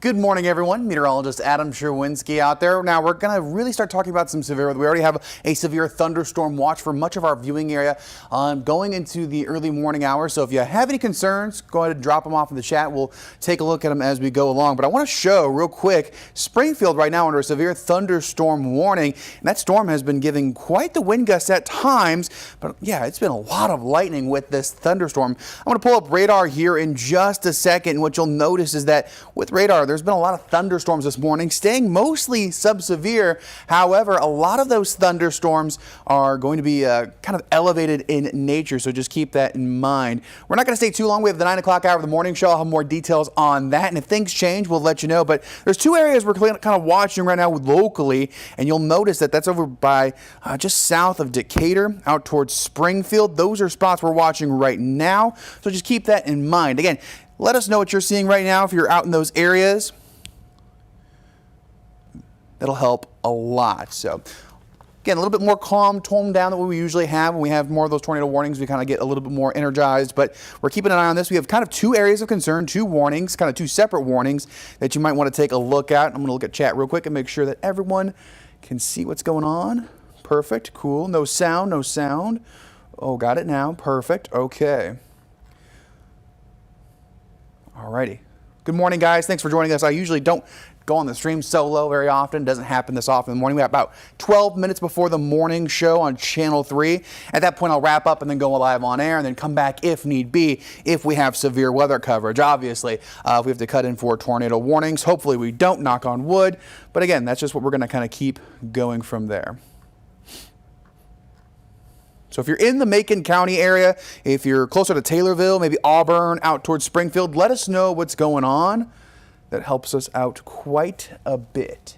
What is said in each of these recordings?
Good morning, everyone. Meteorologist Adam Sherwinski out there. Now, we're going to really start talking about some severe weather. We already have a severe thunderstorm watch for much of our viewing area going into the early morning hours. So if you have any concerns, go ahead and drop them off in the chat. We'll take a look at them as we go along. But I want to show real quick, Springfield right now under a severe thunderstorm warning. And that storm has been giving quite the wind gusts at times. But yeah, it's been a lot of lightning with this thunderstorm. I'm going to pull up radar here in just a second. And what you'll notice is that with radar, there's been a lot of thunderstorms this morning, staying mostly sub-severe. However, a lot of those thunderstorms are going to be kind of elevated in nature, so just keep that in mind. We're not going to stay too long. We have the 9 o'clock hour of the morning show. I'll have more details on that, and if things change, we'll let you know. But there's two areas we're kind of watching right now locally, and you'll notice that that's over by just south of Decatur, out towards Springfield. Those are spots we're watching right now, so just keep that in mind. Again, let us know what you're seeing right now if you're out in those areas. That'll help a lot. So again, a little bit more calm, toned down than what we usually have. When we have more of those tornado warnings, we kind of get a little bit more energized, but we're keeping an eye on this. We have kind of two areas of concern, two warnings, kind of two separate warnings that you might want to take a look at. I'm going to look at chat real quick and make sure that everyone can see what's going on. Perfect. Cool. No sound, no sound. Oh, got it now. Perfect. Okay. Alrighty. Good morning, guys. Thanks for joining us. I usually don't go on the stream solo very often. It doesn't happen this often in the morning. We have about 12 minutes before the morning show on Channel 3. At that point, I'll wrap up and then go live on air and then come back if need be, if we have severe weather coverage. Obviously, if we have to cut in for tornado warnings, hopefully we don't, knock on wood. But again, that's just what we're going to kind of keep going from there. So if you're in the Macon County area, if you're closer to Taylorville, maybe Auburn, out towards Springfield, let us know what's going on. That helps us out quite a bit.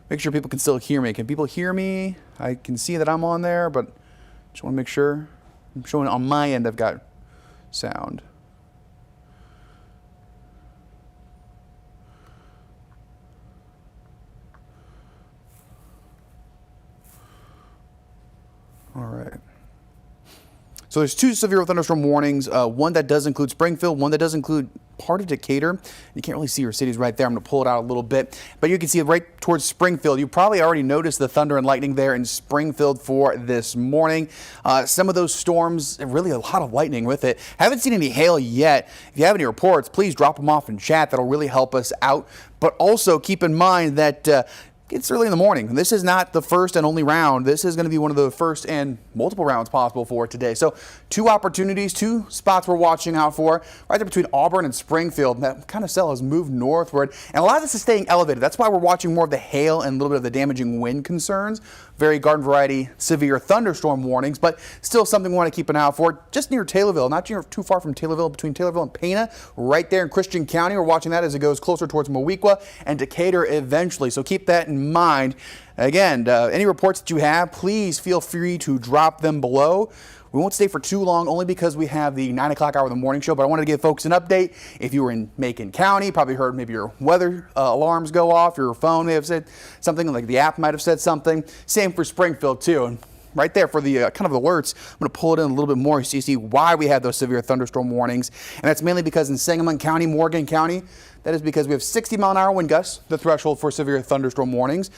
Make sure people can still hear me. Can people hear me? I can see that I'm on there, but just want to make sure. I'm showing on my end I've got sound. All right. So there's two severe thunderstorm warnings, one that does include Springfield, one that does include part of Decatur. You can't really see your cities right there. I'm going to pull it out a little bit, but you can see it right towards Springfield. You probably already noticed the thunder and lightning there in Springfield for this morning. Some of those storms, really a lot of lightning with it. Haven't seen any hail yet. If you have any reports, please drop them off in chat. That'll really help us out. But also keep in mind that it's early in the morning. This is not the first and only round. This is going to be one of the first and multiple rounds possible for today. So two opportunities, two spots we're watching out for, right there between Auburn and Springfield. That kind of cell has moved northward, and a lot of this is staying elevated. That's why we're watching more of the hail and a little bit of the damaging wind concerns. Very garden variety severe thunderstorm warnings, but still something we want to keep an eye out for. Just near Taylorville, not too far from Taylorville, between Taylorville and Pana, right there in Christian County. We're watching that as it goes closer towards Moweaqua and Decatur eventually. So keep that in mind. Again, any reports that you have, please feel free to drop them below. We won't stay for too long, only because we have the 9 o'clock hour of the morning show, but I wanted to give folks an update. If you were in Macon County, probably heard maybe your weather alarms go off, your phone may have said something, like the app might have said something. Same for Springfield too. And right there for the kind of alerts, I'm going to pull it in a little bit more so you see why we have those severe thunderstorm warnings. And that's mainly because in Sangamon County, Morgan County, that is because we have 60-mile-an-hour wind gusts, the threshold for severe thunderstorm warnings,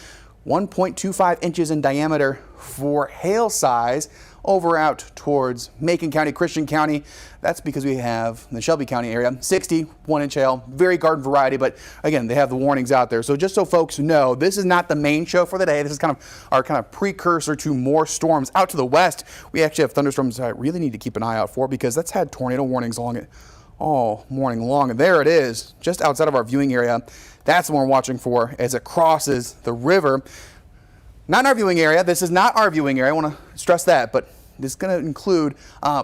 1.25 inches in diameter for hail size over out towards Macon County, Christian County. That's because we have in the Shelby County area, 60, 1-inch hail, very garden variety, but again, they have the warnings out there. So just so folks know, this is not the main show for the day. This is kind of our precursor to more storms. Out to the west, we actually have thunderstorms that I really need to keep an eye out for because that's had tornado warnings along it all morning long. And there it is, just outside of our viewing area. That's the one we're watching for as it crosses the river. Not in our viewing area. This is not our viewing area. I want to stress that, but this is going to include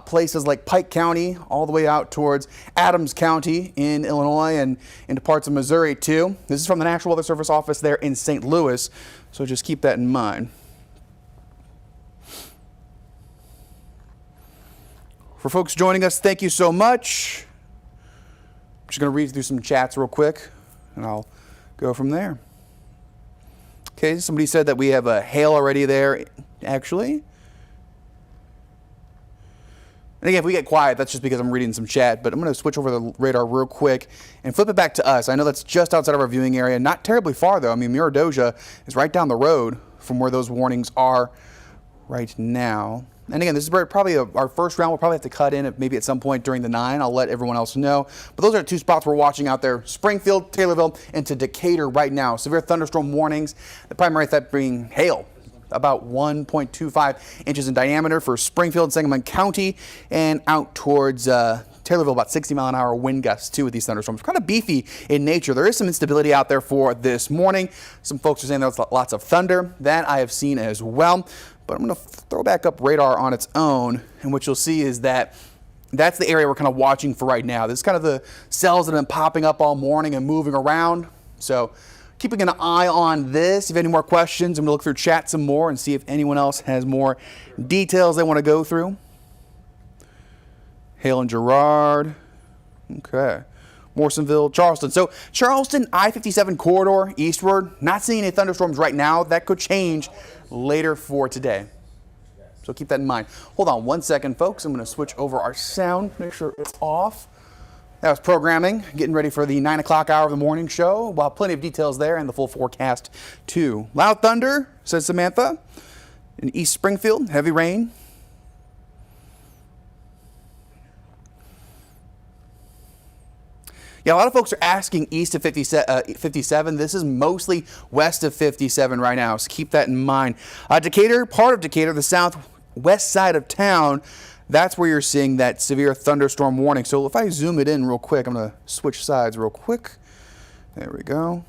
places like Pike County, all the way out towards Adams County in Illinois and into parts of Missouri too. This is from the National Weather Service office there in St. Louis, so just keep that in mind. For folks joining us, thank you so much. I'm just going to read through some chats real quick, and I'll go from there. Okay, somebody said that we have a hail already there, actually. And again, if we get quiet, that's just because I'm reading some chat, but I'm going to switch over the radar real quick and flip it back to us. I know that's just outside of our viewing area, not terribly far though. I mean, Meteorological is right down the road from where those warnings are right now. And again, this is probably our first round. We'll probably have to cut in maybe at some point during the 9. I'll let everyone else know. But those are the 2 spots we're watching out there. Springfield, Taylorville, and to Decatur right now. Severe thunderstorm warnings. The primary threat being hail. About 1.25 inches in diameter for Springfield, Sangamon County, and out towards Taylorville, about 60-mile-an-hour wind gusts too with these thunderstorms. Kind of beefy in nature. There is some instability out there for this morning. Some folks are saying there's lots of thunder. That I have seen as well. But I'm going to throw back up radar on its own, and what you'll see is that that's the area we're kind of watching for right now. This is kind of the cells that have been popping up all morning and moving around. So keeping an eye on this. If you have any more questions, I'm going to look through chat some more and see if anyone else has more details they want to go through. Hale and Girard. Okay. Morrisonville, Charleston. So Charleston, I-57 corridor eastward. Not seeing any thunderstorms right now. That could change later for today. So keep that in mind. Hold on one second, folks. I'm going to switch over our sound. Make sure it's off. That was programming. Getting ready for the 9 o'clock hour of the morning show. We'll have plenty of details there and the full forecast too. Loud thunder, says Samantha. In East Springfield, heavy rain. Yeah, a lot of folks are asking east of 57. This is mostly west of 57 right now, so keep that in mind. Decatur, part of Decatur, the southwest side of town, that's where you're seeing that severe thunderstorm warning. So if I zoom it in real quick, I'm going to switch sides real quick. There we go.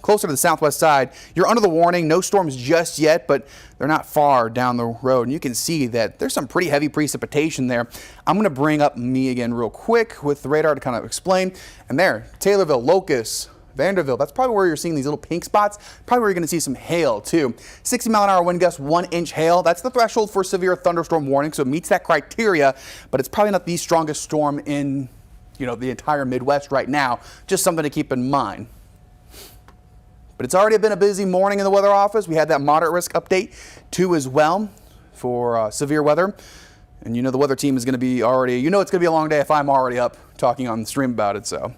Closer to the southwest side, you're under the warning. No storms just yet, but they're not far down the road. And you can see that there's some pretty heavy precipitation there. I'm going to bring up me again real quick with the radar to kind of explain. And there, Taylorville, Locust, Vanderbilt, that's probably where you're seeing these little pink spots. Probably where you're going to see some hail too. 60-mile-an-hour wind gusts, 1-inch hail. That's the threshold for severe thunderstorm warning, so it meets that criteria. But it's probably not the strongest storm in, the entire Midwest right now. Just something to keep in mind. But it's already been a busy morning in the weather office. We had that moderate risk update too as well for severe weather. And the weather team is going to be already, it's going to be a long day if I'm already up talking on the stream about it. So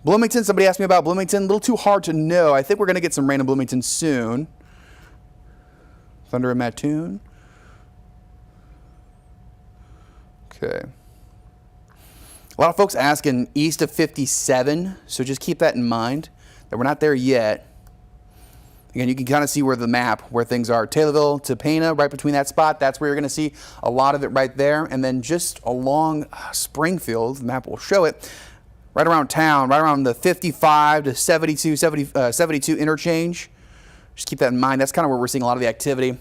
Bloomington, somebody asked me about Bloomington. A little too hard to know. I think we're going to get some rain in Bloomington soon. Thunder in Mattoon. Okay. A lot of folks asking east of 57, so just keep that in mind. We're not there yet. Again, you can kind of see where the map, where things are. Taylorville to Pana, right between that spot. That's where you're going to see a lot of it right there. And then just along Springfield, the map will show it, right around town, right around the 55 to 72 interchange. Just keep that in mind. That's kind of where we're seeing a lot of the activity.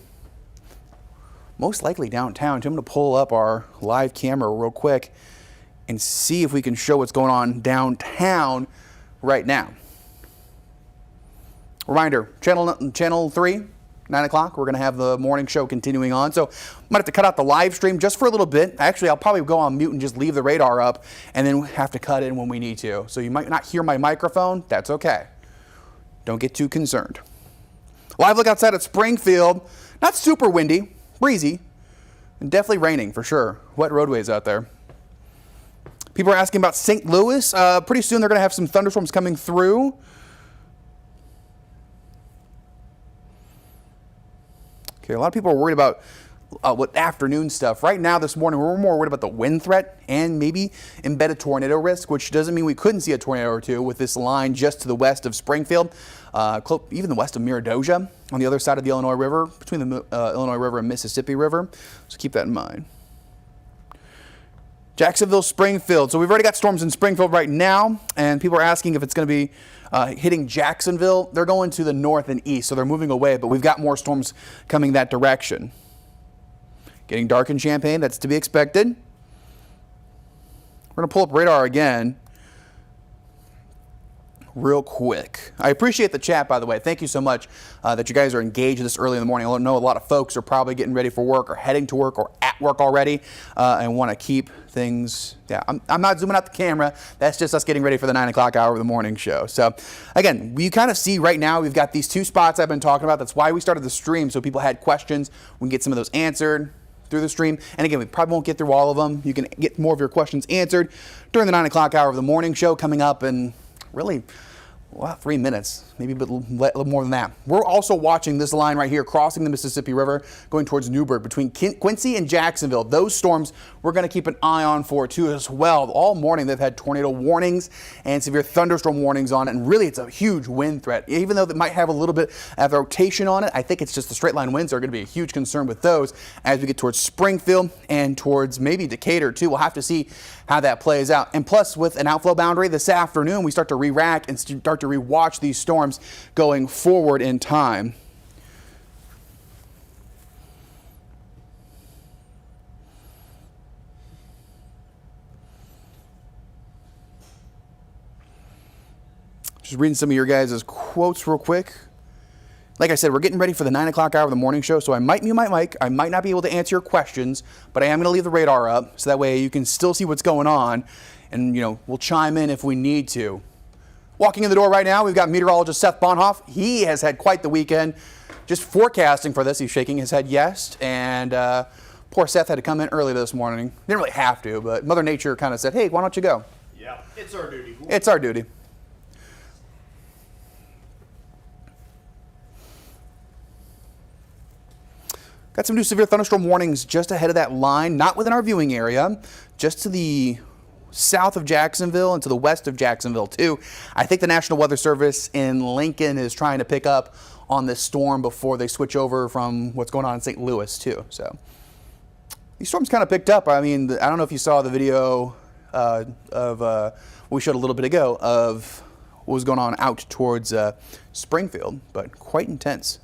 Most likely downtown. So I'm going to pull up our live camera real quick and see if we can show what's going on downtown right now. Reminder, channel 3, 9 o'clock, we're going to have the morning show continuing on. So I might have to cut out the live stream just for a little bit. Actually, I'll probably go on mute and just leave the radar up and then have to cut in when we need to. So you might not hear my microphone. That's okay. Don't get too concerned. Live look outside at Springfield. Not super windy, breezy, and definitely raining for sure. Wet roadways out there. People are asking about St. Louis. Pretty soon they're going to have some thunderstorms coming through. Okay, a lot of people are worried about what afternoon stuff. Right now, this morning, we're more worried about the wind threat and maybe embedded tornado risk, which doesn't mean we couldn't see a tornado or two with this line just to the west of Springfield, even the west of Meteorological, on the other side of the Illinois River, between the Illinois River and Mississippi River. So keep that in mind. Jacksonville, Springfield. So we've already got storms in Springfield right now, and people are asking if it's going to be hitting Jacksonville. They're going to the north and east, so they're moving away, but we've got more storms coming that direction. Getting dark in Champaign, that's to be expected. We're going to pull up radar again real quick. I appreciate the chat, by the way. Thank you so much that you guys are engaged this early in the morning. I know a lot of folks are probably getting ready for work or heading to work or at work already and want to keep things. Yeah, I'm not zooming out the camera. That's just us getting ready for the 9 o'clock hour of the morning show. So again, you kind of see right now we've got these two spots I've been talking about. That's why we started the stream, so people had questions. We can get some of those answered. through the stream. And again, we probably won't get through all of them. You can get more of your questions answered during the 9 o'clock hour of the morning show coming up in really, well, 3 minutes, maybe a little more than that. We're also watching this line right here crossing the Mississippi River going towards Newburgh between Quincy and Jacksonville. Those storms we're going to keep an eye on for too as well. All morning they've had tornado warnings and severe thunderstorm warnings on it, and really it's a huge wind threat. Even though it might have a little bit of rotation on it, I think it's just the straight line winds are going to be a huge concern with those as we get towards Springfield and towards maybe Decatur too. We'll have to see how that plays out. And plus, with an outflow boundary this afternoon, we start to re-rack and start to re-watch these storms going forward in time. Just reading some of your guys' quotes real quick. Like I said, we're getting ready for the 9 o'clock hour of the morning show, so I might mute my mic. I might not be able to answer your questions, but I am going to leave the radar up so that way you can still see what's going on, and we'll chime in if we need to. Walking in the door right now, we've got meteorologist Seth Bonhoff. He has had quite the weekend. Just forecasting for this, he's shaking his head yes, and poor Seth had to come in early this morning. Didn't really have to, but Mother Nature kind of said, hey, why don't you go? Yeah, it's our duty. It's our duty. Got some new severe thunderstorm warnings just ahead of that line, not within our viewing area, just to the south of Jacksonville and to the west of Jacksonville too. I think the National Weather Service in Lincoln is trying to pick up on this storm before they switch over from what's going on in St. Louis too. So these storms kind of picked up. I mean, I don't know if you saw the video of what we showed a little bit ago of what was going on out towards Springfield, but quite intense.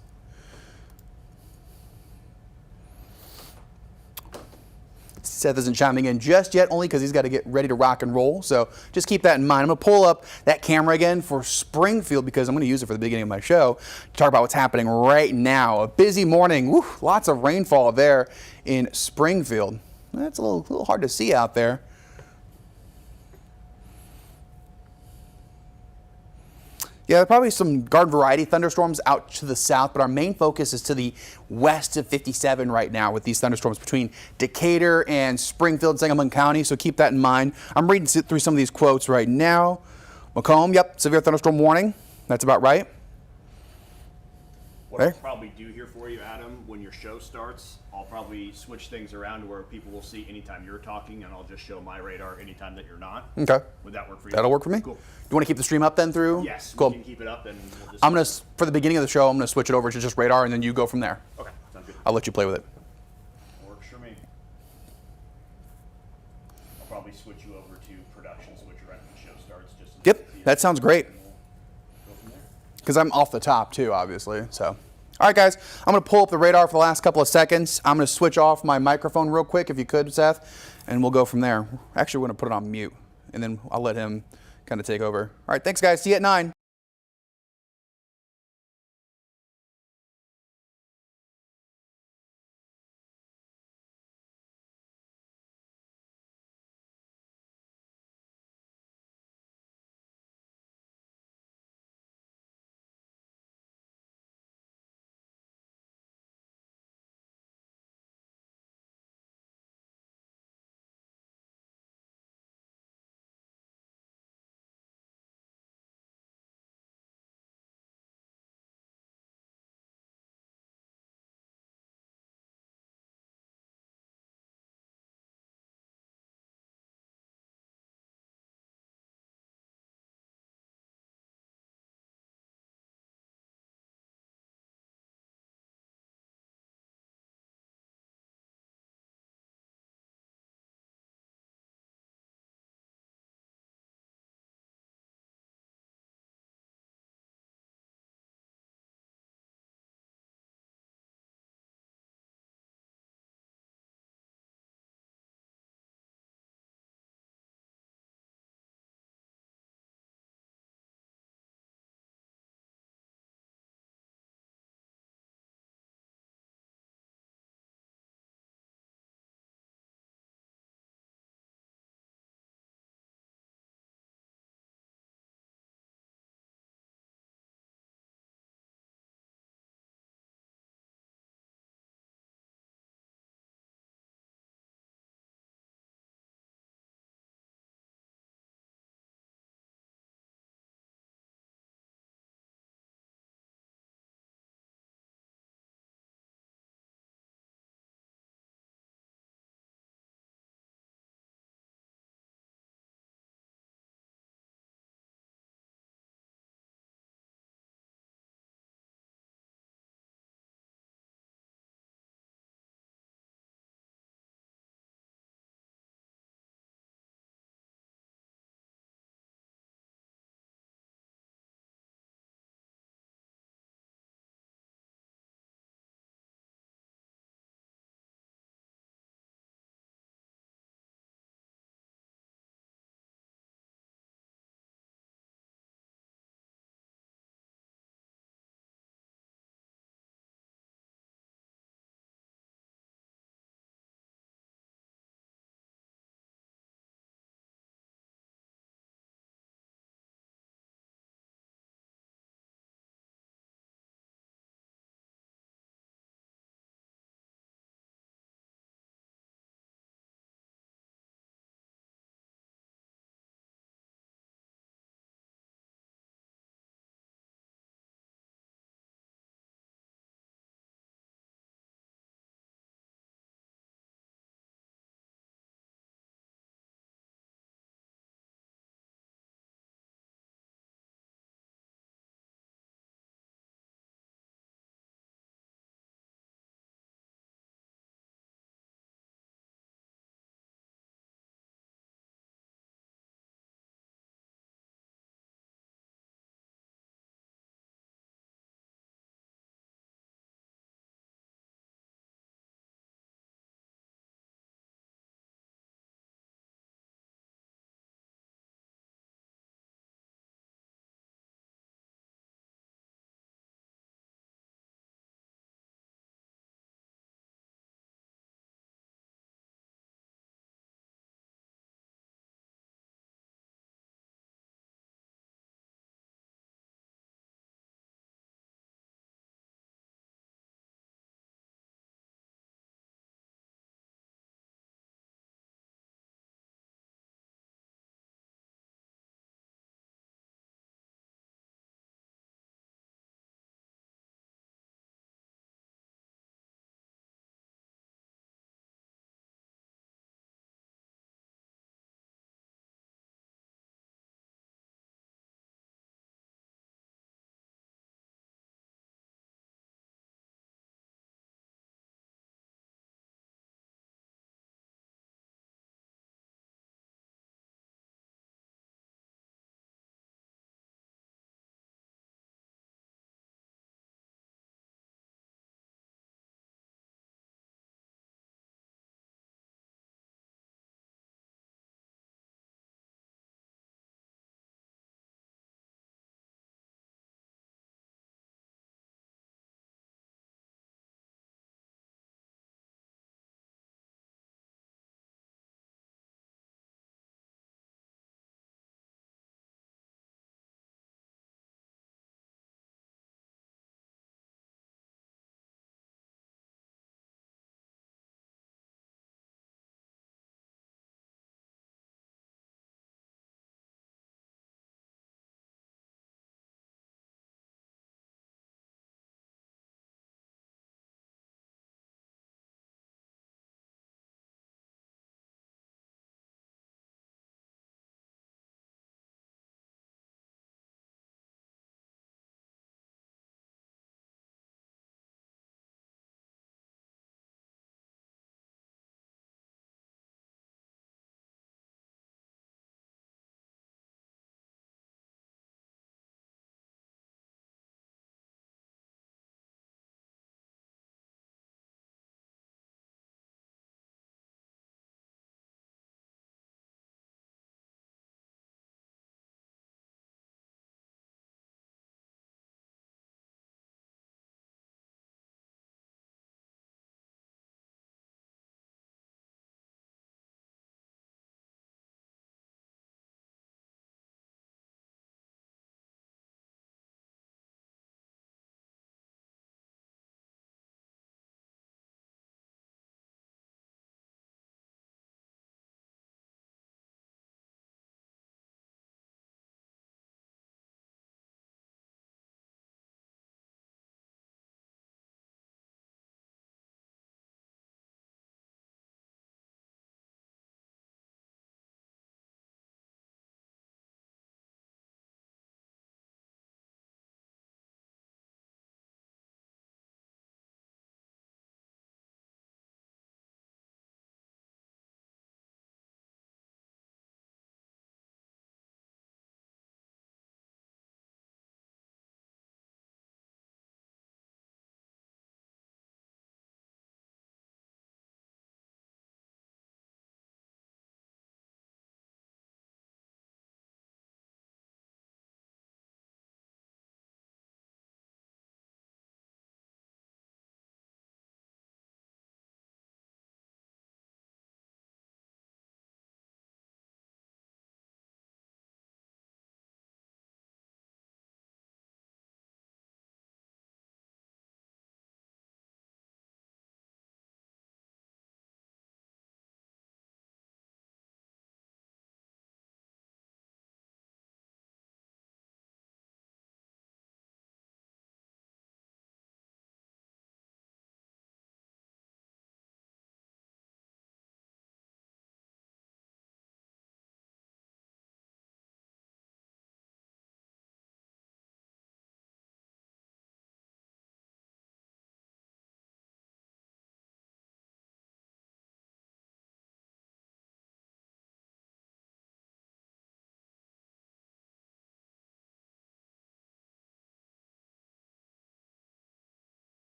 Seth isn't chiming in just yet, only because he's got to get ready to rock and roll. So just keep that in mind. I'm going to pull up that camera again for Springfield because I'm going to use it for the beginning of my show to talk about what's happening right now. A busy morning. Woo, lots of rainfall there in Springfield. That's a little hard to see out there. Yeah, probably some garden variety thunderstorms out to the south, but our main focus is to the west of 57 right now with these thunderstorms between Decatur and Springfield, Sangamon County, so keep that in mind. I'm reading through some of these quotes right now. Macomb, yep, severe thunderstorm warning. That's about right. What I'll probably do here for you, Adam, when your show starts, I'll probably switch things around to where people will see anytime you're talking, and I'll just show my radar anytime that you're not. Okay. Would that work for you? That'll work for me. Cool. You want to keep the stream up then through? Yes, cool. We can keep it up, and we'll just... I'm going to, for the beginning of the show, I'm going to switch it over to just radar, and then you go from there. Okay, sounds good. I'll let you play with it. Works for me. I'll probably switch you over to production switcher right when the show starts. Yep, that sounds great. Because I'm off the top too, obviously. So, all right, guys, I'm going to pull up the radar for the last couple of seconds. I'm going to switch off my microphone real quick, if you could, Seth, and we'll go from there. Actually, we're going to put it on mute, and then I'll let him kind of take over. All right, thanks, guys. See you at 9.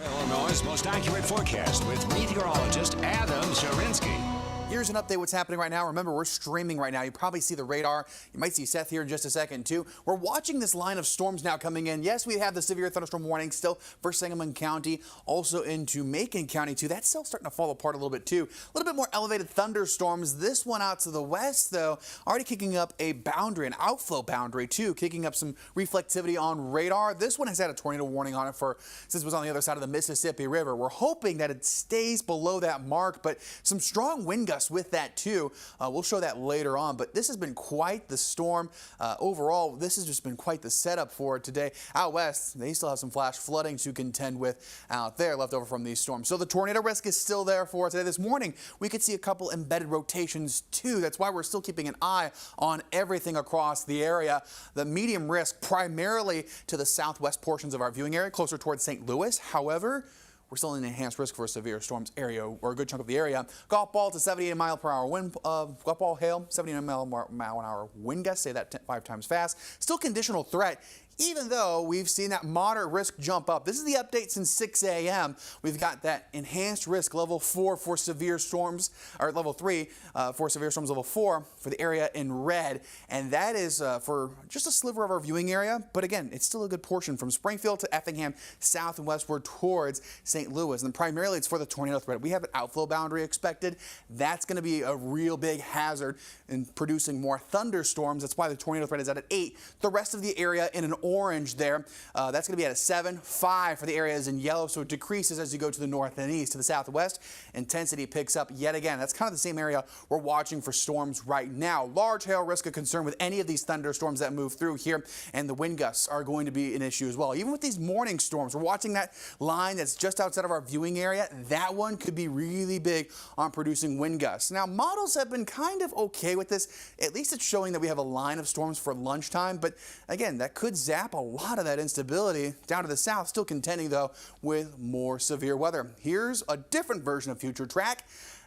Illinois' most accurate forecast with meteorologist Adam Sharinsky. Here's an update what's happening right now. Remember, we're streaming right now. You probably see the radar. You might see Seth here in just a second, too. We're watching this line of storms now coming in. Yes, we have the severe thunderstorm warning still for Sangamon County, also into Macon County, too. That's still starting to fall apart a little bit, too. A little bit more elevated thunderstorms. This one out to the west, though, already kicking up a boundary, an outflow boundary, too, kicking up some reflectivity on radar. This one has had a tornado warning on it since it was on the other side of the Mississippi River. We're hoping that it stays below that mark, but some strong wind gusts with that too. We'll show that later on, but this has been quite the storm. Overall, this has just been quite the setup for it today. Out west, they still have some flash flooding to contend with out there left over from these storms. So the tornado risk is still there for today. This morning, we could see a couple embedded rotations too. That's why we're still keeping an eye on everything across the area. The medium risk primarily to the southwest portions of our viewing area, closer towards St. Louis. However, we're still in enhanced risk for a severe storms area, or a good chunk of the area. Golf ball to 78 mile per hour wind, golf ball hail, 79 mile an hour wind gust. Say that 5 times fast. Still conditional threat, even though we've seen that moderate risk jump up. This is the update since 6 a.m. We've got that enhanced risk level 4 for severe storms, or level 3 for severe storms, level 4 for the area in red. And that is for just a sliver of our viewing area. But again, it's still a good portion from Springfield to Effingham, south and westward towards St. Louis. And primarily it's for the tornado threat. We have an outflow boundary expected. That's going to be a real big hazard in producing more thunderstorms. That's why the tornado threat is at 8. The rest of the area in an orange there, that's going to be at a 7. 5 for the areas in yellow, so it decreases as you go to the north and east. To the southwest, intensity picks up yet again. That's kind of the same area we're watching for storms right now. Large hail risk of concern with any of these thunderstorms that move through here, and the wind gusts are going to be an issue as well. Even with these morning storms, we're watching that line that's just outside of our viewing area. That one could be really big on producing wind gusts. Now, models have been kind of okay with this. At least it's showing that we have a line of storms for lunchtime, but again, that could zap a lot of that instability down to the south, still contending though with more severe weather. Here's a different version of future track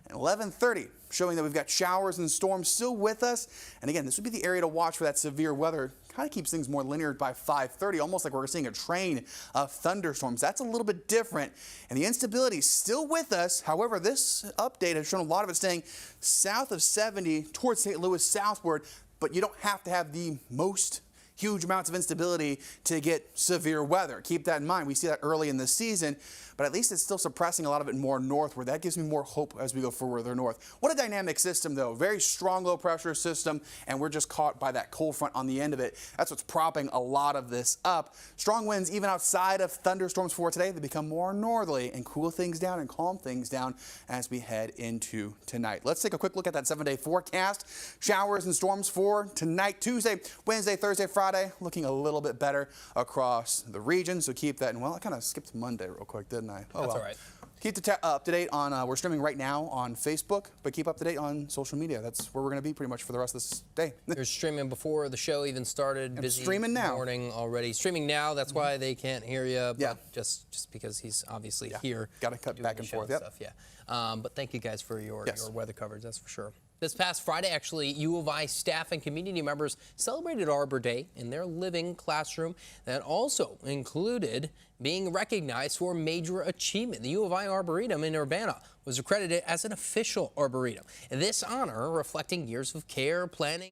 at 11:30, showing that we've got showers and storms still with us. And again, this would be the area to watch for that severe weather. Kind of keeps things more linear by 5:30, almost like we're seeing a train of thunderstorms. That's a little bit different, and the instability is still with us. However, this update has shown a lot of it staying south of 70 towards St. Louis southward, but you don't have to have the most huge amounts of instability to get severe weather. Keep that in mind. We see that early in the season, but at least it's still suppressing a lot of it more northward. That gives me more hope as we go further north. What a dynamic system, though. Very strong low pressure system, and we're just caught by that cold front on the end of it. That's what's propping a lot of this up. Strong winds, even outside of thunderstorms for today, they become more northerly and cool things down and calm things down as we head into tonight. Let's take a quick look at that 7-day forecast. Showers and storms for tonight, Tuesday, Wednesday, Thursday, Friday, looking a little bit better across the region. So keep that. And well, I kind of skipped Monday real quick, didn't I? Oh, That's well. all right. Keep up to date on, we're streaming right now on Facebook, but keep up to date on social media. That's where we're going to be pretty much for the rest of this day. You're streaming before the show even started. Busy streaming now. Morning already. Streaming now. That's why they can't hear you. But Yeah. Just because he's obviously here. Got to cut doing back the and show forth. Yep. Stuff, yeah. But thank you guys for your weather coverage. That's for sure. This past Friday, actually, U of I staff and community members celebrated Arbor Day in their living classroom. That also included being recognized for major achievement. The U of I Arboretum in Urbana was accredited as an official arboretum. This honor reflecting years of care, planning,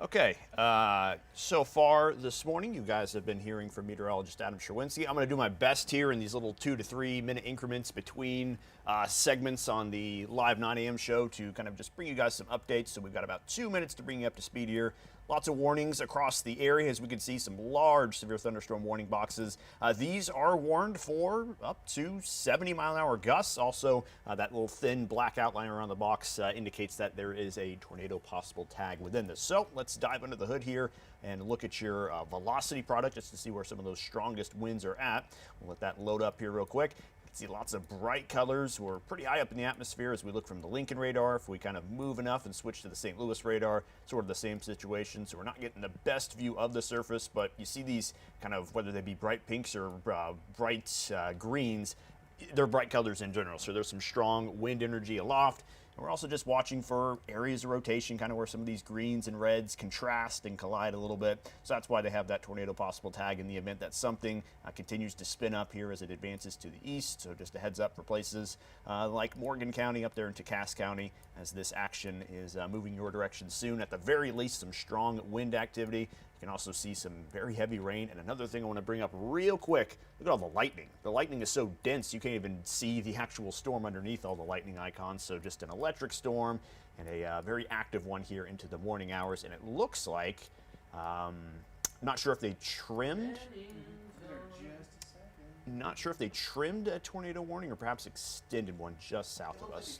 Okay, so far this morning, you guys have been hearing from meteorologist Adam Sherwinski. I'm going to do my best here in these little 2 to 3 minute increments between segments on the live 9 a.m. show to kind of just bring you guys some updates. So we've got about 2 minutes to bring you up to speed here. Lots of warnings across the area. As we can see, some large severe thunderstorm warning boxes. These are warned for up to 70-mile-an-hour gusts. Also, that little thin black outline around the box indicates that there is a tornado possible tag within this. So let's dive under the hood here and look at your velocity product just to see where some of those strongest winds are at. We'll let that load up here real quick. See lots of bright colors. We're pretty high up in the atmosphere as we look from the Lincoln radar. If we kind of move enough and switch to the St. Louis radar, sort of the same situation. So we're not getting the best view of the surface, but you see these kind of, whether they be bright pinks or bright greens, they're bright colors in general. So there's some strong wind energy aloft. And we're also just watching for areas of rotation, kind of where some of these greens and reds contrast and collide a little bit. So that's why they have that tornado possible tag in the event that something continues to spin up here as it advances to the east. So just a heads up for places like Morgan County up there into Cass County as this action is moving your direction soon. At the very least, some strong wind activity. You can also see some very heavy rain. And another thing I want to bring up real quick, look at all the lightning. The lightning is so dense you can't even see the actual storm underneath all the lightning icons. So just an electric storm and a very active one here into the morning hours. And it looks like, I'm not sure if they trimmed. Not sure if they trimmed a tornado warning or perhaps extended one just south of us.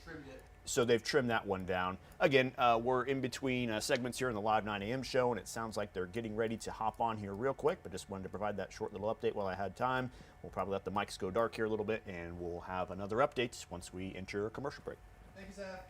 So they've trimmed that one down. Again, we're in between segments here in the live 9 a.m. show, and it sounds like they're getting ready to hop on here real quick, but just wanted to provide that short little update while I had time. We'll probably let the mics go dark here a little bit, and we'll have another update once we enter a commercial break. Thank you, Seth.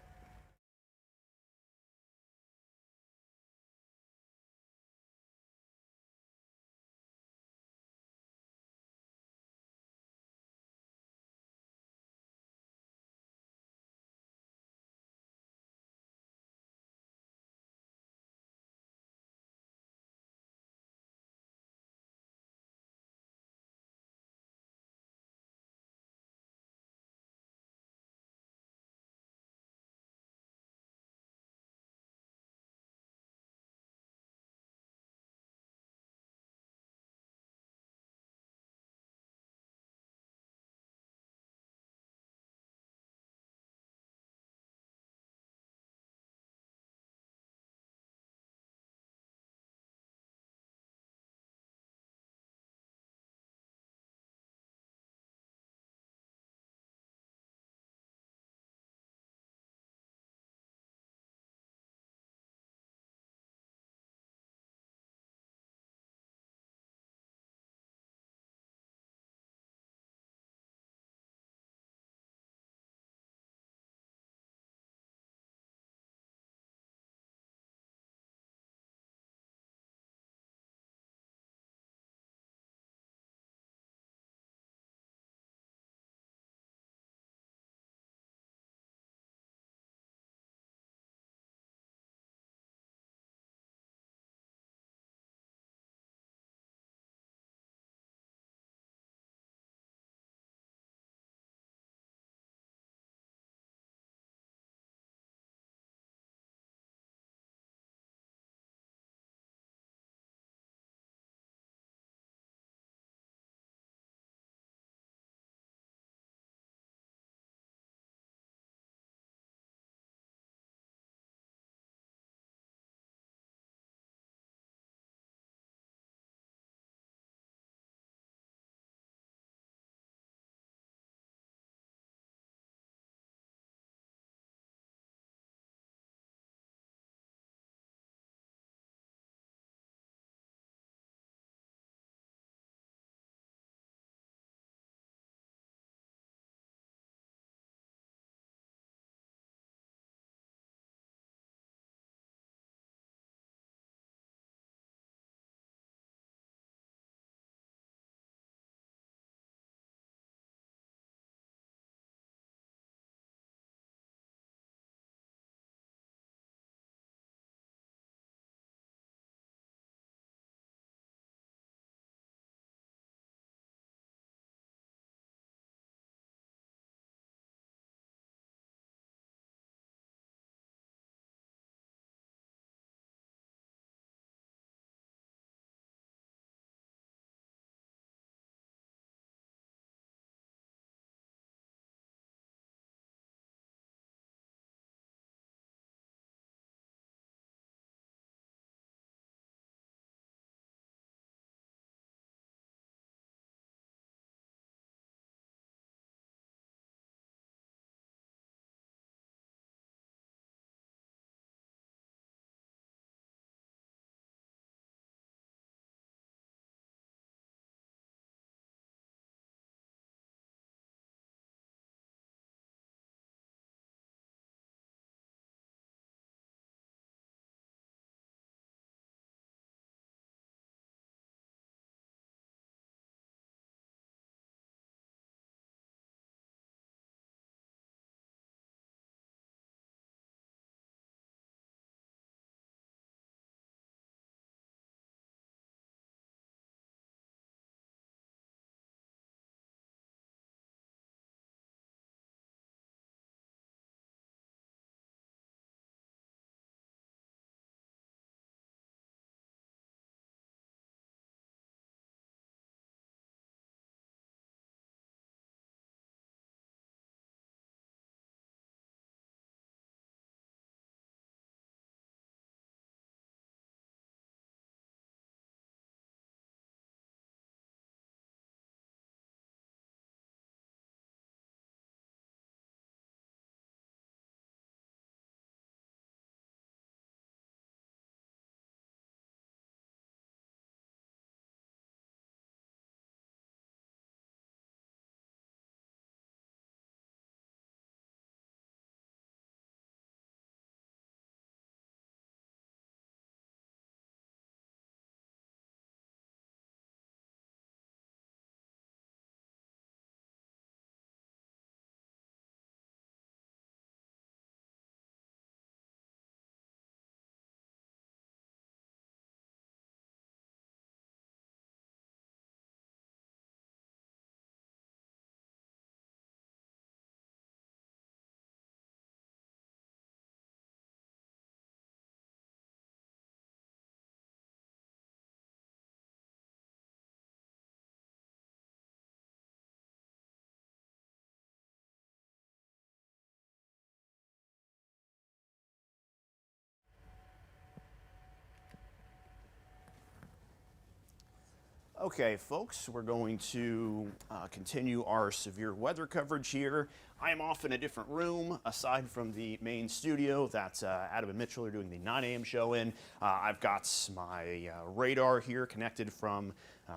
Okay, folks, we're going to continue our severe weather coverage here. I am off in a different room aside from the main studio that Adam and Mitchell are doing the 9 a.m. show in. I've got my radar here connected from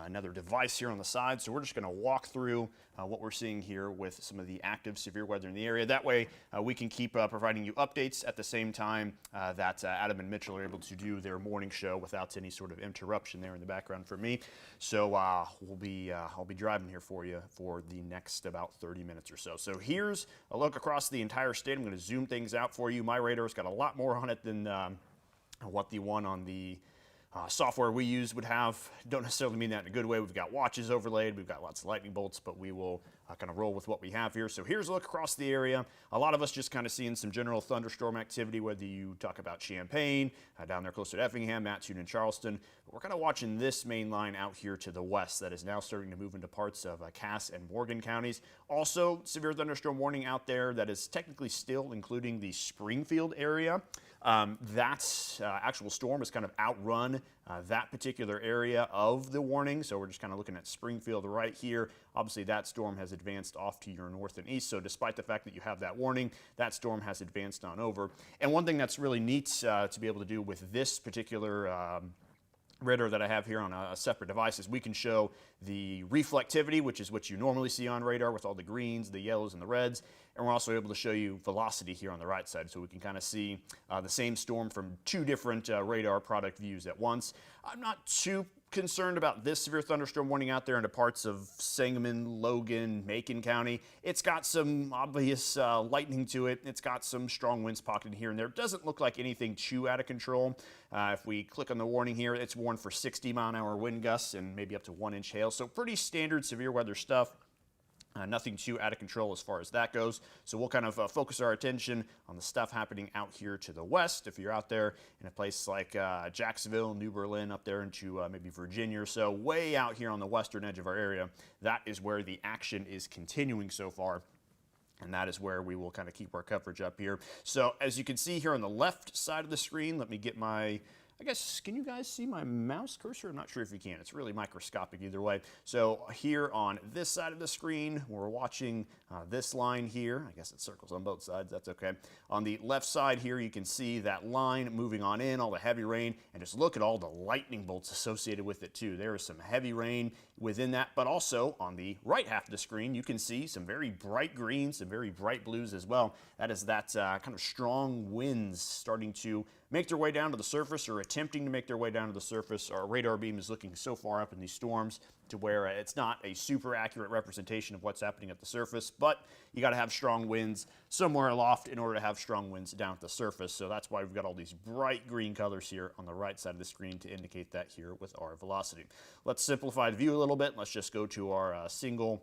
another device here on the side, so we're just going to walk through what we're seeing here with some of the active severe weather in the area. That way we can keep providing you updates at the same time that Adam and Mitchell are able to do their morning show without any sort of interruption there in the background for me. So I'll be driving here for you for the next about 30 minutes or so. So here's a look across the entire state. I'm going to zoom things out for you. My radar's got a lot more on it than what the one on the software we use would have. Don't necessarily mean that in a good way. We've got watches overlaid, we've got lots of lightning bolts, but we will kind of roll with what we have here. So here's a look across the area. A lot of us just kind of seeing some general thunderstorm activity, whether you talk about Champaign, down there closer to Effingham, Mattoon, and Charleston. But we're kind of watching this main line out here to the west that is now starting to move into parts of Cass and Morgan counties. Also, severe thunderstorm warning out there that is technically still including the Springfield area. That actual storm has kind of outrun that particular area of the warning. So we're just kind of looking at Springfield right here. Obviously, that storm has advanced off to your north and east. So despite the fact that you have that warning, that storm has advanced on over. And one thing that's really neat to be able to do with this particular radar that I have here on a separate device is we can show the reflectivity, which is what you normally see on radar with all the greens, the yellows, and the reds. And we're also able to show you velocity here on the right side, so we can kind of see the same storm from two different radar product views at once. I'm not too concerned about this severe thunderstorm warning out there into parts of Sangamon, Logan, Macon County. It's got some obvious lightning to it. It's got some strong winds pocketed here and there. It doesn't look like anything too out of control. If we click on the warning here, it's warned for 60-mile-an-hour wind gusts and maybe up to 1-inch hail. So pretty standard severe weather stuff. Nothing too out of control as far as that goes. So we'll kind of focus our attention on the stuff happening out here to the west. If you're out there in a place like Jacksonville, New Berlin, up there into maybe Virginia or so, way out here on the western edge of our area, that is where the action is continuing so far. And that is where we will kind of keep our coverage up here. So as you can see here on the left side of the screen, let me get my... I guess, can you guys see my mouse cursor? I'm not sure if you can. It's really microscopic either way. So here on this side of the screen, we're watching this line here. I guess it circles on both sides. That's okay. On the left side here, you can see that line moving on in, all the heavy rain, and just look at all the lightning bolts associated with it too. There is some heavy rain within that, but also on the right half of the screen, you can see some very bright greens, some very bright blues as well. That is that kind of strong winds starting to make their way down to the surface or attempting to make their way down to the surface. Our radar beam is looking so far up in these storms to where it's not a super accurate representation of what's happening at the surface, but you got to have strong winds somewhere aloft in order to have strong winds down at the surface. So that's why we've got all these bright green colors here on the right side of the screen to indicate that here with our velocity. Let's simplify the view a little bit. Let's just go to our single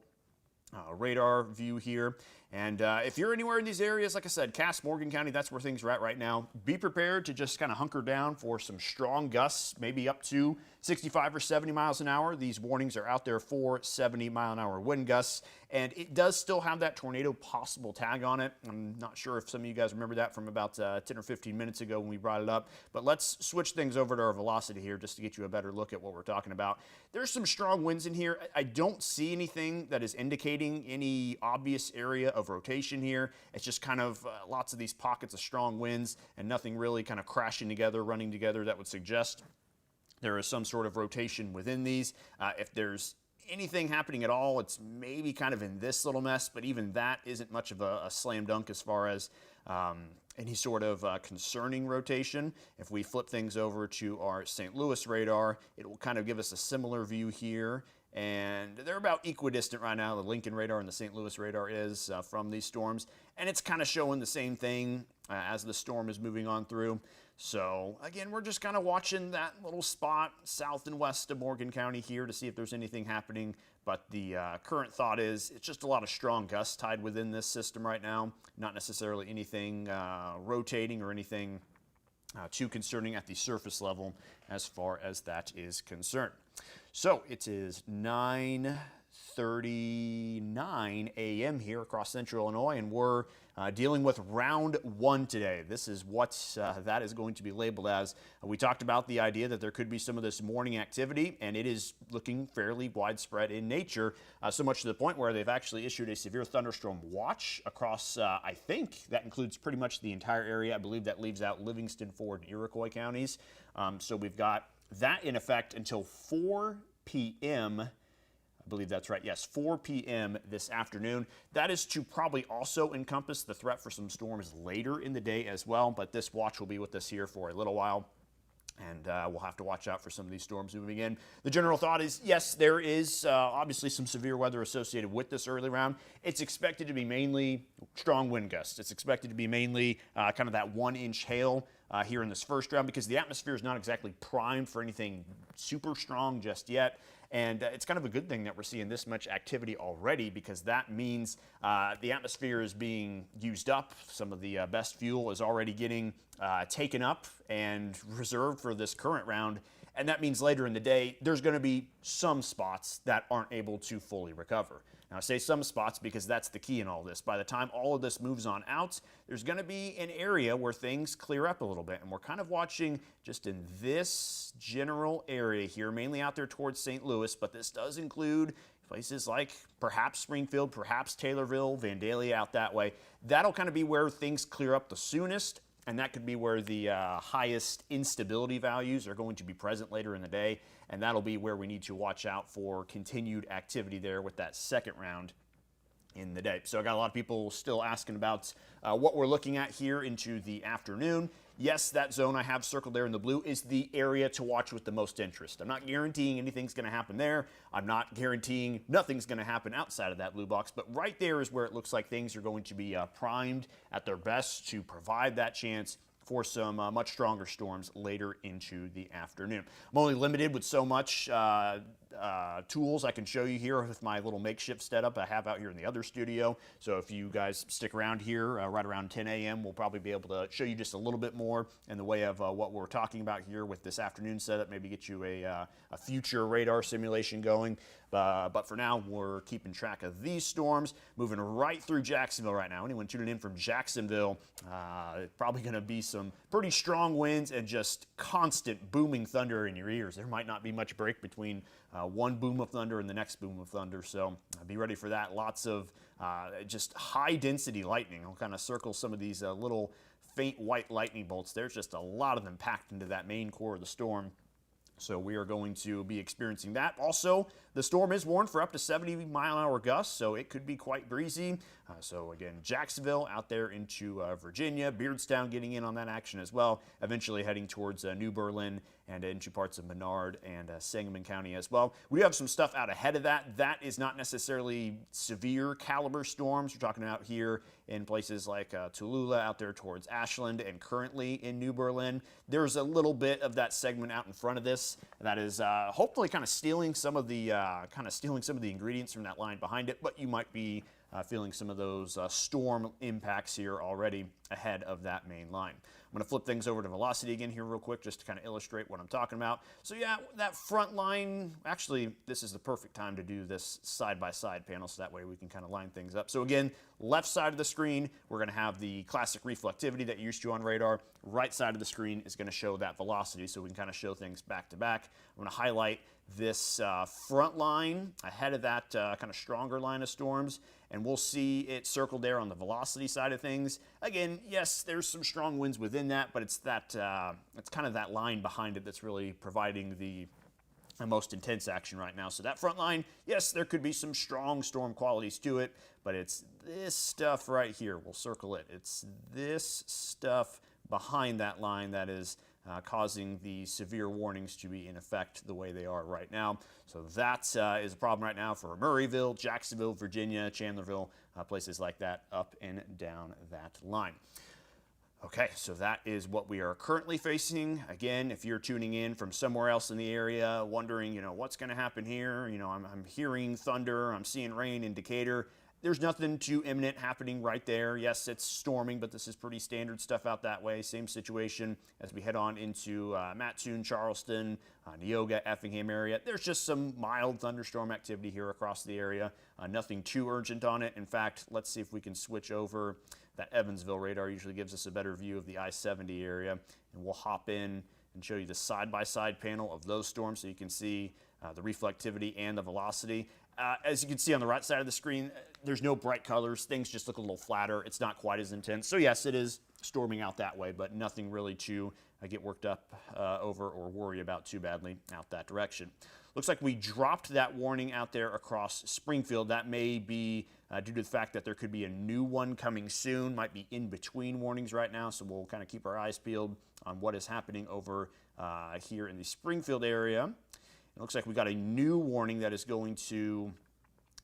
radar view here. And if you're anywhere in these areas, like I said, Cass, Morgan County, that's where things are at right now. Be prepared to just kind of hunker down for some strong gusts, maybe up to 65 or 70 miles an hour. These warnings are out there for 70-mile-an-hour wind gusts. And it does still have that tornado possible tag on it. I'm not sure if some of you guys remember that from about 10 or 15 minutes ago when we brought it up. But let's switch things over to our velocity here just to get you a better look at what we're talking about. There's some strong winds in here. I don't see anything that is indicating any obvious area of rotation here. It's just kind of lots of these pockets of strong winds and nothing really kind of crashing together, running together that would suggest there is some sort of rotation within these. If there's anything happening at all, it's maybe kind of in this little mess, but even that isn't much of a slam dunk as far as any sort of concerning rotation. If we flip things over to our St. Louis radar, it will kind of give us a similar view here. And they're about equidistant right now, the Lincoln radar and the St. Louis radar is from these storms. And it's kind of showing the same thing as the storm is moving on through. So again, we're just kind of watching that little spot south and west of Morgan County here to see if there's anything happening. But the current thought is it's just a lot of strong gusts tied within this system right now. Not necessarily anything rotating or anything too concerning at the surface level as far as that is concerned. So it is 9 8:39 a.m. here across central Illinois, and we're dealing with round one today. This is what that is going to be labeled as. We talked about the idea that there could be some of this morning activity, and it is looking fairly widespread in nature, so much to the point where they've actually issued a severe thunderstorm watch across, I think that includes pretty much the entire area. I believe that leaves out Livingston, Ford, and Iroquois counties. So we've got that in effect until 4 p.m. I believe that's right. Yes, 4 p.m. this afternoon. That is to probably also encompass the threat for some storms later in the day as well, but this watch will be with us here for a little while. And we'll have to watch out for some of these storms moving in. The general thought is, yes, there is obviously some severe weather associated with this early round. It's expected to be mainly strong wind gusts. It's expected to be mainly kind of that 1-inch hail here in this first round, because the atmosphere is not exactly primed for anything super strong just yet. And it's kind of a good thing that we're seeing this much activity already, because that means the atmosphere is being used up. Some of the best fuel is already getting taken up and reserved for this current round. And that means later in the day, there's going to be some spots that aren't able to fully recover. Now, I say some spots because that's the key in all this. By the time all of this moves on out, there's going to be an area where things clear up a little bit. And we're kind of watching just in this general area here, mainly out there towards St. Louis, but this does include places like perhaps Springfield, perhaps Taylorville, Vandalia out that way. That'll kind of be where things clear up the soonest. And that could be where the highest instability values are going to be present later in the day. And that'll be where we need to watch out for continued activity there with that second round in the day. So I got a lot of people still asking about what we're looking at here into the afternoon. Yes, that zone I have circled there in the blue is the area to watch with the most interest. I'm not guaranteeing anything's going to happen there. I'm not guaranteeing nothing's going to happen outside of that blue box, but right there is where it looks like things are going to be primed at their best to provide that chance for some much stronger storms later into the afternoon. I'm only limited with so much tools I can show you here with my little makeshift setup I have out here in the other studio. So if you guys stick around here right around 10 a.m., we'll probably be able to show you just a little bit more in the way of what we're talking about here with this afternoon setup, maybe get you a future radar simulation going. But for now, we're keeping track of these storms, moving right through Jacksonville right now. Anyone tuning in from Jacksonville, probably going to be some pretty strong winds and just constant booming thunder in your ears. There might not be much break between one boom of thunder and the next boom of thunder, so be ready for that. Lots of just high density lightning. I'll kind of circle some of these little faint white lightning bolts. There's just a lot of them packed into that main core of the storm. So we are going to be experiencing that. Also, the storm is warned for up to 70-mile-an-hour gusts, so it could be quite breezy. So again, Jacksonville out there into Virginia, Beardstown getting in on that action as well, eventually heading towards New Berlin and into parts of Menard and Sangamon County as well. We do have some stuff out ahead of that. That is not necessarily severe caliber storms. We're talking about here in places like Tallulah out there towards Ashland and currently in New Berlin. There's a little bit of that segment out in front of this that is hopefully kind of stealing some of the ingredients from that line behind it, but you might be feeling some of those storm impacts here already ahead of that main line. I'm going to flip things over to velocity again here real quick just to kind of illustrate what I'm talking about. So yeah, that front line, actually this is the perfect time to do this side-by-side panel so that way we can kind of line things up. So again, left side of the screen, we're going to have the classic reflectivity that you're used to on radar. Right side of the screen is going to show that velocity so we can kind of show things back to back. I'm going to highlight this front line ahead of that kind of stronger line of storms, and we'll see it circled there on the velocity side of things. Again, yes, there's some strong winds within that, but it's that it's kind of that line behind it that's really providing the most intense action right now. So that front line, yes, there could be some strong storm qualities to it, but it's this stuff right here. We'll circle it. It's this stuff behind that line that is causing the severe warnings to be in effect the way they are right now. So that is a problem right now for Murrayville, Jacksonville, Virginia, Chandlerville, places like that up and down that line. Okay, so that is what we are currently facing. Again, if you're tuning in from somewhere else in the area, wondering, what's going to happen here? I'm hearing thunder, I'm seeing rain in Decatur. there's nothing too imminent happening right there. Yes, it's storming, but this is pretty standard stuff out that way. Same situation as we head on into Mattoon, Charleston, Neoga, Effingham area. There's just some mild thunderstorm activity here across the area. Nothing too urgent on it. In fact, let's see if we can switch over. That Evansville radar usually gives us a better view of the I-70 area, and we'll hop in and show you the side-by-side panel of those storms so you can see the reflectivity and the velocity. As you can see on the right side of the screen, there's no bright colors. Things just look a little flatter. It's not quite as intense. So yes, it is storming out that way, but nothing really to get worked up over or worry about too badly out that direction. Looks like we dropped that warning out there across Springfield. That may be due to the fact that there could be a new one coming soon. Might be in between warnings right now, so we'll kind of keep our eyes peeled on what is happening over here in the Springfield area. It looks like we got a new warning that is going to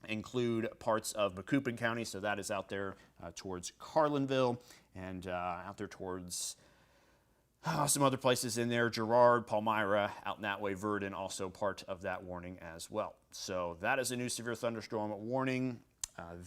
include parts of Macoupin County, so that is out there towards Carlinville and out there towards some other places in there, Girard, Palmyra, out in that way, Verdon, also part of that warning as well. So that is a new severe thunderstorm warning.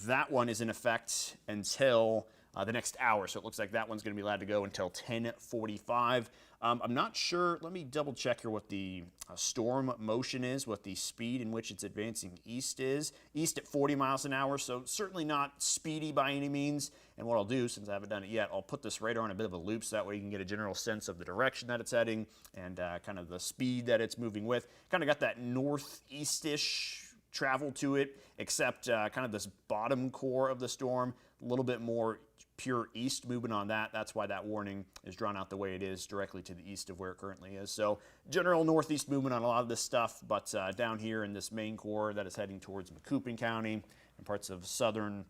That one is in effect until the next hour, so it looks like that one's going to be allowed to go until 10:45. I'm not sure. Let me double check here what the storm motion is, what the speed in which it's advancing east is. East at 40 miles an hour, so certainly not speedy by any means. And what I'll do, since I haven't done it yet, I'll put this radar on a bit of a loop so that way you can get a general sense of the direction that it's heading and kind of the speed that it's moving with. Kind of got that northeast-ish travel to it, except kind of this bottom core of the storm, a little bit more pure east movement on that. That's why that warning is drawn out the way it is, directly to the east of where it currently is. So general northeast movement on a lot of this stuff, but down here in this main core that is heading towards Macoupin County and parts of southern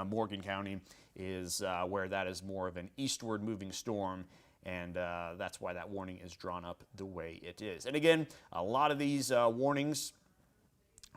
Morgan County is where that is more of an eastward moving storm. And that's why that warning is drawn up the way it is. And again, a lot of these warnings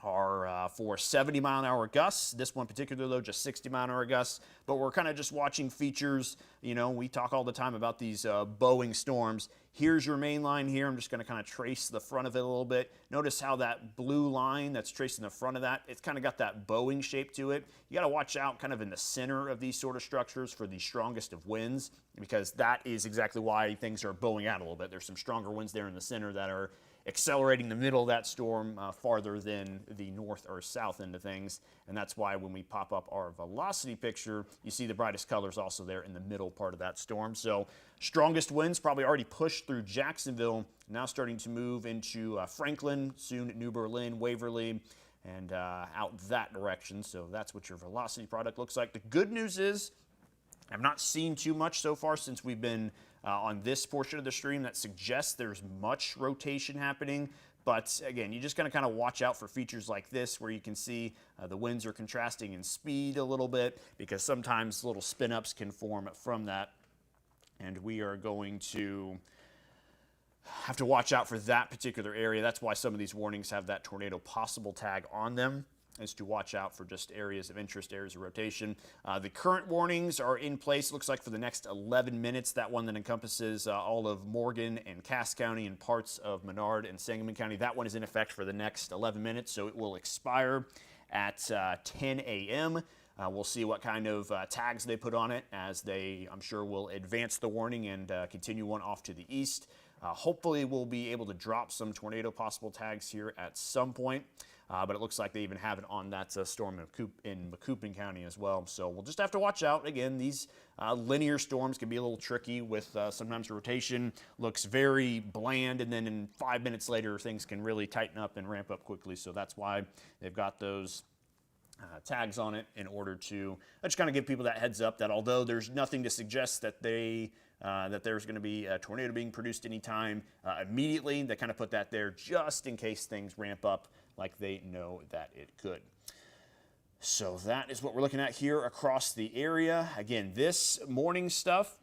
are for 70-mile-an-hour gusts. This one particular, though, just 60-mile-an-hour gusts. But we're kind of just watching features. You know, we talk all the time about these bowing storms. Here's your main line here. I'm just going to kind of trace the front of it a little bit. Notice how that blue line that's tracing the front of that, it's kind of got that bowing shape to it. You got to watch out kind of in the center of these sort of structures for the strongest of winds, because that is exactly why things are bowing out a little bit. There's some stronger winds there in the center that are accelerating the middle of that storm farther than the north or south end of things. And that's why when we pop up our velocity picture, you see the brightest colors also there in the middle part of that storm. So strongest winds probably already pushed through Jacksonville, now starting to move into Franklin, soon New Berlin, Waverly, and out that direction. So that's what your velocity product looks like. The good news is I've not seen too much so far since we've been on this portion of the stream that suggests there's much rotation happening. But again, you just got to kind of watch out for features like this where you can see the winds are contrasting in speed a little bit, because sometimes little spin-ups can form from that. And we are going to have to watch out for that particular area. That's why some of these warnings have that tornado possible tag on them, is to watch out for just areas of interest, areas of rotation. The current warnings are in place, looks like, for the next 11 minutes. That one that encompasses all of Morgan and Cass County and parts of Menard and Sangamon County. That one is in effect for the next 11 minutes, so it will expire at 10 a.m. We'll see what kind of tags they put on it, as they, I'm sure, will advance the warning and continue one off to the east. Hopefully we'll be able to drop some tornado possible tags here at some point. But it looks like they even have it on that storm in Macoupin County as well. So we'll just have to watch out. Again, these linear storms can be a little tricky with sometimes the rotation looks very bland, and then in 5 minutes later, things can really tighten up and ramp up quickly. So that's why they've got those tags on it, in order to just kind of give people that heads up that although there's nothing to suggest that that there's going to be a tornado being produced anytime immediately, they kind of put that there just in case things ramp up like they know that it could. So that is what we're looking at here across the area. Again, this morning stuff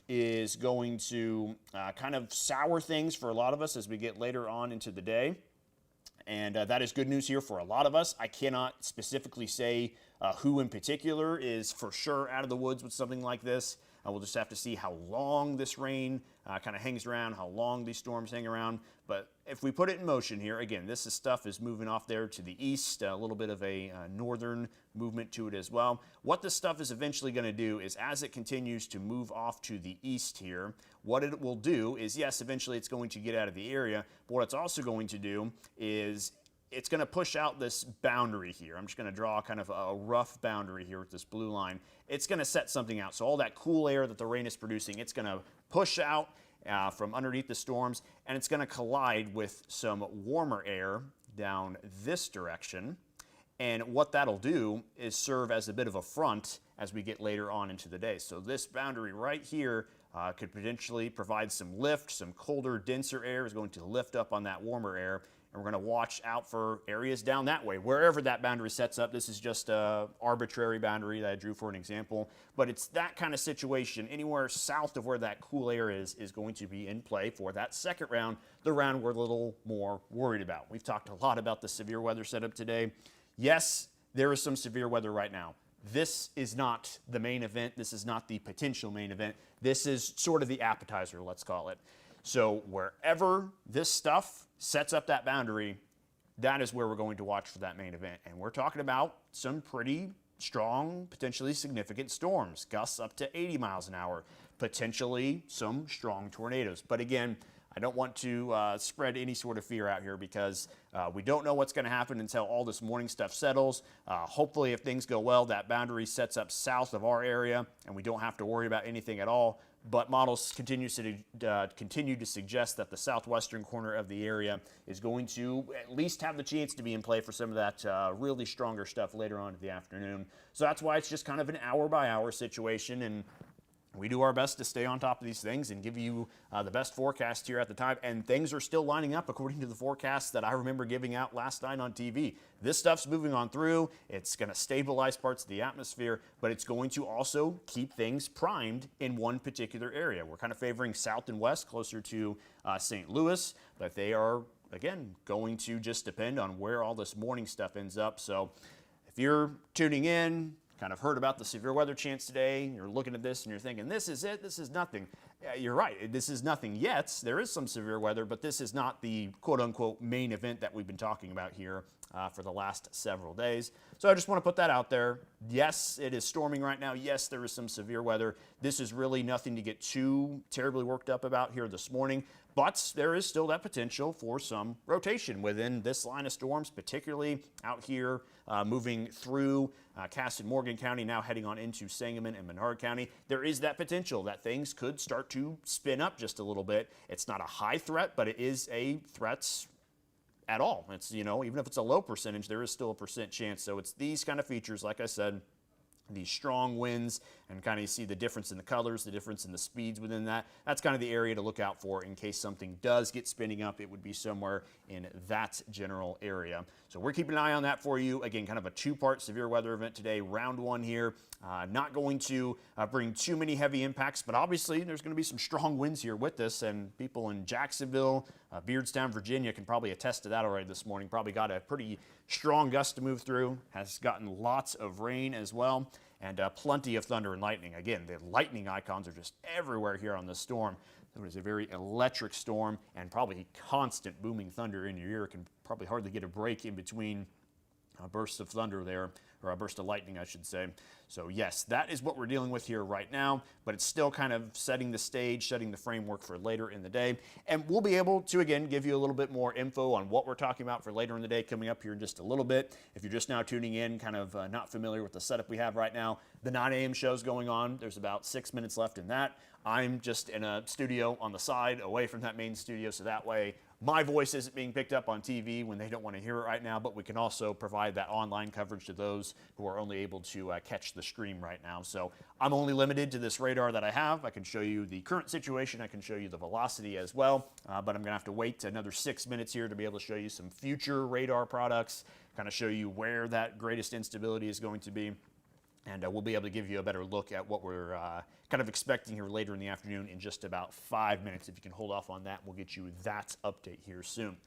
is going to kind of sour things for a lot of us as we get later on into the day. And that is good news here for a lot of us. I cannot specifically say who in particular is for sure out of the woods with something like this. We'll just have to see how long this rain kind of hangs around, how long these storms hang around. But if we put it in motion here, again, this stuff is moving off there to the east, a little bit of a northern movement to it as well. What this stuff is eventually going to do is, as it continues to move off to the east here, what it will do is, yes, eventually it's going to get out of the area, but what it's also going to do is it's going to push out this boundary here. I'm just going to draw kind of a rough boundary here with this blue line. It's going to set something out. So all that cool air that the rain is producing, it's going to push out from underneath the storms, and it's going to collide with some warmer air down this direction. And what that'll do is serve as a bit of a front as we get later on into the day. So this boundary right here could potentially provide some lift. Some colder, denser air is going to lift up on that warmer air. And we're going to watch out for areas down that way, wherever that boundary sets up. This is just an arbitrary boundary that I drew for an example. But it's that kind of situation. Anywhere south of where that cool air is going to be in play for that second round, the round we're a little more worried about. We've talked a lot about the severe weather setup today. Yes, there is some severe weather right now. This is not the main event. This is not the potential main event. This is sort of the appetizer, let's call it. So wherever this stuff sets up that boundary, that is where we're going to watch for that main event. And we're talking about some pretty strong, potentially significant storms, gusts up to 80 miles an hour, potentially some strong tornadoes. But again, I don't want to spread any sort of fear out here because we don't know what's going to happen until all this morning stuff settles. Hopefully, if things go well, that boundary sets up south of our area and we don't have to worry about anything at all. But models continue to suggest that the southwestern corner of the area is going to at least have the chance to be in play for some of that really stronger stuff later on in the afternoon. So that's why it's just kind of an hour-by-hour situation, and we do our best to stay on top of these things and give you the best forecast here at the time. And things are still lining up according to the forecast that I remember giving out last night on TV. This stuff's moving on through. It's going to stabilize parts of the atmosphere, but it's going to also keep things primed in one particular area. We're kind of favoring south and west, closer to St. Louis, but they are, again, going to just depend on where all this morning stuff ends up. So if you're tuning in, kind of heard about the severe weather chance today, you're looking at this and you're thinking, this is it, this is nothing. You're right, this is nothing yet. There is some severe weather, but this is not the quote-unquote main event that we've been talking about here for the last several days. So I just want to put that out there. Yes, it is storming right now. Yes, there is some severe weather. This is really nothing to get too terribly worked up about here this morning, but there is still that potential for some rotation within this line of storms, particularly out here moving through Cass and Morgan County, now heading on into Sangamon and Menard County. There is that potential that things could start to spin up just a little bit. It's not a high threat, but it is a threat at all. It's, you know, even if it's a low percentage, there is still a % chance. So it's these kind of features, like I said, these strong winds, and kind of you see the difference in the colors, the difference in the speeds within that. That's kind of the area to look out for in case something does get spinning up. It would be somewhere in that general area. So we're keeping an eye on that for you. Again, kind of a two-part severe weather event today, round one here. Not going to bring too many heavy impacts, but obviously there's going to be some strong winds here with this, and people in Jacksonville, Beardstown, Virginia can probably attest to that already this morning. Probably got a pretty strong gust to move through, has gotten lots of rain as well, and plenty of thunder and lightning. Again, the lightning icons are just everywhere here on this storm. It was a very electric storm and probably constant booming thunder in your ear. Can probably hardly get a break in between bursts of thunder there, or a burst of lightning, I should say. So yes, that is what we're dealing with here right now, but it's still kind of setting the stage, setting the framework for later in the day. And we'll be able to, again, give you a little bit more info on what we're talking about for later in the day coming up here in just a little bit. If you're just now tuning in, kind of not familiar with the setup we have right now, the 9 a.m. show's going on. There's about 6 minutes left in that. I'm just in a studio on the side away from that main studio, so that way my voice isn't being picked up on TV when they don't want to hear it right now, but we can also provide that online coverage to those who are only able to catch the stream right now. So I'm only limited to this radar that I have. I can show you the current situation. I can show you the velocity as well, but I'm going to have to wait another 6 minutes here to be able to show you some future radar products, kind of show you where that greatest instability is going to be. And we'll be able to give you a better look at what we're kind of expecting here later in the afternoon in just about 5 minutes. If you can hold off on that, we'll get you that update here soon.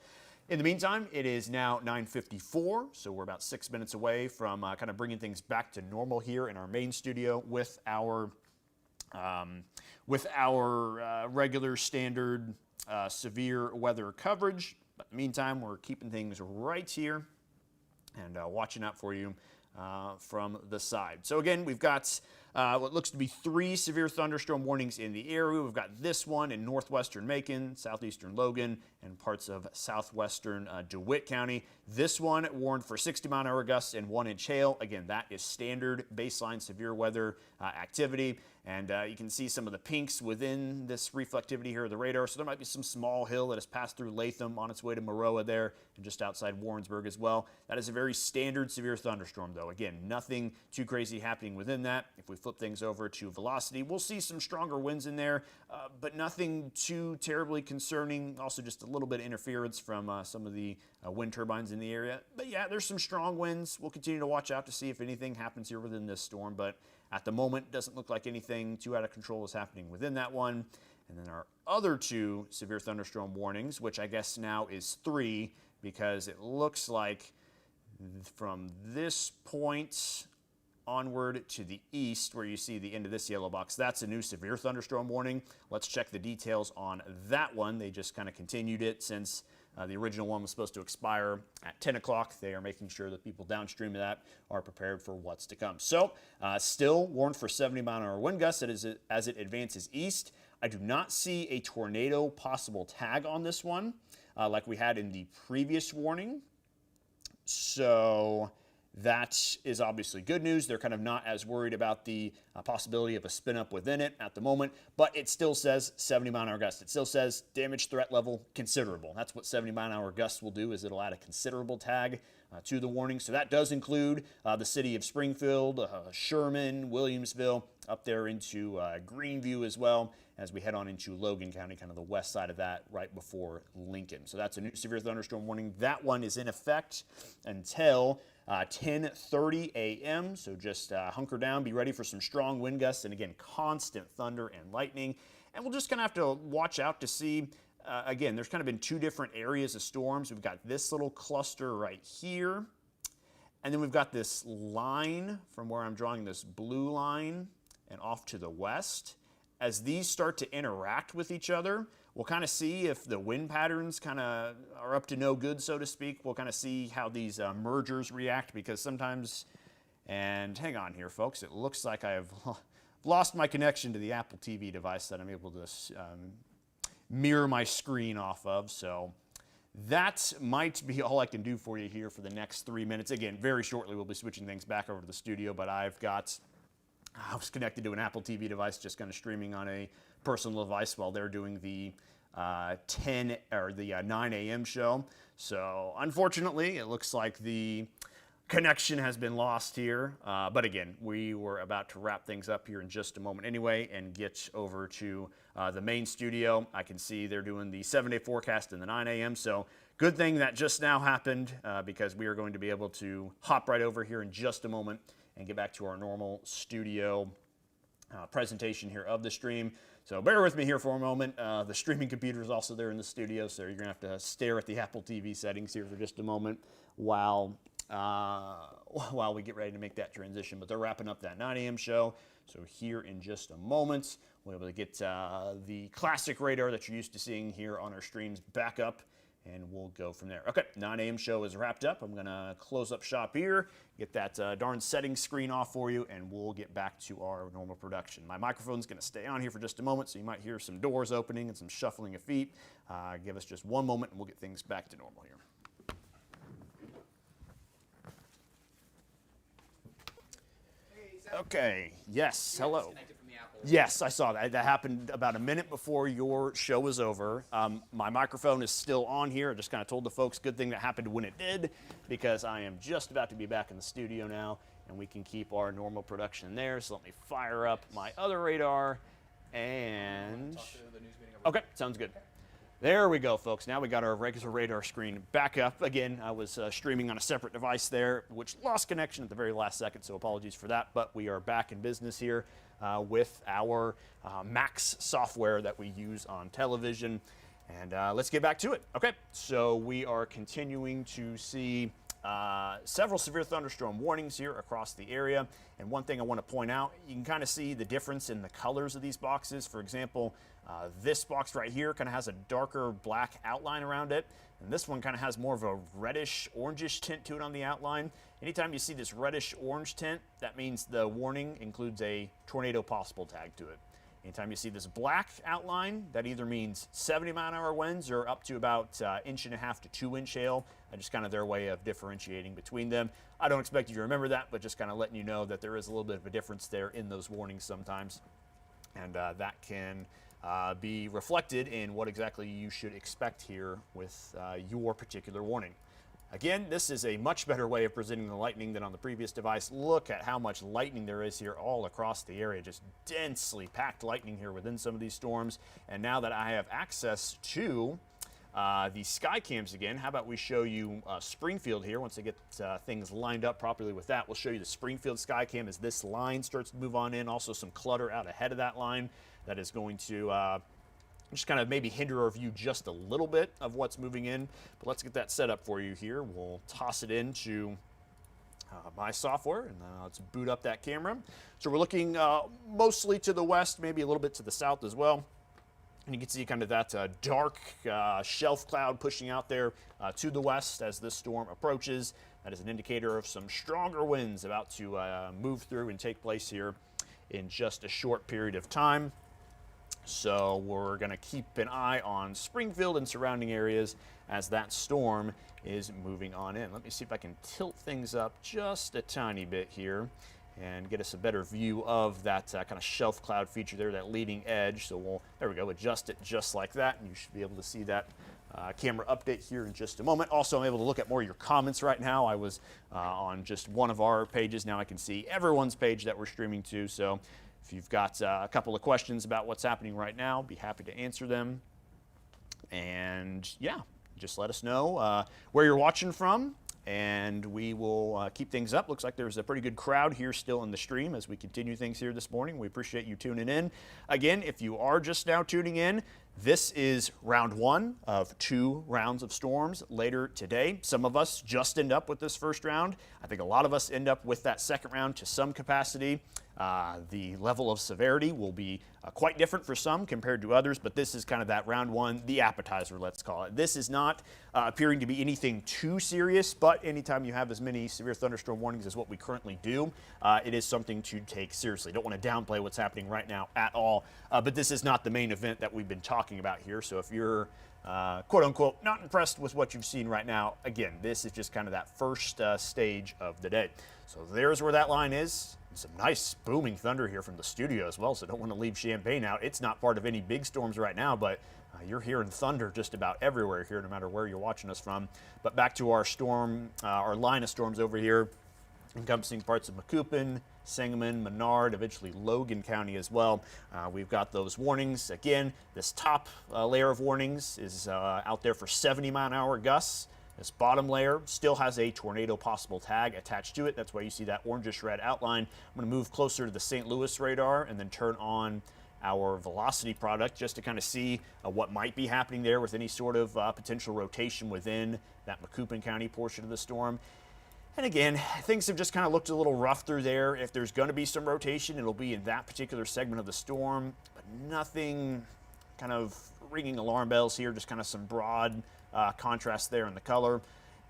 In the meantime, it is now 9:54, so we're about 6 minutes away from kind of bringing things back to normal here in our main studio with our regular standard severe weather coverage. But in the meantime, we're keeping things right here and watching out for you from the side. So again, we've got what looks to be 3 severe thunderstorm warnings in the area. We've got this one in northwestern Macon, southeastern Logan, and parts of southwestern DeWitt County. This one warned for 60-mile-an-hour gusts and 1-inch hail. Again, that is standard baseline severe weather activity. And you can see some of the pinks within this reflectivity here of the radar. So there might be some small hill that has passed through Latham on its way to Maroa there and just outside Warrensburg as well. That is a very standard severe thunderstorm, though. Again, nothing too crazy happening within that. If we flip things over to velocity, we'll see some stronger winds in there, but nothing too terribly concerning. Also just a little bit of interference from some of the wind turbines in the area. But yeah, there's some strong winds. We'll continue to watch out to see if anything happens here within this storm, but at the moment, doesn't look like anything too out of control is happening within that one. And then our other 2 severe thunderstorm warnings, which I guess now is 3, because it looks like from this point onward to the east, where you see the end of this yellow box, that's a new severe thunderstorm warning. Let's check the details on that one. They just kind of continued it since the original one was supposed to expire at 10 o'clock. They are making sure that people downstream of that are prepared for what's to come. So still warned for 70-mile-an-hour wind gusts as it advances east. I do not see a tornado possible tag on this one like we had in the previous warning. So that is obviously good news. They're kind of not as worried about the possibility of a spin up within it at the moment, but it still says 70-mile-an-hour gusts. It still says damage threat level considerable. That's what 70-mile-an-hour gusts will do, is it'll add a considerable tag to the warning. So that does include the city of Springfield, Sherman, Williamsville, up there into Greenview as well, as we head on into Logan County, kind of the west side of that, right before Lincoln. So that's a new severe thunderstorm warning. That one is in effect until 10:30 a.m. So just hunker down, be ready for some strong wind gusts, and again, constant thunder and lightning. And we'll just kind of have to watch out to see. Again, there's kind of been 2 different areas of storms. We've got this little cluster right here, and then we've got this line from where I'm drawing this blue line and off to the west. As these start to interact with each other, we'll kind of see if the wind patterns kind of are up to no good, so to speak. We'll kind of see how these mergers react, because sometimes, and hang on here, folks, it looks like I've lost my connection to the Apple TV device that I'm able to mirror my screen off of. So that might be all I can do for you here for the next 3 minutes. Again, very shortly we'll be switching things back over to the studio, but I was connected to an Apple TV device, just kind of streaming on a personal device while they're doing the 9 a.m. show. So unfortunately, it looks like the connection has been lost here. But again, we were about to wrap things up here in just a moment anyway and get over to the main studio. I can see they're doing the 7-day forecast in the 9 a.m. So good thing that just now happened, because we are going to be able to hop right over here in just a moment and get back to our normal studio presentation here of the stream. So bear with me here for a moment. The streaming computer is also there in the studio, so you're going to have to stare at the Apple TV settings here for just a moment while we get ready to make that transition. But they're wrapping up that 9 a.m. show. So here in just a moment, we'll be able to get the classic radar that you're used to seeing here on our streams back up, and we'll go from there. Okay, 9 a.m. show is wrapped up. I'm going to close up shop here, get that darn settings screen off for you, and we'll get back to our normal production. My microphone's going to stay on here for just a moment, so you might hear some doors opening and some shuffling of feet. Give us just one moment, and we'll get things back to normal here. Okay, yes, hello. Yes, I saw that. That happened about a minute before your show was over. My microphone is still on here. I just kind of told the folks, good thing that happened when it did, because I am just about to be back in the studio now, and we can keep our normal production there. So let me fire up my other radar, and... Okay, sounds good. There we go, folks. Now we got our regular radar screen back up. Again, I was streaming on a separate device there, which lost connection at the very last second, so apologies for that. But we are back in business here with our Max software that we use on television. And let's get back to it. Okay, so we are continuing to see several severe thunderstorm warnings here across the area. And one thing I want to point out, you can kind of see the difference in the colors of these boxes. For example, this box right here kind of has a darker black outline around it. And this one kind of has more of a reddish orangish tint to it on the outline. Anytime you see this reddish orange tint, that means the warning includes a tornado possible tag to it. Anytime you see this black outline, that either means 70-mile-an-hour winds or up to about 1.5 to 2 inch hail. Just kind of their way of differentiating between them. I don't expect you to remember that, but just kind of letting you know that there is a little bit of a difference there in those warnings sometimes. And that can be reflected in what exactly you should expect here with your particular warning. Again, this is a much better way of presenting the lightning than on the previous device. Look at how much lightning there is here all across the area. Just densely packed lightning here within some of these storms. And now that I have access to the sky cams again, how about we show you Springfield here. Once I get things lined up properly with that, we'll show you the Springfield sky cam as this line starts to move on in. Also some clutter out ahead of that line that is going to just kind of maybe hinder our view just a little bit of what's moving in. But let's get that set up for you here. We'll toss it into my software and let's boot up that camera. So we're looking mostly to the west, maybe a little bit to the south as well. And you can see kind of that dark shelf cloud pushing out there to the west as this storm approaches. That is an indicator of some stronger winds about to move through and take place here in just a short period of time. So we're going to keep an eye on Springfield and surrounding areas as that storm is moving on in. Let me see if I can tilt things up just a tiny bit here and get us a better view of that kind of shelf cloud feature there, that leading edge. So we'll, there we go, adjust it just like that, and you should be able to see that camera update here in just a moment. Also, I'm able to look at more of your comments right now. I was on just one of our pages. Now I can see everyone's page that we're streaming to. So if you've got a couple of questions about what's happening right now, be happy to answer them. And yeah, just let us know where you're watching from, and we will keep things up. Looks like there's a pretty good crowd here still in the stream as we continue things here this morning. We appreciate you tuning in. Again, if you are just now tuning in, this is round 1 of 2 rounds of storms later today. Some of us just end up with this first round. I think a lot of us end up with that second round to some capacity. The level of severity will be quite different for some compared to others, but this is kind of that round 1, the appetizer, let's call it. This is not appearing to be anything too serious, but anytime you have as many severe thunderstorm warnings as what we currently do, it is something to take seriously. Don't want to downplay what's happening right now at all, but this is not the main event that we've been talking about here. So if you're quote unquote not impressed with what you've seen right now, again, this is just kind of that first stage of the day. So there's where that line is. Some nice booming thunder here from the studio as well, so don't want to leave Champaign out. It's not part of any big storms right now, but you're hearing thunder just about everywhere here, no matter where you're watching us from. But back to our storm, our line of storms over here, encompassing parts of Macoupin, Sangamon, Menard, eventually Logan County as well. We've got those warnings. Again, this top layer of warnings is out there for 70-mile-an-hour gusts. This bottom layer still has a tornado possible tag attached to it. That's why you see that orangish red outline. I'm going to move closer to the St. Louis radar and then turn on our velocity product just to kind of see what might be happening there with any sort of potential rotation within that Macoupin County portion of the storm. And again, things have just kind of looked a little rough through there. If there's going to be some rotation, it'll be in that particular segment of the storm, but nothing kind of ringing alarm bells here, just kind of some broad contrast there in the color.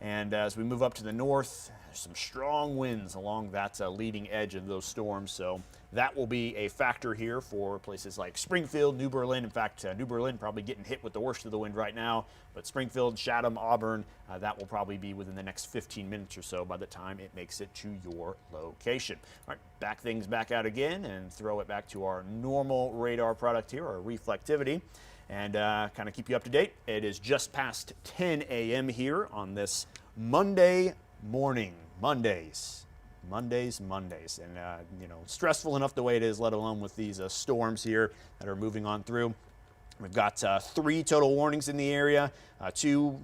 And as we move up to the north, there's some strong winds along that leading edge of those storms. So that will be a factor here for places like Springfield, New Berlin. In fact, New Berlin probably getting hit with the worst of the wind right now. But Springfield, Chatham, Auburn, that will probably be within the next 15 minutes or so by the time it makes it to your location. All right, back things back out again and throw it back to our normal radar product here, our reflectivity. And kind of keep you up to date. It is just past 10 a.m. here on this Monday morning. Mondays. And, you know, stressful enough the way it is, let alone with these storms here that are moving on through. We've got 3 total warnings in the area, 2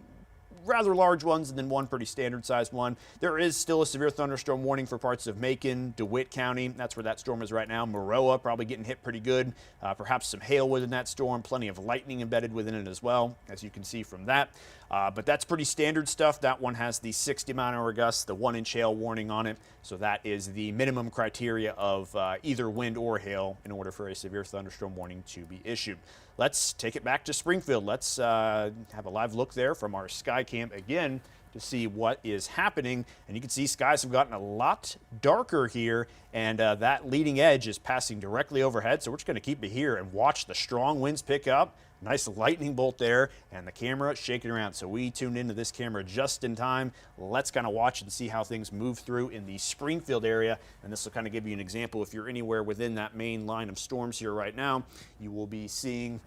rather large ones and then 1 pretty standard sized one. There is still a severe thunderstorm warning for parts of Macon, DeWitt County. That's where that storm is right now. Maroa probably getting hit pretty good. Perhaps some hail within that storm, plenty of lightning embedded within it as well, as you can see from that. But that's pretty standard stuff. That one has the 60-mile-an-hour gusts, the 1-inch hail warning on it. So that is the minimum criteria of either wind or hail in order for a severe thunderstorm warning to be issued. Let's take it back to Springfield. Let's have a live look there from our sky cam again to see what is happening. And you can see skies have gotten a lot darker here, and that leading edge is passing directly overhead. So we're just going to keep it here and watch the strong winds pick up. Nice lightning bolt there, and the camera shaking around. So we tuned into this camera just in time. Let's kind of watch and see how things move through in the Springfield area. And this will kind of give you an example. If you're anywhere within that main line of storms here right now, you will be seeing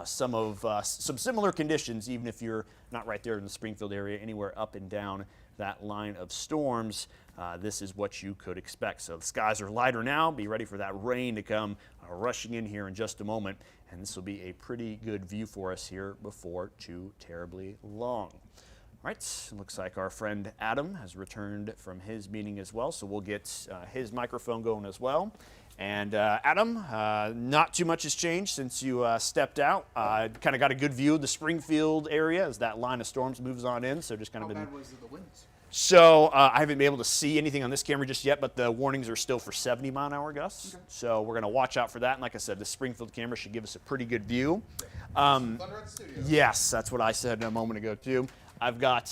some similar conditions, even if you're not right there in the Springfield area, anywhere up and down that line of storms. This is what you could expect. So the skies are lighter now. Be ready for that rain to come rushing in here in just a moment. And this will be a pretty good view for us here before too terribly long. All right, looks like our friend Adam has returned from his meeting as well, so we'll get his microphone going as well. And Adam, not too much has changed since you stepped out. Kind of got a good view of the Springfield area as that line of storms moves on in. So just kind of been. How bad was the winds? So I haven't been able to see anything on this camera just yet, but the warnings are still for 70-mile-an-hour gusts. Okay. So we're going to watch out for that. And like I said, the Springfield camera should give us a pretty good view. Thunder at the studio. Yes, that's what I said a moment ago too. I've got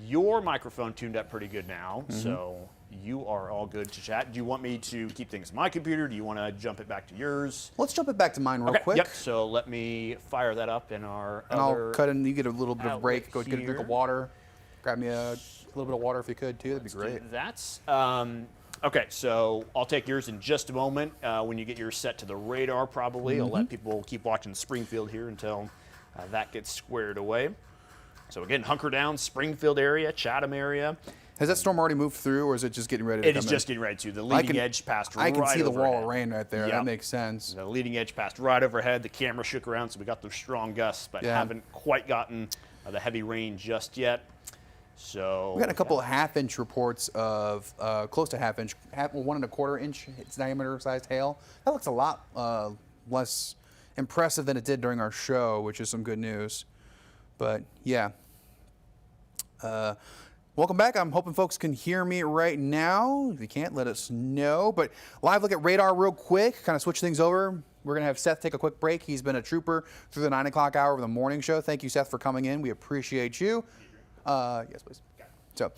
your microphone tuned up pretty good now, so you are all good to chat. Do you want me to keep things on my computer? Do you want to jump it back to yours? Let's jump it back to mine real quick. Yep. So let me fire that up in our and other I'll cut in. You get a little bit of break. Go get a drink here. of water. Grab me a little bit of water if you could too. That'd be great. That's okay. So I'll take yours in just a moment. When you get yours set to the radar, probably I'll let people keep watching Springfield here until that gets squared away. So again, hunker down, Springfield area, Chatham area. Has that storm already moved through, or is it just getting ready to It come is in? just getting ready to. The leading edge passed right I overhead. can see the wall of rain right there. Yep. That makes sense. The leading edge passed right overhead. The camera shook around, so we got those strong gusts, but haven't quite gotten the heavy rain just yet. So we got a couple of half-inch reports of close to half-inch, 1 1/4 inch diameter-sized hail. That looks a lot less impressive than it did during our show, which is some good news. But yeah. Welcome back. I'm hoping folks can hear me right now. If you can't, let us know. But live look at radar real quick, kind of switch things over. We're going to have Seth take a quick break. He's been a trooper through the 9 o'clock hour of the morning show. Thank you, Seth, for coming in. We appreciate you. Yes, please. So,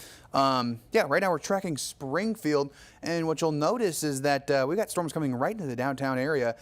yeah, right now we're tracking Springfield, and what you'll notice is that we got storms coming right into the downtown area,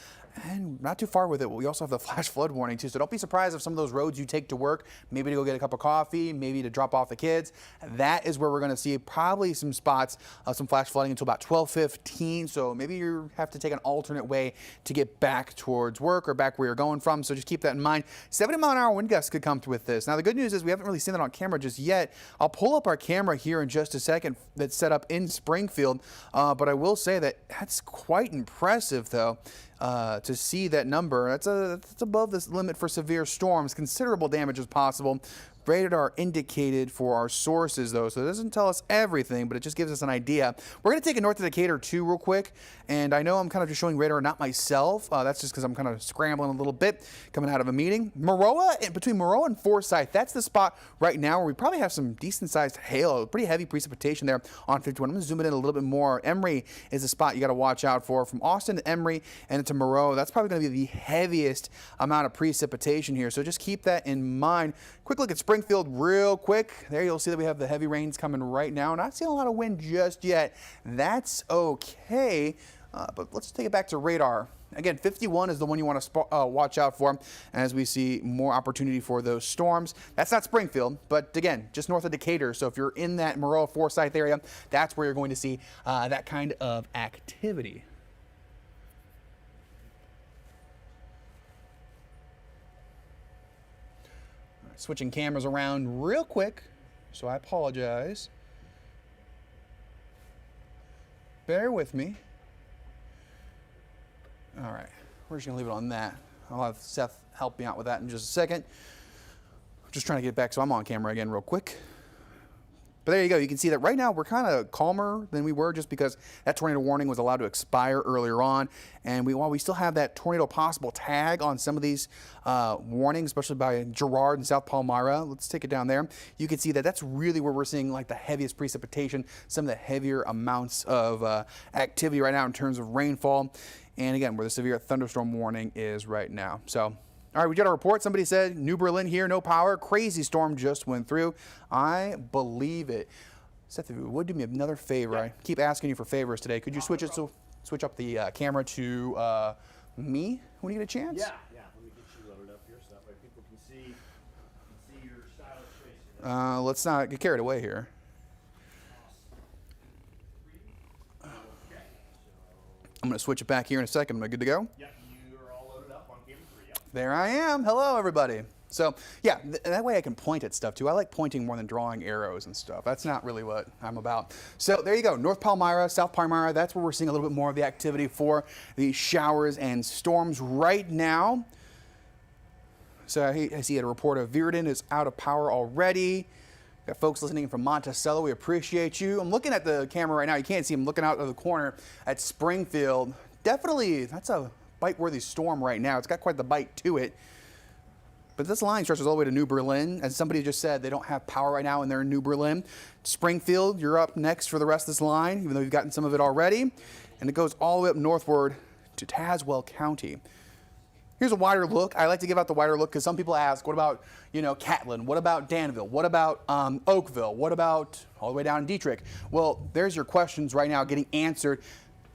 and not too far with it. We also have the flash flood warning too, so don't be surprised if some of those roads you take to work, maybe to go get a cup of coffee, maybe to drop off the kids, that is where we're going to see probably some spots of some flash flooding until about 12:15. So maybe you have to take an alternate way to get back towards work or back where you're going from. So just keep that in mind. 70-mile-an-hour wind gusts could come with this. Now the good news is we haven't really seen that on camera just yet. I'll pull up our camera here in just a second that's set up in Springfield, but I will say that that's quite impressive though. To see that number, that's above this limit for severe storms. Considerable damage is possible. Radar indicated for our sources though, so it doesn't tell us everything, but it just gives us an idea. We're going to take it north of Decatur too real quick, and I know I'm kind of just showing radar, not myself. That's just because I'm kind of scrambling a little bit coming out of a meeting. Between Maroa and Forsyth, that's the spot right now where we probably have some decent sized hail, pretty heavy precipitation there on 51. I'm going to zoom it in a little bit more. Emory is a spot you got to watch out for. From Austin to Emory and into Maroa, that's probably going to be the heaviest amount of precipitation here, so just keep that in mind. Quick look at Springfield real quick. There you'll see that we have the heavy rains coming right now. Not seeing a lot of wind just yet. That's okay, but let's take it back to radar. Again, 51 is the one you want to watch out for as we see more opportunity for those storms. That's not Springfield, but again, just north of Decatur. So if you're in that Maroa Forsyth area, that's where you're going to see that kind of activity. Switching cameras around real quick, so I apologize. Bear with me. All right, we're just gonna leave it on that. I'll have Seth help me out with that in just a second. I'm just trying to get back so I'm on camera again real quick. But there you go. You can see that right now we're kind of calmer than we were just because that tornado warning was allowed to expire earlier on. And while we still have that tornado possible tag on some of these warnings, especially by Girard and South Palmyra, let's take it down there. You can see that that's really where we're seeing like the heaviest precipitation, some of the heavier amounts of activity right now in terms of rainfall. And again, where the severe thunderstorm warning is right now. So, all right, we got a report. Somebody said New Berlin here, no power. Crazy storm just went through. I believe it. Seth, if you would do me another favor, I keep asking you for favors today. Could you switch up the camera to me when you get a chance? Yeah. Let me get you loaded up here so that way people can see your stylish face here. Let's not get carried away here. I'm going to switch it back here in a second. Am I good to go? Yep, you're all loaded up on camera 3. Yep. There I am. Hello, everybody. So, yeah, that way I can point at stuff, too. I like pointing more than drawing arrows and stuff. That's not really what I'm about. So, there you go. North Palmyra, South Palmyra, that's where we're seeing a little bit more of the activity for the showers and storms right now. So, I see a report of Virden is out of power already. Got folks listening from Monticello. We appreciate you. I'm looking at the camera right now. You can't see. I'm looking out of the corner at Springfield. Definitely, that's a bite-worthy storm right now. It's got quite the bite to it. But this line stretches all the way to New Berlin. As somebody just said, they don't have power right now and they're in New Berlin. Springfield, you're up next for the rest of this line, even though you've gotten some of it already. And it goes all the way up northward to Tazewell County. Here's a wider look. I like to give out the wider look because some people ask, what about, Catlin? What about Danville? What about Oakville? What about all the way down in Dietrich? Well, there's your questions right now getting answered.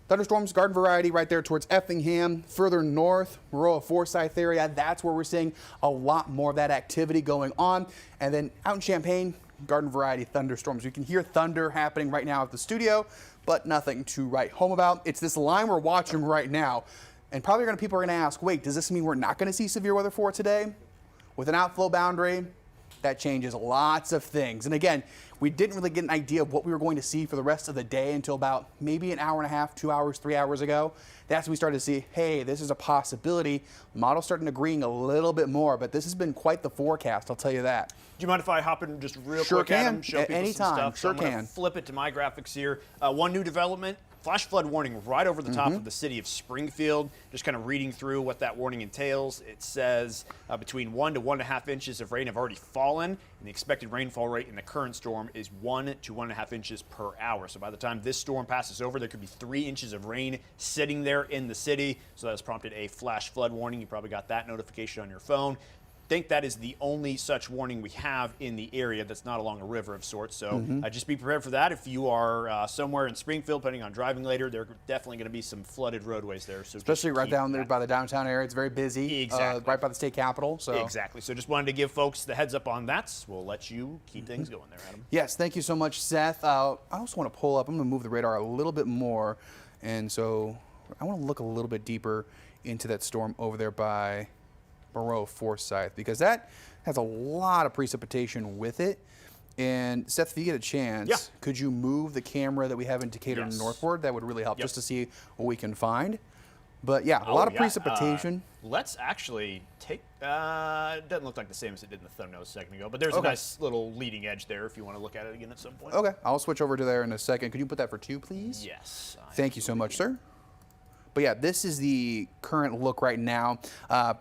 Thunderstorms, garden variety right there towards Effingham. Further north, Maroa, Forsyth area, that's where we're seeing a lot more of that activity going on. And then out in Champaign, garden variety thunderstorms. You can hear thunder happening right now at the studio, but nothing to write home about. It's this line we're watching right now. And probably people are going to ask, wait, does this mean we're not going to see severe weather for today? With an outflow boundary, that changes lots of things. And again, we didn't really get an idea of what we were going to see for the rest of the day until about maybe an hour and a half, 2 hours, 3 hours ago. That's when we started to see, hey, this is a possibility. Model's starting agreeing a little bit more, but this has been quite the forecast, I'll tell you that. Do you mind if I hop in just real Sure quick, Adam? can. Show At people any some time. stuff. Sure So I'm gonna can. flip it to my graphics here. One new development. Flash flood warning right over the top of the city of Springfield. Just kind of reading through what that warning entails. It says between 1 to 1.5 inches of rain have already fallen, and the expected rainfall rate in the current storm is 1 to 1.5 inches per hour. So by the time this storm passes over, there could be 3 inches of rain sitting there in the city. So that has prompted a flash flood warning. You probably got that notification on your phone. Think that is the only such warning we have in the area that's not along a river of sorts. So just be prepared for that. If you are somewhere in Springfield, planning on driving later, there are definitely going to be some flooded roadways there. So Especially right down there by the downtown area. It's very busy. Exactly. Right by the state capitol. So. Exactly. So just wanted to give folks the heads up on that. We'll let you keep things going there, Adam. Yes, thank you so much, Seth. I also want to pull up. I'm going to move the radar a little bit more. And so I want to look a little bit deeper into that storm over there by Maroa, Forsyth, because that has a lot of precipitation with it. And Seth, if you get a chance, could you move the camera that we have in Decatur northward? That would really help just to see what we can find. But yeah, a lot of precipitation. Let's actually take, it doesn't look like the same as it did in the thumbnail a second ago, but there's a nice little leading edge there if you want to look at it again at some point. Okay, I'll switch over to there in a second. Could you put that for 2, please? Yes. Thank you so much, sir. But yeah, this is the current look right now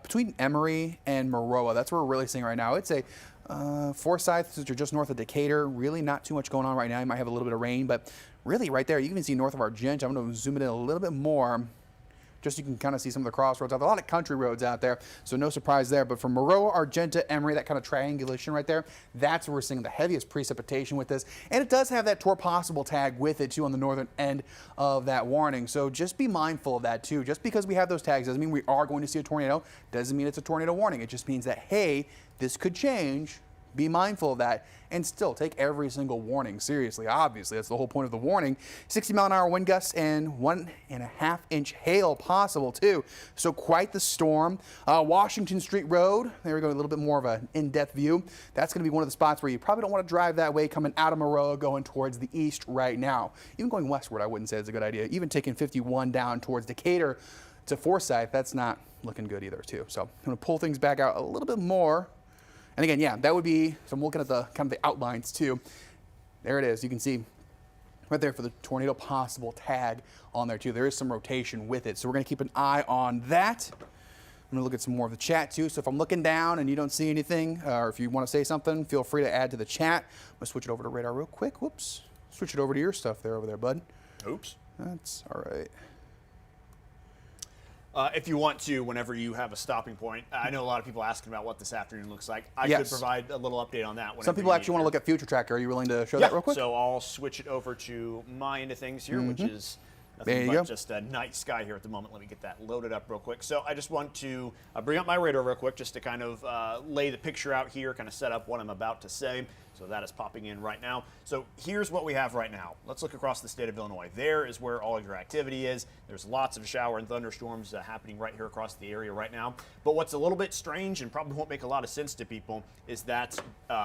between Emory and Maroa. That's what we're really seeing right now. It's a Forsyth, since you're just north of Decatur, really not too much going on right now. You might have a little bit of rain, but really right there, you can see north of Argent. I'm going to zoom it in a little bit more, just so you can kind of see some of the crossroads out there. A lot of country roads out there, so no surprise there. But from Maroa, Argenta, Emory, that kind of triangulation right there, that's where we're seeing the heaviest precipitation with this. And it does have that Tor Possible tag with it, too, on the northern end of that warning. So just be mindful of that, too. Just because we have those tags doesn't mean we are going to see a tornado. Doesn't mean it's a tornado warning. It just means that, hey, this could change. Be mindful of that and still take every single warning seriously. Obviously, that's the whole point of the warning. 60-mile-an-hour wind gusts and 1.5 inch hail possible too. So quite the storm. Washington Street Road, there we go, a little bit more of an in-depth view. That's going to be one of the spots where you probably don't want to drive that way coming out of Maroa going towards the east right now. Even going westward, I wouldn't say it's a good idea. Even taking 51 down towards Decatur to Forsyth, that's not looking good either too. So I'm going to pull things back out a little bit more. And again, yeah, that would be, so I'm looking at the kind of the outlines too. There it is. You can see right there for the tornado possible tag on there too. There is some rotation with it. So we're going to keep an eye on that. I'm going to look at some more of the chat too. So if I'm looking down and you don't see anything, or if you want to say something, feel free to add to the chat. I'm going to switch it over to radar real quick. Whoops. Switch it over to your stuff there over there, bud. Oops. That's all right. If you want to, whenever you have a stopping point, I know a lot of people asking about what this afternoon looks like. I Yes. could provide a little update on that. Some people actually want to look at Future Tracker. Are you willing to show that real quick? So I'll switch it over to my end of things here, which is There nothing you but go. just a night sky here at the moment. Let me get that loaded up real quick. So I just want to bring up my radar real quick just to kind of lay the picture out here, kind of set up what I'm about to say. So that is popping in right now. So here's what we have right now. Let's look across the state of Illinois. There is where all of your activity is. There's lots of shower and thunderstorms happening right here across the area right now. But what's a little bit strange and probably won't make a lot of sense to people is that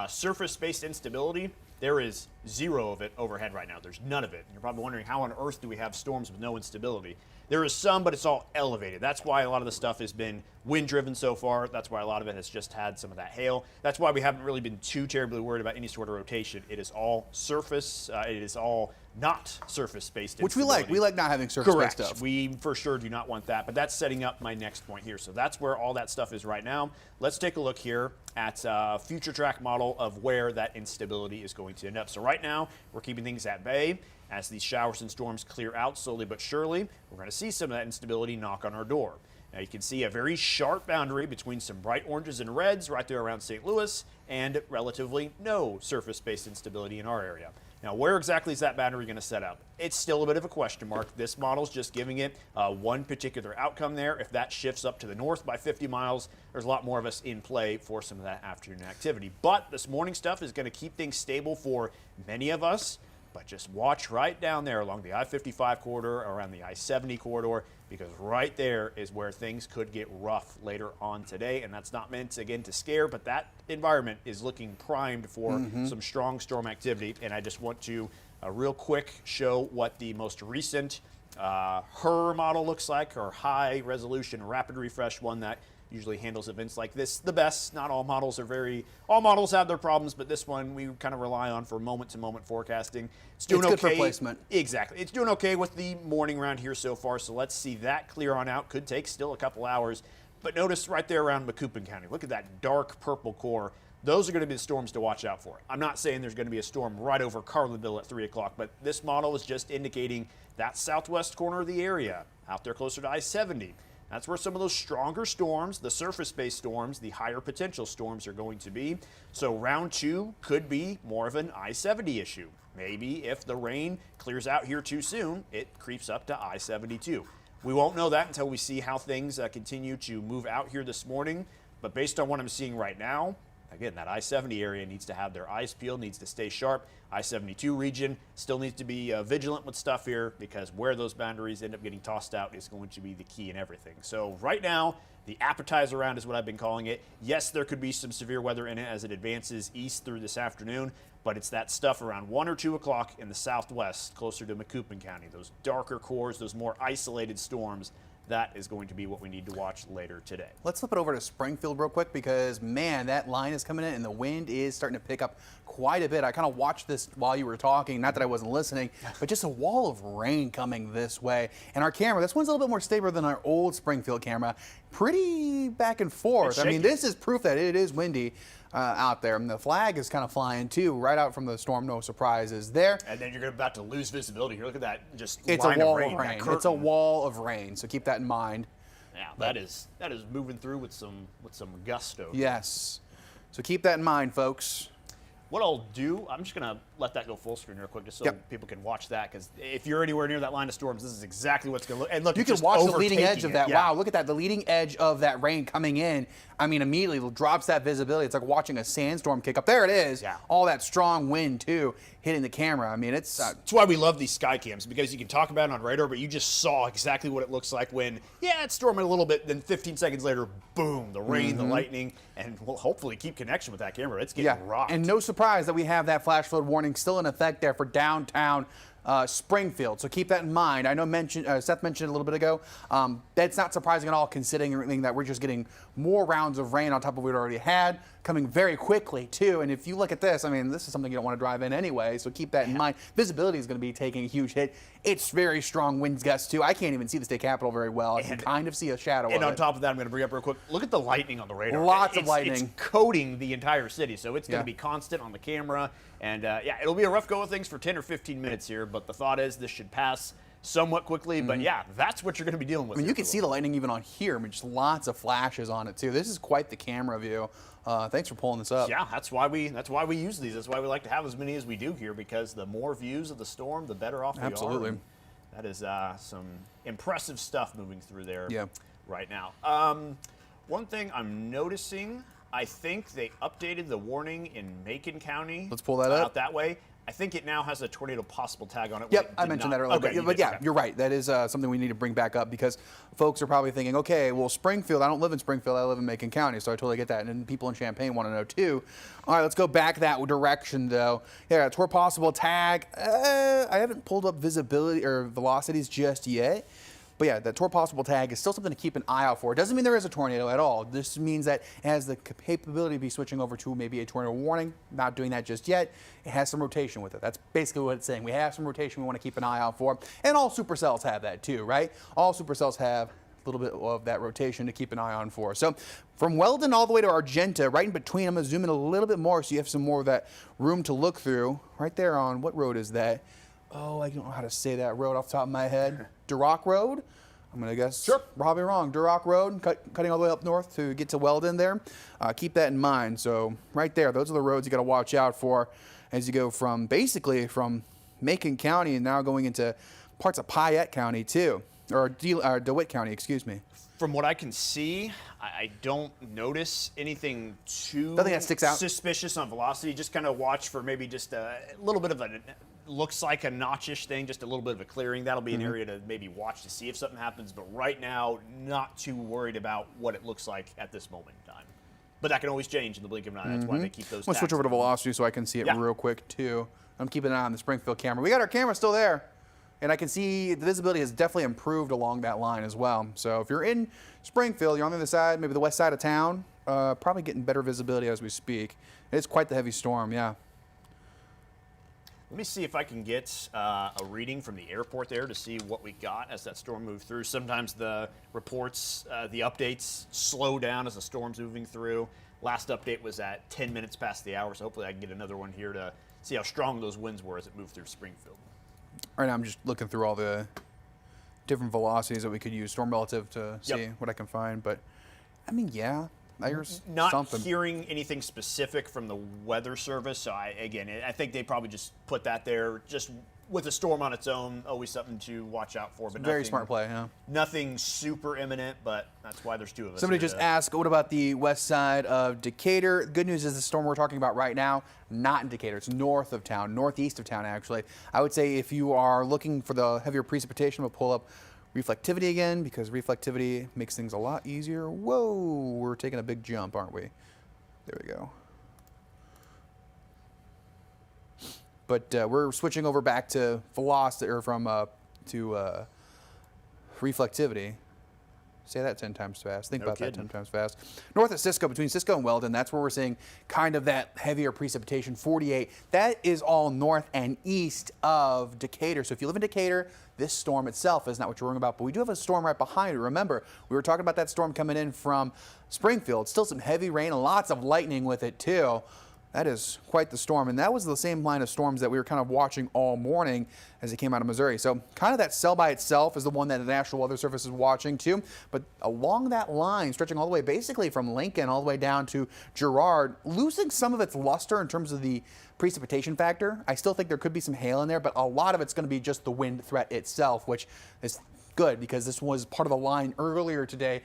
surface-based instability, there is zero of it overhead right now. There's none of it. And you're probably wondering, how on earth do we have storms with no instability? There is some, but it's all elevated. That's why a lot of the stuff has been wind-driven so far. That's why a lot of it has just had some of that hail. That's why we haven't really been too terribly worried about any sort of rotation. It is all surface. It is all not surface-based Which we like. instability. We like not having surface-based Correct. stuff. We for sure do not want that, but that's setting up my next point here. So that's where all that stuff is right now. Let's take a look here at a future track model of where that instability is going to end up. So right now, we're keeping things at bay. As these showers and storms clear out slowly but surely, we're going to see some of that instability knock on our door. Now you can see a very sharp boundary between some bright oranges and reds right there around St. Louis and relatively no surface-based instability in our area. Now, where exactly is that boundary going to set up? It's still a bit of a question mark. This model's just giving it one particular outcome there. If that shifts up to the north by 50 miles, there's a lot more of us in play for some of that afternoon activity. But this morning stuff is going to keep things stable for many of us. But just watch right down there along the I-55 corridor, around the I-70 corridor, because right there is where things could get rough later on today. And that's not meant, again, to scare, but that environment is looking primed for some strong storm activity. And I just want to real quick show what the most recent HER model looks like, or high resolution rapid refresh one that usually handles events like this the best. Not all models are all models have their problems, but this one we kind of rely on for moment-to-moment forecasting. It's doing okay. Good for placement. Exactly. It's doing okay with the morning round here so far, so let's see that clear on out. Could take still a couple hours, but notice right there around Macoupin County, look at that dark purple core. Those are going to be the storms to watch out for. I'm not saying there's going to be a storm right over Carlinville at 3 o'clock, but this model is just indicating that southwest corner of the area, out there closer to I-70. That's where some of those stronger storms, the surface-based storms, the higher potential storms are going to be. So round 2 could be more of an I-70 issue. Maybe if the rain clears out here too soon, it creeps up to I-72. We won't know that until we see how things continue to move out here this morning. But based on what I'm seeing right now, again, that I-70 area needs to have their eyes peeled, needs to stay sharp. I-72 region still needs to be vigilant with stuff here, because where those boundaries end up getting tossed out is going to be the key in everything. So right now, the appetizer round is what I've been calling it. Yes, there could be some severe weather in it as it advances east through this afternoon, but it's that stuff around 1 or 2 o'clock in the southwest, closer to Macoupin County, those darker cores, those more isolated storms. That is going to be what we need to watch later today. Let's flip it over to Springfield real quick, because, man, that line is coming in and the wind is starting to pick up quite a bit. I kind of watched this while you were talking, not that I wasn't listening, but just a wall of rain coming this way. And our camera, this one's a little bit more stable than our old Springfield camera. Pretty back and forth. I mean, this is proof that it is windy out there. And the flag is kind of flying too, right out from the storm. No surprises there. And then you're about to lose visibility here. Look at that, just It's line a wall of rain. of rain. It's a wall of rain. So keep that in mind. Yeah, that is moving through with some gusto. Yes. So keep that in mind, folks. What I'll do, I'm just going to let that go full screen real quick, just so people can watch that, because if you're anywhere near that line of storms, this is exactly what's going to look. And look, You it's can just watch the leading edge of overtaking that. it. Wow, look at that. The leading edge of that rain coming in. I mean, immediately drops that visibility. It's like watching a sandstorm kick up. There it is. Yeah. All that strong wind, too, hitting the camera. I mean, it's... That's why we love these sky cams, because you can talk about it on radar, but you just saw exactly what it looks like when, it's storming a little bit, then 15 seconds later, boom, the rain, the lightning, and we'll hopefully keep connection with that camera. It's getting rocked. And no surprise that we have that flash flood warning still in effect there for downtown Springfield. So keep that in mind. I know Seth mentioned a little bit ago. That's not surprising at all, considering that we're just getting more rounds of rain on top of what we already had, coming very quickly too. And if you look at this, I mean, this is something you don't want to drive in anyway. So keep that in mind. Visibility is going to be taking a huge hit. It's very strong winds gusts too. I can't even see the state capitol very well. I can kind of see a shadow. And of on it. top of that, I'm going to bring up real quick. Look at the lightning on the radar. Lots of lightning. It's coating the entire city, so it's going to be constant on the camera. And yeah, it'll be a rough go of things for 10 or 15 minutes here. But the thought is this should pass somewhat quickly. But yeah, that's what you're going to be dealing with. I mean, you can see the lightning even on here. I mean, just lots of flashes on it too. This is quite the camera view. Thanks for pulling this up. Yeah, that's why we use these. That's why we like to have as many as we do here, because the more views of the storm, the better off we are. Absolutely. And that is some impressive stuff moving through there right now. One thing I'm noticing, I think they updated the warning in Macon County. Let's pull that up. Out that way. I think it now has a tornado possible tag on it. Yep, I mentioned that earlier. Okay, but yeah, you're right. That is something we need to bring back up, because folks are probably thinking, okay, well, Springfield, I don't live in Springfield, I live in Macon County, so I totally get that. And people in Champaign want to know too. All right, let's go back that direction though. Yeah, toward possible tag. I haven't pulled up visibility or velocities just yet. But yeah, that toward possible tag is still something to keep an eye out for. It doesn't mean there is a tornado at all. This means that it has the capability to be switching over to maybe a tornado warning. Not doing that just yet. It has some rotation with it. That's basically what it's saying. We have some rotation we want to keep an eye out for. And all supercells have that too, right? All supercells have a little bit of that rotation to keep an eye on for. So from Weldon all the way to Argenta, right in between, I'm going to zoom in a little bit more so you have some more of that room to look through. Right there on, what road is that? Oh, I don't know how to say that road off the top of my head. Duroc Road? I'm going to guess. Sure. Probably wrong. Duroc Road, cutting all the way up north to get to Weldon there. Keep that in mind. So right there, those are the roads you got to watch out for as you go from basically from Macon County and now going into parts of Piatt County too, or DeWitt County, excuse me. From what I can see, I don't notice anything too Nothing that sticks out. Suspicious on velocity. Just kind of watch for maybe just a little bit of a, looks like a notchish thing, just a little bit of a clearing. That'll be an area to maybe watch to see if something happens. But right now, not too worried about what it looks like at this moment in time. But that can always change in the blink of an eye. That's why they keep those. I'm going to switch over to velocity so I can see it real quick too. I'm keeping an eye on the Springfield camera. We got our camera still there. And I can see the visibility has definitely improved along that line as well. So if you're in Springfield, you're on the other side, maybe the west side of town, probably getting better visibility as we speak. It's quite the heavy storm, yeah. Let me see if I can get a reading from the airport there to see what we got as that storm moved through. Sometimes the reports, the updates slow down as the storm's moving through. Last update was at 10 minutes past the hour, so hopefully I can get another one here to see how strong those winds were as it moved through Springfield. Right now I'm just looking through all the different velocities that we could use storm relative to see what I can find. But, I mean, yeah, there's not something. hearing anything specific from the weather service. So, I think they probably just put that there just with a storm on its own, always something to watch out for. But Very smart play, yeah. Nothing super imminent, but that's why there's two of us. Somebody just asked, what about the west side of Decatur? Good news is the storm we're talking about right now, not in Decatur. It's north of town, northeast of town, actually. I would say if you are looking for the heavier precipitation, we'll pull up reflectivity again, because reflectivity makes things a lot easier. Whoa, we're taking a big jump, aren't we? There we go. But we're switching over back to velocity, or from to reflectivity. Say that 10 times fast. Think about that 10 times fast. North of Cisco, between Cisco and Weldon, that's where we're seeing kind of that heavier precipitation, 48. That is all north and east of Decatur. So if you live in Decatur, this storm itself is not what you're worrying about. But we do have a storm right behind it. Remember, we were talking about that storm coming in from Springfield. Still some heavy rain and lots of lightning with it too. That is quite the storm, and that was the same line of storms that we were kind of watching all morning as it came out of Missouri. So kind of that cell by itself is the one that the National Weather Service is watching too. But along that line, stretching all the way basically from Lincoln all the way down to Girard, losing some of its luster in terms of the precipitation factor. I still think there could be some hail in there, but a lot of it's going to be just the wind threat itself, which is good because this was part of the line earlier today,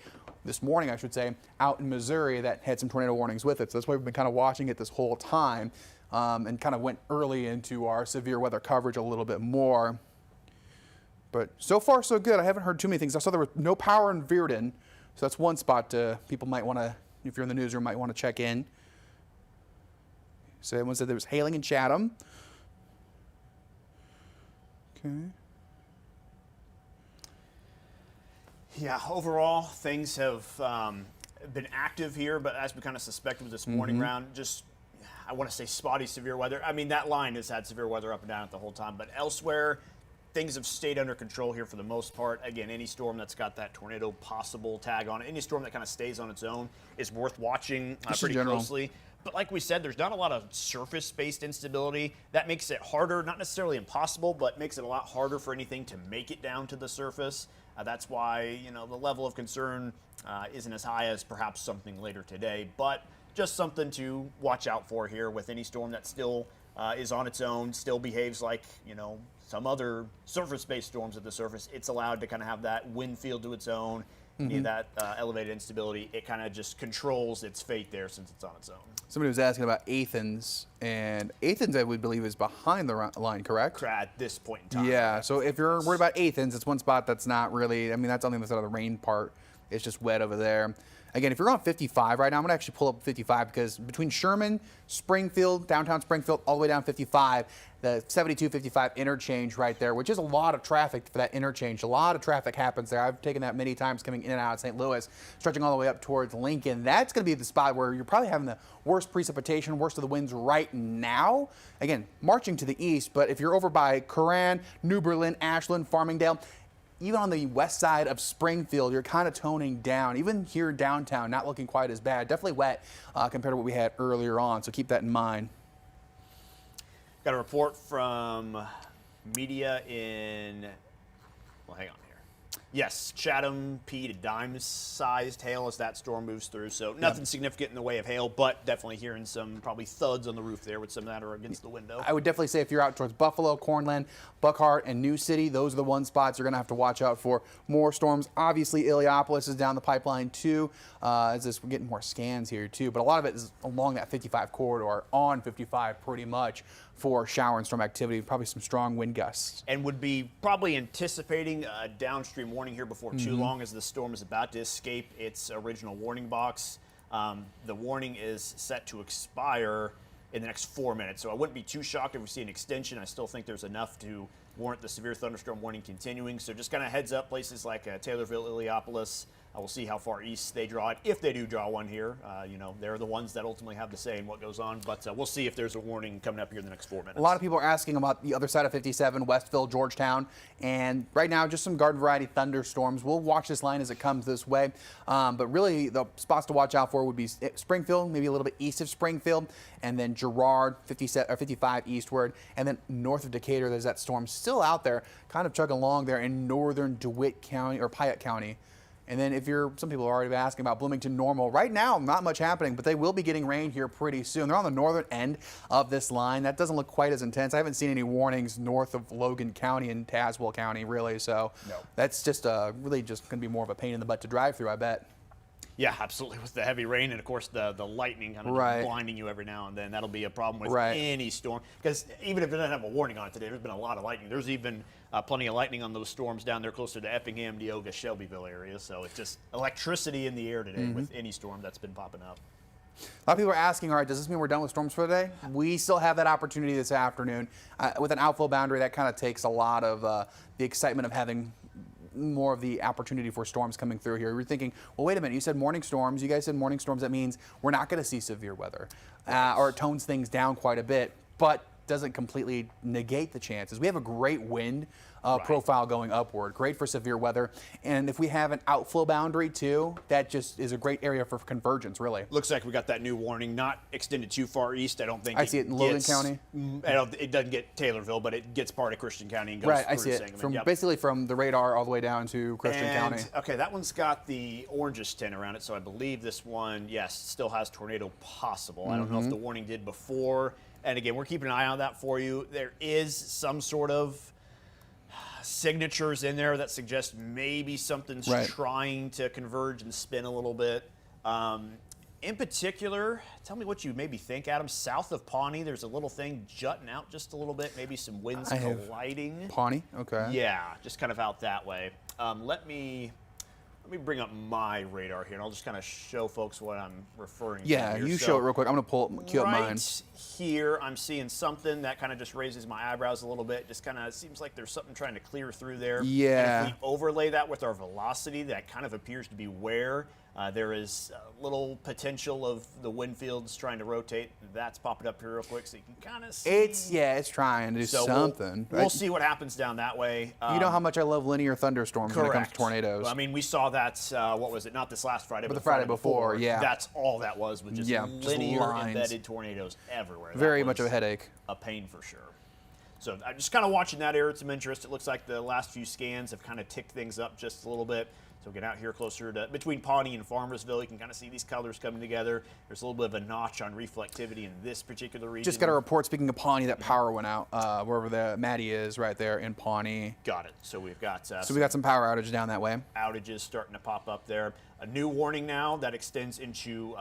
this morning, I should say, out in Missouri that had some tornado warnings with it. So that's why we've been kind of watching it this whole time and kind of went early into our severe weather coverage a little bit more. But so far, so good. I haven't heard too many things. I saw there was no power in Virden. So that's one spot people might want to, if you're in the newsroom, might want to check in. So everyone said there was hailing in Chatham. Okay. Yeah, overall, things have been active here, but as we kind of suspected with this morning round, just, I want to say spotty severe weather. I mean, that line has had severe weather up and down it the whole time, but elsewhere, things have stayed under control here for the most part. Again, any storm that's got that tornado possible tag on it, any storm that kind of stays on its own is worth watching pretty closely. But like we said, there's not a lot of surface-based instability. That makes it harder, not necessarily impossible, but makes it a lot harder for anything to make it down to the surface. That's why, you know, the level of concern isn't as high as perhaps something later today, but just something to watch out for here with any storm that still is on its own, still behaves like, you know, some other surface-based storms at the surface. It's allowed to kind of have that wind field to its own, that elevated instability. It kind of just controls its fate there since it's on its own. Somebody was asking about Athens, and Athens, I would believe, is behind the line, correct? At this point in time. Yeah, so if you're worried about Athens, it's one spot that's not really, I mean, that's on the other side of the rain part. It's just wet over there. Again, if you're on 55 right now, I'm going to actually pull up 55 because between Sherman, Springfield, downtown Springfield, all the way down 55, the 72-55 interchange right there, which is a lot of traffic for that interchange. A lot of traffic happens there. I've taken that many times coming in and out of St. Louis, stretching all the way up towards Lincoln. That's going to be the spot where you're probably having the worst precipitation, worst of the winds right now. Again, marching to the east, but if you're over by Coran, New Berlin, Ashland, Farmingdale, even on the west side of Springfield, you're kind of toning down. Even here downtown, not looking quite as bad. Definitely wet compared to what we had earlier on, so keep that in mind. Got a report from media in, well, hang on here. Yes, Chatham, P to dime-sized hail as that storm moves through. So nothing significant in the way of hail, but definitely hearing some probably thuds on the roof there with some of that are against the window. I would definitely say if you're out towards Buffalo, Cornland, Buckhart, and New City, those are the one spots you're going to have to watch out for more storms. Obviously, Illiopolis is down the pipeline too, as we're getting more scans here too. But a lot of it is along that 55 corridor, on 55 pretty much, for shower and storm activity, probably some strong wind gusts. And would be probably anticipating a downstream warning here before too long as the storm is about to escape its original warning box. The warning is set to expire in the next 4 minutes, so I wouldn't be too shocked if we see an extension. I still think there's enough to warrant the severe thunderstorm warning continuing. So just kind of heads up places like Taylorville, Illiopolis. We'll see how far east they draw it. If they do draw one here, you know, they're the ones that ultimately have the say in what goes on. But we'll see if there's a warning coming up here in the next 4 minutes. A lot of people are asking about the other side of 57, Westville, Georgetown. And right now, just some garden variety thunderstorms. We'll watch this line as it comes this way. But really, the spots to watch out for would be Springfield, maybe a little bit east of Springfield, and then Girard, 55 eastward. And then north of Decatur, there's that storm still out there, kind of chugging along there in northern DeWitt County or Piatt County. And then some people are already asking about Bloomington Normal. Right now, not much happening, but they will be getting rain here pretty soon. They're on the northern end of this line. That doesn't look quite as intense. I haven't seen any warnings north of Logan County and Tazewell County, really. So that's just really just going to be more of a pain in the butt to drive through, I bet. Yeah, absolutely. With the heavy rain and, of course, the lightning kind of just blinding you every now and then. That'll be a problem with any storm. Because even if it doesn't have a warning on it today, there's been a lot of lightning. There's even plenty of lightning on those storms down there closer to Effingham, Neoga, Shelbyville area. So it's just electricity in the air today with any storm that's been popping up. A lot of people are asking, all right, does this mean we're done with storms for the day? We still have that opportunity this afternoon. With an outflow boundary, that kind of takes a lot of the excitement of having more of the opportunity for storms coming through here. We're thinking, well, wait a minute, you said morning storms. You guys said morning storms. That means we're not going to see severe weather, or it tones things down quite a bit, but doesn't completely negate the chances. We have a great wind profile going upward, great for severe weather. And if we have an outflow boundary too, that just is a great area for convergence, really. Looks like we got that new warning, not extended too far east. I don't think I see it in Logan County. It doesn't get Taylorville, but it gets part of Christian County and goes I see it from basically from the radar all the way down to Christian County. Okay, that one's got the orangish tint around it, so I believe this one, yes, still has tornado possible. I don't know if the warning did before. And again, we're keeping an eye on that for you. There is some sort of signatures in there that suggest maybe something's trying to converge and spin a little bit. In particular, tell me what you maybe think, Adam. South of Pawnee, there's a little thing jutting out just a little bit, maybe some winds colliding. Pawnee, okay. Yeah, just kind of out that way. Let me Let me bring up my radar here, and I'll just kind of show folks what I'm referring Yeah, to here. you So, show it real quick. I'm going to queue up mine. right here, I'm seeing something that kind of just raises my eyebrows a little bit. Just kind of seems like there's something trying to clear through there. Yeah. And if we overlay that with our velocity, that kind of appears to be where there is a little potential of the wind fields trying to rotate. That's popping up here real quick, so you can kind of see. It's trying to do So something. We'll see what happens down that way. You know how much I love linear thunderstorms when it comes to Correct. tornadoes. Well, I mean, we saw that, what was it, not this last Friday, but the Friday before, yeah. That's all that was just Yeah, just linear lines. embedded tornadoes everywhere. That Very much was of a headache. A pain for sure. So I'm just kind of watching that area with some interest. It looks like the last few scans have kind of ticked things up just a little bit. So get out here closer to between Pawnee and Farmersville. You can kind of see these colors coming together. There's a little bit of a notch on reflectivity in this particular region. Just got a report, speaking of Pawnee, that power went out wherever the Maddie is right there in Pawnee. Got it. So we've got So we got some power outage down that way. outages starting to pop up there. A new warning now that extends into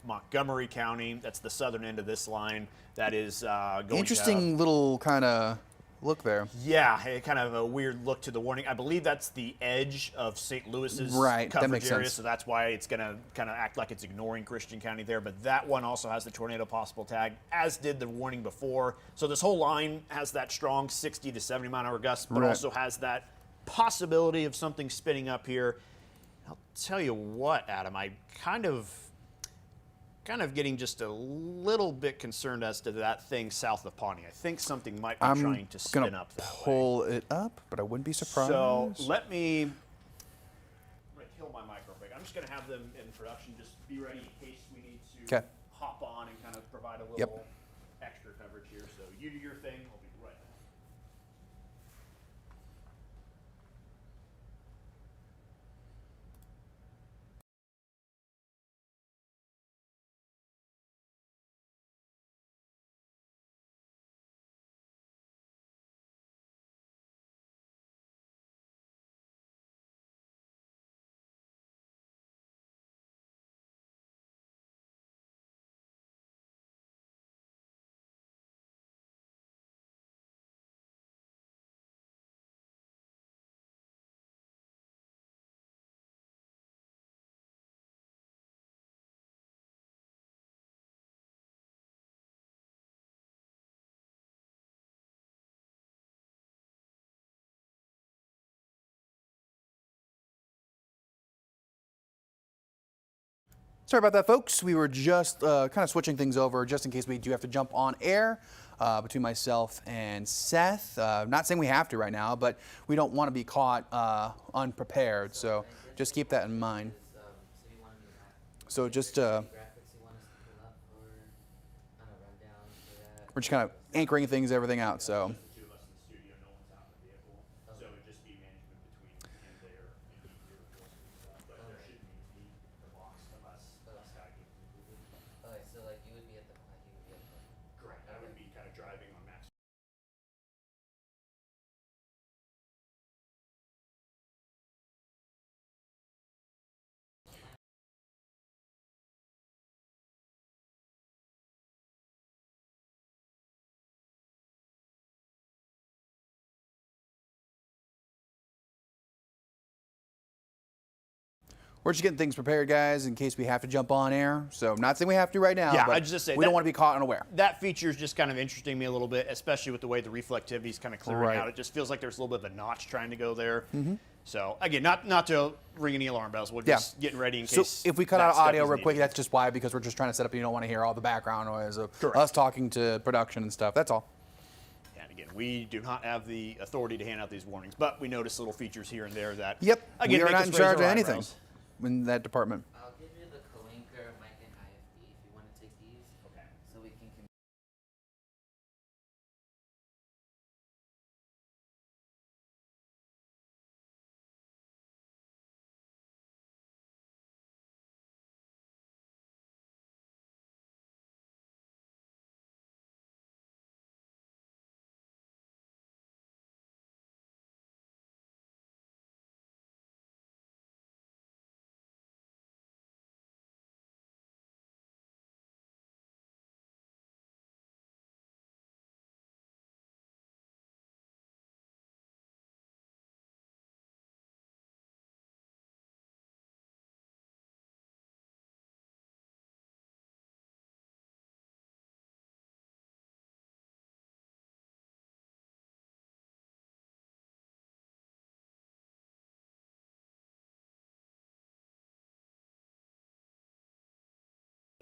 Montgomery County. That's the southern end of this line. That is going Interesting little kind of look there. Yeah, kind of a weird look to the warning. I believe that's the edge of St. Louis's Right, that coverage makes area, sense. so that's why it's going to kind of act like it's ignoring Christian County there. But that one also has the tornado possible tag, as did the warning before. So this whole line has that strong 60 to 70 mile an hour gust, but Right. also has that possibility of something spinning up here. I'll tell you what, Adam, I kind of getting just a little bit concerned as to that thing south of Pawnee. I think something might be trying to spin gonna up that way. pull it up, but I wouldn't be surprised. So let me. I'm gonna kill my mic real quick. I'm just gonna have them in production. Just be ready in case we need to 'Kay. hop on and kind of provide a little Yep. extra coverage here. So you do your thing. I'll be right back. Sorry about that, folks. We were just kind of switching things over just in case we do have to jump on air between myself and Seth. Not saying we have to right now, but we don't want to be caught unprepared. So just keep that in mind. So just we're just kind of anchoring everything out. So. Two of us in the studio. No one's out in the vehicle, so it'd just be management between him there and me here, stuff. But there shouldn't be the box unless Sky can move it. Okay, so like you would be at the he would be at the Correct. I would be kind of driving on max. We're just getting things prepared, guys, in case we have to jump on air. So I'm not saying we have to right now, Yeah, but I'd just say we don't want to be caught unaware. That feature is just kind of interesting me a little bit, especially with the way the reflectivity is kind of clearing Right. out. It just feels like there's a little bit of a notch trying to go there. So again, not to ring any alarm bells. We're just getting ready in So case. if we cut that out stuff audio is real quick, needed. that's just why, because we're just trying to set up, you don't want to hear all the background noise of Correct. us talking to production and stuff. That's all. And again, we do not have the authority to hand out these warnings, but we notice little features here and there that. Yep. Again, We are make not us in raise charge of our anything eyebrows. in that department. I'll give you the Colinker mic and IFD if you want to take these. Okay. So we can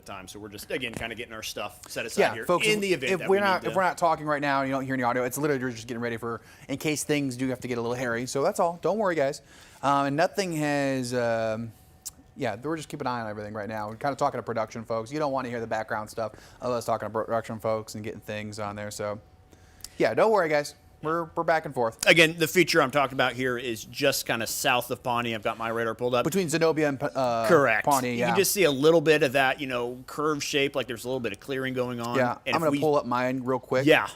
time. So we're just, again, kind of getting our stuff set aside here folks, in the event if that we're we not need if we're not talking right now and you don't hear any audio, it's literally you're just getting ready for in case things do have to get a little hairy. So that's all. Don't worry, guys. And nothing has. We're just keeping an eye on everything right now. We're kind of talking to production folks. You don't want to hear the background stuff of us talking to production folks and getting things on there. So, yeah, don't worry, guys. We're back and forth. Again, the feature I'm talking about here is just kind of south of Pawnee. I've got my radar pulled up. Between Zenobia and Correct. Pawnee, You yeah. can just see a little bit of that, curved shape, like there's a little bit of clearing going on. Yeah, And I'm if going to pull up mine real quick. Yeah.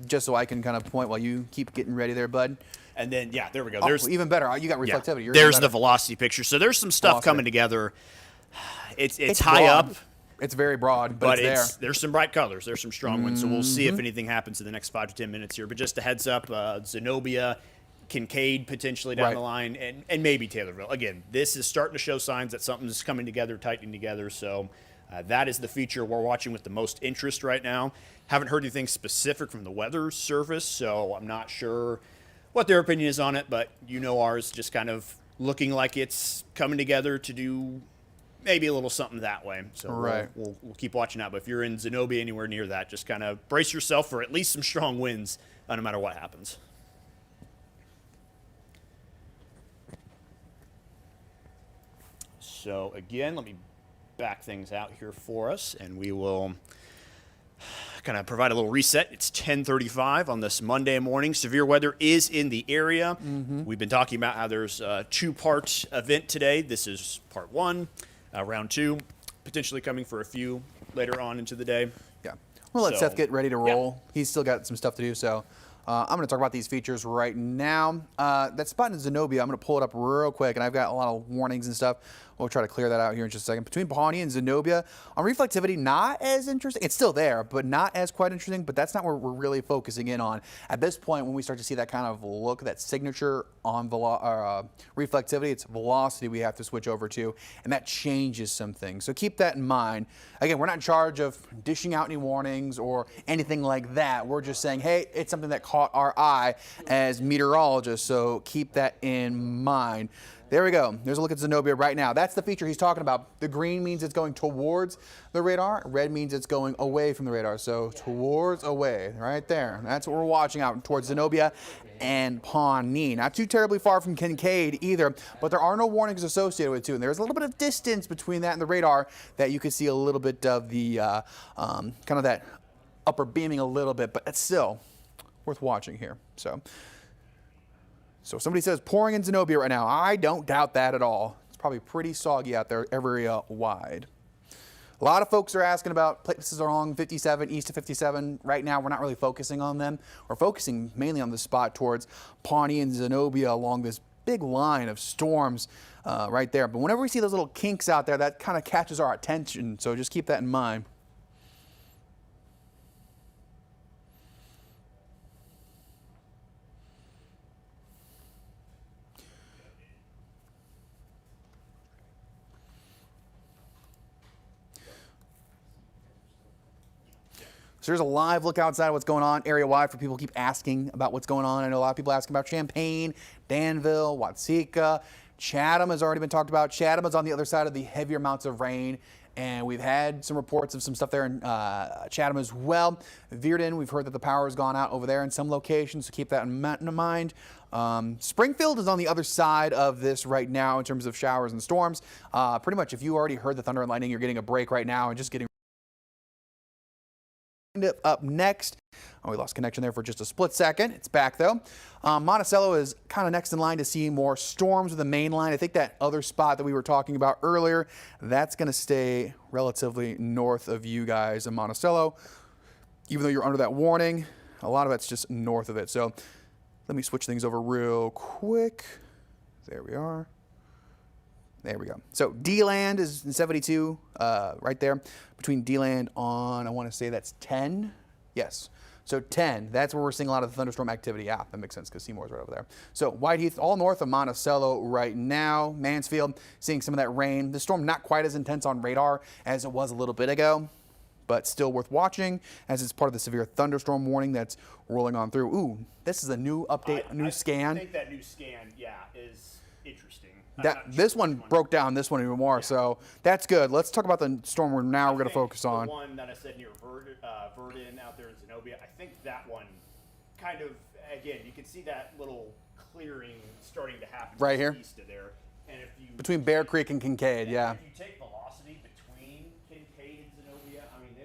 Just so I can kind of point while you keep getting ready there, bud. And then, there we go. Oh, There's even better. You got yeah, reflectivity. You're there's even the better. velocity picture. So there's some stuff Velocity. coming together. It's high broad. up. It's very broad, But it's there. there's some bright colors. There's some strong winds. So we'll see if anything happens in the next 5 to 10 minutes here. But just a heads up, Zenobia, Kincaid potentially down Right. the line, and maybe Taylorville. Again, this is starting to show signs that something's coming together, tightening together. So that is the feature we're watching with the most interest right now. Haven't heard anything specific from the weather service, so I'm not sure what their opinion is on it. But ours just kind of looking like it's coming together to do maybe a little something that way. So Right. we'll keep watching out. But if you're in Zenobia anywhere near that, just kind of brace yourself for at least some strong winds no matter what happens. So again, let me back things out here for us, and we will kind of provide a little reset. It's 10:35 on this Monday morning. Severe weather is in the area. We've been talking about how there's a 2-part event today. This is part 1. Round 2, potentially coming for a few later on into the day. Yeah. We'll let So- Seth get ready to roll. He's still got some stuff to do, so I'm going to talk about these features right now. That spot in Zenobia, I'm going to pull it up real quick, and I've got a lot of warnings and stuff. We'll try to clear that out here in just a second. Between Pawnee and Zenobia, on reflectivity, not as interesting. It's still there, but not as quite interesting, but that's not where we're really focusing in on. At this point, when we start to see that kind of look, that signature on reflectivity, it's velocity we have to switch over to, and that changes some things. So keep that in mind. Again, we're not in charge of dishing out any warnings or anything like that. We're just saying, hey, it's something that caught our eye as meteorologists, so keep that in mind. There we go. There's a look at Zenobia right now. That's the feature he's talking about. The green means it's going towards the radar. Red means it's going away from the radar. So towards, away, right there. That's what we're watching out towards Zenobia and Pawnee. Not too terribly far from Kincaid either, but there are no warnings associated with it too. And there's a little bit of distance between that and the radar that you can see a little bit of the kind of that upper beaming a little bit, but it's still worth watching here. So somebody says pouring in Zenobia right now. I don't doubt that at all. It's probably pretty soggy out there area-wide. A lot of folks are asking about places along 57, east of 57. Right now, we're not really focusing on them. We're focusing mainly on the spot towards Pawnee and Zenobia along this big line of storms right there. But whenever we see those little kinks out there, that kind of catches our attention. So just keep that in mind. So there's a live look outside of what's going on area-wide for people who keep asking about what's going on. I know a lot of people asking about Champaign, Danville, Watsika. Chatham has already been talked about. Chatham is on the other side of the heavier amounts of rain, and we've had some reports of some stuff there in Chatham as well. Virden, we've heard that the power has gone out over there in some locations, so keep that in mind. Springfield is on the other side of this right now in terms of showers and storms. Pretty much if you already heard the thunder and lightning, you're getting a break right now and just getting up next. Oh, we lost connection there for just a split second. It's back though. Monticello is kind of next in line to see more storms with the main line. I think that other spot that we were talking about earlier, that's going to stay relatively north of you guys in Monticello. Even though you're under that warning, a lot of it's just north of it. So let me switch things over real quick. There we are. There we go. So D-Land is in 72 right there between D-Land on, I want to say that's 10. Yes. So 10, that's where we're seeing a lot of the thunderstorm activity. Yeah, that makes sense because Seymour's right over there. So Whiteheath, all north of Monticello right now. Mansfield, seeing some of that rain. The storm not quite as intense on radar as it was a little bit ago, but still worth watching as it's part of the severe thunderstorm warning that's rolling on through. Ooh, this is a new update, a new scan. I think that new scan, is interesting. This one broke down this one even more, so that's good. Let's talk about the storm we're going to focus on. The one that I said near Verdun out there in Zenobia, I think that one kind of, again, you can see that little clearing starting to happen right here east of there. And if you between Bear Creek and Kincaid, yeah. If you take velocity between Kincaid and Zenobia, I mean,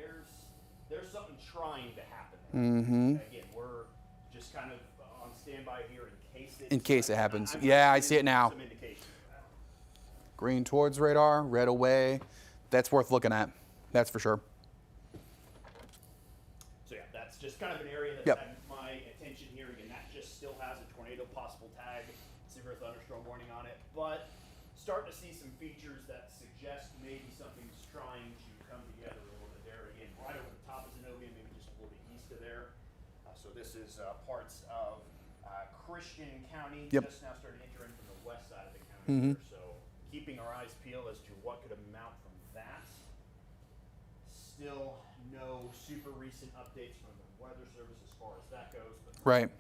there's something trying to happen there. Mm-hmm. Again, we're just kind of on standby here in case it happens. Yeah, I see it now. Some indication of that. Green towards radar, red away. That's worth looking at. That's for sure. So yeah, that's just kind of an area that's Yep. had my attention here. Again, that just still has a tornado possible tag, severe thunderstorm warning on it, but starting to see some features that suggest maybe something's trying to come together a little bit there. Again, right over the top of Zenobia, maybe just a little bit east of there. So this is parts of Christian County, Yep. just now starting to enter in from the west side of the county there. So keeping our eyes peeled as to what could amount from that. Still no super recent updates from the Weather Service as far as that goes. But Right.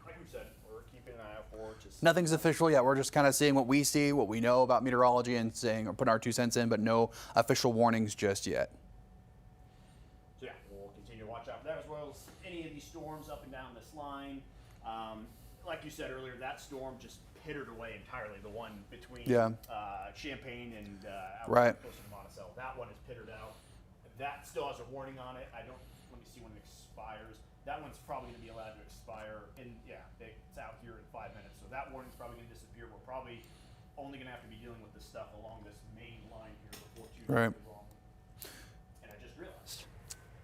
like we said, we're keeping an eye out for it. Just Nothing's official yet. We're just kind of seeing what we see, what we know about meteorology, and saying or putting our 2 cents in, but no official warnings just yet. So yeah, we'll continue to watch out for that as well as any of these storms up and down this line. Like you said earlier, that storm just pittered away entirely. The one between Champaign and out Right. close to Monticello. That one is pittered out. That still has a warning on it. Let me see when it expires. That one's probably going to be allowed to expire it's out here in 5 minutes. So that warning's probably going to disappear. We're probably only going to have to be dealing with this stuff along this main line here before too long. And I just realized.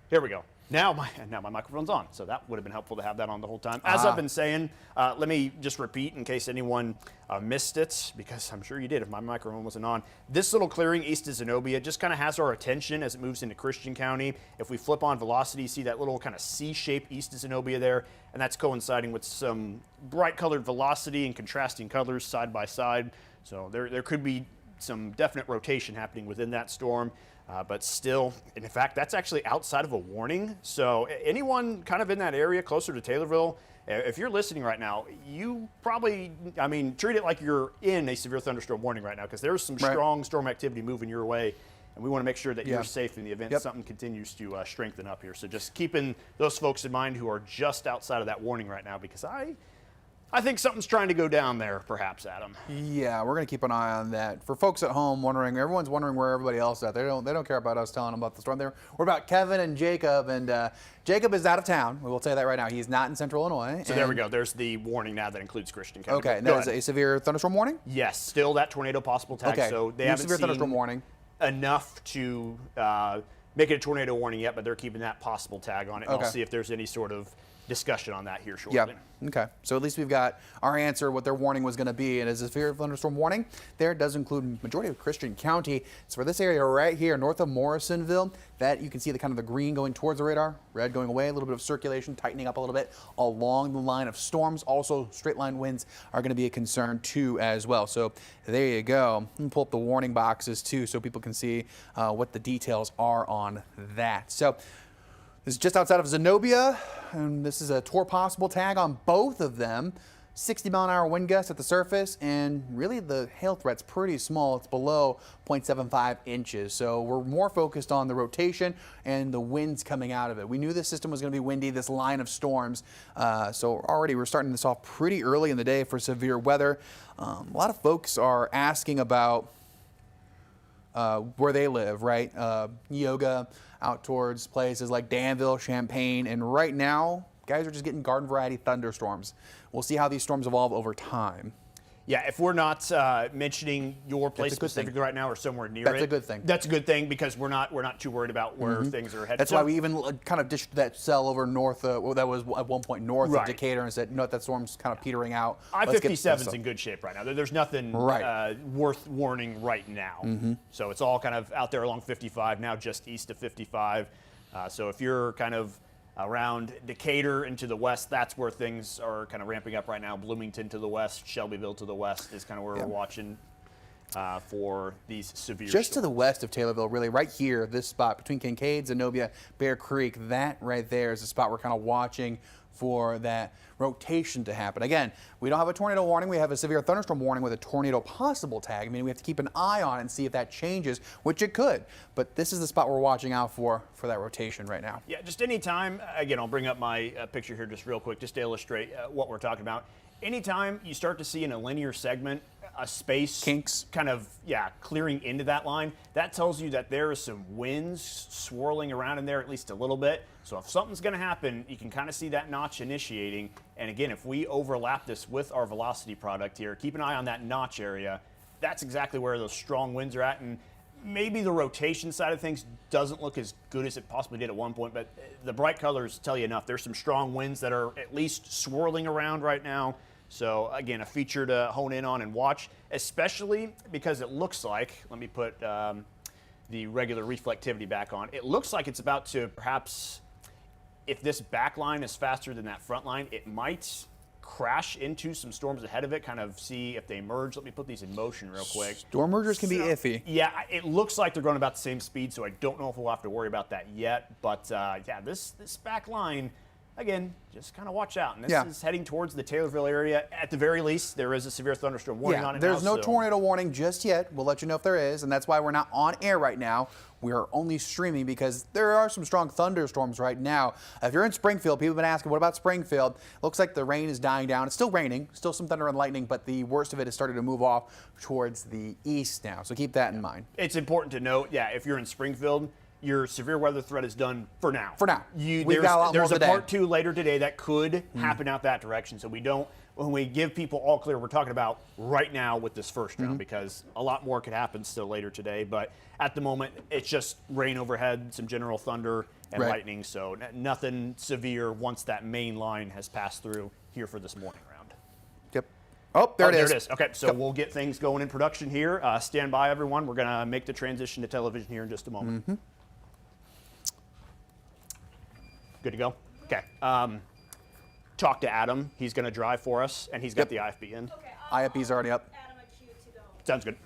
Here we go. Now my microphone's on, so that would have been helpful to have that on the whole time. As I've been saying, let me just repeat in case anyone missed it, because I'm sure you did if my microphone wasn't on. This little clearing east of Zenobia just kind of has our attention as it moves into Christian County. If we flip on velocity, see that little kind of C shape east of Zenobia there, and that's coinciding with some bright colored velocity and contrasting colors side by side. So there could be some definite rotation happening within that storm. But still, and in fact, that's actually outside of a warning. So anyone kind of in that area closer to Taylorville, if you're listening right now, you probably, treat it like you're in a severe thunderstorm warning right now, because there's some strong storm activity moving your way. And we want to make sure that you're safe in the event something continues to strengthen up here. So just keeping those folks in mind who are just outside of that warning right now, because I think something's trying to go down there, perhaps, Adam. Yeah, we're going to keep an eye on that. For folks at home wondering, everyone's wondering where everybody else is at. They don't care about us telling them about the storm. We're about Kevin and Jacob, and Jacob is out of town. We will say that right now. He's not in Central Illinois. So there we go. There's the warning now that includes Christian County. Okay, and that is a severe thunderstorm warning? Yes, still that tornado possible tag. Okay, So they haven't severe seen thunderstorm warning enough to make it a tornado warning yet, but they're keeping that possible tag on it. And Okay. I'll see if there's any sort of discussion on that here shortly. Yeah. Okay. So at least we've got our answer, what their warning was going to be. And as a severe thunderstorm warning, there does include majority of Christian County. So for this area right here, north of Morrisonville, that you can see the kind of the green going towards the radar, red going away, a little bit of circulation tightening up a little bit along the line of storms. Also, straight line winds are going to be a concern too as well. So there you go. Let me pull up the warning boxes too, so people can see what the details are on that. So this is just outside of Zenobia, and this is a tour possible tag on both of them. 60-mile-an-hour wind gusts at the surface, and really the hail threat's pretty small. It's below 0.75 inches, so we're more focused on the rotation and the winds coming out of it. We knew this system was going to be windy, this line of storms, so already we're starting this off pretty early in the day for severe weather. A lot of folks are asking about where they live, right? Yoga out towards places like Danville, Champaign, and right now, guys are just getting garden variety thunderstorms. We'll see how these storms evolve over time. Yeah, if we're not mentioning your place specifically right now or somewhere near it, that's a good thing. That's a good thing, because we're not too worried about where things are headed. That's why we even kind of dished that cell over north, that was at one point north of Decatur, and said, that storm's kind of petering out. I-57 is in good shape right now. There's nothing worth warning right now. So it's all kind of out there along 55, now just east of 55. So if you're kind of around Decatur and to the west, that's where things are kind of ramping up right now. Bloomington to the west, Shelbyville to the west is kind of where we're watching for these severe Just storms. to the west of Taylorville, really, right here, this spot between Kincaid, Zenobia, Bear Creek, that right there is the spot we're kind of watching for that rotation to happen. Again, we don't have a tornado warning. We have a severe thunderstorm warning with a tornado possible tag. I mean, we have to keep an eye on it and see if that changes, which it could. But this is the spot we're watching out for that rotation right now. Yeah, just any time, again, I'll bring up my picture here just real quick just to illustrate what we're talking about. Anytime you start to see in a linear segment a space kinks kind of clearing into that line, that tells you that there is some winds swirling around in there at least a little bit. So if something's going to happen, you can kind of see that notch initiating. And again, if we overlap this with our velocity product here, keep an eye on that notch area. That's exactly where those strong winds are at. And maybe the rotation side of things doesn't look as good as it possibly did at one point, but the bright colors tell you enough. There's some strong winds that are at least swirling around right now. So again, a feature to hone in on and watch, especially because it looks like, let me put the regular reflectivity back on. It looks like it's about to perhaps, if this back line is faster than that front line, it might crash into some storms ahead of it, kind of see if they merge. Let me put these in motion real quick. Storm mergers can be iffy. Yeah, it looks like they're going about the same speed, so I don't know if we'll have to worry about that yet. But yeah, this back line, again, just kind of watch out. And this is heading towards the Taylorville area. At the very least, there is a severe thunderstorm warning on it there's now. no tornado warning just yet. We'll let you know if there is, and that's why we're not on air right now. We are only streaming because there are some strong thunderstorms right now. If you're in Springfield, people have been asking, what about Springfield? Looks like the rain is dying down. It's still raining, still some thunder and lightning, but the worst of it is starting to move off towards the east now. So keep that in mind. It's important to note, if you're in Springfield, your severe weather threat is done for now. For now. There's a part 2 later today that could happen out that direction. So we don't, when we give people all clear, we're talking about right now with this first round because a lot more could happen still later today. But at the moment, it's just rain overhead, some general thunder and lightning. So nothing severe once that main line has passed through here for this morning round. Yep. Oh, there it is. There it is. Okay, so we'll get things going in production here. Stand by, everyone. We're going to make the transition to television here in just a moment. Good to go? Okay. Talk to Adam. He's going to drive for us, and he's got the IFB in. Okay, IFB's already up. Adam, a cue to go. Sounds good.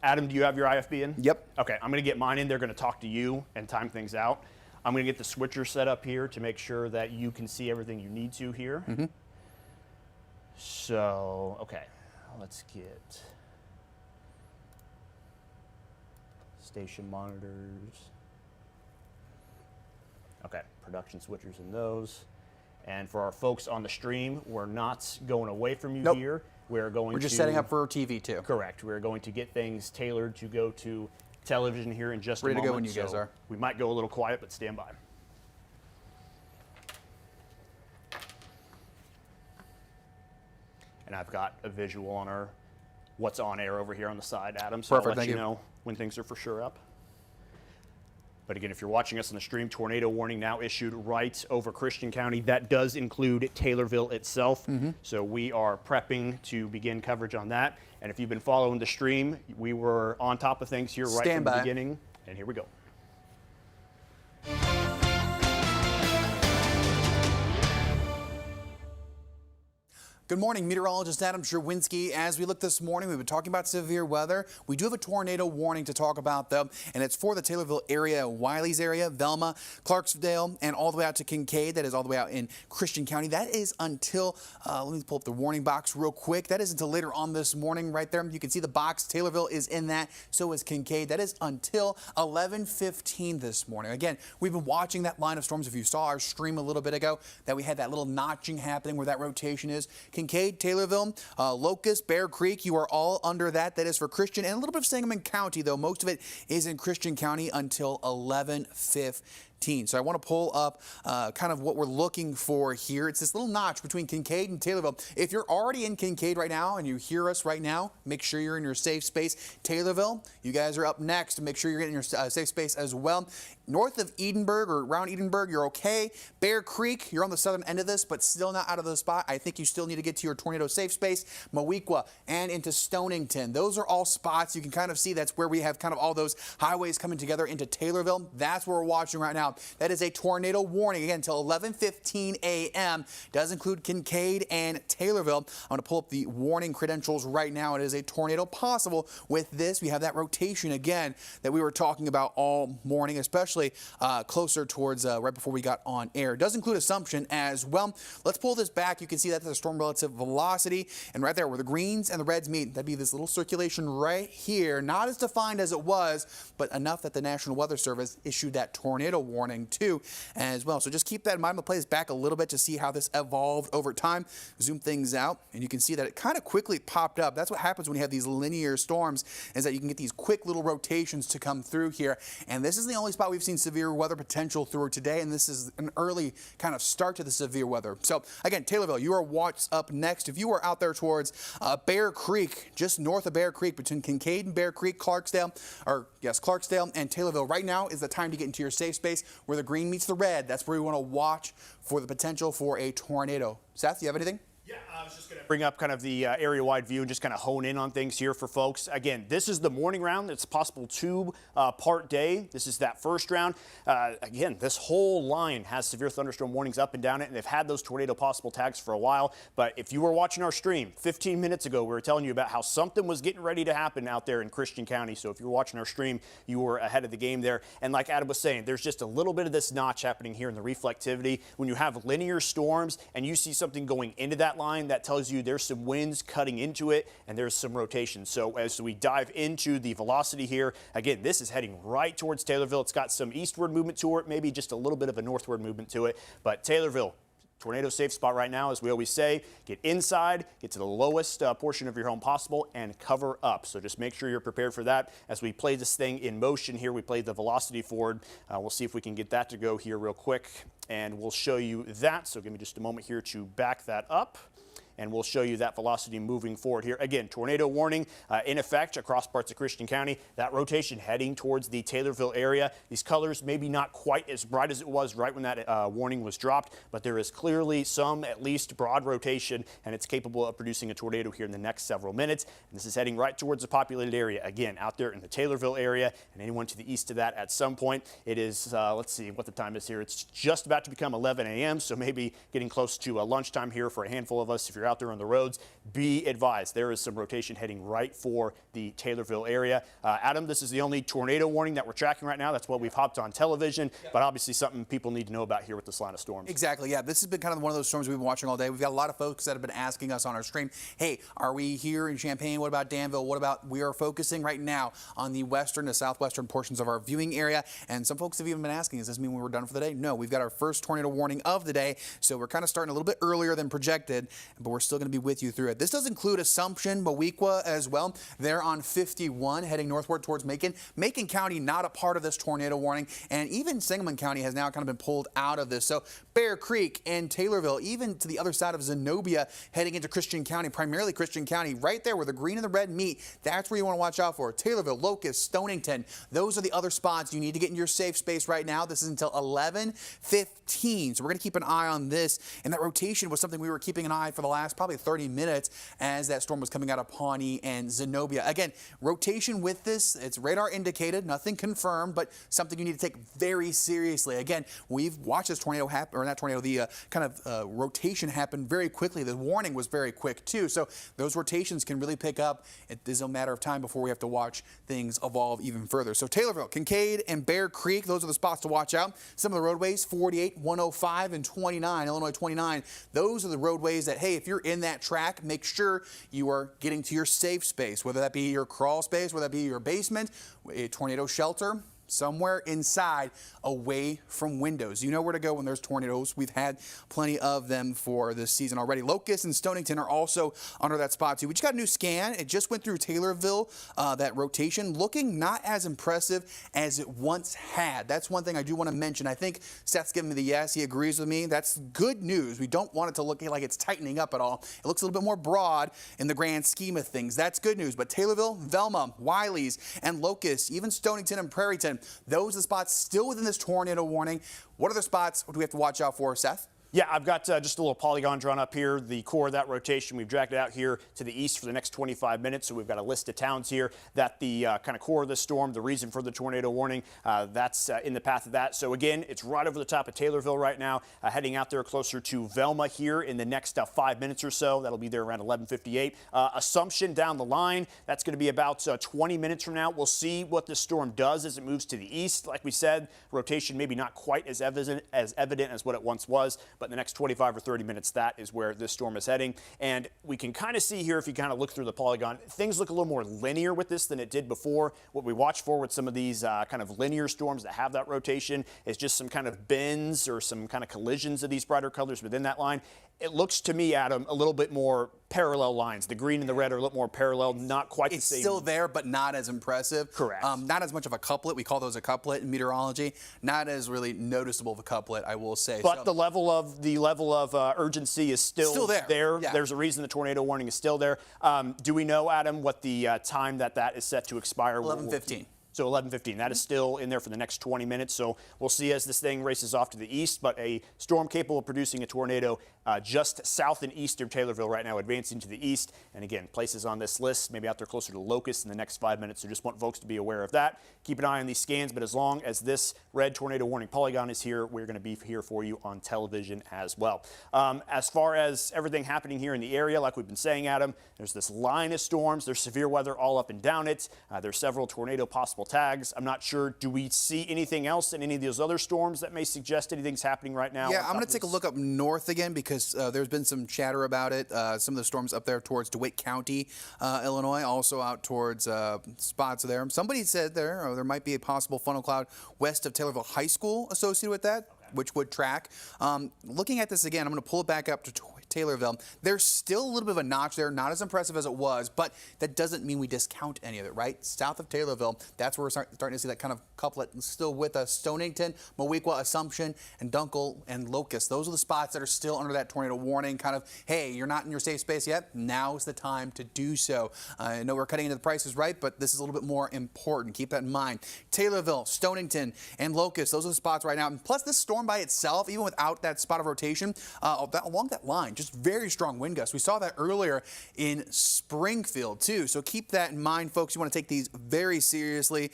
Adam, do you have your IFB in? Yep. Okay, I'm going to get mine in. They're going to talk to you and time things out. I'm going to get the switcher set up here to make sure that you can see everything you need to here. So, okay, let's get station monitors. Okay, production switchers in those. And for our folks on the stream, we're not going away from you here. We're just setting up for TV too. Correct. We're going to get things tailored to go to television here in just a moment. Ready to go when you guys are. We might go a little quiet, but stand by. And I've got a visual on our what's on air over here on the side, Adam. So Perfect, I'll let thank you you. know when things are for sure up. But again, if you're watching us on the stream, tornado warning now issued right over Christian County. That does include Taylorville itself. So we are prepping to begin coverage on that. And if you've been following the stream, we were on top of things here right from the beginning. And here we go. Good morning, meteorologist Adam Sherwinski. As we look this morning, we've been talking about severe weather. We do have a tornado warning to talk about, though, and it's for the Taylorville area, Wiley's area, Velma, Clarksdale, and all the way out to Kincaid. That is all the way out in Christian County. That is until, let me pull up the warning box real quick. That is until later on this morning right there. You can see the box. Taylorville is in that. So is Kincaid. That is until 11:15 this morning. Again, we've been watching that line of storms. If you saw our stream a little bit ago, that we had that little notching happening where that rotation is. Kincaid, Taylorville, Locust, Bear Creek, you are all under that. That is for Christian and a little bit of Sangamon County, though. Most of it is in Christian County until 11:15. So I want to pull up kind of what we're looking for here. It's this little notch between Kincaid and Taylorville. If you're already in Kincaid right now and you hear us right now, make sure you're in your safe space. Taylorville, you guys are up next. Make sure you're in your safe space as well. North of Edinburgh or around Edinburgh, you're okay. Bear Creek, you're on the southern end of this, but still not out of the spot. I think you still need to get to your tornado safe space. Moweaqua and into Stonington. Those are all spots you can kind of see. That's where we have kind of all those highways coming together into Taylorville. That's where we're watching right now. now. That is a tornado warning, again, until 11:15 a.m. Does include Kincaid and Taylorville. I'm going to pull up the warning credentials right now. It is a tornado possible. With this, we have that rotation again that we were talking about all morning, especially closer towards right before we got on air. It does include assumption as well. Let's pull this back. You can see that's the storm relative velocity, and right there where the greens and the reds meet, that'd be this little circulation right here. Not as defined as it was, but enough that the National Weather Service issued that tornado warning too as well. So just keep that in mind. I'm going to play this back a little bit to see how this evolved over time. Zoom things out, and you can see that it kind of quickly popped up. That's what happens when you have these linear storms, is that you can get these quick little rotations to come through here. And this is the only spot we've seen severe weather potential through today, and this is an early kind of start to the severe weather. So again, Taylorville, you are what's up next. If you are out there towards Bear Creek, just north of Bear Creek, between Kincaid and Bear Creek, Clarksdale and Taylorville, right now is the time to get into your safe space where the green meets the red. That's where we want to watch for the potential for a tornado. Seth, do you have anything? Yeah, I was just going to bring up kind of the area-wide view and just kind of hone in on things here for folks. Again, this is the morning round. It's a possible two-part day. This is that first round. Again, this whole line has severe thunderstorm warnings up and down it, and they've had those tornado possible tags for a while. But if you were watching our stream 15 minutes ago, we were telling you about how something was getting ready to happen out there in Christian County. So if you were watching our stream, you were ahead of the game there. And like Adam was saying, there's just a little bit of this notch happening here in the reflectivity. When you have linear storms and you see something going into that line, that tells you there's some winds cutting into it and there's some rotation. So as we dive into the velocity here, again, this is heading right towards Taylorville. It's got some eastward movement to it, maybe just a little bit of a northward movement to it. But Taylorville, tornado safe spot right now, as we always say, get inside, get to the lowest portion of your home possible, and cover up. So just make sure you're prepared for that. As we play this thing in motion here, we play the velocity forward. We'll see if we can get that to go here real quick, and we'll show you that. So give me just a moment here to back that up, and we'll show you that velocity moving forward here. Again, tornado warning in effect across parts of Christian County. That rotation heading towards the Taylorville area. These colors maybe not quite as bright as it was right when that warning was dropped, but there is clearly some, at least, broad rotation, and it's capable of producing a tornado here in the next several minutes. And this is heading right towards the populated area, again, out there in the Taylorville area, and anyone to the east of that at some point. It is, let's see what the time is here. It's just about to become 11 a.m., so maybe getting close to lunchtime here for a handful of us. If you're out there on the roads, be advised there is some rotation heading right for the Taylorville area. Adam, this is the only tornado warning that we're tracking right now. That's what we've hopped on television, but obviously something people need to know about here with this line of storms. Exactly, yeah. This has been kind of one of those storms we've been watching all day. We've got a lot of folks that have been asking us on our stream, hey, are we here in Champaign? What about Danville? What about, we are focusing right now on the western to southwestern portions of our viewing area, and some folks have even been asking, does this mean we're done for the day? No, we've got our first tornado warning of the day, so we're kind of starting a little bit earlier than projected, but we're still going to be with you through it. This does include Assumption, Moweaqua as well. They're on 51 heading northward towards Macon. Macon County not a part of this tornado warning, and even Sangamon County has now kind of been pulled out of this. So Bear Creek and Taylorville, even to the other side of Zenobia, heading into Christian County, primarily Christian County, right there where the green and the red meet, that's where you want to watch out for. Taylorville, Locust, Stonington, those are the other spots you need to get in your safe space right now. This is until 11:15, so we're going to keep an eye on this, and that rotation was something we were keeping an eye for the last probably 30 minutes as that storm was coming out of Pawnee and Zenobia. Again, rotation with this, it's radar indicated, nothing confirmed, but something you need to take very seriously. Again, we've watched this tornado happen, or not tornado, the rotation happen very quickly. The warning was very quick too, so those rotations can really pick up. It is a matter of time before we have to watch things evolve even further. So Taylorville, Kincaid, and Bear Creek, those are the spots to watch out. Some of the roadways, 48, 105, and 29, Illinois 29, those are the roadways that, hey, if you're in that track, make sure you are getting to your safe space, whether that be your crawl space, whether that be your basement, a tornado shelter, somewhere inside away from windows. You know where to go when there's tornadoes. We've had plenty of them for this season already. Locust and Stonington are also under that spot too. We just got a new scan. It just went through Taylorville, that rotation, looking not as impressive as it once had. That's one thing I do want to mention. I think Seth's giving me the yes. He agrees with me. That's good news. We don't want it to look like it's tightening up at all. It looks a little bit more broad in the grand scheme of things. That's good news. But Taylorville, Velma, Wiley's, and Locust, even Stonington and Prairieton, those are the spots still within this tornado warning. What other spots do we have to watch out for, Seth? Yeah, I've got just a little polygon drawn up here, the core of that rotation. We've dragged it out here to the east for the next 25 minutes. So we've got a list of towns here that the kind of core of the storm, the reason for the tornado warning, that's in the path of that. So again, it's right over the top of Taylorville right now, heading out there closer to Velma here in the next 5 minutes or so. That'll be there around 11:58. Assumption down the line, that's going to be about 20 minutes from now. We'll see what this storm does as it moves to the east. Like we said, rotation maybe not quite as evident as what it once was. But in the next 25 or 30 minutes, that is where this storm is heading. And we can kind of see here, if you kind of look through the polygon, things look a little more linear with this than it did before. What we watch for with some of these kind of linear storms that have that rotation is just some kind of bends or some kind of collisions of these brighter colors within that line. It looks to me, Adam, a little bit more parallel lines. The green and the red are a little more parallel, not quite the same. It's still there, but not as impressive. Correct. Not as much of a couplet. We call those a couplet in meteorology. Not as really noticeable of a couplet, I will say. But the level of urgency is still there. Yeah. There's a reason the tornado warning is still there. Do we know, Adam, what the time that is set to expire? 11:15. So 11:15. That is still in there for the next 20 minutes. So we'll see as this thing races off to the east. But a storm capable of producing a tornado just south and east of Taylorville right now, advancing to the east. And again, places on this list, maybe out there closer to Locust in the next 5 minutes. So just want folks to be aware of that. Keep an eye on these scans. But as long as this red tornado warning polygon is here, we're going to be here for you on television as well. As far as everything happening here in the area, like we've been saying, Adam, there's this line of storms. There's severe weather all up and down it. There's several tornado possible tags. I'm not sure. Do we see anything else in any of those other storms that may suggest anything's happening right now? Yeah, I'm going to take a look up north again because there's been some chatter about it. Some of the storms up there towards DeWitt County, Illinois, also out towards spots there. Somebody said there might be a possible funnel cloud west of Taylorville High School associated with that, which would track. Looking at this again, I'm going to pull it back up to Taylorville. There's still a little bit of a notch there, not as impressive as it was, but that doesn't mean we discount any of it, right? South of Taylorville, that's where we're starting to see that kind of couplet still with us. Stonington, Moweaqua, Assumption, and Dunkel and Locust. Those are the spots that are still under that tornado warning, kind of, hey, you're not in your safe space yet. Now's the time to do so. I know we're cutting into the prices right, but this is a little bit more important. Keep that in mind. Taylorville, Stonington, and Locust, those are the spots right now. And plus, this storm by itself, even without that spot of rotation, along that line, just very strong wind gusts. We saw that earlier in Springfield, too. So keep that in mind, folks. You want to take these very seriously.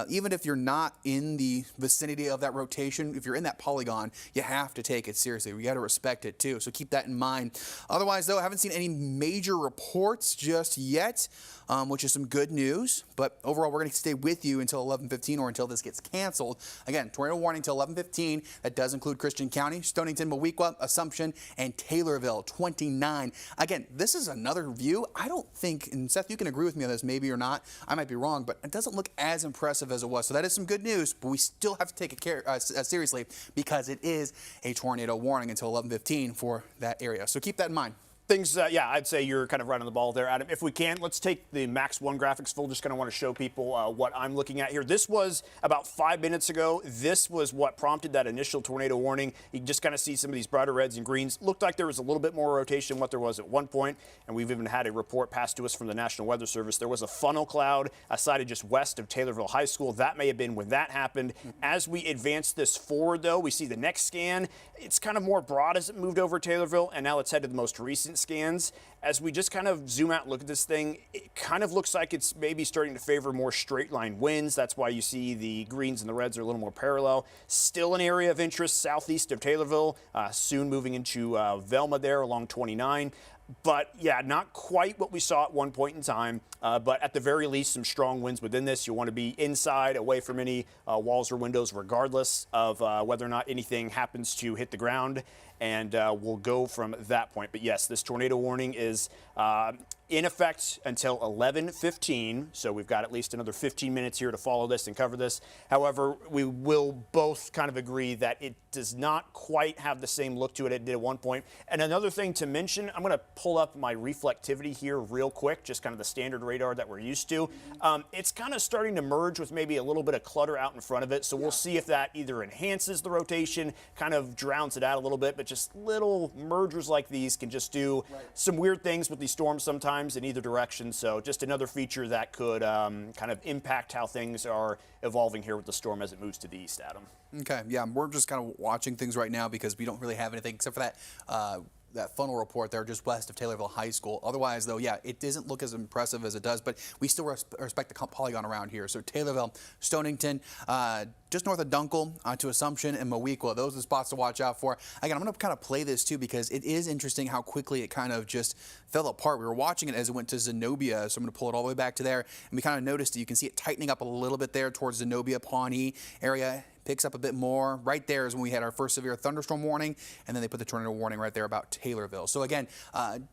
Even if you're not in the vicinity of that rotation, if you're in that polygon, you have to take it seriously. We got to respect it, too. So keep that in mind. Otherwise, though, I haven't seen any major reports just yet, which is some good news. But overall, we're going to stay with you until 11:15 or until this gets canceled. Again, tornado warning until 11:15. That does include Christian County, Stonington, Moweaqua, Assumption, and Taylorville, 29. Again, this is another view. I don't think, and Seth, you can agree with me on this, maybe or not. I might be wrong, but it doesn't look as impressive as it was. So that is some good news, but we still have to take it seriously because it is a tornado warning until 11:15 for that area. So keep that in mind. Things, yeah, I'd say you're kind of right on the ball there, Adam. If we can, let's take the Max 1 graphics full. Just kind of want to show people what I'm looking at here. This was about 5 minutes ago. This was what prompted that initial tornado warning. You can just kind of see some of these brighter reds and greens. Looked like there was a little bit more rotation than what there was at one point, and we've even had a report passed to us from the National Weather Service. There was a funnel cloud sighted just west of Taylorville High School. That may have been when that happened. As we advance this forward, though, we see the next scan. It's kind of more broad as it moved over Taylorville, and now let's head to the most recent scans. As we just kind of zoom out and look at this thing, it kind of looks like it's maybe starting to favor more straight line winds. That's why you see the greens and the reds are a little more parallel. Still an area of interest southeast of Taylorville, soon moving into Velma there along 29. But, yeah, not quite what we saw at one point in time, but at the very least, some strong winds within this. You'll want to be inside, away from any walls or windows, regardless of whether or not anything happens to hit the ground. And we'll go from that point. But, yes, this tornado warning is in effect until 11:15. So we've got at least another 15 minutes here to follow this and cover this. However, we will both kind of agree that it does not quite have the same look to it it did at one point. And another thing to mention, I'm going to pull up my reflectivity here real quick, just kind of the standard radar that we're used to. It's kind of starting to merge with maybe a little bit of clutter out in front of it. So we'll see if that either enhances the rotation, kind of drowns it out a little bit, but just little mergers like these can just do some weird things with these storms sometimes. times in either direction. So just another feature that could kind of impact how things are evolving here with the storm as it moves to the east, Adam. Okay, yeah, we're just kind of watching things right now because we don't really have anything except for that funnel report there just west of Taylorville High School. Otherwise, though, yeah, it doesn't look as impressive as it does, but we still respect the polygon around here. So Taylorville, Stonington, just north of Dunkel to Assumption and Moweaqua. Those are the spots to watch out for. Again, I'm going to kind of play this too because it is interesting how quickly it kind of just fell apart. We were watching it as it went to Zenobia, so I'm going to pull it all the way back to there, and we kind of noticed that you can see it tightening up a little bit there towards Zenobia, Pawnee area. Picks up a bit more. Right there is when we had our first severe thunderstorm warning, and then they put the tornado warning right there about Taylorville. So again,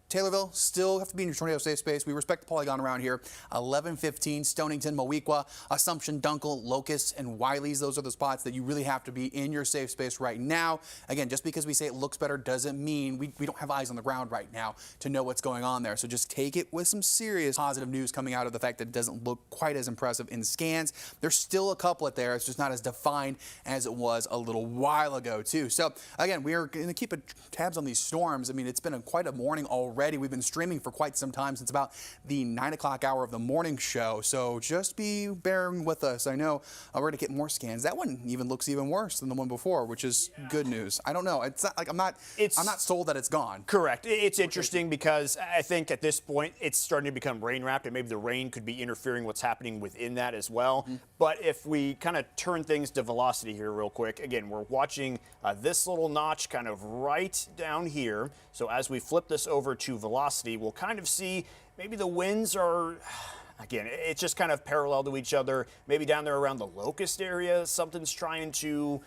Taylorville still have to be in your tornado safe space. We respect the polygon around here. 11:15, Stonington, Moweaqua, Assumption, Dunkel, Locust, and Wiley's. Those are the spots that you really have to be in your safe space right now. Again, just because we say it looks better doesn't mean we don't have eyes on the ground right now to know what's going on there. So just take it with some serious positive news coming out of the fact that it doesn't look quite as impressive in scans. There's still a couplet there. It's just not as defined as it was a little while ago too. So again, we are going to keep tabs on these storms. I mean, it's been quite a morning already. We've been streaming for quite some time, since about the 9 o'clock hour of the morning show. So just be bearing with us. I know we're going to get more scans. That one even looks even worse than the one before, which is good news. I don't know. It's not like I'm not sold that it's gone. Correct. It's interesting because I think at this point it's starting to become rain wrapped, and maybe the rain could be interfering what's happening within that as well. But if we kind of turn things to velocity here real quick, again, we're watching this little notch kind of right down here. So as we flip this over to velocity, we'll kind of see maybe the winds are, again, it's just kind of parallel to each other. Maybe down there around the Locust area, something's trying to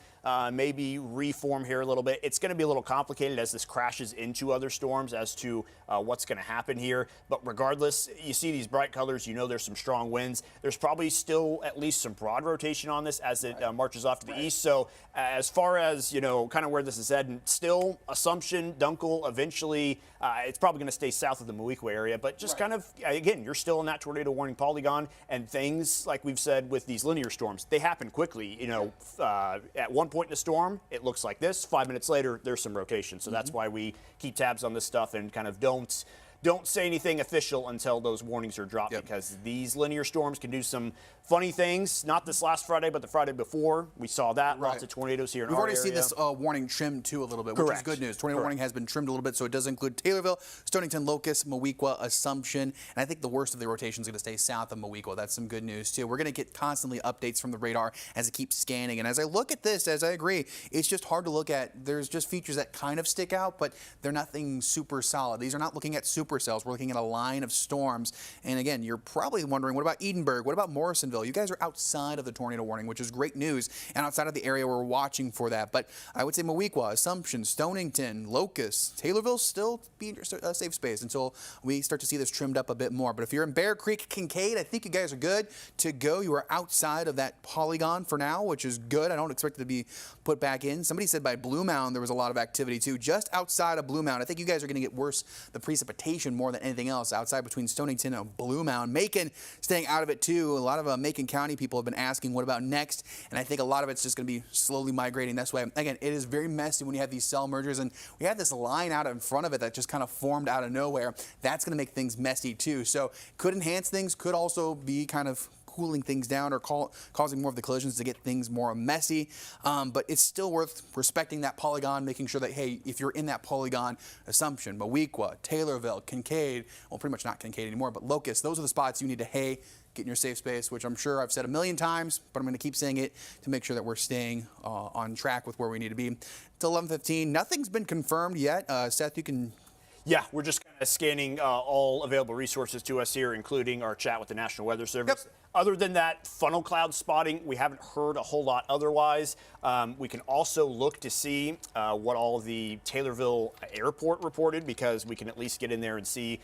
maybe reform here a little bit. It's going to be a little complicated as this crashes into other storms as to what's going to happen here. But regardless, you see these bright colors, you know there's some strong winds. There's probably still at least some broad rotation on this as it marches off to the east. So as far as, you know, kind of where this is heading, still Assumption, Dunkel, eventually it's probably going to stay south of the Moweaqua area. But just kind of, again, you're still in that tornado warning polygon, and things, like we've said with these linear storms, they happen quickly. You know, at one point in a storm, it looks like this. 5 minutes later, there's some rotation. So that's why we keep tabs on this stuff and kind of don't say anything official until those warnings are dropped, because these linear storms can do some funny things. Not this last Friday, but the Friday before. We saw that. Lots of tornadoes here in our area. We've already seen this warning trimmed too a little bit, which is good news. Tornado warning has been trimmed a little bit, so it does include Taylorville, Stonington, Locust, Moweaqua, Assumption, and I think the worst of the rotation is going to stay south of Moweaqua. That's some good news too. We're going to get constantly updates from the radar as it keeps scanning, and as I look at this, as I agree, it's just hard to look at. There's just features that kind of stick out, but they're nothing super solid. These are not looking at supercells. We're looking at a line of storms, and again, you're probably wondering, what about Edinburgh? What about Morrisonville? You guys are outside of the tornado warning, which is great news, and outside of the area we're watching for that. But I would say Moweaqua, Assumption, Stonington, Locust, Taylorville still be in your safe space until we start to see this trimmed up a bit more. But if you're in Bear Creek, Kincaid, I think you guys are good to go. You are outside of that polygon for now, which is good. I don't expect it to be put back in. Somebody said by Blue Mound there was a lot of activity too, just outside of Blue Mound. I think you guys are going to get worse, the precipitation more than anything else outside between Stonington and Blue Mound. Macon staying out of it too. A lot of Macon County people have been asking what about next, and I think a lot of it's just going to be slowly migrating this way. Again, it is very messy when you have these cell mergers, and we have this line out in front of it that just kind of formed out of nowhere. That's going to make things messy too. So could enhance things, could also be kind of cooling things down or causing more of the collisions to get things more messy. But it's still worth respecting that polygon, making sure that, hey, if you're in that polygon, Assumption, Moweaqua, Taylorville, Kincaid, well, pretty much not Kincaid anymore, but Locust, those are the spots you need to, hey, get in your safe space, which I'm sure I've said a million times, but I'm going to keep saying it to make sure that we're staying on track with where we need to be. It's 11:15. Nothing's been confirmed yet. Seth, you can... Yeah, we're just kind of scanning all available resources to us here, including our chat with the National Weather Service. Other than that, funnel cloud spotting, we haven't heard a whole lot otherwise. We can also look to see what all of the Taylorville airport reported, because we can at least get in there and see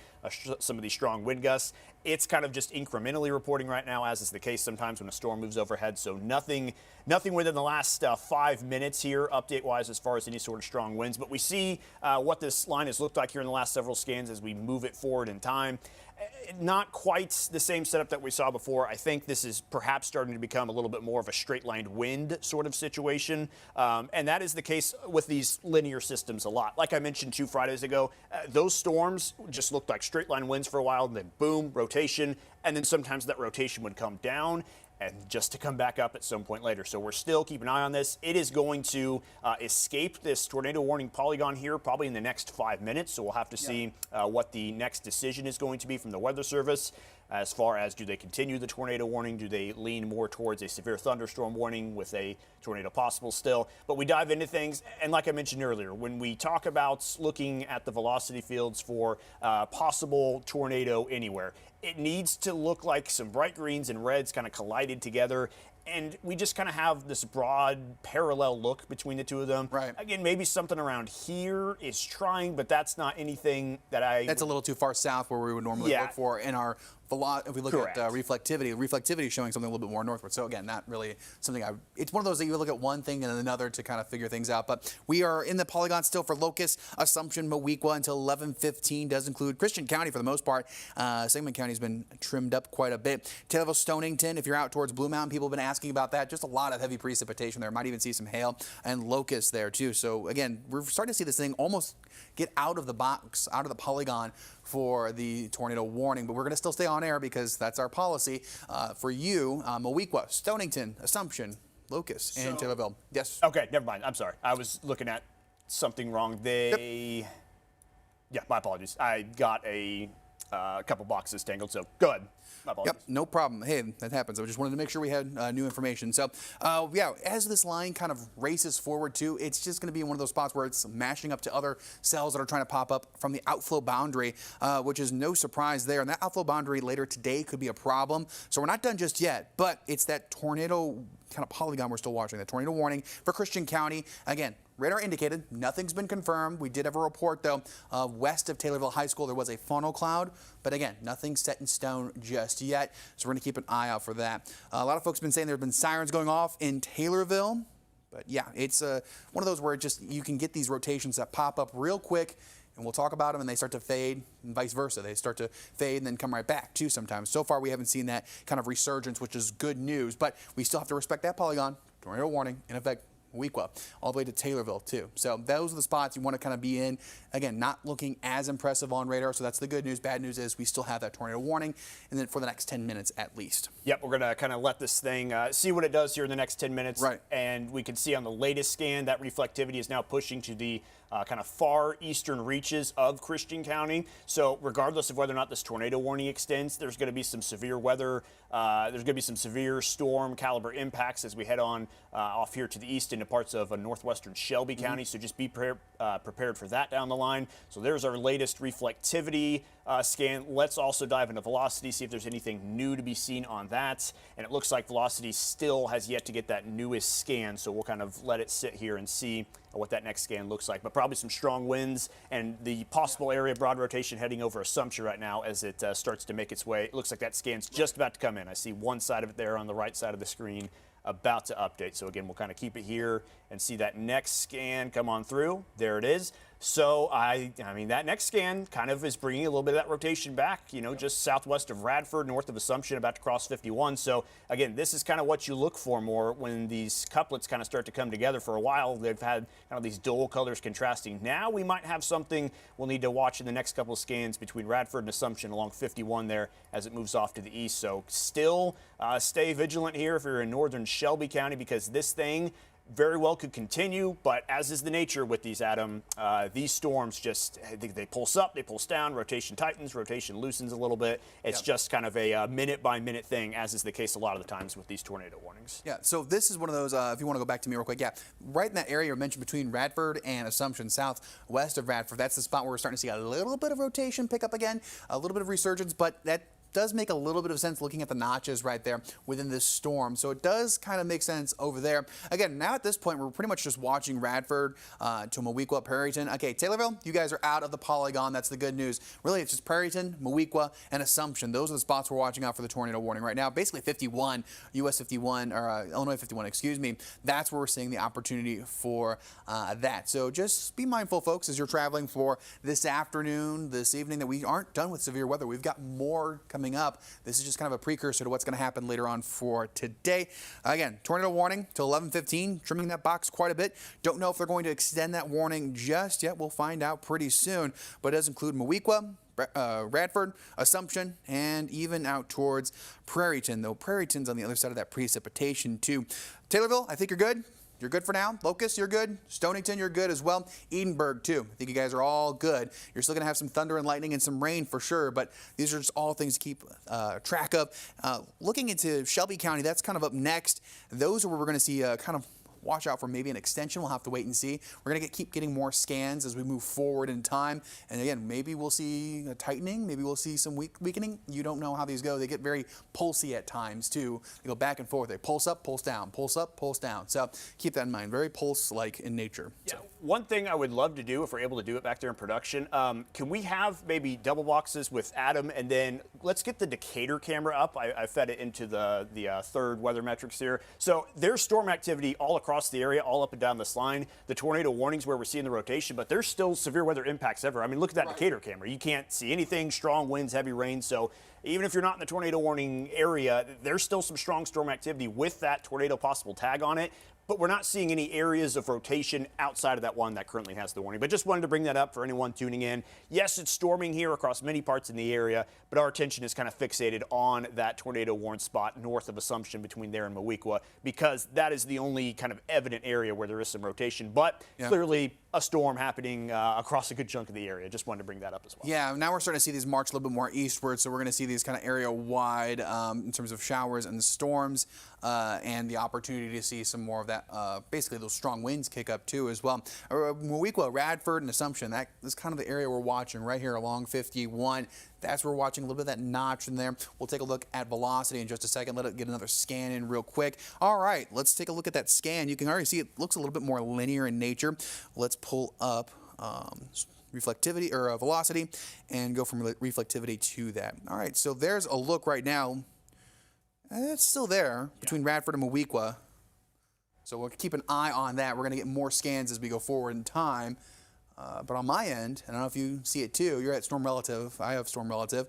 some of these strong wind gusts. It's kind of just incrementally reporting right now, as is the case sometimes when a storm moves overhead. So nothing within the last 5 minutes here, update-wise, as far as any sort of strong winds. But we see what this line has looked like here in the last several scans as we move it forward in time. Not quite the same setup that we saw before. I think this is perhaps starting to become a little bit more of a straight-lined wind sort of situation. And that is the case with these linear systems a lot. Like I mentioned 2 Fridays ago, those storms just looked like straight-line winds for a while, and then boom, rotation, and then sometimes that rotation would come down and just to come back up at some point later. So we're still keeping an eye on this. It is going to escape this tornado warning polygon here probably in the next 5 minutes. So we'll have to see what the next decision is going to be from the Weather Service as far as do they continue the tornado warning? Do they lean more towards a severe thunderstorm warning with a tornado possible still? But we dive into things, and like I mentioned earlier, when we talk about looking at the velocity fields for possible tornado anywhere, it needs to look like some bright greens and reds kind of collided together. And we just kind of have this broad parallel look between the two of them. Right. Again, maybe something around here is trying, but that's not anything that That's a little too far south where we would normally look for in our if we look Correct. at reflectivity is showing something a little bit more northward. So again, not really something it's one of those that you look at one thing and then another to kind of figure things out. But we are in the polygon still for Locust, Assumption, Moweaqua until 11:15. Does include Christian County for the most part. Sangamon County has been trimmed up quite a bit. Taylorville, Stonington, if you're out towards Blue Mountain, people have been asking about that. Just a lot of heavy precipitation there. Might even see some hail and Locust there too. So again, we're starting to see this thing almost get out of the box, out of the polygon for the tornado warning, but we're going to still stay on air because that's our policy for you. Moweaqua, Stonington, Assumption, Locust, and Taylorville. Yes. Okay, never mind. I'm sorry. I was looking at something wrong. Yeah, my apologies. I got a couple boxes tangled, so go ahead. My apologies. Yep, no problem. Hey, that happens. I just wanted to make sure we had new information. So, yeah, as this line kind of races forward too, it's just going to be one of those spots where it's mashing up to other cells that are trying to pop up from the outflow boundary, which is no surprise there. And that outflow boundary later today could be a problem. So we're not done just yet, but it's that tornado kind of polygon we're still watching, the tornado warning for Christian County. Again, radar indicated, nothing's been confirmed. We did have a report, though, west of Taylorville High School, there was a funnel cloud. But again, nothing's set in stone just yet. So we're going to keep an eye out for that. A lot of folks have been saying there have been sirens going off in Taylorville. But yeah, it's one of those where you can get these rotations that pop up real quick. And we'll talk about them, and they start to fade, and vice versa. They start to fade and then come right back, too, sometimes. So far, we haven't seen that kind of resurgence, which is good news. But we still have to respect that polygon. Tornado warning in effect. Moweaqua, all the way to Taylorville, too. So those are the spots you want to kind of be in. Again, not looking as impressive on radar, so that's the good news. Bad news is we still have that tornado warning, and then for the next 10 minutes at least. Yep, we're going to kind of let this thing see what it does here in the next 10 minutes. Right. And we can see on the latest scan that reflectivity is now pushing to the kind of far eastern reaches of Christian County. So regardless of whether or not this tornado warning extends, there's going to be some severe weather. There's going to be some severe storm caliber impacts as we head on off here to the east into parts of northwestern Shelby County. So just be prepared for that down the line. So there's our latest reflectivity scan. Let's also dive into velocity, see if there's anything new to be seen on that. And it looks like velocity still has yet to get that newest scan. So we'll kind of let it sit here and see what that next scan looks like. But probably some strong winds and the possible area of broad rotation heading over Assumption right now as it starts to make its way. It looks like that scan's just about to come in. I see one side of it there on the right side of the screen about to update. So again, we'll kind of keep it here and see that next scan come on through. There it is. So I mean, that next scan kind of is bringing a little bit of that rotation back, you know, just southwest of Radford, north of Assumption, about to cross 51. So again, this is kind of what you look for more when these couplets kind of start to come together. For a while, they've had kind of these dual colors contrasting. Now we might have something we'll need to watch in the next couple of scans between Radford and Assumption along 51 there as it moves off to the east. So still stay vigilant here if you're in northern Shelby County, because this thing very well could continue, but as is the nature with these, Adam, these storms just, they pulse up, they pulse down, rotation tightens, rotation loosens a little bit. It's just kind of a minute-by-minute thing, as is the case a lot of the times with these tornado warnings. Yeah, so this is one of those, if you want to go back to me real quick, yeah, right in that area you mentioned between Radford and Assumption, southwest of Radford, that's the spot where we're starting to see a little bit of rotation pick up again, a little bit of resurgence, but that does make a little bit of sense looking at the notches right there within this storm. So it does kind of make sense over there. Again, now at this point, we're pretty much just watching Radford to Moweaqua, Prairieton. Okay, Taylorville, you guys are out of the polygon. That's the good news. Really, it's just Prairieton, Moweaqua, and Assumption. Those are the spots we're watching out for the tornado warning right now. Basically 51, US 51, or Illinois 51, excuse me. That's where we're seeing the opportunity for that. So just be mindful, folks, as you're traveling for this afternoon, this evening, that we aren't done with severe weather. We've got more coming up. This is just kind of a precursor to what's going to happen later on for today. Again, tornado warning till 11:15, trimming that box quite a bit. Don't know if they're going to extend that warning just yet. We'll find out pretty soon, but it does include Moweaqua, Radford, Assumption, and even out towards Prairieton, though Prairieton's on the other side of that precipitation too. Taylorville, I think you're good. You're good for now. Locust, you're good. Stonington, you're good as well. Edinburgh, too. I think you guys are all good. You're still going to have some thunder and lightning and some rain for sure, but these are just all things to keep track of. Looking into Shelby County, that's kind of up next. Those are where we're going to see kind of watch out for maybe an extension. We'll have to wait and see. We're going to keep getting more scans as we move forward in time. And again, maybe we'll see a tightening. Maybe we'll see some weakening. You don't know how these go. They get very pulsy at times too. They go back and forth. They pulse up, pulse down, pulse up, pulse down. So keep that in mind. Very pulse-like in nature. Yeah. So one thing I would love to do, if we're able to do it back there in production, can we have maybe double boxes with Adam, and then let's get the Decatur camera up. I fed it into the third weather metrics here. So there's storm activity all across the area, all up and down this line. The tornado warnings where we're seeing the rotation, but there's still severe weather impacts everywhere. I mean, look at that Decatur camera. You can't see anything. Strong winds, heavy rain. So even if you're not in the tornado warning area, there's still some strong storm activity with that tornado possible tag on it. But we're not seeing any areas of rotation outside of that one that currently has the warning. But just wanted to bring that up for anyone tuning in. Yes, it's storming here across many parts in the area, but our attention is kind of fixated on that tornado warned spot north of Assumption between there and Moweaqua, because that is the only kind of evident area where there is some rotation. But clearly a storm happening across a good chunk of the area. Just wanted to bring that up as well. Yeah, now we're starting to see these march a little bit more eastward, so we're going to see these kind of area-wide in terms of showers and storms, and the opportunity to see some more of that, basically those strong winds kick up too as well. Moweaqua, Radford, and Assumption, that is kind of the area we're watching right here along 51. That's where we're watching a little bit of that notch in there. We'll take a look at velocity in just a second. Let it get another scan in real quick. All right, let's take a look at that scan. You can already see it looks a little bit more linear in nature. Let's pull up reflectivity or velocity and go from reflectivity to that. All right, so there's a look right now. It's still there between Radford and Moweaqua. So we'll keep an eye on that. We're going to get more scans as we go forward in time. But on my end, and I don't know if you see it too, you're at Storm Relative. I have Storm Relative.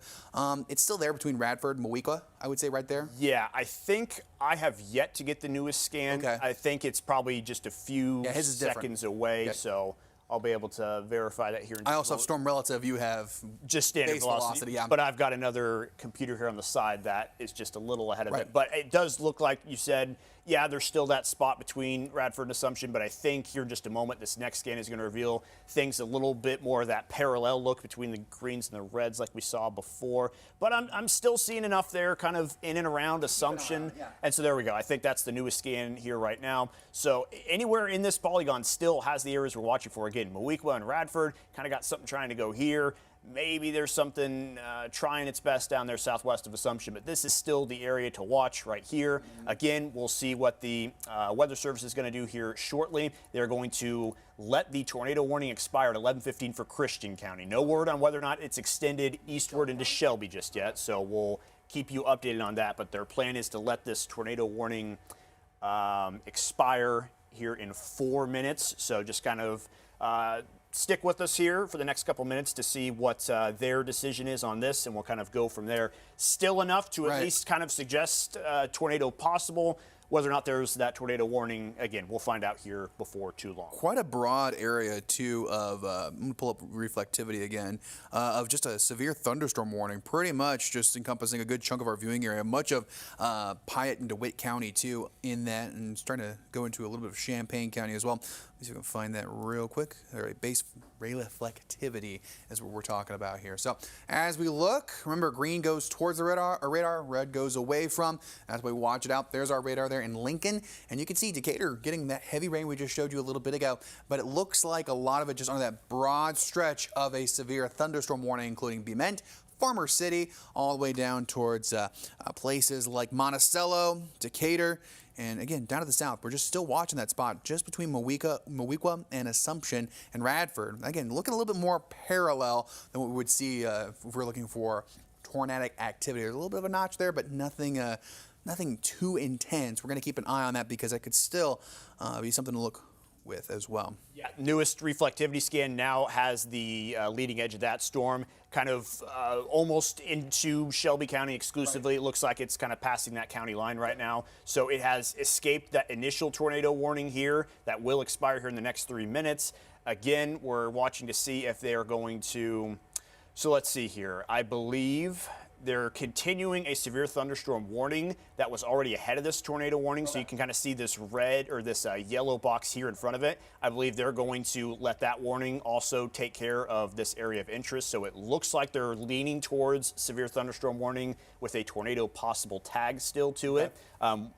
It's still there between Radford and Moweaqua, I would say right there. Yeah, I think I have yet to get the newest scan. Okay. I think it's probably just a few different. seconds away, Okay. So I'll be able to verify that here in just I also have Storm Relative. You have just standard base velocity, yeah. But I've got another computer here on the side that is just a little ahead of Right. it. But it does look like you said, yeah, there's still that spot between Radford and Assumption, but I think here in just a moment, this next scan is going to reveal things a little bit more of that parallel look between the greens and the reds like we saw before. But I'm still seeing enough there kind of in and around Assumption. And so there we go. I think that's the newest scan here right now. So anywhere in this polygon still has the areas we're watching for. Again, Moweaqua and Radford kind of got something trying to go here. Maybe there's something trying its best down there southwest of Assumption, but this is still the area to watch right here. Again, we'll see what the Weather Service is going to do here shortly. They're going to let the tornado warning expire at 11:15 for Christian County. No word on whether or not it's extended eastward into Shelby just yet, so we'll keep you updated on that. But their plan is to let this tornado warning expire here in 4 minutes. So just kind of stick with us here for the next couple minutes to see what their decision is on this, and we'll kind of go from there. Still enough to at least kind of suggest tornado possible. Whether or not there's that tornado warning, again, we'll find out here before too long. Quite a broad area, too, of, I'm going to pull up reflectivity again, of just a severe thunderstorm warning, pretty much just encompassing a good chunk of our viewing area, much of Piatt and DeWitt County, too, in that, and starting to go into a little bit of Champaign County as well. Let me see if I can find that real quick. All right, base reflectivity is what we're talking about here. So as we look, remember, green goes towards the radar, red goes away from. As we watch it out, there's our radar there in Lincoln, and you can see Decatur getting that heavy rain we just showed you a little bit ago, but it looks like a lot of it just on that broad stretch of a severe thunderstorm warning, including Bement, Farmer City, all the way down towards places like Monticello, Decatur, and again, down to the south. We're just still watching that spot just between Moweaqua and Assumption and Radford. Again, looking a little bit more parallel than what we would see if we're looking for tornadic activity. There's a little bit of a notch there, but nothing too intense. We're going to keep an eye on that because that could still be something to look with as well. Yeah, newest reflectivity scan now has the leading edge of that storm kind of almost into Shelby County exclusively. It looks like it's kind of passing that county line right now. So it has escaped that initial tornado warning here that will expire here in the next 3 minutes. Again, we're watching to see if they are going to, so let's see here. I believe they're continuing a severe thunderstorm warning that was already ahead of this tornado warning. So you can kind of see this red or this yellow box here in front of it. I believe they're going to let that warning also take care of this area of interest. So it looks like they're leaning towards severe thunderstorm warning with a tornado possible tag still to it.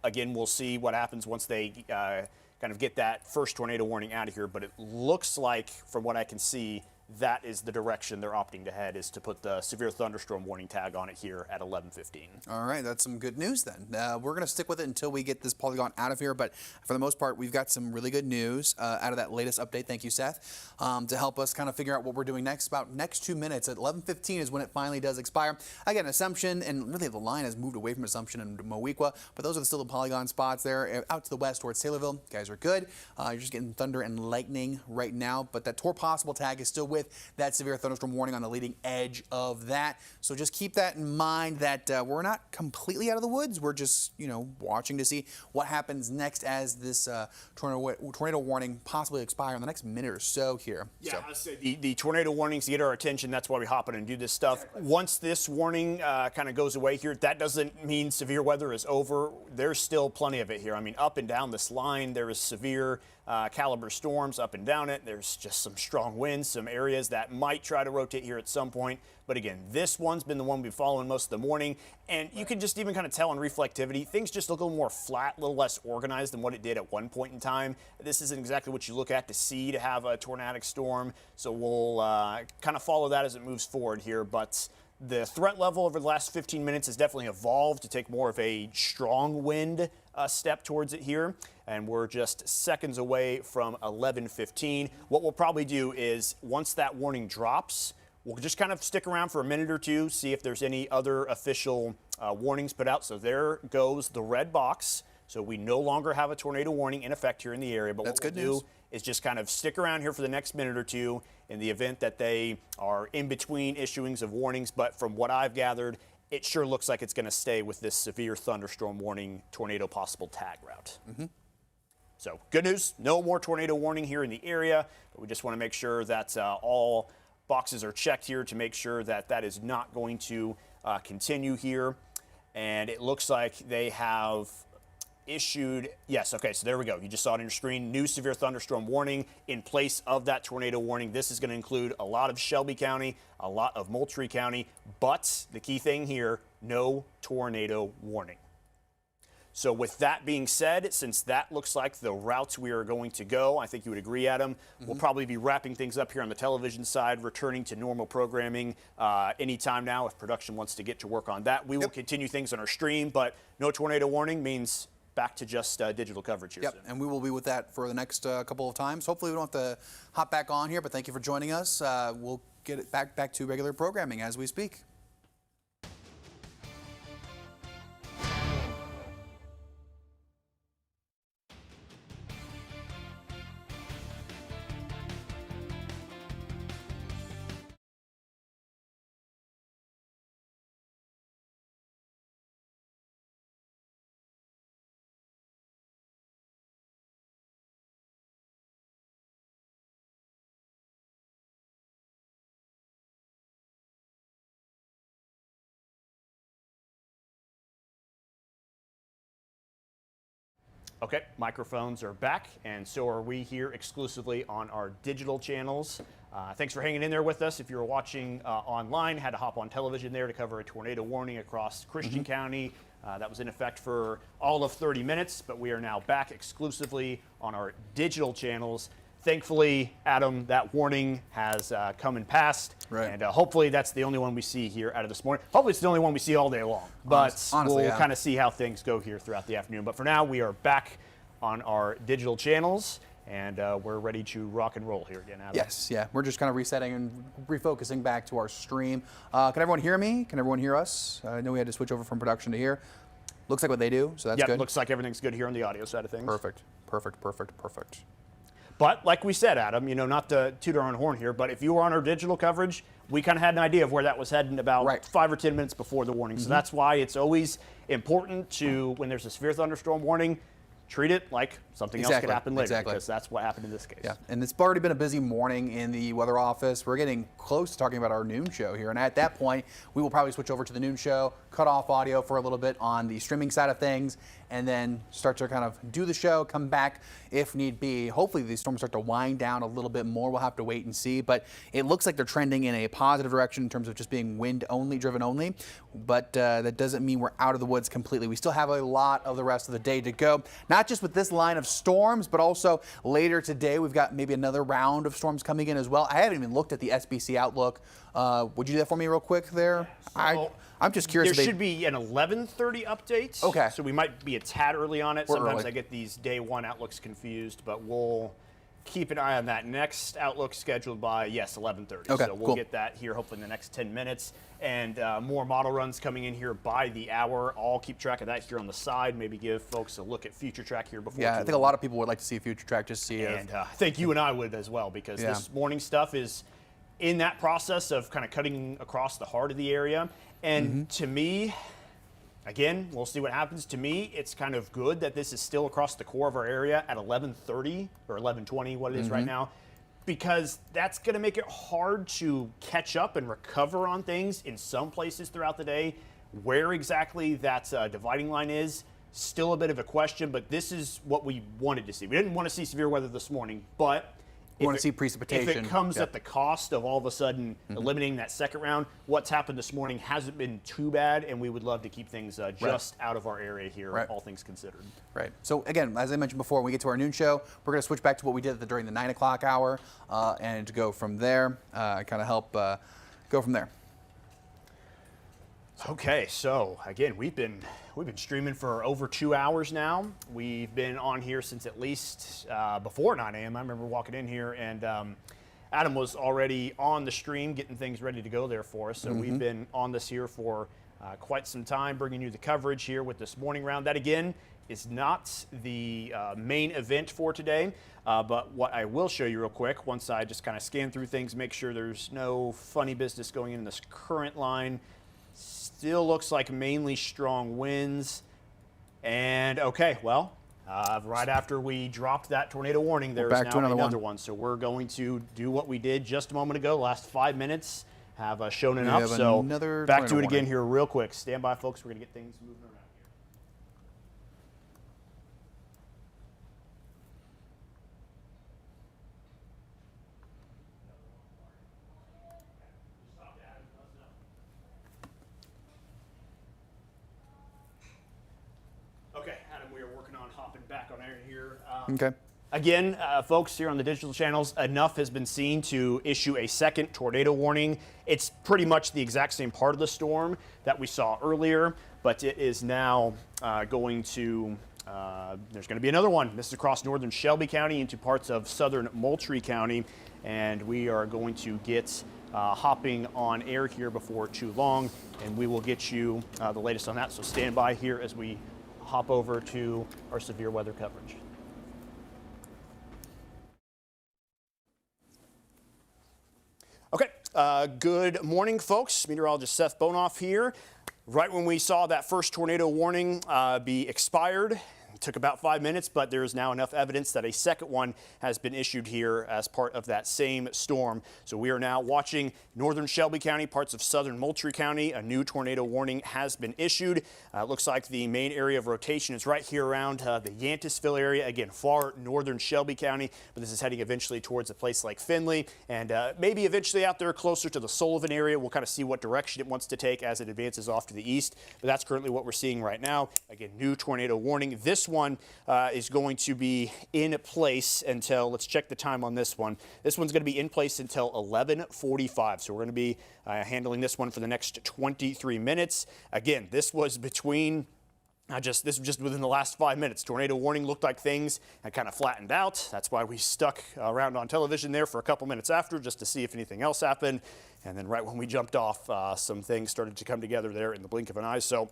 Again, we'll see what happens once they kind of get that first tornado warning out of here. But it looks like, from what I can see, that is the direction they're opting to head, is to put the severe thunderstorm warning tag on it here at 11:15. All right, that's some good news then. We're going to stick with it until we get this polygon out of here, but for the most part, we've got some really good news out of that latest update. Thank you, Seth, to help us kind of figure out what we're doing next. About next 2 minutes at 11:15 is when it finally does expire. Again, Assumption, and really the line has moved away from Assumption and Moweaqua, but those are still the polygon spots there. Out to the west towards Taylorville, you guys are good. You're just getting thunder and lightning right now, but that TOR possible tag is still with that severe thunderstorm warning on the leading edge of that. So just keep that in mind that we're not completely out of the woods. We're just, watching to see what happens next as this tornado warning possibly expire in the next minute or so here. Yeah, so. The tornado warnings get our attention. That's why we hop in and do this stuff. Once this warning kind of goes away here, that doesn't mean severe weather is over. There's still plenty of it here. I mean, up and down this line, there is severe caliber storms up and down it. There's just some strong winds, some areas that might try to rotate here at some point. But again, this one's been the one we've been following most of the morning. And you can just even kind of tell on reflectivity, things just look a little more flat, a little less organized than what it did at one point in time. This isn't exactly what you look at to see to have a tornadic storm. So we'll kind of follow that as it moves forward here. But the threat level over the last 15 minutes has definitely evolved to take more of a strong wind step towards it here. And we're just seconds away from 11:15. What we'll probably do is, once that warning drops, we'll just kind of stick around for a minute or two, see if there's any other official warnings put out. So there goes the red box. So we no longer have a tornado warning in effect here in the area. But that's what good we'll news. do is just kind of stick around here for the next minute or two in the event that they are in between issuings of warnings. But from what I've gathered, it sure looks like it's going to stay with this severe thunderstorm warning, tornado possible tag route. So good news, no more tornado warning here in the area, but we just want to make sure that all boxes are checked here to make sure that that is not going to continue here. And it looks like they have issued, yes, okay, so there we go. You just saw it on your screen, new severe thunderstorm warning in place of that tornado warning. This is going to include a lot of Shelby County, a lot of Moultrie County, but the key thing here, no tornado warning. So with that being said, since that looks like the routes we are going to go, I think you would agree, Adam, we'll probably be wrapping things up here on the television side, returning to normal programming anytime now if production wants to get to work on that. We will continue things on our stream, but no tornado warning means back to just digital coverage here soon. And we will be with that for the next couple of times. Hopefully we don't have to hop back on here, but thank you for joining us. We'll get it back to regular programming as we speak. Okay, microphones are back, and so are we here exclusively on our digital channels. Thanks for hanging in there with us. If you were watching online, had to hop on television there to cover a tornado warning across Christian County. That was in effect for all of 30 minutes, but we are now back exclusively on our digital channels. thankfully, Adam, that warning has come and passed. Right. And hopefully that's the only one we see here out of this morning. Hopefully it's the only one we see all day long. But Honestly, we'll kind of see how things go here throughout the afternoon. But for now, we are back on our digital channels, and we're ready to rock and roll here again, Adam. Yes, yeah. We're just kind of resetting and refocusing back to our stream. Can everyone hear me? Can everyone hear us? I know we had to switch over from production to here. Looks like what they do, so that's Yep, good. looks like everything's good here on the audio side of things. Perfect, perfect, perfect, perfect. But like we said, Adam, not to toot our own horn here, but if you were on our digital coverage, we kind of had an idea of where that was heading about 5 or 10 minutes before the warning. So that's why it's always important to, when there's a severe thunderstorm warning, treat it like something else could happen later, because that's what happened in this case. Yeah, and it's already been a busy morning in the weather office. We're getting close to talking about our noon show here, and at that point, we will probably switch over to the noon show, cut off audio for a little bit on the streaming side of things, and then start to kind of do the show, come back if need be. Hopefully these storms start to wind down a little bit more. We'll have to wait and see, but it looks like they're trending in a positive direction in terms of just being wind only, driven only, but that doesn't mean we're out of the woods completely. We still have a lot of the rest of the day to go, not just with this line of storms, but also later today we've got maybe another round of storms coming in as well. I haven't even looked at the SBC outlook. Would you do that for me real quick there? So I'm just curious. There should be an 11:30 update. Okay. So we might be a tad early on it. We're Sometimes early. I get these day one outlooks confused, but we'll keep an eye on that. Next outlook scheduled by, 11:30. Okay, so we'll cool. get that here hopefully in the next 10 minutes. And more model runs coming in here by the hour. I'll keep track of that here on the side. Maybe give folks a look at future track here before. Yeah, I think a lot of people would like to see a future track, just see if. And I think you and I would as well, because this morning stuff is in that process of kind of cutting across the heart of the area. And to me, again, we'll see what happens. To me, it's kind of good that this is still across the core of our area at 11:30 or 11:20, what it is right now, because that's going to make it hard to catch up and recover on things in some places throughout the day. Where exactly that dividing line is, still a bit of a question, but this is what we wanted to see. We didn't want to see severe weather this morning, but We want to see precipitation. if it comes at the cost of all of a sudden eliminating that second round, what's happened this morning hasn't been too bad, and we would love to keep things just out of our area here, all things considered. Right. So again, as I mentioned before, when we get to our noon show, we're going to switch back to what we did during the 9 o'clock hour, and go from there. Kind of help go from there. Okay, so again, we've been streaming for over 2 hours now. We've been on here since at least before 9 a.m. I remember walking in here, and Adam was already on the stream getting things ready to go there for us. So we've been on this here for quite some time, bringing you the coverage here with this morning round. That again is not the main event for today, but what I will show you real quick, once I just kind of scan through things, make sure there's no funny business going in this current line. Still looks like mainly strong winds. And okay, well, right after we dropped that tornado warning, there's now another one. So we're going to do what we did just a moment ago, last 5 minutes, have shown enough. So back to it again here real quick. Stand by, folks. We're going to get things moving around here. Okay, Adam, we are working on hopping back on air here. Okay. Again, folks here on the digital channels, enough has been seen to issue a second tornado warning. It's pretty much the exact same part of the storm that we saw earlier, but it is now going to, there's going to be another one. This is across northern Shelby County into parts of southern Moultrie County, and we are going to get hopping on air here before too long, and we will get you the latest on that. So stand by here as we hop over to our severe weather coverage. Okay, good morning, folks. Meteorologist Seth Bonoff here. Right when we saw that first tornado warning be expired, it took about 5 minutes, but there is now enough evidence that a second one has been issued here as part of that same storm. So we are now watching northern Shelby County, parts of southern Moultrie County. A new tornado warning has been issued. It looks like the main area of rotation is right here around the Yantisville area. Again, far northern Shelby County, but this is heading eventually towards a place like Findlay, and maybe eventually out there closer to the Sullivan area. We'll kind of see what direction it wants to take as it advances off to the east, but that's currently what we're seeing right now. Again, new tornado warning. This this one is going to be in place until, let's check the time on this one. This one's going to be in place until 11:45. So we're going to be handling this one for the next 23 minutes. Again, this was between this was just within the last 5 minutes. Tornado warning looked like things had kind of flattened out. That's why we stuck around on television there for a couple minutes after just to see if anything else happened. And then right when we jumped off, some things started to come together there in the blink of an eye. So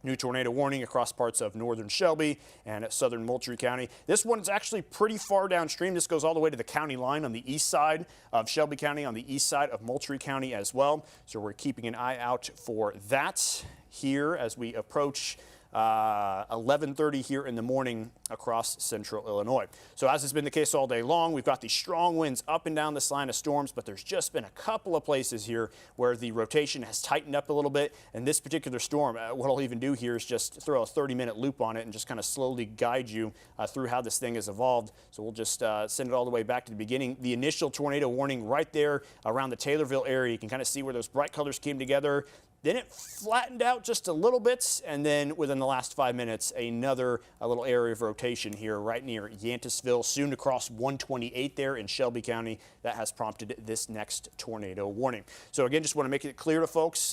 new tornado warning across parts of northern Shelby and southern Moultrie County. This one is actually pretty far downstream. This goes all the way to the county line on the east side of Shelby County, on the east side of Moultrie County as well. So we're keeping an eye out for that here as we approach 11:30 here in the morning across central Illinois. So as has been the case all day long, we've got these strong winds up and down this line of storms, but there's just been a couple of places here where the rotation has tightened up a little bit. And this particular storm, what I'll even do here is just throw a 30-minute loop on it and just kind of slowly guide you through how this thing has evolved. So we'll just send it all the way back to the beginning. The initial tornado warning right there around the Taylorville area, you can kind of see where those bright colors came together. Then it flattened out just a little bit, and then within the last 5 minutes, another little area of rotation here right near Yantisville, soon to cross 128 there in Shelby County. That has prompted this next tornado warning. So again, just want to make it clear to folks,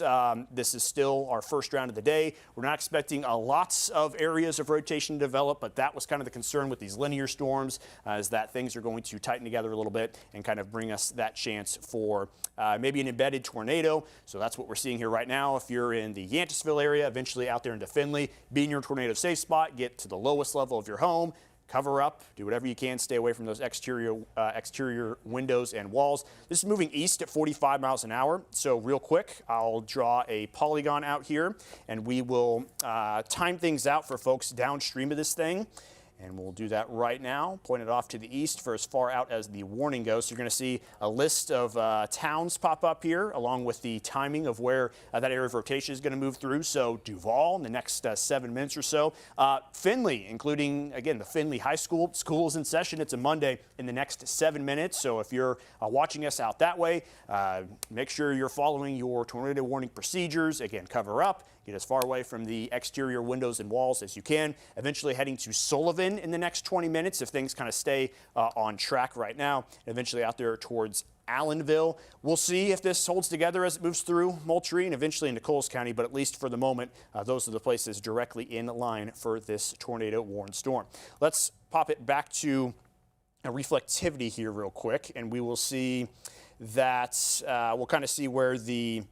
this is still our first round of the day. We're not expecting lots of areas of rotation to develop, but that was kind of the concern with these linear storms, is that things are going to tighten together a little bit and kind of bring us that chance for maybe an embedded tornado. So that's what we're seeing here right now. If you're in the Yantisville area, eventually out there into Findlay, be in your tornado safe spot, get to the lowest level of your home, cover up, do whatever you can, stay away from those exterior windows and walls. This is moving east at 45 miles an hour. So real quick, I'll draw a polygon out here and we will time things out for folks downstream of this thing. And we'll do that right now, point it off to the east for as far out as the warning goes. So you're going to see a list of towns pop up here, along with the timing of where that area of rotation is going to move through. So Duval in the next 7 minutes or so. Findlay, including, again, the Findlay High School. School is in session. It's a Monday in the next 7 minutes. So if you're watching us out that way, make sure you're following your tornado warning procedures. Again, cover up. Get as far away from the exterior windows and walls as you can. Eventually heading to Sullivan in the next 20 minutes if things kind of stay on track right now. Eventually out there towards Allenville. We'll see if this holds together as it moves through Moultrie and eventually into Coles County, but at least for the moment, those are the places directly in line for this tornado warned storm. Let's pop it back to reflectivity here real quick, and we will see that we'll kind of see where the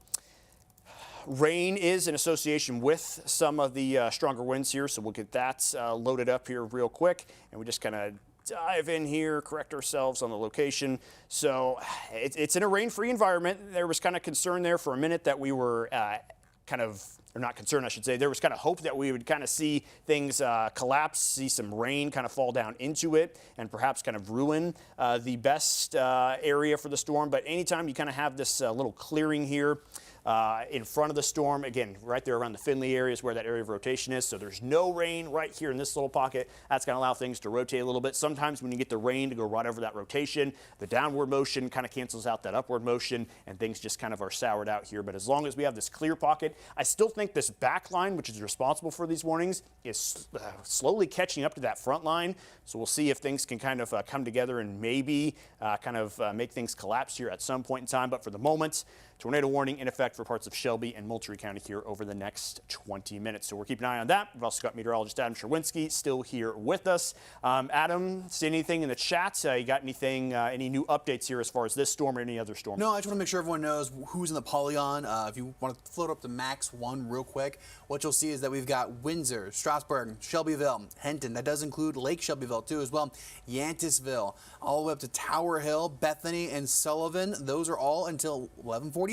rain is in association with some of the stronger winds here, so we'll get that loaded up here real quick, and we just kind of dive in here, correct ourselves on the location. So it's in a rain-free environment. There was kind of concern there for a minute that we were or not concern, I should say. There was kind of hope that we would kind of see things collapse, see some rain kind of fall down into it, and perhaps kind of ruin the best area for the storm. But anytime you kind of have this little clearing here in front of the storm, again, right there around the Findlay area is where that area of rotation is. So there's no rain right here in this little pocket. That's going to allow things to rotate a little bit. Sometimes when you get the rain to go right over that rotation, the downward motion kind of cancels out that upward motion, and things just kind of are soured out here. But as long as we have this clear pocket, I still think this back line, which is responsible for these warnings, is slowly catching up to that front line. So we'll see if things can kind of come together and maybe make things collapse here at some point in time. But for the moment, tornado warning in effect for parts of Shelby and Moultrie County here over the next 20 minutes. So we're keeping an eye on that. We've also got meteorologist Adam Sherwinski still here with us. Adam, see anything in the chat? You got anything, any new updates here as far as this storm or any other storm? No, I just want to make sure everyone knows who's in the polygon. If you want to float up to max 1 real quick, what you'll see is that we've got Windsor, Strasburg, Shelbyville, Henton. That does include Lake Shelbyville too as well. Yantisville, all the way up to Tower Hill, Bethany, and Sullivan. Those are all until 11:45.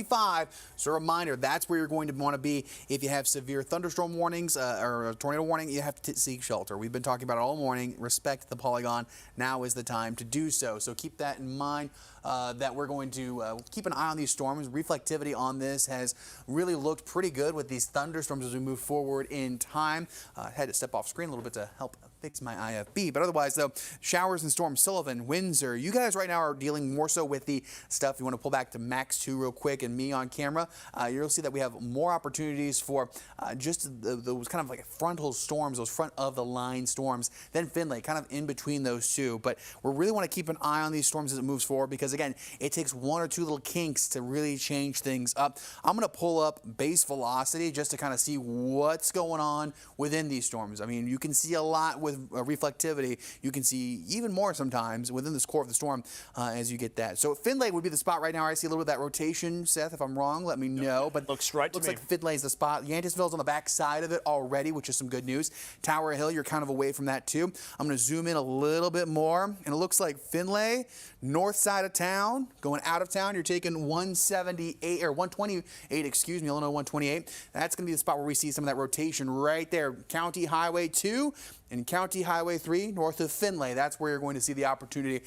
So a reminder, that's where you're going to want to be if you have severe thunderstorm warnings or a tornado warning. You have to seek shelter. We've been talking about it all morning. Respect the polygon. Now is the time to do so. So keep that in mind. That we're going to keep an eye on these storms. Reflectivity on this has really looked pretty good with these thunderstorms as we move forward in time. Had to step off screen a little bit to help fix my IFB. But otherwise, though, showers and storms, Sullivan, Windsor. You guys right now are dealing more so with the stuff. You want to pull back to max 2 real quick and me on camera, you'll see that we have more opportunities for just those kind of like frontal storms, those front of the line storms, than Finlay, kind of in between those two. But we really want to keep an eye on these storms as it moves forward because, again, it takes one or two little kinks to really change things up. I'm going to pull up base velocity just to kind of see what's going on within these storms. I mean, you can see a lot with reflectivity. You can see even more sometimes within this core of the storm as you get that. So Finlay would be the spot right now. I see a little bit of that rotation. Seth, if I'm wrong, let me know. But looks right to me. Looks like Finlay's the spot. Yantisville's on the back side of it already, which is some good news. Tower Hill, you're kind of away from that too. I'm going to zoom in a little bit more, and it looks like Finlay, north side of town, going out of town, you're taking 178 or 128, excuse me, Illinois 128. That's going to be the spot where we see some of that rotation right there. County Highway 2 and County Highway 3 north of Finlay. That's where you're going to see the opportunity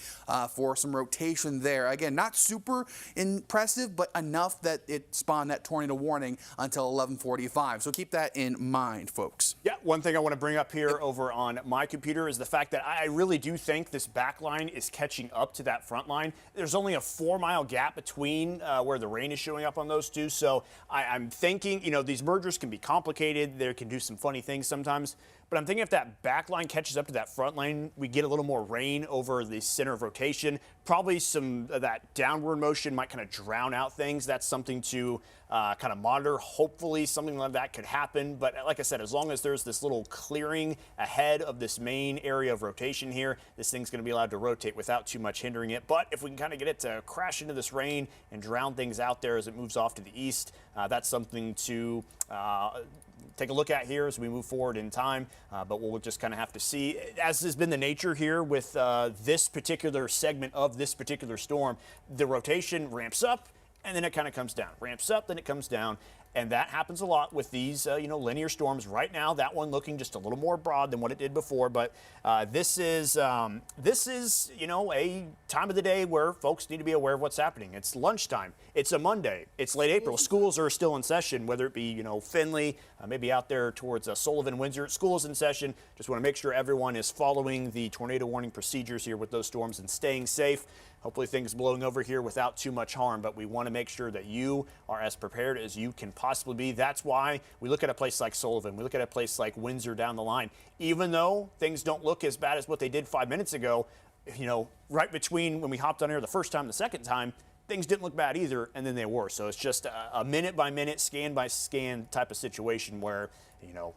for some rotation there. Again, not super impressive, but enough that it spawned that tornado warning until 11:45. So keep that in mind, folks. Yeah, one thing I want to bring up here over on my computer is the fact that I really do think this back line is catching up to that front line. There's only a 4-mile gap between where the rain is showing up on those two. So I'm thinking, you know, these mergers can be complicated. They can do some funny things sometimes. But I'm thinking if that back line catches up to that front line, we get a little more rain over the center of rotation. Probably some of that downward motion might kind of drown out things. That's something to kind of monitor. Hopefully something like that could happen. But like I said, as long as there's this little clearing ahead of this main area of rotation here, this thing's going to be allowed to rotate without too much hindering it. But if we can kind of get it to crash into this rain and drown things out there as it moves off to the east, that's something to take a look at here as we move forward in time, but we'll just kind of have to see. As has been the nature here with this particular segment of this particular storm, the rotation ramps up and then it kind of comes down. Ramps up, then it comes down. And that happens a lot with these, linear storms. Right now, that one looking just a little more broad than what it did before. But this is, a time of the day where folks need to be aware of what's happening. It's lunchtime. It's a Monday. It's late April. Schools are still in session, whether it be, Finley, maybe out there towards Sullivan, Windsor. School is in session. Just want to make sure everyone is following the tornado warning procedures here with those storms and staying safe. Hopefully things blowing over here without too much harm, but we want to make sure that you are as prepared as you can possibly be. That's why we look at a place like Sullivan. We look at a place like Windsor down the line. Even though things don't look as bad as what they did 5 minutes ago, right between when we hopped on air the first time and the second time, things didn't look bad either, and then they were. So it's just a minute-by-minute, scan-by-scan type of situation where,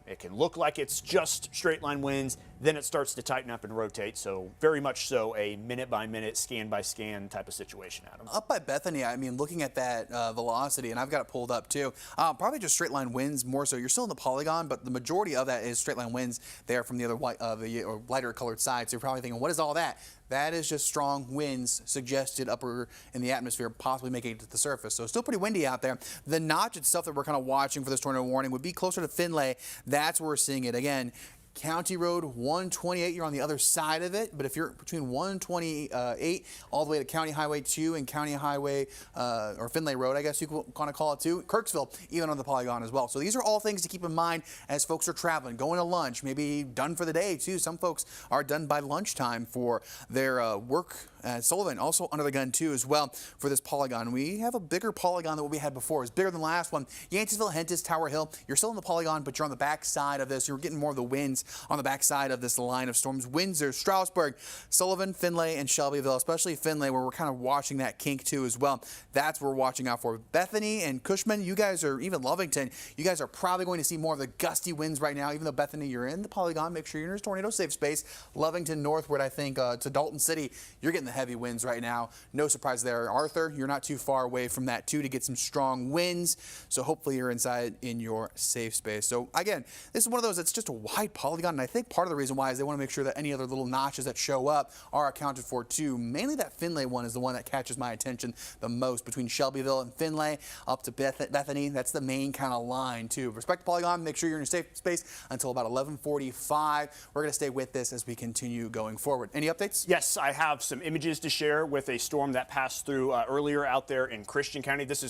it can look like it's just straight-line winds, then it starts to tighten up and rotate. So very much so a minute-by-minute, scan-by-scan type of situation, Adam. Up by Bethany, I mean, looking at that velocity, and I've got it pulled up too, probably just straight-line winds more so. You're still in the polygon, but the majority of that is straight-line winds there from the other or lighter-colored side. So you're probably thinking, what is all that? That is just strong winds suggested upper in the atmosphere, possibly making it to the surface. So still pretty windy out there. The notch itself that we're kind of watching for this tornado warning would be closer to Finlay. That's where we're seeing it. Again, County Road 128, you're on the other side of it, but if you're between 128 all the way to County Highway 2 and County Highway, or Finlay Road, I guess you could kind of call it too, Kirksville, even on the polygon as well. So these are all things to keep in mind as folks are traveling, going to lunch, maybe done for the day too. Some folks are done by lunchtime for their work. Sullivan also under the gun too as well for this polygon. We have a bigger polygon than what we had before. It's bigger than the last one. Yantisville, Hentis, Tower Hill, you're still in the polygon, but you're on the back side of this. You're getting more of the winds on the back side of this line of storms. Windsor, Stroudsburg, Sullivan, Finlay, and Shelbyville, especially Finlay, where we're kind of watching that kink too as well. That's what we're watching out for. Bethany and Cushman, you guys are, even Lovington, you guys are probably going to see more of the gusty winds right now, even though Bethany, you're in the polygon. Make sure you're in your tornado safe space. Lovington northward, I think, to Dalton City, you're getting the heavy winds right now. No surprise there. Arthur, you're not too far away from that too to get some strong winds. So hopefully you're inside in your safe space. So again, this is one of those that's just a wide polygon, and I think part of the reason why is they want to make sure that any other little notches that show up are accounted for too. Mainly that Finlay one is the one that catches my attention the most, between Shelbyville and Finlay up to Bethany. That's the main kind of line too. Respect the polygon, make sure you're in your safe space until about 11:45. We're going to stay with this as we continue going forward. Any updates? Yes, I have some images to share with a storm that passed through earlier out there in Christian County. This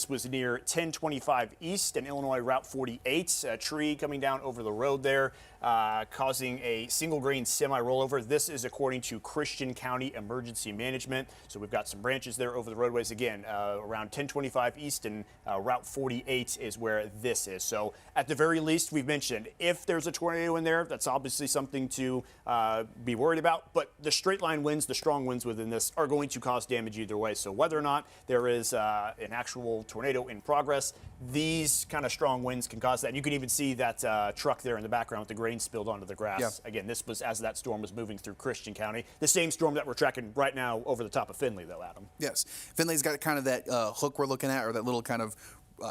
was near 1025 East and Illinois Route 48. A tree coming down over the road there. causing a single grain semi rollover. This is according to Christian County Emergency Management. So we've got some branches there over the roadways. Again, around 1025 East and Route 48 is where this is. So at the very least, we've mentioned if there's a tornado in there, that's obviously something to be worried about. But the straight line winds, the strong winds within this are going to cause damage either way. So whether or not there is an actual tornado in progress, these kind of strong winds can cause that. And you can even see that truck there in the background with the grain spilled onto the grass. Yeah. Again, this was as that storm was moving through Christian County. The same storm that we're tracking right now over the top of Findlay, though, Adam. Yes. Findlay's got kind of that hook we're looking at, or that little kind of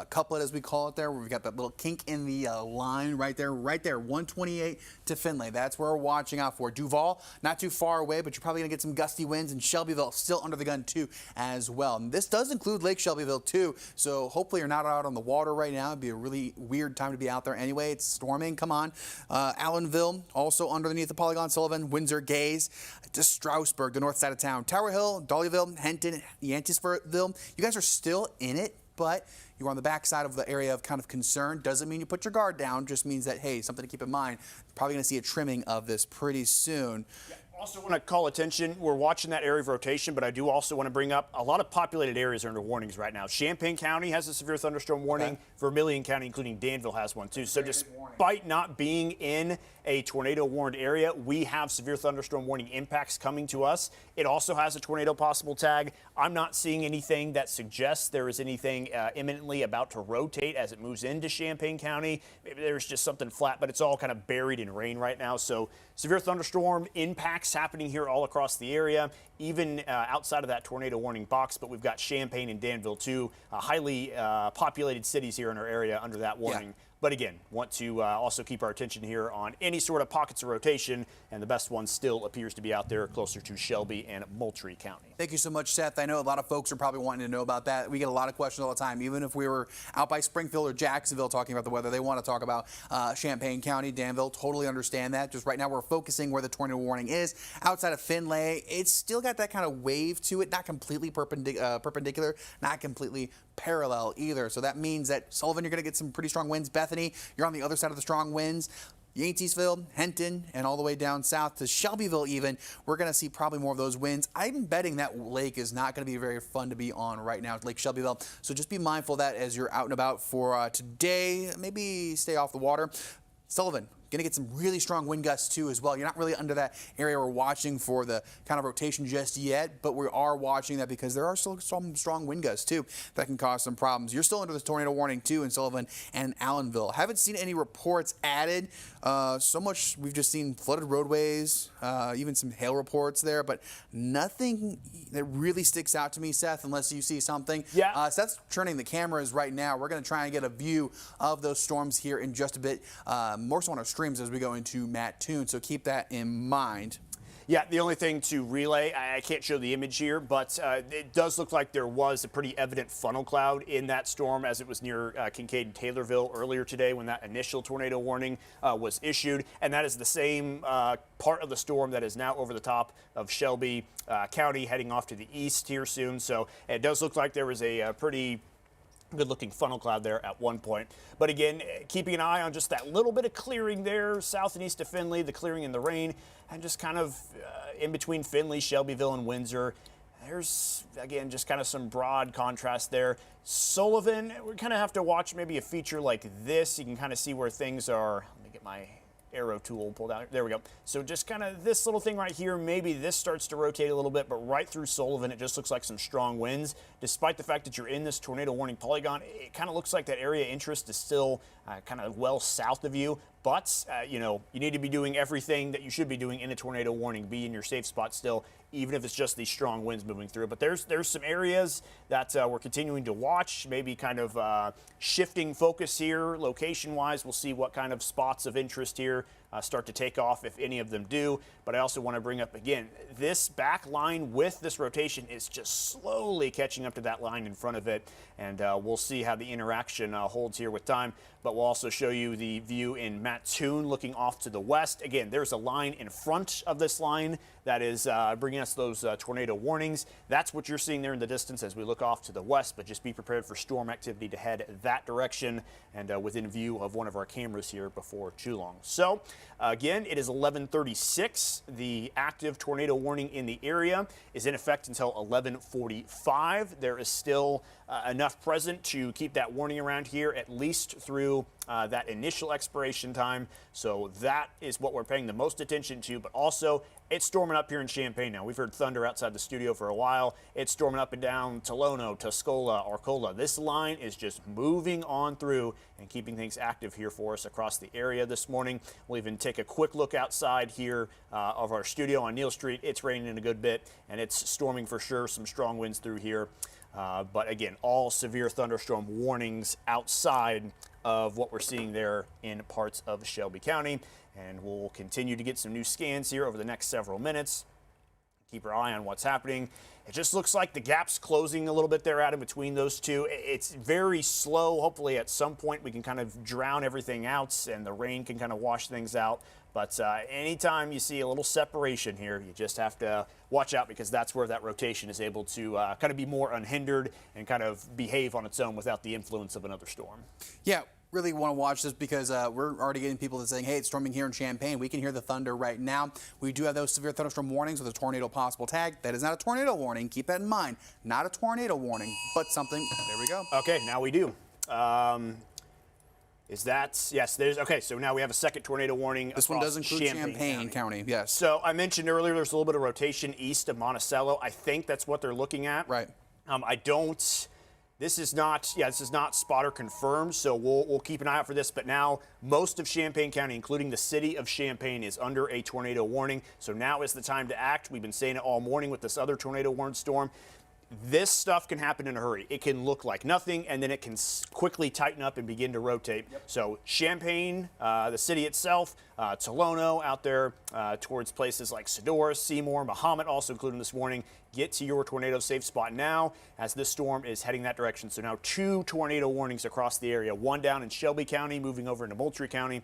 couplet, as we call it there, where we've got that little kink in the line right there, 128 to Findlay. That's where we're watching out for. Duval, not too far away, but you're probably going to get some gusty winds, and Shelbyville still under the gun too as well. And this does include Lake Shelbyville too, so hopefully you're not out on the water right now. It'd be a really weird time to be out there anyway. It's storming, come on. Allenville, also underneath the Polygon, Sullivan, Windsor, Gaze, to Stroudsburg, the north side of town. Tower Hill, Dollyville, Henton, Yantisville. You guys are still in it, but you're on the backside of the area of kind of concern. Doesn't mean you put your guard down, just means that, hey, something to keep in mind. Probably going to see a trimming of this pretty soon. Yeah. Also want to call attention, we're watching that area of rotation, but I do also want to bring up a lot of populated areas are under warnings right now. Champaign County has a severe thunderstorm warning. Okay. Vermilion County, including Danville, has one too. So despite not being in a tornado warned area, we have severe thunderstorm warning impacts coming to us. It also has a tornado possible tag. I'm not seeing anything that suggests there is anything imminently about to rotate as it moves into Champaign County. Maybe there's just something flat, but it's all kind of buried in rain right now. So severe thunderstorm impacts happening here all across the area, even outside of that tornado warning box. But we've got Champaign and Danville, two highly populated cities here in our area under that warning. Yeah. But again, want to also keep our attention here on any sort of pockets of rotation, and the best one still appears to be out there closer to Shelby and Moultrie County. Thank you so much, Seth. I know a lot of folks are probably wanting to know about that. We get a lot of questions all the time. Even if we were out by Springfield or Jacksonville talking about the weather, they want to talk about Champaign County, Danville. Totally understand that. Just right now we're focusing where the tornado warning is. Outside of Findlay, it's still got that kind of wave to it, not completely perpendicular, not completely parallel either. So that means that Sullivan, you're going to get some pretty strong winds. Bethany, you're on the other side of the strong winds. Yankeesville, Henton, and all the way down south to Shelbyville even, we're going to see probably more of those winds. I'm betting that lake is not going to be very fun to be on right now, Lake Shelbyville. So just be mindful of that as you're out and about for today. Maybe stay off the water. Sullivan, going to get some really strong wind gusts too as well. You're not really under that area we're watching for the kind of rotation just yet, but we are watching that because there are still some strong wind gusts too that can cause some problems. You're still under this tornado warning too in Sullivan and Allenville. Haven't seen any reports added. So much we've just seen flooded roadways, even some hail reports there, but nothing that really sticks out to me, Seth, unless you see something. Yeah. Seth's turning the cameras right now. We're going to try and get a view of those storms here in just a bit, more so on our streams as we go into Matt Toon, so keep that in mind. Yeah, the only thing to relay, I can't show the image here, but it does look like there was a pretty evident funnel cloud in that storm as it was near Kincaid and Taylorville earlier today when that initial tornado warning was issued. And that is the same part of the storm that is now over the top of Shelby County, heading off to the east here soon. So it does look like there was a pretty good-looking funnel cloud there at one point. But again, keeping an eye on just that little bit of clearing there, south and east of Findlay, the clearing in the rain, and just kind of in between Findlay, Shelbyville, and Windsor. There's, again, just kind of some broad contrast there. Sullivan, we kind of have to watch maybe a feature like this. You can kind of see where things are. Let me get my arrow tool pulled out. There we go. So just kind of this little thing right here, maybe this starts to rotate a little bit, but right through Sullivan, it just looks like some strong winds. Despite the fact that you're in this tornado warning polygon, it kind of looks like that area of interest is still kind of well south of you. But, you know, you need to be doing everything that you should be doing in a tornado warning, be in your safe spot still, even if it's just these strong winds moving through. But there's some areas that we're continuing to watch, maybe kind of shifting focus here location-wise. We'll see what kind of spots of interest here start to take off, if any of them do. But I also want to bring up, again, this back line with this rotation is just slowly catching up to that line in front of it. And we'll see how the interaction holds here with time. But we'll also show you the view in Mattoon looking off to the west. Again, there's a line in front of this line that is bringing us those tornado warnings. That's what you're seeing there in the distance as we look off to the west, but just be prepared for storm activity to head that direction and within view of one of our cameras here before too long. So Again, it is 11:36. The active tornado warning in the area is in effect until 11:45. There is still enough present to keep that warning around here at least through that initial expiration time. So that is what we're paying the most attention to, but also it's storming up here in Champaign now. We've heard thunder outside the studio for a while. It's storming up and down Tolono, Tuscola, Arcola. This line is just moving on through and keeping things active here for us across the area this morning. We'll even take a quick look outside here of our studio on Neal Street. It's raining a good bit, and it's storming for sure. Some strong winds through here. But again, all severe thunderstorm warnings outside of what we're seeing there in parts of Shelby County. And we'll continue to get some new scans here over the next several minutes. Keep our eye on what's happening. It just looks like the gap's closing a little bit there, Adam, between those two. It's very slow. Hopefully at some point we can kind of drown everything out and the rain can kind of wash things out. But anytime you see a little separation here, you just have to watch out, because that's where that rotation is able to kind of be more unhindered and kind of behave on its own without the influence of another storm. Yeah. Really want to watch this because we're already getting people that saying, hey, it's storming here in Champaign. We can hear the thunder right now. We do have those severe thunderstorm warnings with a tornado possible tag. That is not a tornado warning. Keep that in mind. Not a tornado warning, but something. There we go. Okay, now we do. Is that, yes, there's, okay, so now we have a second tornado warning. This one does include Champaign County, yes. So I mentioned earlier there's a little bit of rotation east of Monticello. I think that's what they're looking at. Right. This is not spotter confirmed, so we'll keep an eye out for this. But now most of Champaign County, including the city of Champaign, is under a tornado warning. So now is the time to act. We've been saying it all morning with this other tornado warned storm. This stuff can happen in a hurry. It can look like nothing, and then it can quickly tighten up and begin to rotate. Yep. So Champaign, the city itself, Tolono out there towards places like Sedora, Seymour, Mahomet also included this warning. Get to your tornado safe spot now as this storm is heading that direction. So now 2 tornado warnings across the area, one down in Shelby County, moving over into Moultrie County.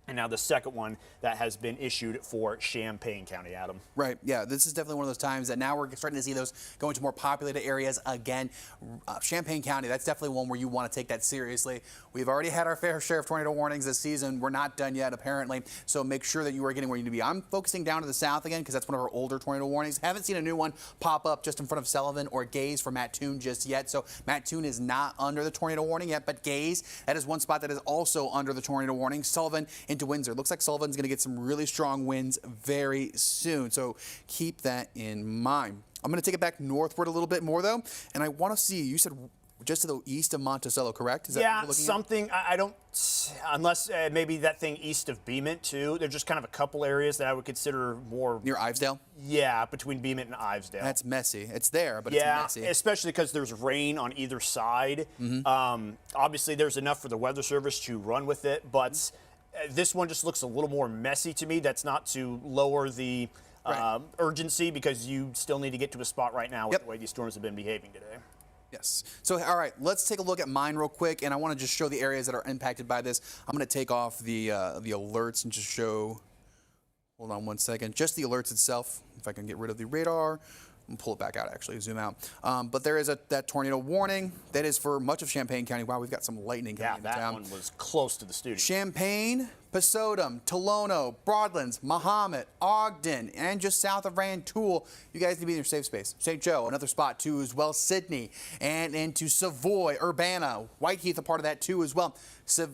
And now the second one that has been issued for Champaign County, Adam. Right, yeah, this is definitely one of those times that now we're starting to see those go into more populated areas again. Champaign County, that's definitely one where you want to take that seriously. We've already had our fair share of tornado warnings this season. We're not done yet, apparently, so make sure that you are getting where you need to be. I'm focusing down to the south again because that's one of our older tornado warnings. Haven't seen a new one pop up just in front of Sullivan or Gaze for Mattoon just yet, so Mattoon is not under the tornado warning yet, but Gaze, that is one spot that is also under the tornado warning. Sullivan into Windsor. Looks like Sullivan's going to get some really strong winds very soon, so keep that in mind. I'm going to take it back northward a little bit more, though, and I want to see, you said just to the east of Monticello, correct? Is that yeah, what you're looking something. I don't, unless maybe that thing east of Beemit, too. There's just kind of a couple areas that I would consider more. Near Ivesdale? Yeah, between Beemit and Ivesdale. That's messy. It's there, but it's messy. Yeah, especially because there's rain on either side. Mm-hmm. Obviously, there's enough for the Weather Service to run with it, but this one just looks a little more messy to me. That's not to lower the urgency, because you still need to get to a spot right now with the way these storms have been behaving today. Yes. So, all right, let's take a look at mine real quick, and I want to just show the areas that are impacted by this. I'm going to take off the alerts and just show, hold on one second, just the alerts itself. If I can get rid of the radar. And pull it back out, actually, zoom out. But there is that tornado warning. That is for much of Champaign County. Wow, we've got some lightning coming into town. Yeah, that one was close to the studio. Champaign, Pasodum, Tolono, Broadlands, Mahomet, Ogden, and just south of Rantoul. You guys need to be in your safe space. St. Joe, another spot too as well. Sydney, and into Savoy, Urbana, Whiteheath, a part of that too as well.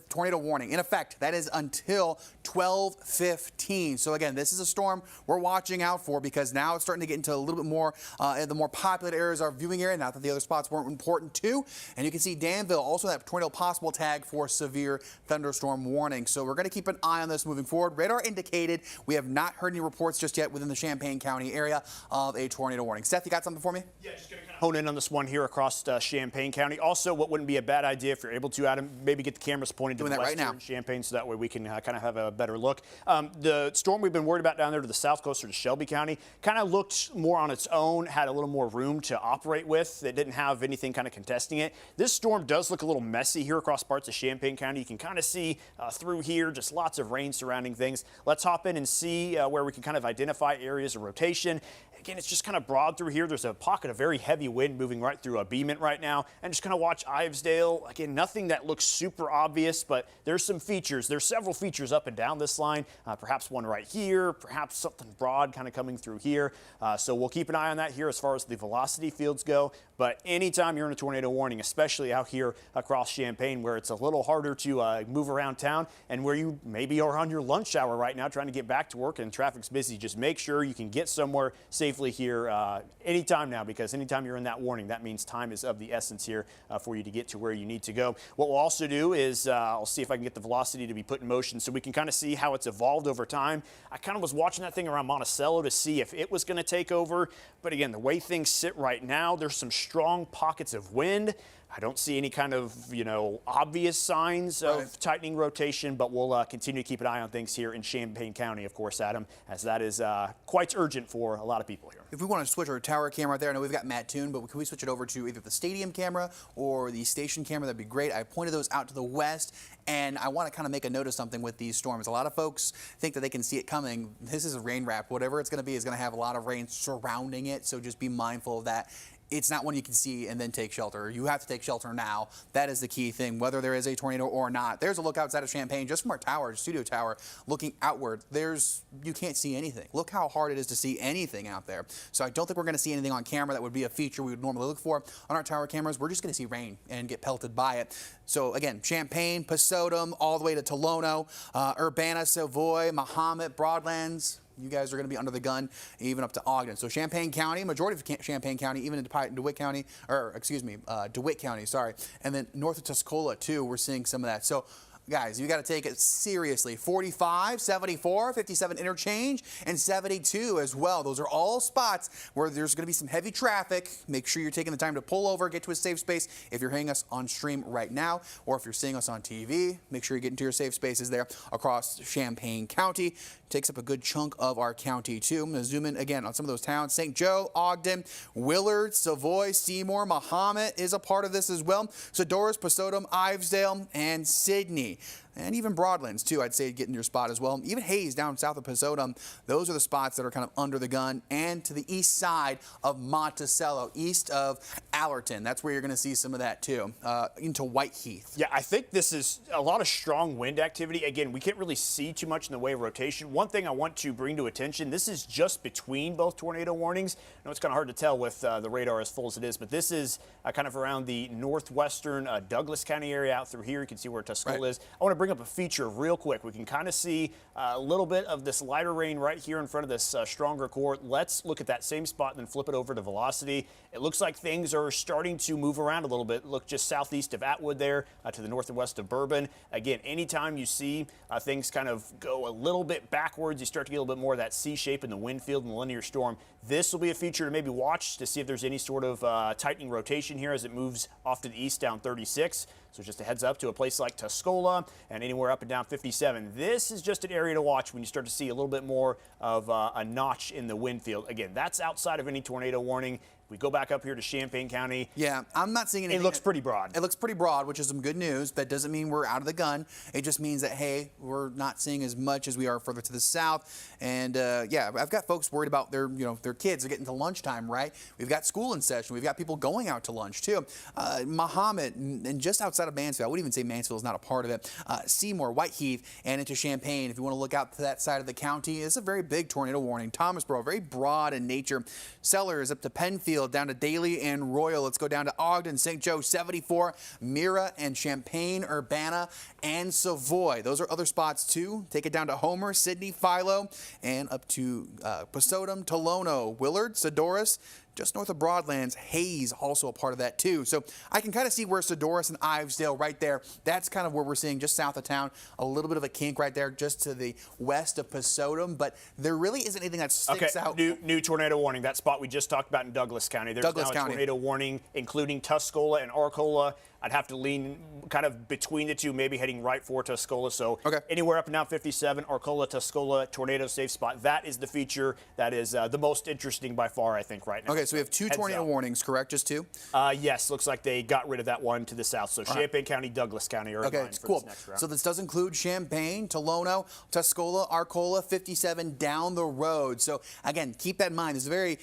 Tornado warning in effect. That is until 12:15. So again, this is a storm we're watching out for, because now it's starting to get into a little bit more the more populated areas of our viewing area. Not that the other spots weren't important too. And you can see Danville also that tornado possible tag for severe thunderstorm warning. So we're going to keep an eye on this moving forward. Radar indicated. We have not heard any reports just yet within the Champaign County area of a tornado warning. Seth, you got something for me? Yeah, just going to kind of hone in on this one here across Champaign County. Also, what wouldn't be a bad idea if you're able to, Adam, maybe get the cameras pointed to the west here in Champaign, so that way we can kind of have a better look. The storm we've been worried about down there to the south, closer to Shelby County, kind of looked more on its own, had a little more room to operate with. It didn't have anything kind of contesting it. This storm does look a little messy here across parts of Champaign County. You can kind of see through here, just lots of rain surrounding things. Let's hop in and see where we can kind of identify areas of rotation. Again, it's just kind of broad through here. There's a pocket of very heavy wind moving right through a Beement right now. And just kind of watch Ivesdale. Again, nothing that looks super obvious, but there's some features. There's several features up and down this line. Perhaps one right here, perhaps something broad kind of coming through here. So we'll keep an eye on that here as far as the velocity fields go. But anytime you're in a tornado warning, especially out here across Champaign where it's a little harder to move around town and where you maybe are on your lunch hour right now trying to get back to work and traffic's busy, just make sure you can get somewhere safely here anytime now, because anytime you're in that warning, that means time is of the essence here for you to get to where you need to go. What we'll also do is I'll see if I can get the velocity to be put in motion so we can kind of see how it's evolved over time. I kind of was watching that thing around Monticello to see if it was going to take over. But again, the way things sit right now, there's some strong pockets of wind. I don't see any kind of, obvious signs of tightening rotation, but we'll continue to keep an eye on things here in Champaign County, of course, Adam, as that is quite urgent for a lot of people here. If we want to switch our tower camera right there, I know we've got Matt tuned, but can we switch it over to either the stadium camera or the station camera? That'd be great. I pointed those out to the west, and I want to kind of make a note of something with these storms. A lot of folks think that they can see it coming. This is a rain wrap. Whatever it's going to be is going to have a lot of rain surrounding it, so just be mindful of that. It's not one you can see and then take shelter. You have to take shelter now. That is the key thing, whether there is a tornado or not. There's a look outside of Champaign, just from our tower, studio tower, looking outward. You can't see anything. Look how hard it is to see anything out there. So I don't think we're going to see anything on camera that would be a feature we would normally look for on our tower cameras. We're just going to see rain and get pelted by it. So again, Champaign, Pasodum, all the way to Tolono, Urbana, Savoy, Mahomet, Broadlands. You guys are going to be under the gun, even up to Ogden. So Champaign County, majority of Champaign County, even in DeWitt County, DeWitt County, sorry. And then north of Tuscola, too, we're seeing some of that. So, guys, you got to take it seriously. 45, 74, 57 interchange, and 72 as well. Those are all spots where there's going to be some heavy traffic. Make sure you're taking the time to pull over, get to a safe space. If you're hearing us on stream right now, or if you're seeing us on TV, make sure you get into your safe spaces there across Champaign County. Takes up a good chunk of our county, too. I'm going to zoom in again on some of those towns. St. Joe, Ogden, Willard, Savoy, Seymour, Mahomet is a part of this as well. Sodorus, Pasodum, Ivesdale, and Sydney. And even Broadlands, too, I'd say get in your spot as well. Even Hayes down south of Pasodum, those are the spots that are kind of under the gun. And to the east side of Monticello, east of Allerton. That's where you're going to see some of that, too, into Whiteheath. Yeah, I think this is a lot of strong wind activity. Again, we can't really see too much in the way of rotation. One thing I want to bring to attention, this is just between both tornado warnings. I know it's kind of hard to tell with the radar as full as it is, but this is kind of around the northwestern Douglas County area out through here. You can see where Tuscola is. I want to bring up a feature real quick. We can kind of see a little bit of this lighter rain right here in front of this stronger core. Let's look at that same spot and then flip it over to velocity. It looks like things are starting to move around a little bit. Look just southeast of Atwood there to the north and west of Bourbon. Again, anytime you see things kind of go a little bit backwards, you start to get a little bit more of that C shape in the wind field and the linear storm. This will be a feature to maybe watch to see if there's any sort of tightening rotation here as it moves off to the east down 36. So just a heads up to a place like Tuscola and anywhere up and down 57. This is just an area to watch when you start to see a little bit more of a notch in the wind field. Again, that's outside of any tornado warning. We go back up here to Champaign County. Yeah, I'm not seeing anything. It looks pretty broad. It looks pretty broad, which is some good news. That doesn't mean we're out of the gun. It just means that, hey, we're not seeing as much as we are further to the south. And yeah, I've got folks worried about their kids are getting to lunchtime, right? We've got school in session. We've got people going out to lunch too. Mahomet and just outside of Mansfield, I wouldn't even say Mansfield is not a part of it. Seymour, Whiteheath, and into Champaign. If you want to look out to that side of the county, it's a very big tornado warning. Thomasboro, very broad in nature. Sellers up to Penfield, down to Daly and Royal. Let's go down to Ogden, St. Joe, 74, Mira and Champaign, Urbana, and Savoy. Those are other spots too. Take it down to Homer, Sydney, Philo, and up to Pasodum, Tolono, Willard, Sodorus, just north of Broadlands. Hayes also a part of that too. So I can kind of see where Sodorus and Ivesdale right there, that's kind of where we're seeing just south of town, a little bit of a kink right there just to the west of Pasodum, but there really isn't anything that sticks out. New tornado warning. That spot we just talked about in Douglas County. There's now a tornado warning, including Tuscola and Arcola. I'd have to lean kind of between the two, maybe heading right for Tuscola. So anywhere up and down 57, Arcola, Tuscola, tornado safe spot. That is the feature that is the most interesting by far, I think, right now. Okay, Okay, so we have two heads tornado up. warnings, correct? Just two? Yes, looks like they got rid of that one to the south. So Champaign County, Douglas County are in Okay, line for cool. this next round. So this does include Champaign, Tolono, Tuscola, Arcola, 57 down the road. So again, keep that in mind. There's a very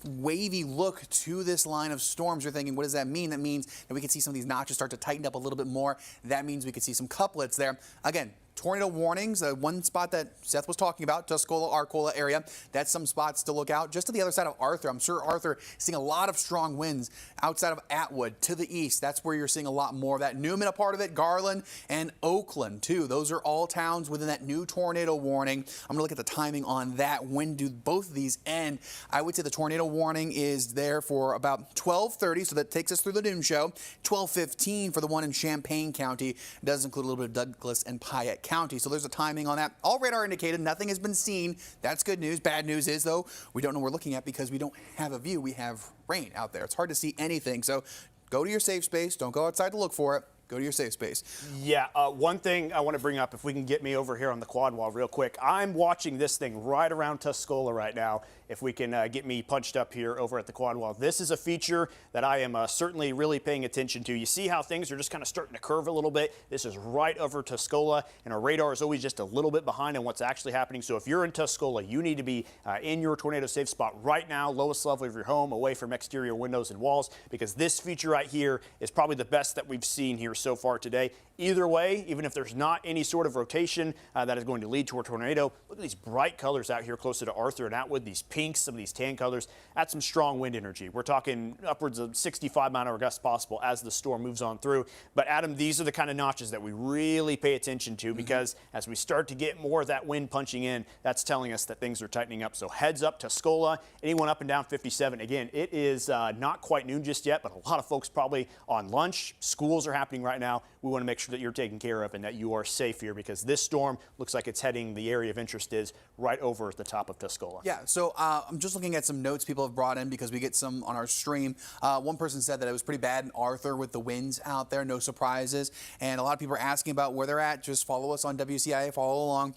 wavy look to this line of storms. You're thinking, what does that mean? That means that we can see some of these notches start to tighten up a little bit more. That means we could see some couplets there. Again, tornado warnings, one spot that Seth was talking about, Tuscola, Arcola area, that's some spots to look out. Just to the other side of Arthur, I'm sure Arthur is seeing a lot of strong winds outside of Atwood to the east. That's where you're seeing a lot more of that. Newman, a part of it, Garland, and Oakland, too. Those are all towns within that new tornado warning. I'm going to look at the timing on that. When do both of these end? I would say the tornado warning is there for about 12:30, so that takes us through the noon show. 12:15 for the one in Champaign County. It does include a little bit of Douglas and Piatt County. So there's a timing on that. All radar indicated, nothing has been seen. That's good news. Bad news is, though, we don't know what we're looking at because we don't have a view. We have rain out there. It's hard to see anything. So go to your safe space. Don't go outside to look for it. Go to your safe space. Yeah, one thing I want to bring up, if we can get me over here on the quad wall real quick. I'm watching this thing right around Tuscola right now. If we can get me punched up here over at the quad wall. This is a feature that I am certainly really paying attention to. You see how things are just kind of starting to curve a little bit. This is right over Tuscola, and our radar is always just a little bit behind on what's actually happening. So if you're in Tuscola, you need to be in your tornado safe spot right now, lowest level of your home, away from exterior windows and walls, because this feature right here is probably the best that we've seen here so far today. Either way, even if there's not any sort of rotation that is going to lead to a tornado, look at these bright colors out here closer to Arthur and Atwood, these pinks, some of these tan colors. That's some strong wind energy. We're talking upwards of 65-mile-an-hour gusts possible as the storm moves on through. But Adam, these are the kind of notches that we really pay attention to, because as we start to get more of that wind punching in, that's telling us that things are tightening up. So heads up, Tuscola, anyone up and down 57. Again, it is not quite noon just yet, but a lot of folks probably on lunch. Schools are happening right now. We want to make sure that you're taken care of and that you are safe here, because this storm looks like it's heading, the area of interest is right over the top of Tuscola. Yeah, so I'm just looking at some notes people have brought in because we get some on our stream. One person said that it was pretty bad in Arthur with the winds out there, no surprises. And a lot of people are asking about where they're at. Just follow us on WCIA, follow along.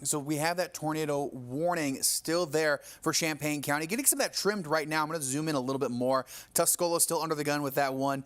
So we have that tornado warning still there for Champaign County. Getting some of that trimmed right now. I'm going to zoom in a little bit more. Tuscola still under the gun with that one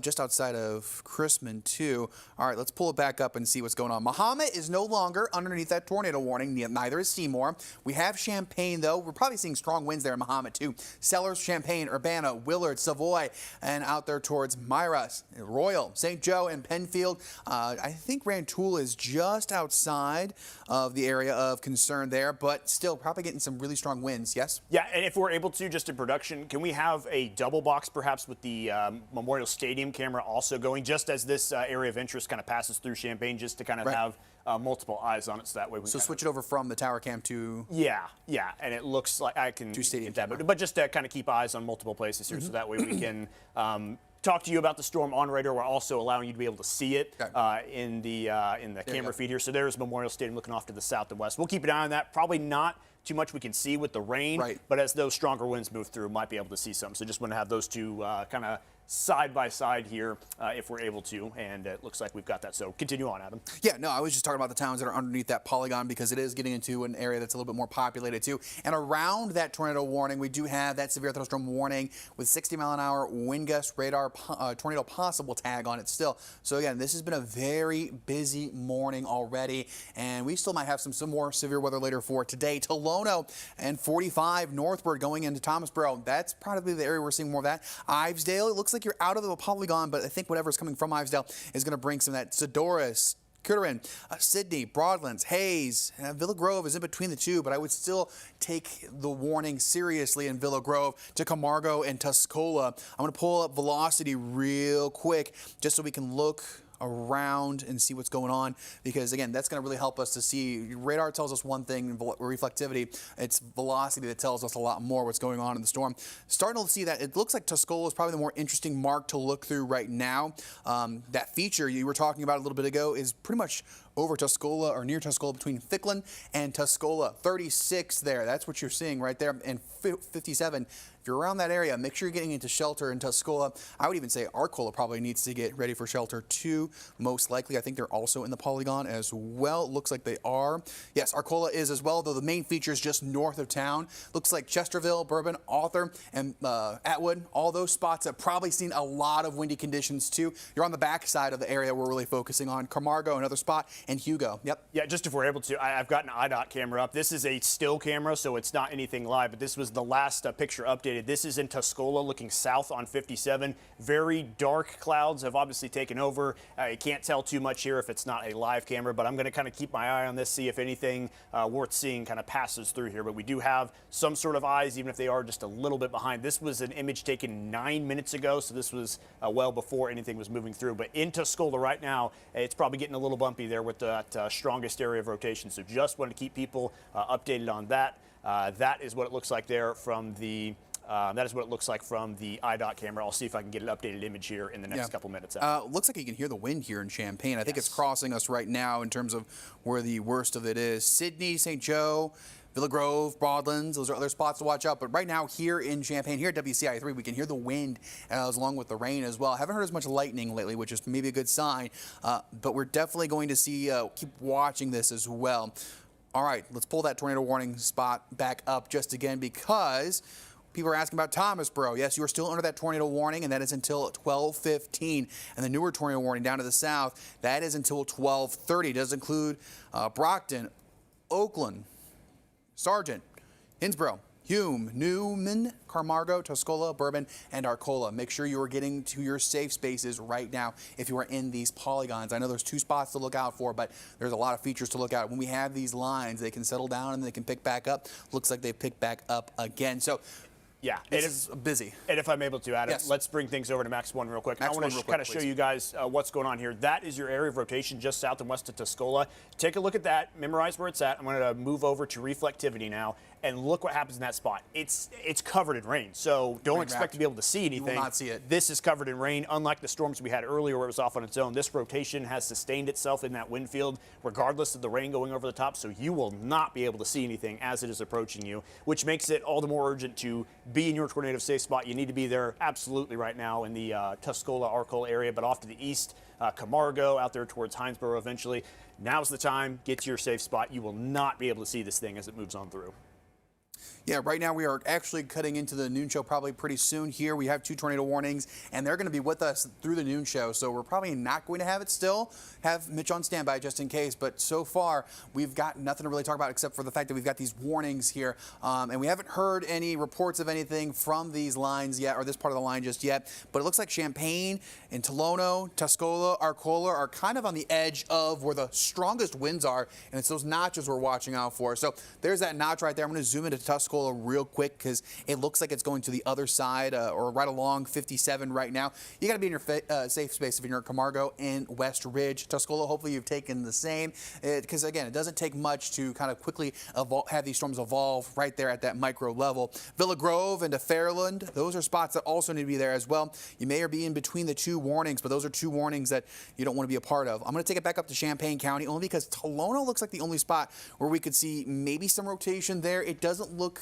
just outside of Chrisman, too. All right, let's pull it back up and see what's going on. Mahomet is no longer underneath that tornado warning. Neither is Seymour. We have Champaign, though. We're probably seeing strong winds there in Mahomet, too. Sellers, Champaign, Urbana, Willard, Savoy, and out there towards Myra, Royal, St. Joe, and Penfield. I think Rantoul is just outside of the area of concern there, but still probably getting some really strong winds, yes? Yeah, and if we're able to, just in production, can we have a double box perhaps with the Memorial Stadium camera also going, just as this area of interest kind of passes through Champaign, just to kind of have multiple eyes on it, so that way we So switch it over from the tower cam to... Yeah, and it looks like I can... To stadium get that, camera. but just to kind of keep eyes on multiple places here, so that way we can talk to you about the storm on radar. We're also allowing you to be able to see it in the camera feed here. So there's Memorial Stadium looking off to the south and west. We'll keep an eye on that. Probably not too much we can see with the rain, but as those stronger winds move through, might be able to see some. So just want to have those two kind of side by side here if we're able to, and it looks like we've got that. So continue on, Adam. Yeah, no, I was just talking about the towns that are underneath that polygon because it is getting into an area that's a little bit more populated too. And around that tornado warning, we do have that severe thunderstorm warning with 60-mile-an-hour wind gust radar tornado possible tag on it still. So again, this has been a very busy morning already, and we still might have some more severe weather later for today. Tolono and 45 northward going into Thomasboro. That's probably the area we're seeing more of that. Ivesdale, it looks like you're out of the polygon, but I think whatever's coming from Ivesdale is going to bring some of that. Sedoris, Kitterin, Sydney, Broadlands, Hayes, Villa Grove is in between the two, but I would still take the warning seriously in Villa Grove to Camargo and Tuscola. I'm going to pull up velocity real quick just so we can look around and see what's going on, because again, that's going to really help us to see. Radar tells us one thing, reflectivity, it's velocity that tells us a lot more what's going on in the storm. Starting to see that it looks like Tuscola is probably the more interesting mark to look through right now. That feature you were talking about a little bit ago is pretty much over Tuscola or near Tuscola between Ficklin and Tuscola. 36 there. That's what you're seeing right there. And 57. If you're around that area, make sure you're getting into shelter in Tuscola. I would even say Arcola probably needs to get ready for shelter too, most likely. I think they're also in the polygon as well. Looks like they are. Yes, Arcola is as well, though the main feature is just north of town. Looks like Chesterville, Bourbon, Arthur, and Atwood, all those spots have probably seen a lot of windy conditions too. You're on the back side of the area we're really focusing on. Camargo, another spot, and Hugo. Yep. Yeah, just if we're able to, I've got an IDOT camera up. This is a still camera, so it's not anything live, but this was the last picture updated. This is in Tuscola, looking south on 57. Very dark clouds have obviously taken over. You can't tell too much here if it's not a live camera, but I'm going to kind of keep my eye on this, see if anything worth seeing kind of passes through here. But we do have some sort of eyes, even if they are just a little bit behind. This was an image taken 9 minutes ago, so this was well before anything was moving through. But in Tuscola right now, it's probably getting a little bumpy there with that strongest area of rotation. So just wanted to keep people updated on that. That is what it looks like there from the IDOT camera. I'll see if I can get an updated image here in the next couple minutes. Looks like you can hear the wind here in Champaign. I think it's crossing us right now in terms of where the worst of it is. Sydney, St. Joe, Villa Grove, Broadlands, those are other spots to watch out. But right now here in Champaign, here at WCIA 3, we can hear the wind along with the rain as well. Haven't heard as much lightning lately, which is maybe a good sign. But we're definitely going to see, keep watching this as well. All right, let's pull that tornado warning spot back up just again because people are asking about Thomasboro. Yes, you are still under that tornado warning, and that is until 12:15. And the newer tornado warning down to the south, that is until 12:30. It does include Brockton, Oakland, Sargent, Hinsboro, Hume, Newman, Camargo, Tuscola, Bourbon, and Arcola. Make sure you are getting to your safe spaces right now if you are in these polygons. I know there's 2 spots to look out for, but there's a lot of features to look out. When we have these lines, they can settle down and they can pick back up. Looks like they picked back up again. So yeah, it is busy. And if I'm able to, Adam, yes, let's bring things over to Max 1 real quick. Max I want to kind of show you guys what's going on here. That is your area of rotation just south and west of Tuscola. Take a look at that. Memorize where it's at. I'm going to move over to reflectivity now, and look what happens in that spot. It's covered in rain, so don't expect to be able to see anything. You will not see it. This is covered in rain, unlike the storms we had earlier where it was off on its own. This rotation has sustained itself in that wind field, regardless of the rain going over the top, so you will not be able to see anything as it is approaching you, which makes it all the more urgent to be in your tornado safe spot. You need to be there absolutely right now in the Tuscola, Arcola area, but off to the east, Camargo, out there towards Hinesboro eventually. Now's the time. Get to your safe spot. You will not be able to see this thing as it moves on through. Yeah, right now we are actually cutting into the noon show probably pretty soon here. We have 2 tornado warnings, and they're going to be with us through the noon show, so we're probably not going to have it still. Have Mitch on standby just in case, but so far we've got nothing to really talk about except for the fact that we've got these warnings here, and we haven't heard any reports of anything from these lines yet, or this part of the line just yet, but it looks like Champaign and Tolono, Tuscola, Arcola are kind of on the edge of where the strongest winds are, and it's those notches we're watching out for. So there's that notch right there. I'm going to zoom into Tuscola real quick because it looks like it's going to the other side or right along 57 right now. You got to be in your safe space if you're in Camargo and West Ridge. Tuscola, hopefully you've taken the same because, again, it doesn't take much to kind of quickly have these storms evolve right there at that micro level. Villa Grove and Fairland, those are spots that also need to be there as well. You may be in between the 2 warnings, but those are 2 warnings that you don't want to be a part of. I'm going to take it back up to Champaign County only because Tolono looks like the only spot where we could see maybe some rotation there. It doesn't look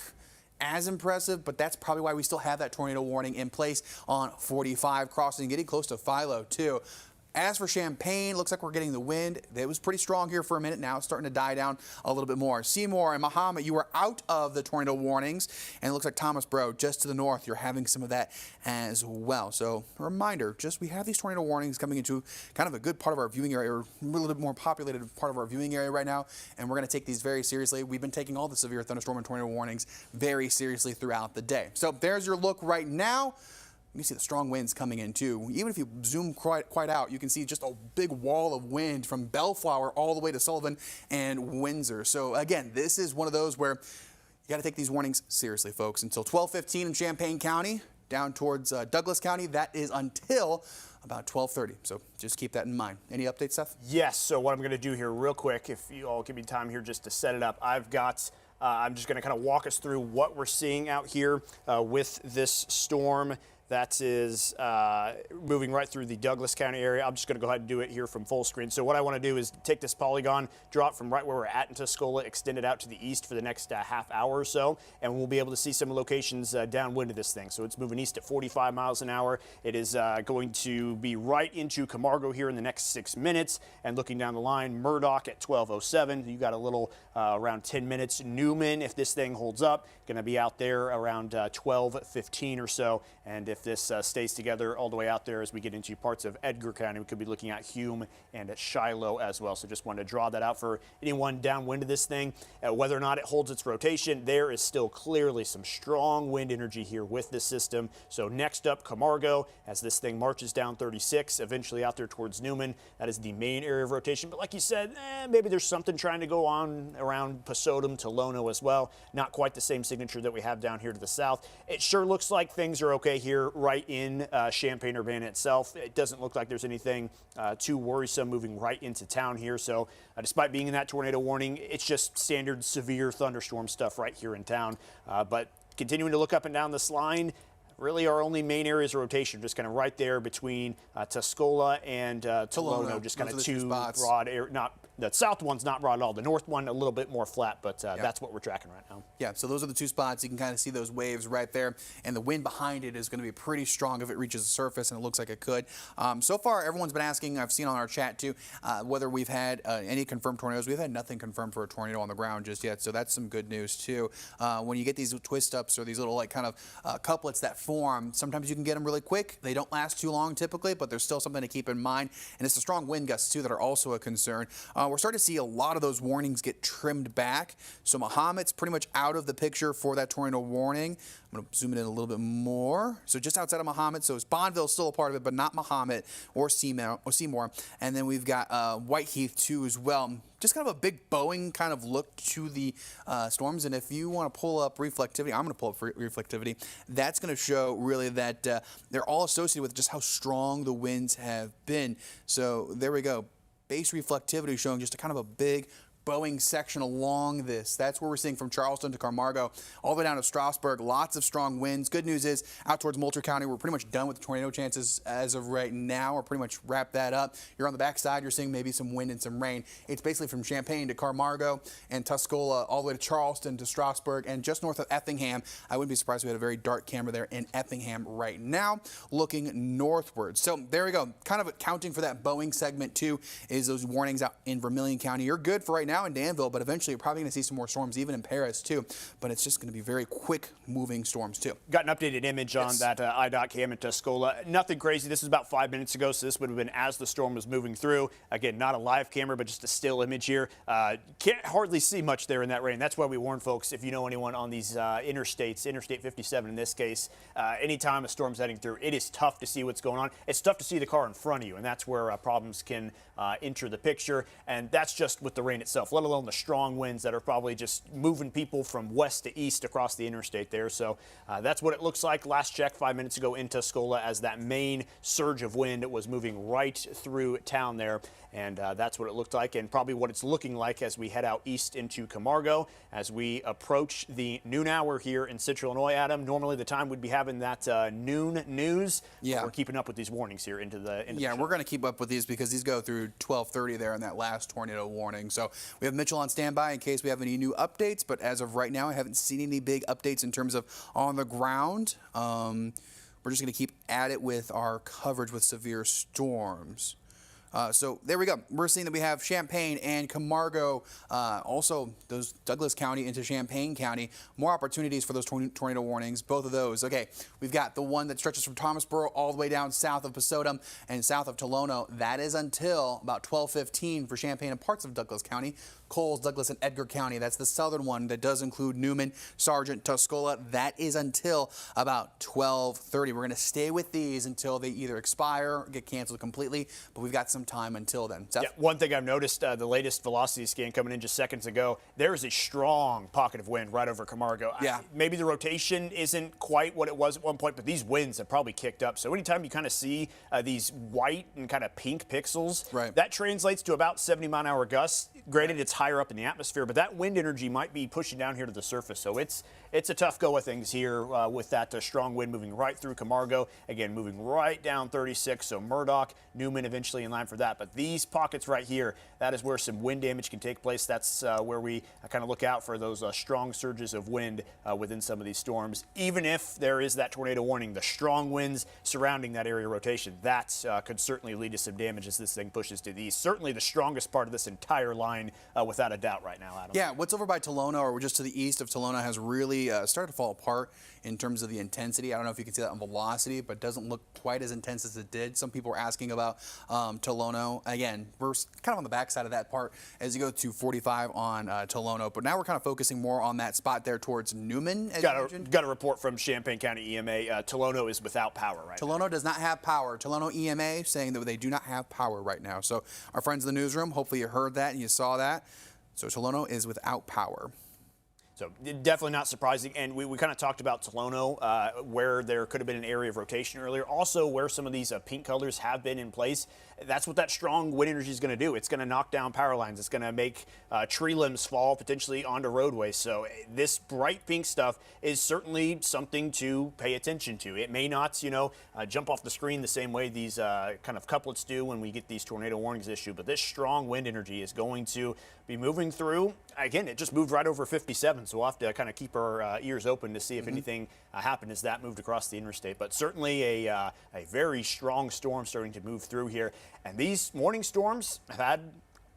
as impressive, but that's probably why we still have that tornado warning in place on 45 crossing, getting close to Philo too. As for Champaign, looks like we're getting the wind. It was pretty strong here for a minute. Now it's starting to die down a little bit more. Seymour and Mahomet, you are out of the tornado warnings. And it looks like Thomasboro, just to the north, you're having some of that as well. So a reminder, we have these tornado warnings coming into kind of a good part of our viewing area, or a little bit more populated part of our viewing area right now. And we're going to take these very seriously. We've been taking all the severe thunderstorm and tornado warnings very seriously throughout the day. So there's your look right now. You can see the strong winds coming in too. Even if you zoom quite out, you can see just a big wall of wind from Bellflower all the way to Sullivan and Windsor. So again, this is one of those where you got to take these warnings seriously, folks. Until 12:15 in Champaign County, down towards Douglas County, that is until about 12:30. So just keep that in mind. Any updates, Seth? Yes. So what I'm going to do here real quick, if you all give me time here just to set it up, I'm just going to kind of walk us through what we're seeing out here with this storm. That is moving right through the Douglas County area. I'm just going to go ahead and do it here from full screen. So what I want to do is take this polygon, draw it from right where we're at in Tuscola, extend it out to the east for the next half hour or so, and we'll be able to see some locations downwind of this thing. So it's moving east at 45 miles an hour. It is going to be right into Camargo here in the next 6 minutes, and looking down the line, Murdoch at 12:07. You got a little around 10 minutes. Newman, if this thing holds up, going to be out there around 12:15 or so, and if this stays together all the way out there as we get into parts of Edgar County, we could be looking at Hume and at Shiloh as well. So just wanted to draw that out for anyone downwind of this thing. Whether or not it holds its rotation, there is still clearly some strong wind energy here with this system. So next up, Camargo, as this thing marches down 36, eventually out there towards Newman. That is the main area of rotation. But like you said, maybe there's something trying to go on around Pasodum to Lono as well. Not quite the same signature that we have down here to the south. It sure looks like things are okay here right in Champaign-Urbana itself. It doesn't look like there's anything too worrisome moving right into town here. So despite being in that tornado warning, it's just standard severe thunderstorm stuff right here in town. But continuing to look up and down this line, really our only main areas of rotation, just kind of right there between Tuscola and Tolono, just kind of two broad areas. The south one's not broad at all. The north one a little bit more flat, but that's what we're tracking right now. Yeah, so those are the two spots. You can kind of see those waves right there, and the wind behind it is going to be pretty strong if it reaches the surface, and it looks like it could. So far, everyone's been asking, I've seen on our chat too, whether we've had any confirmed tornadoes. We've had nothing confirmed for a tornado on the ground just yet, so that's some good news too. When you get these twist-ups or these little like kind of couplets that form, sometimes you can get them really quick. They don't last too long typically, but there's still something to keep in mind, and it's the strong wind gusts too that are also a concern. We're starting to see a lot of those warnings get trimmed back. So Mahomet's pretty much out of the picture for that tornado warning. I'm going to zoom it in a little bit more. So just outside of Mahomet, so Bonneville's still a part of it, but not Mahomet or Seymour. And then we've got Whiteheath too as well. Just kind of a big Boeing kind of look to the storms. And if you want to pull up reflectivity, I'm going to pull up reflectivity. That's going to show really that they're all associated with just how strong the winds have been. So there we go. Base reflectivity showing just a kind of a big Boeing section along this. That's where we're seeing from Charleston to Camargo, all the way down to Strasburg. Lots of strong winds. Good news is out towards Moultrie County, we're pretty much done with the tornado chances as of right now. We're pretty much wrapped that up. You're on the backside, you're seeing maybe some wind and some rain. It's basically from Champaign to Camargo and Tuscola, all the way to Charleston to Strasburg, and just north of Effingham. I wouldn't be surprised if we had a very dark camera there in Effingham right now, looking northward. So there we go. Kind of accounting for that Boeing segment too is those warnings out in Vermilion County. You're good for right now in Danville, but eventually you're probably going to see some more storms, even in Paris too. But it's just going to be very quick moving storms too. Got an updated image on that IDOT cam in Tuscola. Nothing crazy. This is about 5 minutes ago, so this would have been as the storm was moving through. Again, not a live camera, but just a still image here. Can't hardly see much there in that rain. That's why we warn folks, if you know anyone on these interstates, Interstate 57 in this case, anytime a storm's heading through, it is tough to see what's going on. It's tough to see the car in front of you, and that's where problems can enter the picture. And that's just with the rain itself, let alone the strong winds that are probably just moving people from west to east across the interstate there. So that's what it looks like. Last check 5 minutes ago in Tuscola as that main surge of wind was moving right through town there. And that's what it looked like, and probably what it's looking like as we head out east into Camargo, as we approach the noon hour here in Central Illinois. Adam, normally the time we'd be having that noon news. Yeah. We're keeping up with these warnings here into the Yeah, we're going to keep up with these because these go through 12:30 there in that last tornado warning. So we have Mitchell on standby in case we have any new updates, but as of right now, I haven't seen any big updates in terms of on the ground. We're just going to keep at it with our coverage with severe storms. So there we go. We're seeing that we have Champaign and Camargo, also those Douglas County into Champaign County. More opportunities for those tornado warnings, both of those. Okay, we've got the one that stretches from Thomasboro all the way down south of Pasodum and south of Tolono. That is until about 12:15 for Champaign and parts of Douglas County. Coles, Douglas, and Edgar County. That's the southern one that does include Newman, Sargent, Tuscola. That is until about 12:30. We're going to stay with these until they either expire or get canceled completely, but we've got some time until then. Seth? Yeah, one thing I've noticed, the latest velocity scan coming in just seconds ago, there is a strong pocket of wind right over Camargo. Yeah. Maybe the rotation isn't quite what it was at one point, but these winds have probably kicked up. So anytime you kind of see these white and kind of pink pixels, right, that translates to about 70-mile-an-hour gusts. Granted, it's higher up in the atmosphere, but that wind energy might be pushing down here to the surface. So it's a tough go of things here with that strong wind moving right through Camargo. Again, moving right down 36. So Murdoch, Newman eventually in line for that. But these pockets right here, that is where some wind damage can take place. That's where we kind of look out for those strong surges of wind within some of these storms. Even if there is that tornado warning, the strong winds surrounding that area rotation, that could certainly lead to some damage as this thing pushes to the east. Certainly the strongest part of this entire line, without a doubt right now, Adam. Yeah, what's over by Tolona or just to the east of Tolona has really started to fall apart in terms of the intensity. I don't know if you can see that on velocity, but it doesn't look quite as intense as it did. Some people were asking about Tolono. Again, we're kind of on the backside of that part as you go to 45 on Tolono, but now we're kind of focusing more on that spot there towards Newman, as you mentioned. Got a report from Champaign County EMA. Tolono is without power right now. Tolono does not have power. Tolono EMA saying that they do not have power right now. So our friends in the newsroom, hopefully you heard that and you saw that. So Tolono is without power. So definitely not surprising. And we kind of talked about Tolono, where there could have been an area of rotation earlier. Also, where some of these pink colors have been in place. That's what that strong wind energy is going to do. It's going to knock down power lines. It's going to make tree limbs fall potentially onto roadways. So this bright pink stuff is certainly something to pay attention to. It may not, jump off the screen the same way these kind of couplets do when we get these tornado warnings issued. But this strong wind energy is going to be moving through. Again, it just moved right over 57. So we'll have to kind of keep our ears open to see if anything happened as that moved across the interstate. But certainly a very strong storm starting to move through here. And these morning storms have had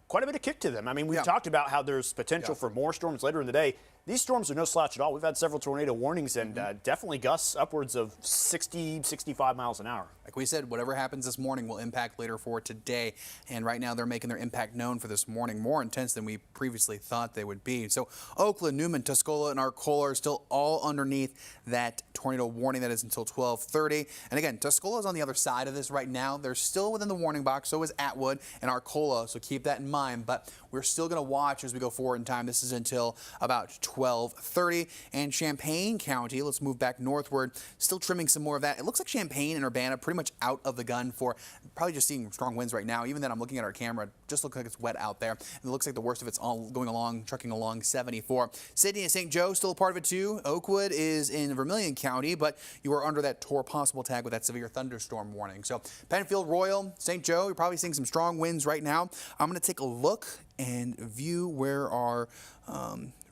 quite a bit of kick to them. I mean, we've talked about how there's potential for more storms later in the day. These storms are no slouch at all. We've had several tornado warnings and definitely gusts upwards of 60, 65 miles an hour. Like we said, whatever happens this morning will impact later for today. And right now they're making their impact known for this morning, more intense than we previously thought they would be. So Oakland, Newman, Tuscola, and Arcola are still all underneath that tornado warning that is until 12:30. And again, Tuscola is on the other side of this right now. They're still within the warning box. So is Atwood and Arcola. So keep that in mind. But we're still going to watch as we go forward in time. This is until about 12:30. And Champaign County, let's move back northward, still trimming some more of that. It looks like Champaign and Urbana pretty much out of the gun for probably just seeing strong winds right now. Even then, I'm looking at our camera, it just looks like it's wet out there. And it looks like the worst of it's all going along, trucking along 74. Sydney and St. Joe still a part of it too. Oakwood is in Vermilion County, but you are under that possible tag with that severe thunderstorm warning. So Penfield, Royal, St. Joe, you're probably seeing some strong winds right now. I'm going to take a look and view where our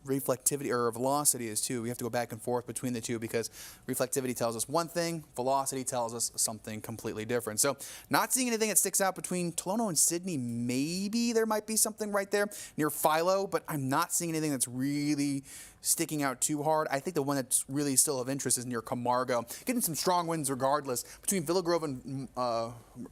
reflectivity or velocity is too. We have to go back and forth between the two because reflectivity tells us one thing, velocity tells us something completely different. So not seeing anything that sticks out between Tolono and Sydney. Maybe there might be something right there near Philo, but I'm not seeing anything that's really sticking out too hard. I think the one that's really still of interest is near Camargo. Getting some strong winds regardless. Between Villa Grove and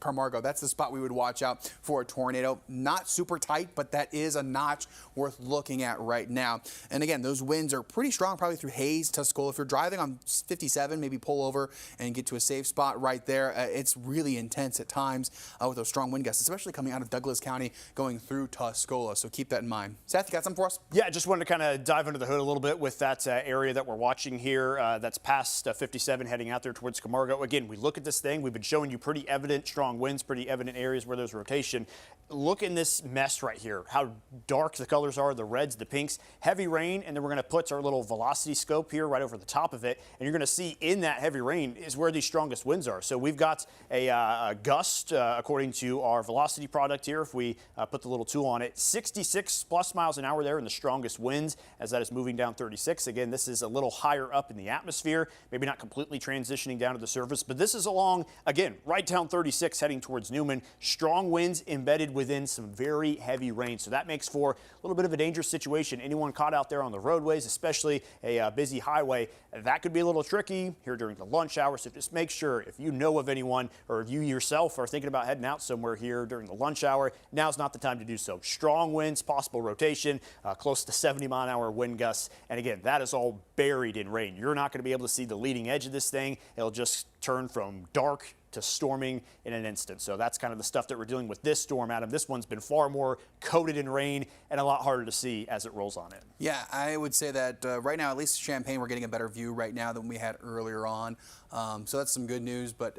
Camargo, that's the spot we would watch out for a tornado. Not super tight, but that is a notch worth looking at right now. And again, those winds are pretty strong, probably through Hayes, Tuscola. If you're driving on 57, maybe pull over and get to a safe spot right there. It's really intense at times with those strong wind gusts, especially coming out of Douglas County going through Tuscola. So keep that in mind. Seth, you got something for us? Yeah, just wanted to kind of dive under the hood a little bit with that area that we're watching here that's past 57 heading out there towards Camargo. Again, we look at this thing. We've been showing you pretty evident strong winds, pretty evident areas where there's rotation. Look in this mess right here, how dark the colors are, the reds, the pinks, heavy rain, and then we're going to put our little velocity scope here right over the top of it, and you're going to see in that heavy rain is where these strongest winds are. So we've got a gust, according to our velocity product here, if we put the little tool on it, 66 plus miles an hour there in the strongest winds as that is moving down 36. Again, this is a little higher up in the atmosphere, maybe not completely transitioning down to the surface, but this is along, again, right down 36 heading towards Newman. Strong winds embedded within some very heavy rain. So that makes for a little bit of a dangerous situation. Anyone caught out there on the roadways, especially a busy highway, that could be a little tricky here during the lunch hour. So just make sure if you know of anyone or if you yourself are thinking about heading out somewhere here during the lunch hour, now's not the time to do so. Strong winds, possible rotation, close to 70-mile-an-hour wind gusts. And again, that is all buried in rain. You're not going to be able to see the leading edge of this thing. It'll just turn from dark to storming in an instant. So that's kind of the stuff that we're dealing with this storm, Adam. This one's been far more coated in rain and a lot harder to see as it rolls on in. Yeah, I would say that right now, at least Champaign, we're getting a better view right now than we had earlier on. So that's some good news. But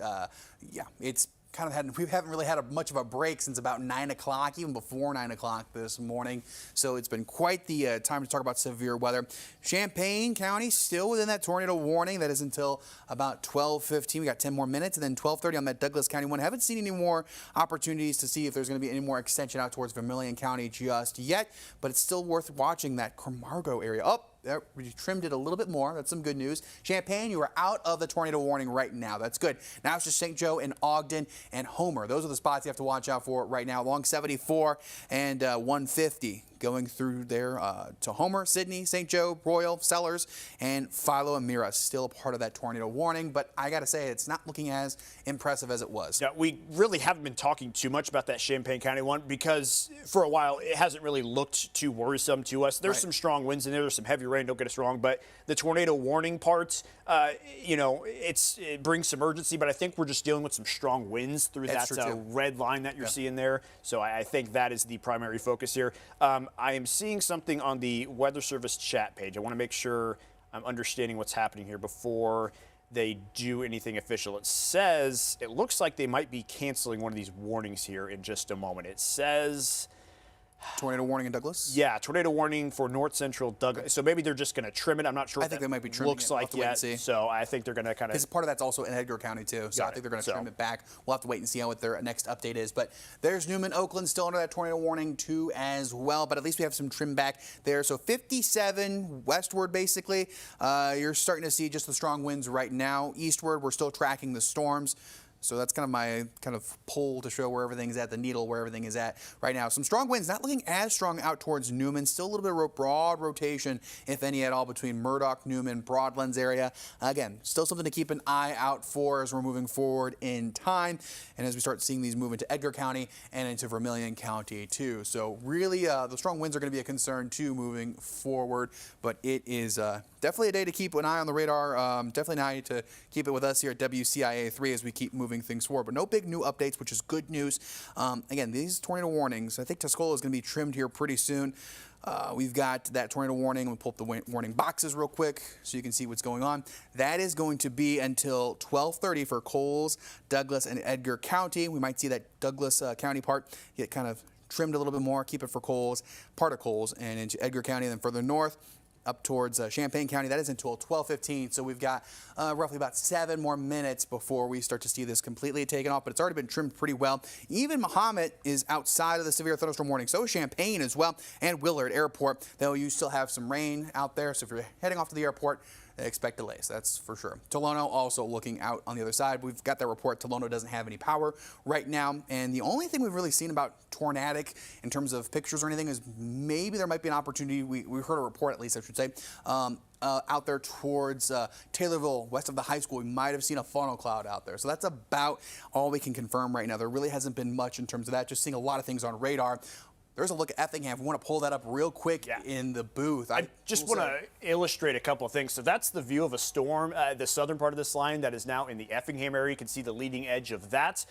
yeah, it's we haven't really had much of a break since about 9 o'clock, even before 9 o'clock this morning. So it's been quite the time to talk about severe weather. Champaign County still within that tornado warning. That is until about 12:15. We got 10 more minutes, and then 12:30 on that Douglas County one. Haven't seen any more opportunities to see if there's going to be any more extension out towards Vermilion County just yet, but it's still worth watching that Camargo area. There, we trimmed it a little bit more. That's some good news. Champaign, you are out of the tornado warning right now. That's good. Now it's just St. Joe and Ogden and Homer. Those are the spots you have to watch out for right now along 74 and 150. Going through there to Homer, Sydney, St. Joe, Royal, Sellers, and Philo and Mira. Still a part of that tornado warning, but I got to say, it's not looking as impressive as it was. Yeah, we really haven't been talking too much about that Champaign County one because for a while it hasn't really looked too worrisome to us. There's some strong winds in there. There's some heavy rain, don't get us wrong, but the tornado warning part, it brings some urgency, but I think we're just dealing with some strong winds through that red line that you're seeing there. So I think that is the primary focus here. I am seeing something on the Weather Service chat page. I want to make sure I'm understanding what's happening here before they do anything official. It looks like they might be canceling one of these warnings here in just a moment. It says tornado warning in Douglas? Yeah, tornado warning for north central Douglas. So maybe they're just going to trim it. I'm not sure. I think they might be trimming looks it. Like yet. So I think they're going to kind of. Because part of that's also in Edgar County too. So I think they're going to trim it back. We'll have to wait and see what their next update is. But there's Newman, Oakland still under that tornado warning too as well. But at least we have some trim back there. So 57 westward basically. You're starting to see just the strong winds right now. Eastward, we're still tracking the storms. So that's kind of my pull to show where everything's at, the needle where everything is at right now. Some strong winds, not looking as strong out towards Newman. Still a little bit of broad rotation, if any at all, between Murdoch, Newman, Broadlands area. Again, still something to keep an eye out for as we're moving forward in time. And as we start seeing these move into Edgar County and into Vermilion County too. So really, the strong winds are going to be a concern too moving forward. But it is definitely a day to keep an eye on the radar. Definitely an eye to keep it with us here at WCIA 3 as we keep moving things forward, but no big new updates, which is good news. Again, these tornado warnings, I think Tuscola is going to be trimmed here pretty soon. We've got that tornado warning. We'll pull up the warning boxes real quick so you can see what's going on. That is going to be until 12:30 for Coles, Douglas, and Edgar County. We might see that Douglas County part get kind of trimmed a little bit more, keep it for Coles, part of Coles, and into Edgar County, and then further north up towards Champaign County. That is until 12:15, so we've got roughly about 7 more minutes before we start to see this completely taken off, but it's already been trimmed pretty well. Even Mahomet is outside of the severe thunderstorm warning, so is Champaign as well, and Willard Airport, though you still have some rain out there, so if you're heading off to the airport, expect delays, that's for sure. Tolono also looking out on the other side. We've got that report. Tolono doesn't have any power right now, and the only thing we've really seen about tornadic in terms of pictures or anything is maybe there might be an opportunity. We heard a report, at least I should say, out there towards Taylorville, west of the high school. We might have seen a funnel cloud out there. So that's about all we can confirm right now. There really hasn't been much in terms of that. Just seeing a lot of things on radar. There's a look at Effingham. We want to pull that up real quick in the booth. I just want to illustrate a couple of things. So that's the view of a storm, the southern part of this line that is now in the Effingham area. You can see the leading edge of that.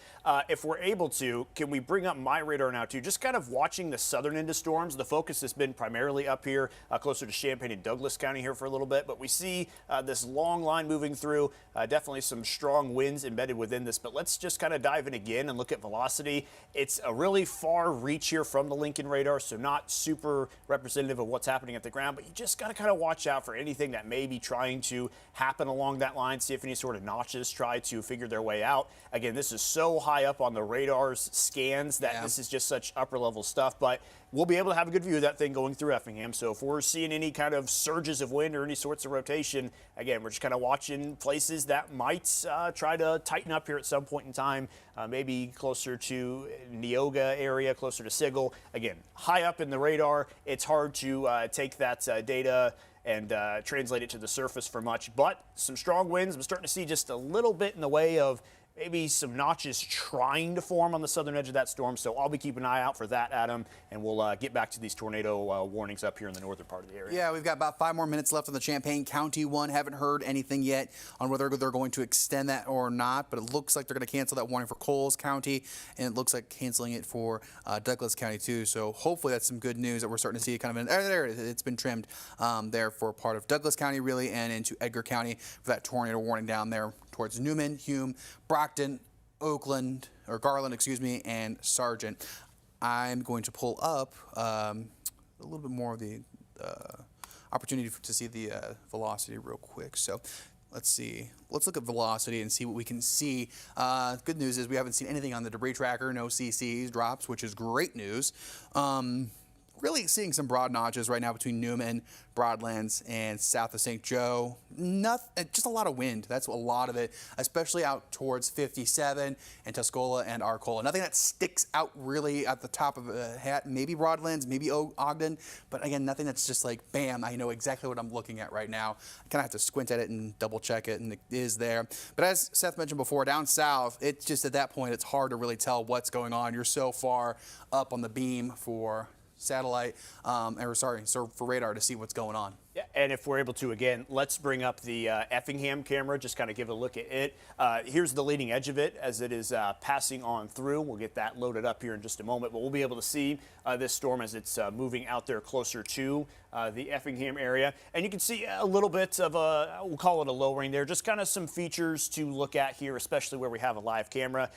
If we're able to, can we bring up my radar now too? Just kind of watching the southern end of storms. The focus has been primarily up here, closer to Champaign and Douglas County here for a little bit. But we see this long line moving through. Definitely some strong winds embedded within this. But let's just kind of dive in again and look at velocity. It's a really far reach here from the Lincoln radar, so not super representative of what's happening at the ground, but you just got to kind of watch out for anything that may be trying to happen along that line, see if any sort of notches try to figure their way out. Again, this is so high up on the radar's scans that this is just such upper level stuff, but we'll be able to have a good view of that thing going through Effingham. So if we're seeing any kind of surges of wind or any sorts of rotation, again, we're just kind of watching places that might try to tighten up here at some point in time, maybe closer to Neoga area, closer to Sigel. Again, high up in the radar, it's hard to take that data and translate it to the surface for much, but some strong winds. I'm starting to see just a little bit in the way of maybe some notches trying to form on the southern edge of that storm. So I'll be keeping an eye out for that, Adam, and we'll get back to these tornado warnings up here in the northern part of the area. Yeah, we've got about 5 more minutes left on the Champaign County one. Haven't heard anything yet on whether they're going to extend that or not, but it looks like they're going to cancel that warning for Coles County, and it looks like canceling it for Douglas County too. So hopefully that's some good news that we're starting to see kind of there it is. It's been trimmed there for part of Douglas County really, and into Edgar County for that tornado warning down there towards Newman, Hume, Brockton, Oakland, or Garland, excuse me, and Sargent. I'm going to pull up a little bit more of the opportunity to see the velocity real quick. So let's see. Let's look at velocity and see what we can see. Good news is we haven't seen anything on the debris tracker, no CCs, drops, which is great news. Really seeing some broad notches right now between Newman, Broadlands, and south of St. Joe. Just a lot of wind. That's a lot of it, especially out towards 57 and Tuscola and Arcola. Nothing that sticks out really at the top of a hat. Maybe Broadlands, maybe Ogden, but again, nothing that's just like, bam, I know exactly what I'm looking at right now. I kind of have to squint at it and double check it, and it is there. But as Seth mentioned before, down south, it's just at that point, it's hard to really tell what's going on. You're so far up on the beam for satellite, for radar to see what's going on. Yeah, and if we're able to, again, let's bring up the Effingham camera, just kind of give a look at it. Here's the leading edge of it as it is passing on through. We'll get that loaded up here in just a moment, but we'll be able to see this storm as it's moving out there closer to the Effingham area. And you can see a little bit of we'll call it a lowering there, just kind of some features to look at here, especially where we have a live camera.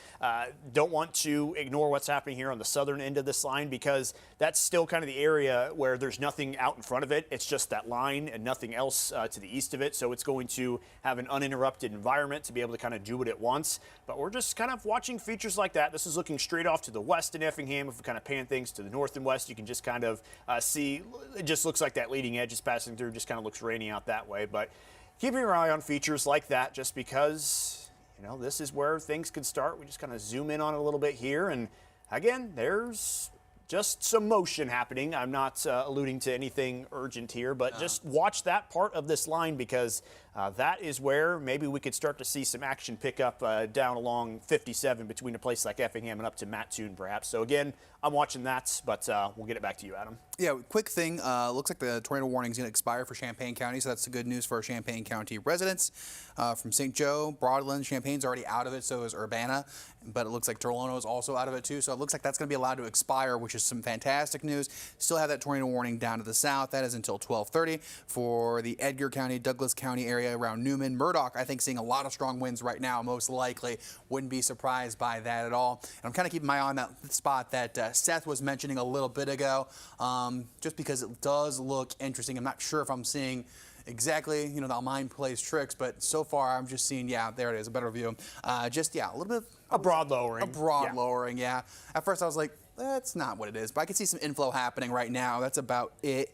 Don't want to ignore what's happening here on the southern end of this line, because that's still kind of the area where there's nothing out in front of it. It's just that line and nothing else to the east of it. So it's going to have an uninterrupted environment to be able to kind of do what it wants. But we're just kind of watching features like that. This is looking straight off to the west in Effingham. If we kind of pan things to the north and west, you can just kind of see, it just looks like that leading edge is passing through, just kind of looks rainy out that way. But keeping your eye on features like that, just because, you know, this is where things could start. We just kind of zoom in on it a little bit here. And again, there's just some motion happening. I'm not alluding to anything urgent here, but just watch that part of this line, because that is where maybe we could start to see some action pick up down along 57 between a place like Effingham and up to Mattoon, perhaps. So again, I'm watching that, but we'll get it back to you, Adam. Yeah, quick thing. Looks like the tornado warning is going to expire for Champaign County, so that's the good news for our Champaign County residents. From St. Joe, Broadland, Champaign's already out of it, so is Urbana, but it looks like Tolono is also out of it too, so it looks like that's going to be allowed to expire, which is some fantastic news. Still have that tornado warning down to the south. That is until 12:30 for the Edgar County, Douglas County area around Newman. Murdoch, I think, seeing a lot of strong winds right now, most likely. Wouldn't be surprised by that at all. And I'm kind of keeping my eye on that spot that Seth was mentioning a little bit ago, just because it does look interesting. I'm not sure if I'm seeing exactly, you know, the mind plays tricks, but so far I'm just seeing, yeah, there it is, a better view. A little bit. A broad lowering. A broad lowering, yeah. At first I was like, that's not what it is, but I can see some inflow happening right now. That's about it.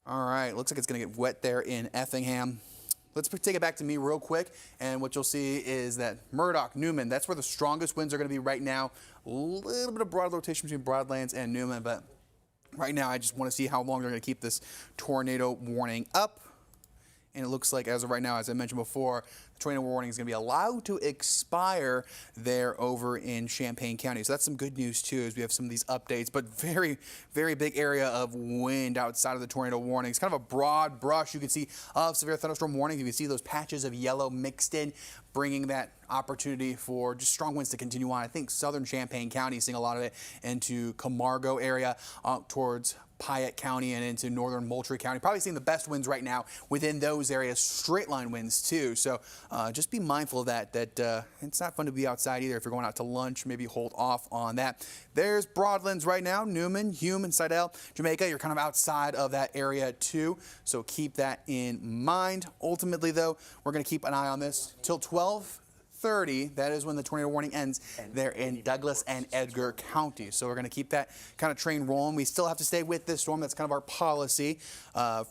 All right, looks like it's going to get wet there in Effingham. Let's take it back to me real quick, and what you'll see is that Murdoch, Newman, that's where the strongest winds are going to be right now. A little bit of broad rotation between Broadlands and Newman, but right now I just want to see how long they're going to keep this tornado warning up. And it looks like, as of right now, as I mentioned before, the tornado warning is going to be allowed to expire there over in Champaign County. So that's some good news, too, as we have some of these updates. But very, very big area of wind outside of the tornado warning. It's kind of a broad brush you can see of severe thunderstorm warnings. You can see those patches of yellow mixed in, bringing that opportunity for just strong winds to continue on. I think southern Champaign County is seeing a lot of it into Camargo area, towards Piatt County and into northern Moultrie County. Probably seeing the best winds right now within those areas, straight line winds too. So just be mindful of that it's not fun to be outside either. If you're going out to lunch, maybe hold off on that. There's Broadlands right now, Newman, Hume, and Sidell, Jamaica. You're kind of outside of that area too, so keep that in mind. Ultimately though, we're going to keep an eye on this till 12:30. That is when the tornado warning ends there in Douglas and Edgar County. So we're going to keep that kind of train rolling. We still have to stay with this storm. That's kind of our policy.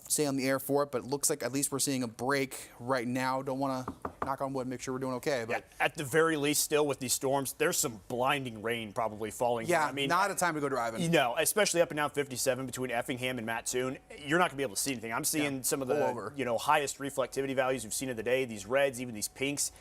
Stay on the air for it, but it looks like at least we're seeing a break right now. Don't want to knock on wood, make sure we're doing okay. But yeah, at the very least, still with these storms, there's some blinding rain probably falling. Yeah, I mean, not a time to go driving. You know, especially up and down 57 between Effingham and Mattoon, you're not going to be able to see anything. I'm seeing some of the highest reflectivity values we've seen of the day. These reds, even these pinks.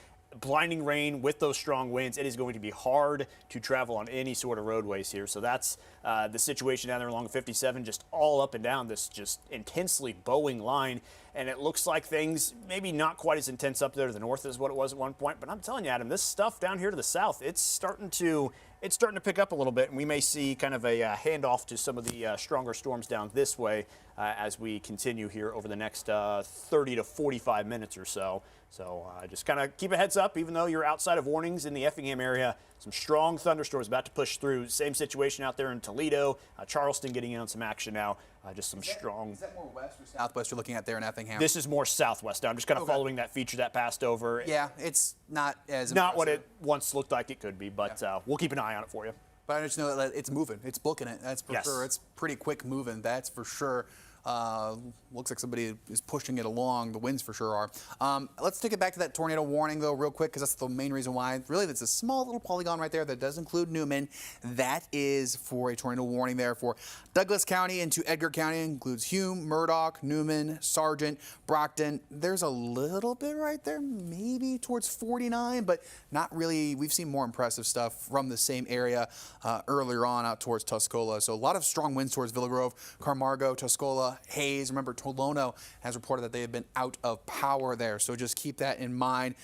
Blinding rain with those strong winds, it is going to be hard to travel on any sort of roadways here. So that's the situation down there along 57, just all up and down this just intensely bowing line. And it looks like things maybe not quite as intense up there to the north as what it was at one point. But I'm telling you, Adam, this stuff down here to the south, it's starting to pick up a little bit. And we may see kind of a handoff to some of the stronger storms down this way as we continue here over the next 30 to 45 minutes or so. So just kind of keep a heads up, even though you're outside of warnings in the Effingham area. Some strong thunderstorms about to push through. Same situation out there in Toledo. Charleston getting in on some action now. Just some strong. Is that more west or southwest you're looking at there in Effingham? This is more southwest. I'm just kind of following that feature that passed over. Yeah, it's not as Not what impressive. it once looked like it could be, but we'll keep an eye on it for you. But I just know that it's moving. It's booking it. That's for Yes. sure. It's pretty quick moving. That's for sure. Looks like somebody is pushing it along. The winds for sure are. Let's take it back to that tornado warning, though, real quick, because that's the main reason why. Really, that's a small little polygon right there that does include Newman. That is for a tornado warning there for Douglas County into Edgar County. It includes Hume, Murdoch, Newman, Sargent, Brockton. There's a little bit right there, maybe towards 49, but not really. We've seen more impressive stuff from the same area earlier on out towards Tuscola. So a lot of strong winds towards Villa Grove, Camargo, Tuscola, Hayes. Remember, Tolono has reported that they have been out of power there, so just keep that in mind.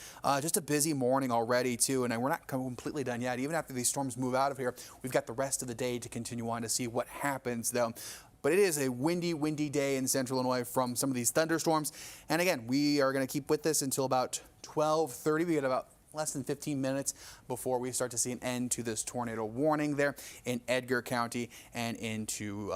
Just a busy morning already, too, and we're not completely done yet. Even after these storms move out of here, we've got the rest of the day to continue on to see what happens, though. But it is a windy day in central Illinois from some of these thunderstorms. And again, we are going to keep with this until about 12:30. We got about less than 15 minutes before we start to see an end to this tornado warning there in Edgar County and into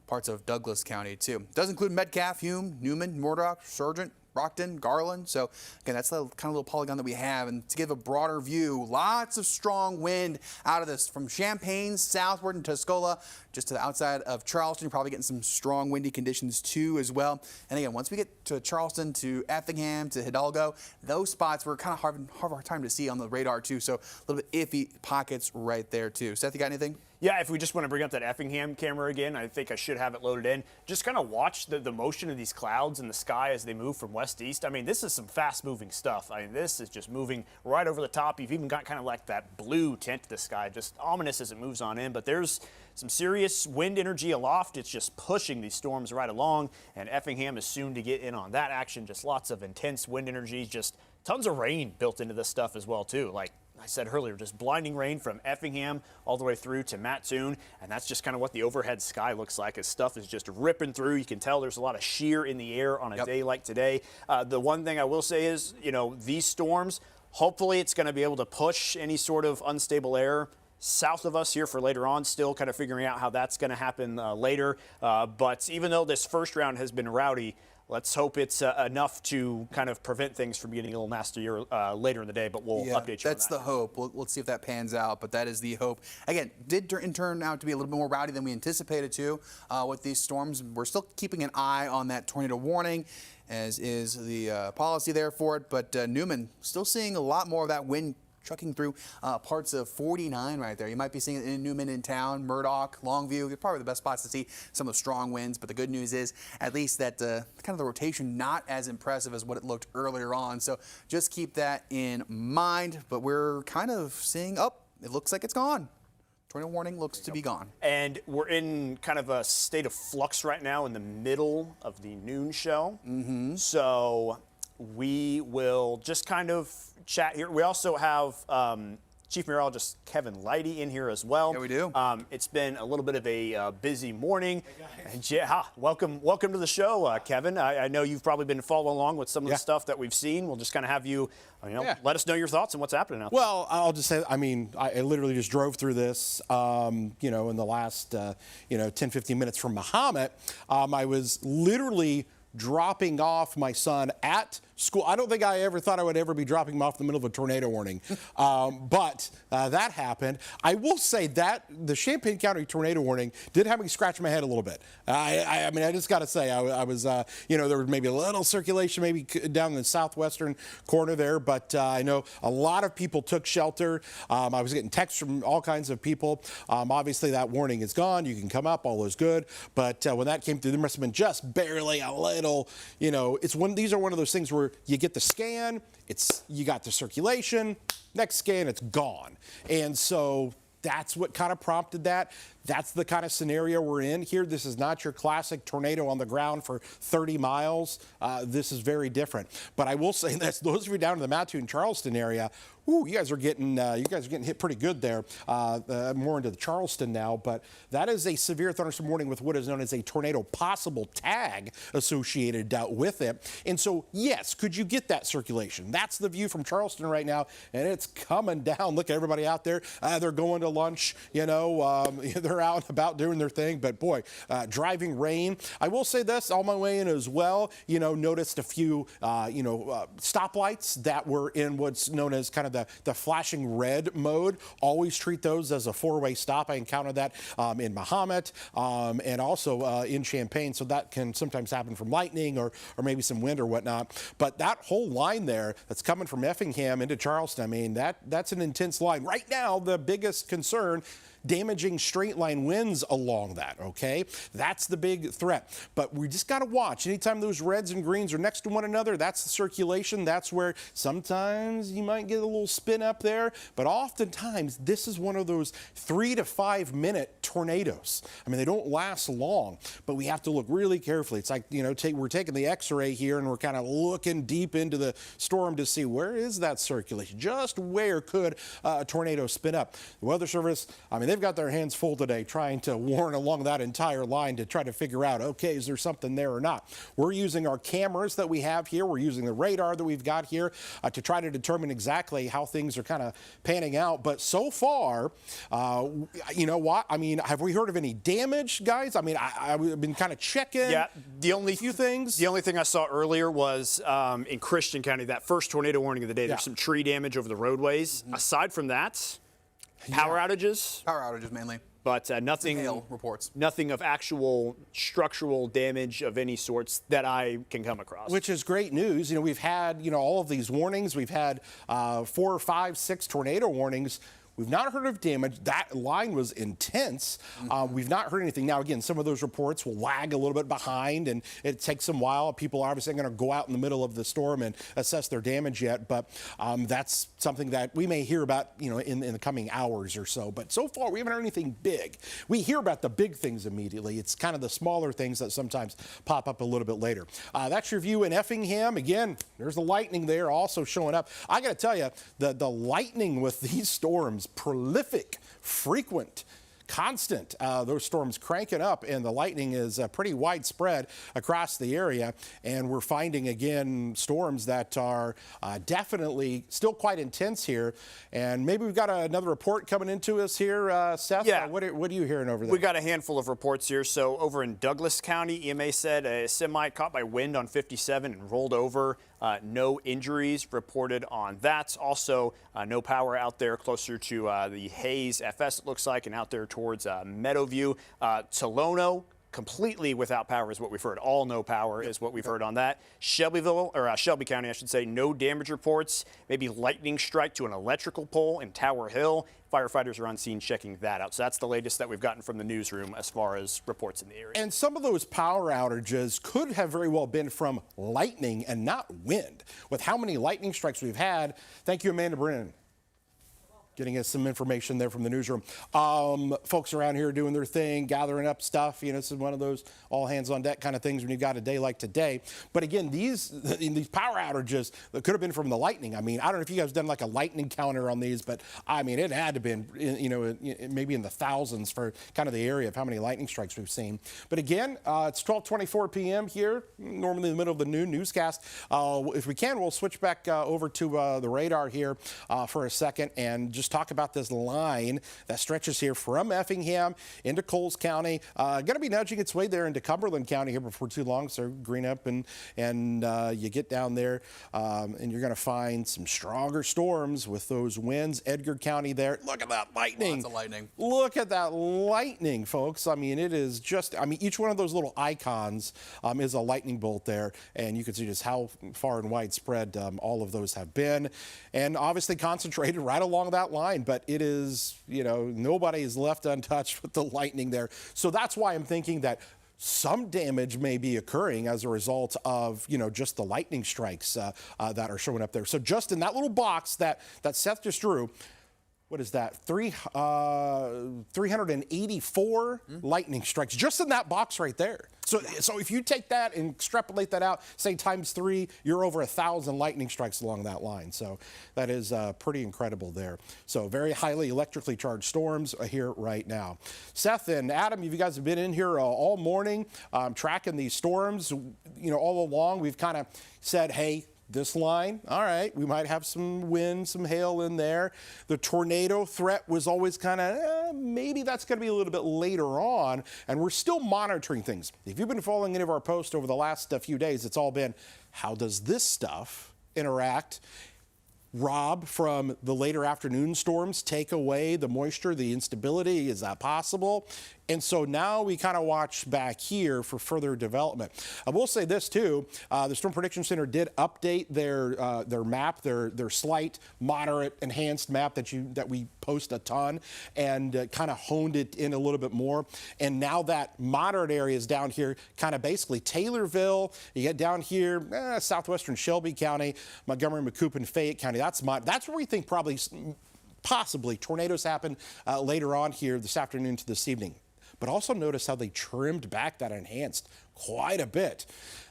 parts of Douglas County, too. It does include Metcalf, Hume, Newman, Murdoch, Sargent, Brockton, Garland. So again, that's the kind of little polygon that we have. And to give a broader view, lots of strong wind out of this from Champaign southward and Tuscola, just to the outside of Charleston. You're probably getting some strong windy conditions too as well. And again, once we get to Charleston, to Effingham, to Hidalgo, those spots were kind of hard time to see on the radar too. So a little bit iffy pockets right there too. Seth, you got anything? Yeah, if we just want to bring up that Effingham camera again, I think I should have it loaded in. Just kind of watch the motion of these clouds in the sky as they move from west to east. I mean, this is some fast-moving stuff. I mean, this is just moving right over the top. You've even got kind of like that blue tint to the sky, just ominous as it moves on in. But there's some serious wind energy aloft. It's just pushing these storms right along, and Effingham is soon to get in on that action. Just lots of intense wind energy, just tons of rain built into this stuff as well, too. Like I said earlier, just blinding rain from Effingham all the way through to Mattoon, and that's just kind of what the overhead sky looks like as stuff is just ripping through. You can tell there's a lot of shear in the air on a day like today. The one thing I will say is, you know, these storms, hopefully it's going to be able to push any sort of unstable air south of us here for later on, still kind of figuring out how that's going to happen later. But even though this first round has been rowdy, let's hope it's enough to kind of prevent things from getting a little nastier later in the day, but we'll update you on that. That's the hope. We'll see if that pans out, but that is the hope. Again, did turn out to be a little bit more rowdy than we anticipated to with these storms. We're still keeping an eye on that tornado warning, as is the policy there for it, but Newman still seeing a lot more of that wind trucking through parts of 49 right there. You might be seeing it in Newman in town, Murdoch, Longview. They're probably the best spots to see some of the strong winds, but the good news is at least that kind of the rotation not as impressive as what it looked earlier on. So just keep that in mind, but we're kind of seeing, it looks like it's gone. Tornado warning looks to be gone. And we're in kind of a state of flux right now in the middle of the noon show. So we will just kind of chat here. We also have Chief Meteorologist Kevin Leidy in here as well. Yeah, we do. It's been a little bit of a busy morning. Hey, and welcome to the show, Kevin. I know you've probably been following along with some of the stuff that we've seen. We'll just kind of have you, let us know your thoughts on what's happening out there. Well, I'll just say, I mean, I literally just drove through this, in the last, 10, 15 minutes from Mahomet. I was literally dropping off my son at school. I don't think I ever thought I would ever be dropping him off in the middle of a tornado warning, but that happened. I will say that the Champaign County tornado warning did have me scratch my head a little bit. I mean, I just got to say, I was, there was maybe a little circulation maybe down in the southwestern corner there, but I know a lot of people took shelter. I was getting texts from all kinds of people. Obviously, that warning is gone. You can come up, all is good. But when that came through, there must have been just barely a little, these are one of those things where you get the scan, you got the circulation, next scan, it's gone. And so That's what kind of prompted that. That's the kind of scenario we're in here. This is not your classic tornado on the ground for 30 miles. This is very different. But I will say this, those of you down in the Mattoon, Charleston area, ooh, you guys are getting hit pretty good there. More into the Charleston now, but that is a severe thunderstorm warning with what is known as a tornado possible tag associated with it. And so, yes, could you get that circulation? That's the view from Charleston right now, and it's coming down. Look at everybody out there. They're going to lunch, they're out and about doing their thing, but boy, driving rain. I will say this, on my way in as well, noticed a few, stoplights that were in what's known as kind of the flashing red mode. Always treat those as a four-way stop. I encountered that in Mahomet and also in Champaign, so that can sometimes happen from lightning or maybe some wind or whatnot. But that whole line there that's coming from Effingham into Charleston, I mean, that's an intense line. Right now, the biggest concern, damaging straight line winds along that, okay? That's the big threat. But we just got to watch. Anytime those reds and greens are next to one another, that's the circulation. That's where sometimes you might get a little spin up there. But oftentimes, this is one of those 3 to 5 minute tornadoes. I mean, they don't last long, but we have to look really carefully. It's like, we're taking the x-ray here and we're kind of looking deep into the storm to see where is that circulation? Just where could a tornado spin up? The Weather Service, I mean, they've got their hands full today trying to warn along that entire line to try to figure out, okay, is there something there or not? We're using our cameras that we have here. We're using the radar that we've got here to try to determine exactly how things are kind of panning out. But so far, you know what? I mean, have we heard of any damage, guys? I mean, I've been kind of checking. Yeah, the only few things. The only thing I saw earlier was in Christian County, that first tornado warning of the day. There's Yeah. some tree damage over the roadways. Aside from that, power outages. Power outages mainly. But nothing. Hail reports. Nothing of actual structural damage of any sorts that I can come across. Which is great news. We've had, all of these warnings. We've had 4 or 5, 6 tornado warnings. We've not heard of damage. That line was intense. We've not heard anything. Now, again, some of those reports will lag a little bit behind, and it takes some while. People are obviously going to go out in the middle of the storm and assess their damage yet, but that's something that we may hear about, in the coming hours or so. But so far, we haven't heard anything big. We hear about the big things immediately. It's kind of the smaller things that sometimes pop up a little bit later. That's your view in Effingham. Again, there's the lightning there also showing up. I got to tell you, the lightning with these storms, prolific, frequent, constant. Those storms cranking up, and the lightning is pretty widespread across the area. And we're finding, again, storms that are definitely still quite intense here. And maybe we've got another report coming into us here, Seth. Yeah. What are you hearing over there? We got a handful of reports here. So over in Douglas County, EMA said a semi caught by wind on 57 and rolled over. No injuries reported on that. Also, no power out there closer to the Hayes FS, it looks like, and out there towards Meadowview. Tolono, completely without power is what we've heard. All no power is what we've heard on that. Shelby County, I should say, no damage reports. Maybe lightning strike to an electrical pole in Tower Hill. Firefighters are on scene checking that out. So that's the latest that we've gotten from the newsroom as far as reports in the area. And some of those power outages could have very well been from lightning and not wind. With how many lightning strikes we've had, thank you, Amanda Brennan, getting us some information there from the newsroom. Folks around here doing their thing, gathering up stuff. This is one of those all hands on deck kind of things when you've got a day like today. But again, these power outages that could have been from the lightning. I mean, I don't know if you guys have done like a lightning counter on these, but I mean, it had to have been, maybe in the thousands for kind of the area of how many lightning strikes we've seen. But again, it's 12:24 p.m. here, normally in the middle of the noon newscast. If we can, we'll switch back over to the radar here for a second and just talk about this line that stretches here from Effingham into Coles County. Going to be nudging its way there into Cumberland County here before too long. So green up and you get down there and you're going to find some stronger storms with those winds. Edgar County there. Look at that lightning. Lots of lightning. Look at that lightning, folks. I mean, it is just, each one of those little icons is a lightning bolt there. And you can see just how far and widespread all of those have been. And obviously concentrated right along that line. But it is, nobody is left untouched with the lightning there. So that's why I'm thinking that some damage may be occurring as a result of, just the lightning strikes that are showing up there. So just in that little box that Seth just drew, what is that? 384 lightning strikes just in that box right there. So if you take that and extrapolate that out, say times 3, you're over 1,000 lightning strikes along that line. So that is pretty incredible there. So very highly electrically charged storms here right now. Seth and Adam, you guys have been in here all morning tracking these storms. You know, all along we've kind of said, hey, this line, all right, we might have some wind, some hail in there. The tornado threat was always kind of, maybe that's going to be a little bit later on, and we're still monitoring things. If you've been following any of our posts over the last few days, it's all been, how does this stuff interact? Rob, from the later afternoon storms, take away the moisture, the instability? Is that possible? And so now we kind of watch back here for further development. I will say this too, the Storm Prediction Center did update their map, their slight, moderate, enhanced map that we post a ton, and kind of honed it in a little bit more. And now that moderate area is down here, kind of basically Taylorville. You get down here, southwestern Shelby County, Montgomery, Macoupin, Fayette County. That's where we think possibly tornadoes happen later on here this afternoon to this evening. But also notice how they trimmed back that enhanced quite a bit,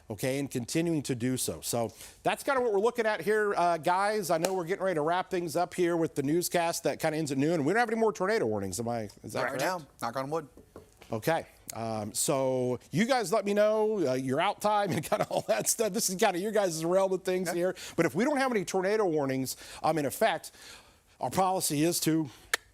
okay, and continuing to do so. So that's kind of what we're looking at here, guys. I know we're getting ready to wrap things up here with the newscast that kind of ends at noon. We don't have any more tornado warnings, is that correct? Right now, knock on wood. Okay. So you guys let me know your out time and kind of all that stuff. This is kind of your guys' realm of things here. But if we don't have any tornado warnings in effect, our policy is to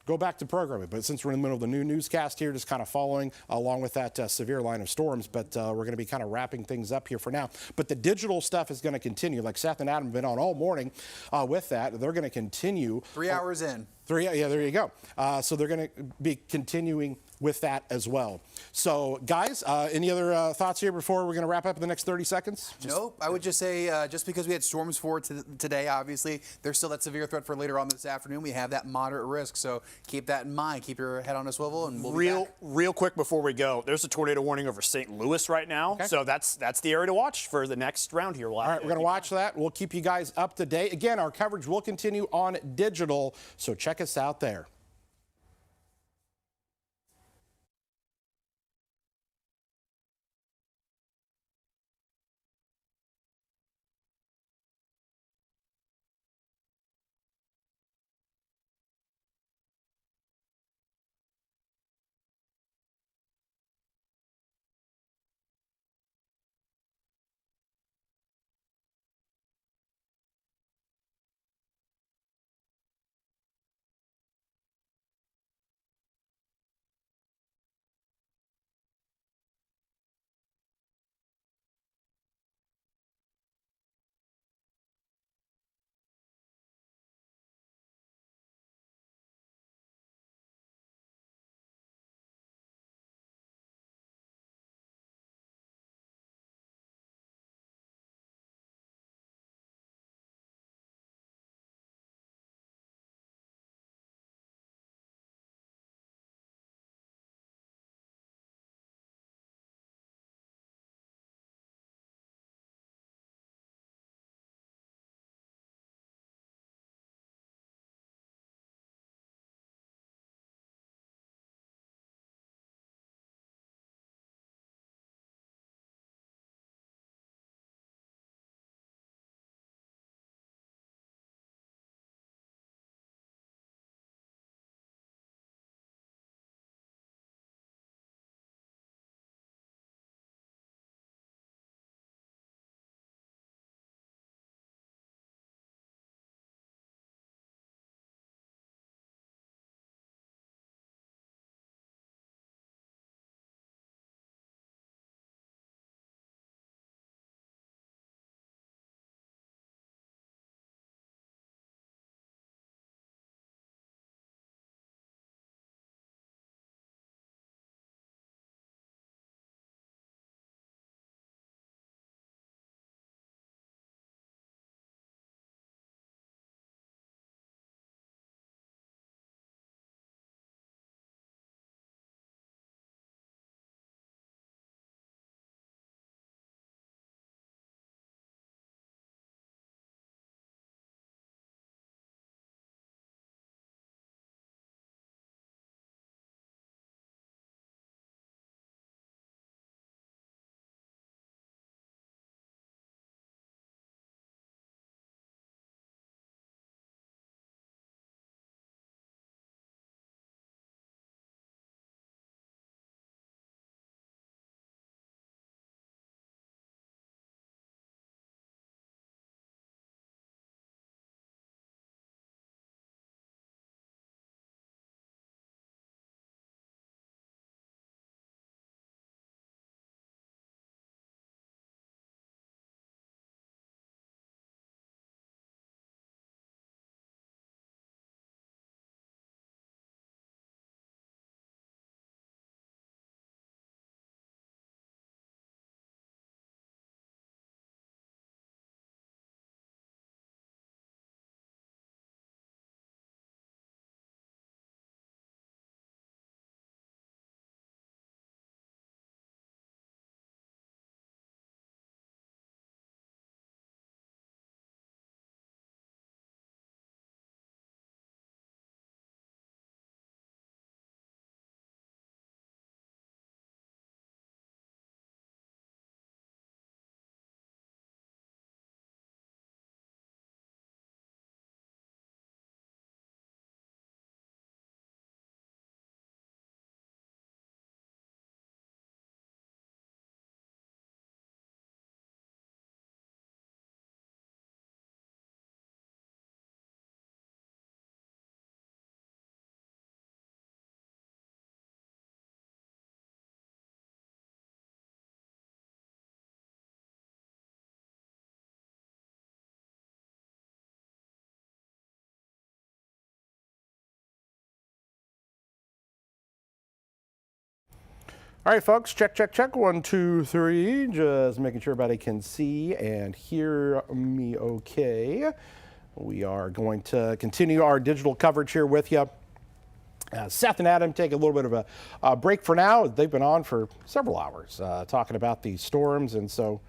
go back to programming. But since we're in the middle of the new newscast here, just kind of following along with that severe line of storms, but we're going to be kind of wrapping things up here for now. But the digital stuff is going to continue. Like Seth and Adam have been on all morning with that. They're going to continue. 3 hours in. Yeah, there you go. So they're going to be continuing with that as well. So, guys, any other thoughts here before we're going to wrap up in the next 30 seconds? Nope. I would just say, just because we had storms for today, obviously, there's still that severe threat for later on this afternoon. We have that moderate risk, so keep that in mind. Keep your head on a swivel, and we'll be back. Real quick before we go, there's a tornado warning over St. Louis right now, okay. So that's the area to watch for the next round here. All right, we're going to watch that. We'll keep you guys up to date. Again, our coverage will continue on digital, so check us out there. All right, folks, check, check, check. 1, 2, 3. Just making sure everybody can see and hear me okay. We are going to continue our digital coverage here with you. Seth and Adam take a little bit of a break for now. They've been on for several hours talking about these storms, and so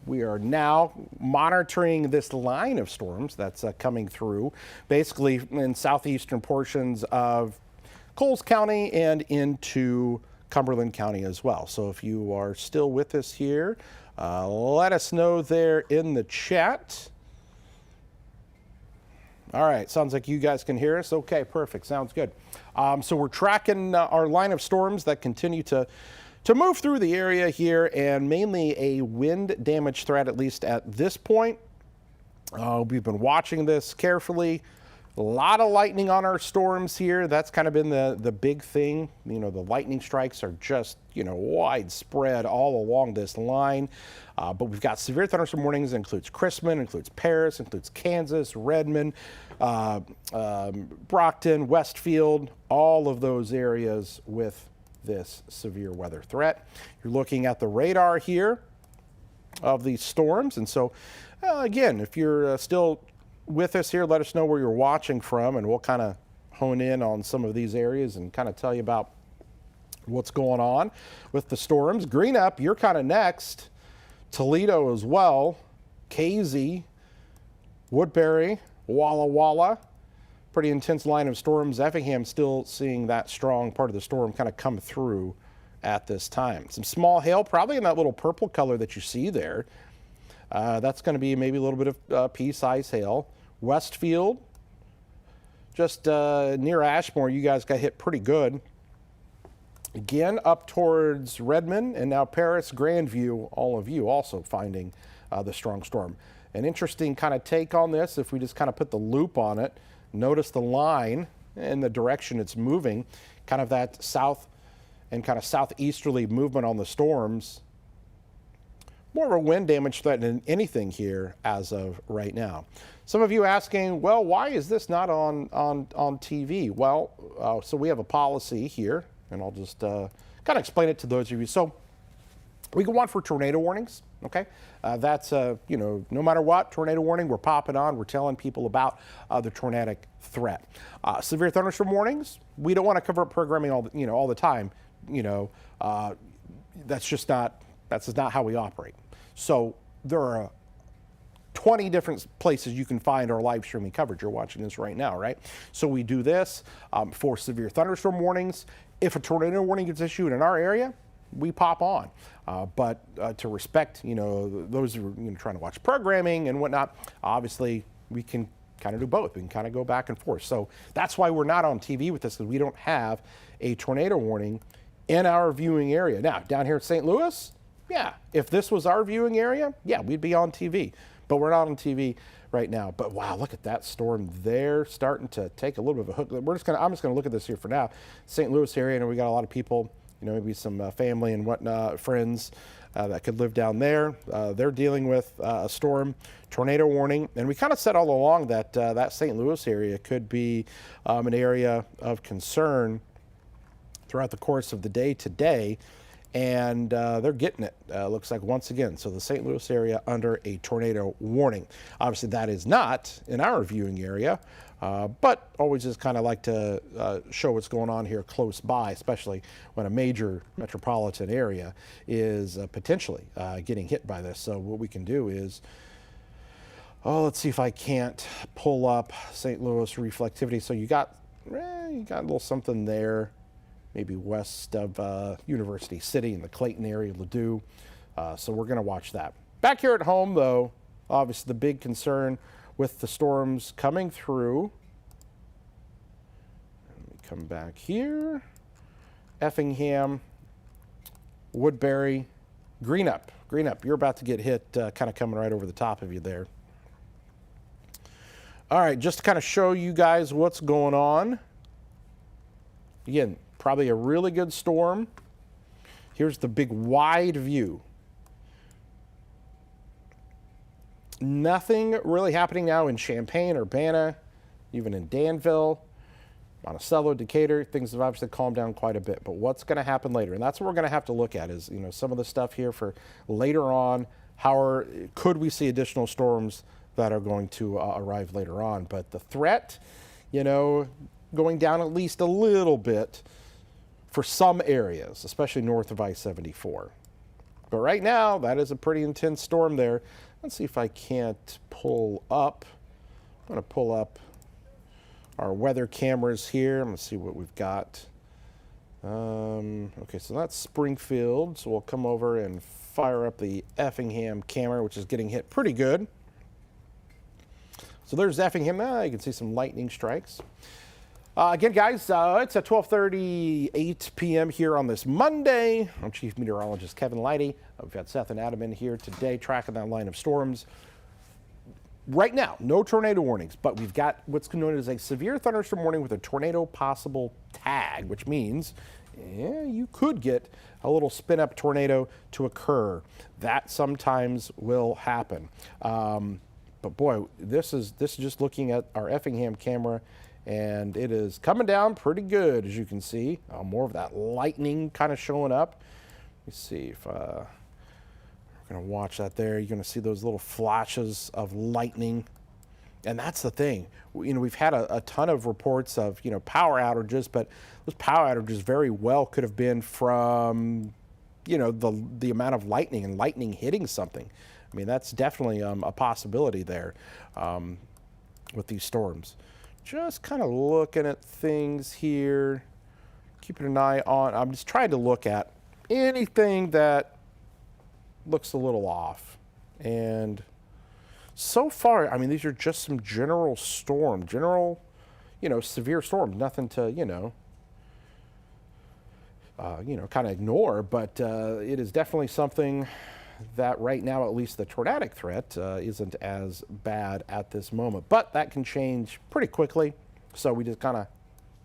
we are now monitoring this line of storms that's coming through, basically in southeastern portions of Coles County and into Cumberland County as well. So if you are still with us here, let us know there in the chat. All right, sounds like you guys can hear us. Okay, perfect, sounds good. So we're tracking our line of storms that continue to move through the area here, and mainly a wind damage threat, at least at this point. We've been watching this carefully. A lot of lightning on our storms here. That's kind of been the big thing. You know, the lightning strikes are just, widespread all along this line. But we've got severe thunderstorm warnings. It includes Chrisman, includes Paris, includes Kansas, Redmond, Brockton, Westfield, all of those areas with this severe weather threat. You're looking at the radar here of these storms. And so, again, if you're still with us here, let us know where you're watching from, and we'll kind of hone in on some of these areas and kind of tell you about what's going on with the storms. Green up, you're kind of next. Toledo as well, Casey, Woodbury, Walla Walla. Pretty intense line of storms. Effingham still seeing that strong part of the storm kind of come through at this time. Some small hail, probably in that little purple color that you see there. That's going to be maybe a little bit of pea-size hail. Westfield, just near Ashmore, you guys got hit pretty good. Again, up towards Redmond and now Paris, Grandview, all of you also finding the strong storm. An interesting kind of take on this, if we just kind of put the loop on it, notice the line and the direction it's moving, kind of that south and kind of southeasterly movement on the storms. More of a wind damage threat than anything here as of right now. Some of you asking, well, why is this not on TV? Well, so we have a policy here, and I'll just kind of explain it to those of you. So we go on for tornado warnings, okay? That's, no matter what, tornado warning, we're popping on. We're telling people about the tornadic threat. Severe thunderstorm warnings, we don't want to cover up programming all the time. That's just not how we operate. So there are 20 different places you can find our live streaming coverage. You're watching this right now, right? So we do this for severe thunderstorm warnings. If a tornado warning gets issued in our area, we pop on. But to respect, those who are trying to watch programming and whatnot, obviously we can kind of do both. We can kind of go back and forth. So that's why we're not on TV with this, because we don't have a tornado warning in our viewing area. Now, down here in St. Louis, yeah, if this was our viewing area, yeah, we'd be on TV. But we're not on TV right now. But wow, look at that storm there, starting to take a little bit of a hook. I'm just gonna look at this here for now. St. Louis area, and we got a lot of people, maybe some family and whatnot, friends that could live down there. They're dealing with a storm, tornado warning, and we kind of said all along that that St. Louis area could be an area of concern throughout the course of the day today. And they're getting it, looks like, once again. So the St. Louis area under a tornado warning. Obviously, that is not in our viewing area, but always just kind of like to show what's going on here close by, especially when a major metropolitan area is potentially getting hit by this. So what we can do is, let's see if I can't pull up St. Louis reflectivity. So you got a little something there. Maybe west of University City in the Clayton area, Ladue. So we're going to watch that. Back here at home, though, obviously the big concern with the storms coming through. Let me come back here. Effingham, Woodbury, Greenup. You're about to get hit, kind of coming right over the top of you there. All right, just to kind of show you guys what's going on. Again, probably a really good storm. Here's the big wide view. Nothing really happening now in Champaign, Urbana, even in Danville. Monticello, Decatur, things have obviously calmed down quite a bit. But what's going to happen later? And that's what we're going to have to look at is, some of the stuff here for later on. Could we see additional storms that are going to arrive later on? But the threat, going down at least a little bit for some areas, especially north of I-74. But right now, that is a pretty intense storm there. Let's see if I can't pull up. I'm going to pull up our weather cameras here. I'm going to see what we've got. Okay, so that's Springfield. So we'll come over and fire up the Effingham camera, which is getting hit pretty good. So there's Effingham. You can see some lightning strikes. Again, guys, it's at 12:38 p.m. here on this Monday. I'm Chief Meteorologist Kevin Leidy. We've got Seth and Adam in here today tracking that line of storms. Right now, no tornado warnings, but we've got what's known as a severe thunderstorm warning with a tornado possible tag, which means you could get a little spin-up tornado to occur. That sometimes will happen. But boy, this is just looking at our Effingham camera, and it is coming down pretty good, as you can see. More of that lightning kind of showing up. Let's see if we're going to watch that there. You're going to see those little flashes of lightning. And that's the thing. We've had a ton of reports of, power outages, but those power outages very well could have been from, the amount of lightning and lightning hitting something. I mean, that's definitely a possibility there with these storms. Just kind of looking at things here, keeping an eye on. I'm just trying to look at anything that looks a little off. And so far, I mean, these are just some general storms, severe storms, nothing to, kind of ignore, but it is definitely something that right now, at least the tornadic threat isn't as bad at this moment, but that can change pretty quickly. So we just kind of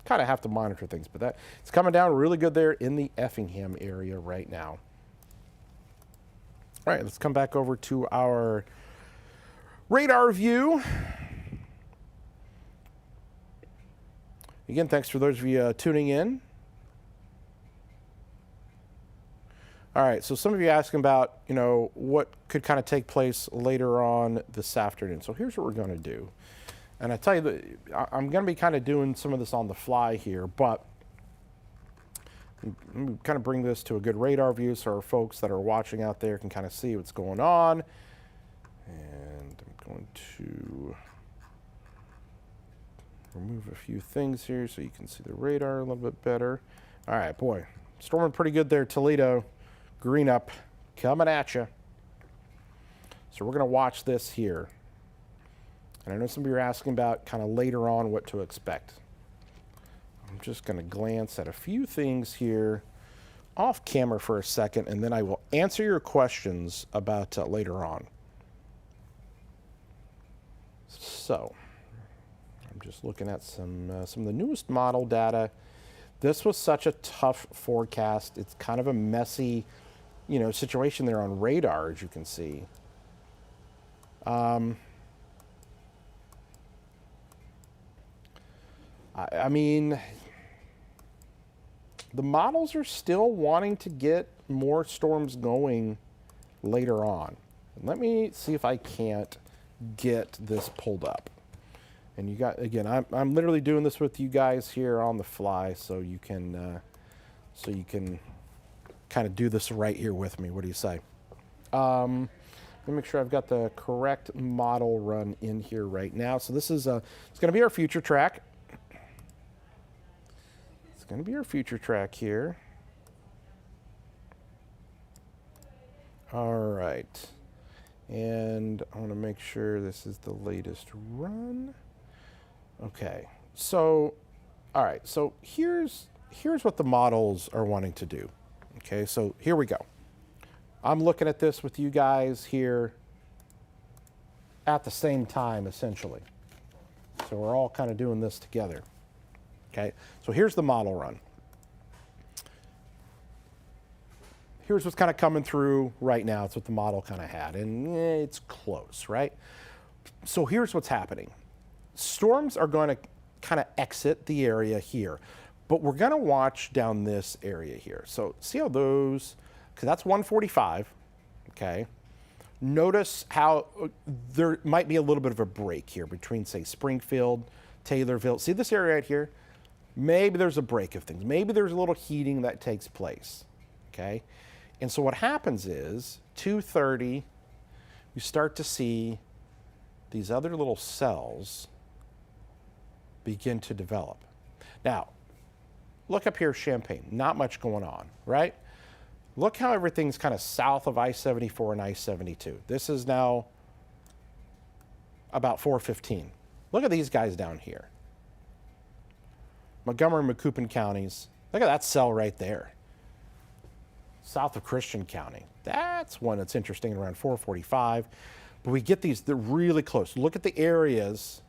have to monitor things, but it's coming down really good there in the Effingham area right now. All right, let's come back over to our radar view. Again, thanks for those of you tuning in. All right, so some of you asking about, what could kind of take place later on this afternoon. So here's what we're going to do. And I tell you that I'm going to be kind of doing some of this on the fly here, but I'm kind of bring this to a good radar view so our folks that are watching out there can kind of see what's going on. And I'm going to remove a few things here so you can see the radar a little bit better. All right, boy, storming pretty good there, Toledo. Green up, coming at you. So we're going to watch this here. And I know some of you are asking about kind of later on what to expect. I'm just going to glance at a few things here off camera for a second, and then I will answer your questions about later on. So I'm just looking at some of the newest model data. This was such a tough forecast. It's kind of a messy situation there on radar, as you can see. I mean, the models are still wanting to get more storms going later on. Let me see if I can't get this pulled up. And you got, again, I'm literally doing this with you guys here on the fly, so you can kind of do this right here with me. What do you say? Let me make sure I've got the correct model run in here right now. So this is it's going to be our future track. It's going to be our future track here. All right. And I want to make sure this is the latest run. Okay. So, all right. So here's what the models are wanting to do. Okay, so here we go. I'm looking at this with you guys here at the same time, essentially. So we're all kind of doing this together. Okay, so here's the model run. Here's what's kind of coming through right now. It's what the model kind of had, and it's close, right? So here's what's happening. Storms are going to kind of exit the area here. But we're going to watch down this area here. So see how those, because that's 145, okay? Notice how there might be a little bit of a break here between, say, Springfield, Taylorville. See this area right here? Maybe there's a break of things. Maybe there's a little heating that takes place, okay? And so what happens is, 2:30, you start to see these other little cells begin to develop. Now, look up here, Champaign. Not much going on, right? Look how everything's kind of south of I-74 and I-72. This is now about 415. Look at these guys down here. Montgomery and Macoupin counties. Look at that cell right there. South of Christian County. That's one that's interesting, around 445. But we get these, they're really close. Look at the areas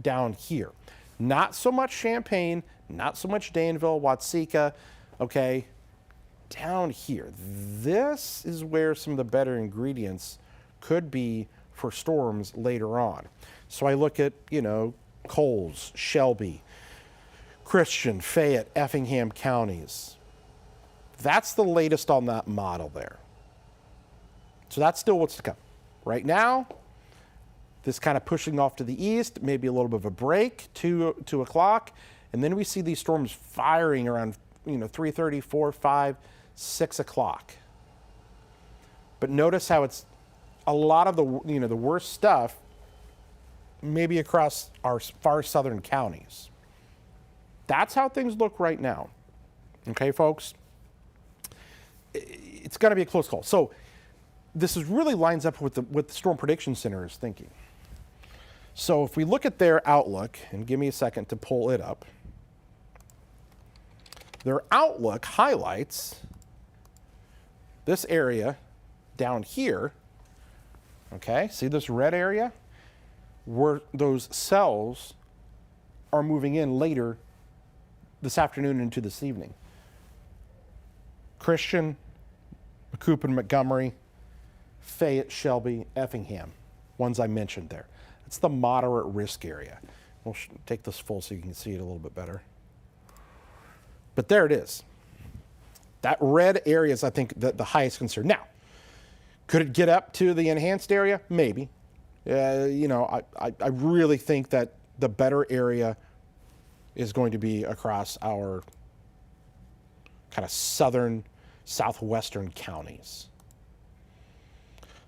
down here. Not so much Champaign, not so much Danville, Watseka, okay? Down here, this is where some of the better ingredients could be for storms later on. So I look at, you know, Coles, Shelby, Christian, Fayette, Effingham counties. That's the latest on that model there. So that's still what's to come. Right now, this kind of pushing off to the east, maybe a little bit of a break, 2 o'clock, and then we see these storms firing around, you know, 3:30, 4, 5, 6 o'clock. But notice how it's a lot of the, you know, the worst stuff maybe across our far southern counties. That's how things look right now. Okay, folks? It's going to be a close call. So this is really lines up with what the Storm Prediction Center is thinking. So if we look at their outlook, and give me a second to pull it up, their outlook highlights this area down here, okay? See this red area? Where those cells are moving in later this afternoon into this evening. Christian, Macoupin, Montgomery, Fayette, Shelby, Effingham, ones I mentioned there. That's the moderate risk area. We'll take this full so you can see it a little bit better. But there it is. That red area is, I think, the highest concern. Now, could it get up to the enhanced area? Maybe. You know, I really think that the better area is going to be across our kind of southern, southwestern counties.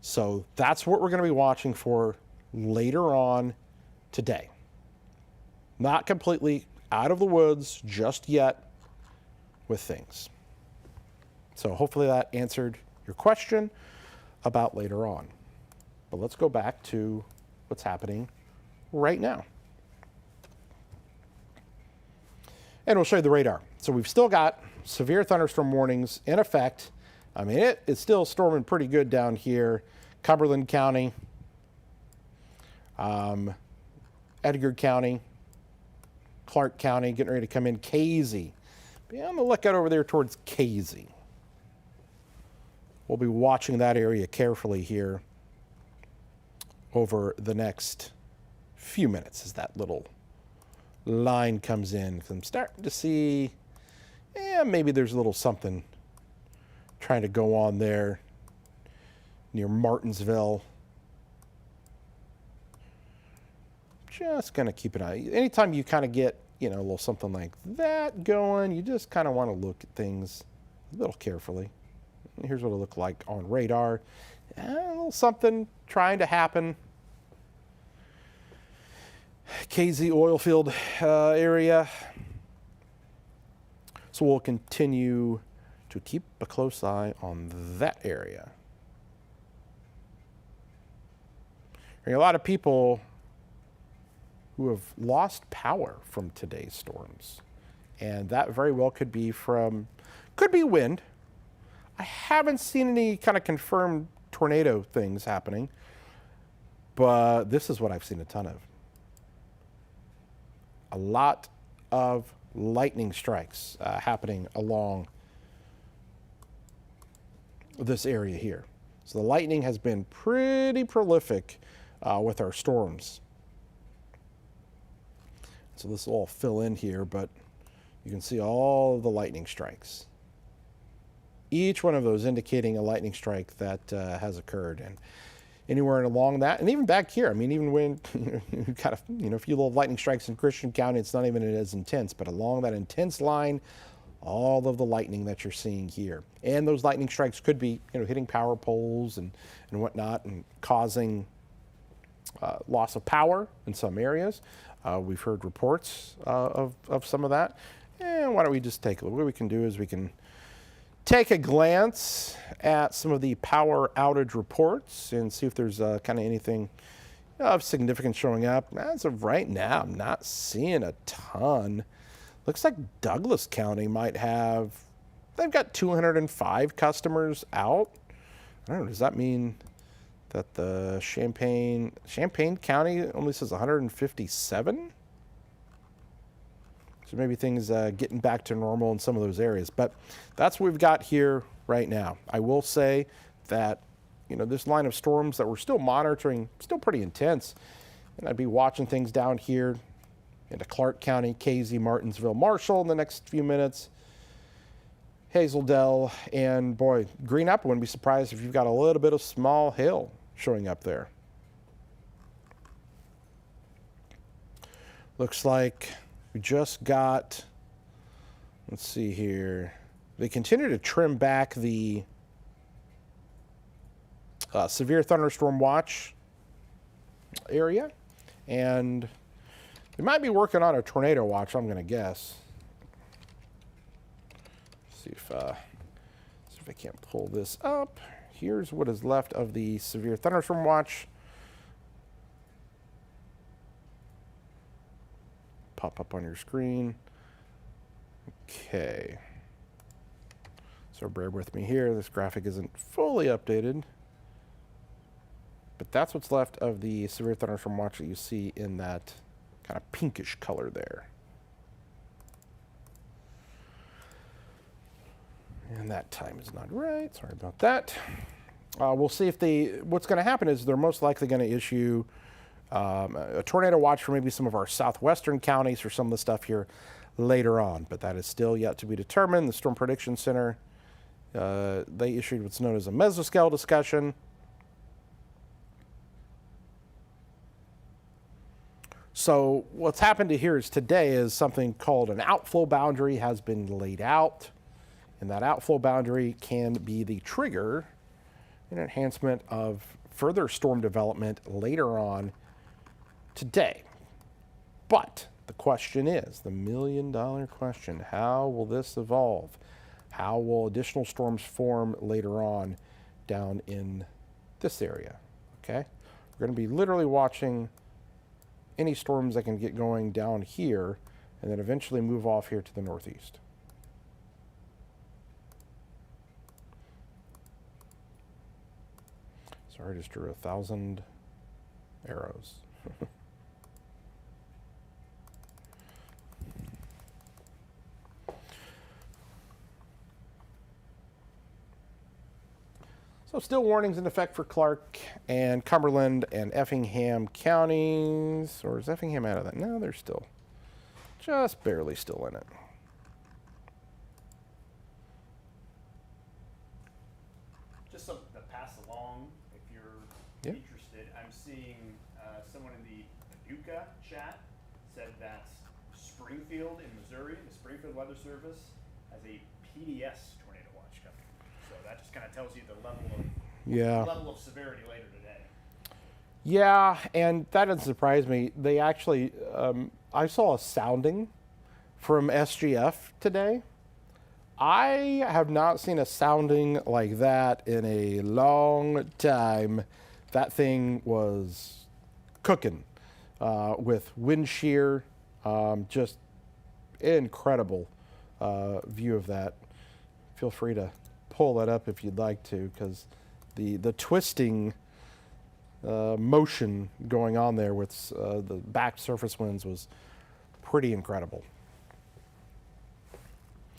So that's what we're going to be watching for later on today. Not completely out of the woods just yet with things. So hopefully that answered your question about later on. But let's go back to what's happening right now. And we'll show you the radar. So we've still got severe thunderstorm warnings in effect. I mean, it's still storming pretty good down here. Cumberland County, Edgar County, Clark County, getting ready to come in. Casey. Be on the lookout over there towards Casey. We'll be watching that area carefully here over the next few minutes as that little line comes in. I'm starting to see, maybe there's a little something trying to go on there near Martinsville. Just going to keep an eye. Anytime you kind of get, you know, a little something like that going, you just kind of want to look at things a little carefully. Here's what it looked like on radar. A little something trying to happen. KZ Oilfield area. So we'll continue to keep a close eye on that area. There are a lot of people who have lost power from today's storms. And that very well could be wind. I haven't seen any kind of confirmed tornado things happening, but this is what I've seen a ton of. A lot of lightning strikes happening along this area here. So the lightning has been pretty prolific with our storms. So this will all fill in here, but you can see all the lightning strikes. Each one of those indicating a lightning strike that has occurred. And anywhere along that, and even back here, I mean, even when you've got a few little lightning strikes in Christian County, it's not even as intense, but along that intense line, all of the lightning that you're seeing here. And those lightning strikes could be, hitting power poles and whatnot and causing loss of power in some areas. We've heard reports of some of that. And why don't we just take a look? What we can do is we can take a glance at some of the power outage reports and see if there's kind of anything of significance showing up. As of right now, I'm not seeing a ton. Looks like Douglas County might have, they've got 205 customers out. I don't know, does that mean that the Champaign County only says 157? So maybe things getting back to normal in some of those areas. But that's what we've got here right now. I will say that, this line of storms that we're still monitoring, still pretty intense. And I'd be watching things down here into Clark County, Casey, Martinsville, Marshall in the next few minutes. Hazeldale, and boy, Green-Up, I wouldn't be surprised if you've got a little bit of small hail showing up there. Looks like we just got, let's see here, they continue to trim back the severe thunderstorm watch area, and they might be working on a tornado watch, I'm going to guess. See if I can't pull this up. Here's what is left of the severe thunderstorm watch. Pop up on your screen. Okay. So bear with me here. This graphic isn't fully updated. But that's what's left of the severe thunderstorm watch that you see in that kind of pinkish color there. And that time is not right. Sorry about that. We'll see if what's going to happen is they're most likely going to issue a tornado watch for maybe some of our southwestern counties or some of the stuff here later on. But that is still yet to be determined. The Storm Prediction Center, they issued what's known as a mesoscale discussion. So what's happened here is today is something called an outflow boundary has been laid out. And that outflow boundary can be the trigger in enhancement of further storm development later on today. But the question is, the million-dollar question, how will this evolve? How will additional storms form later on down in this area? Okay? We're going to be literally watching any storms that can get going down here and then eventually move off here to the northeast. Sorry, I just drew 1,000 arrows. So still warnings in effect for Clark and Cumberland and Effingham counties. Or is Effingham out of that? No, they're still just barely still in it. Just something to pass along if you're interested. I'm seeing someone in the Paducah chat said that Springfield in Missouri, the Springfield Weather Service, has a PDS tornado watch coming. So that just kind of tells you the level of severity later today. Yeah, and that doesn't surprise me. They actually, I saw a sounding from SGF today. I have not seen a sounding like that in a long time. That thing was cooking with wind shear, just incredible view of that. Feel free to pull that up if you'd like to, because the twisting motion going on there with the back surface winds was pretty incredible.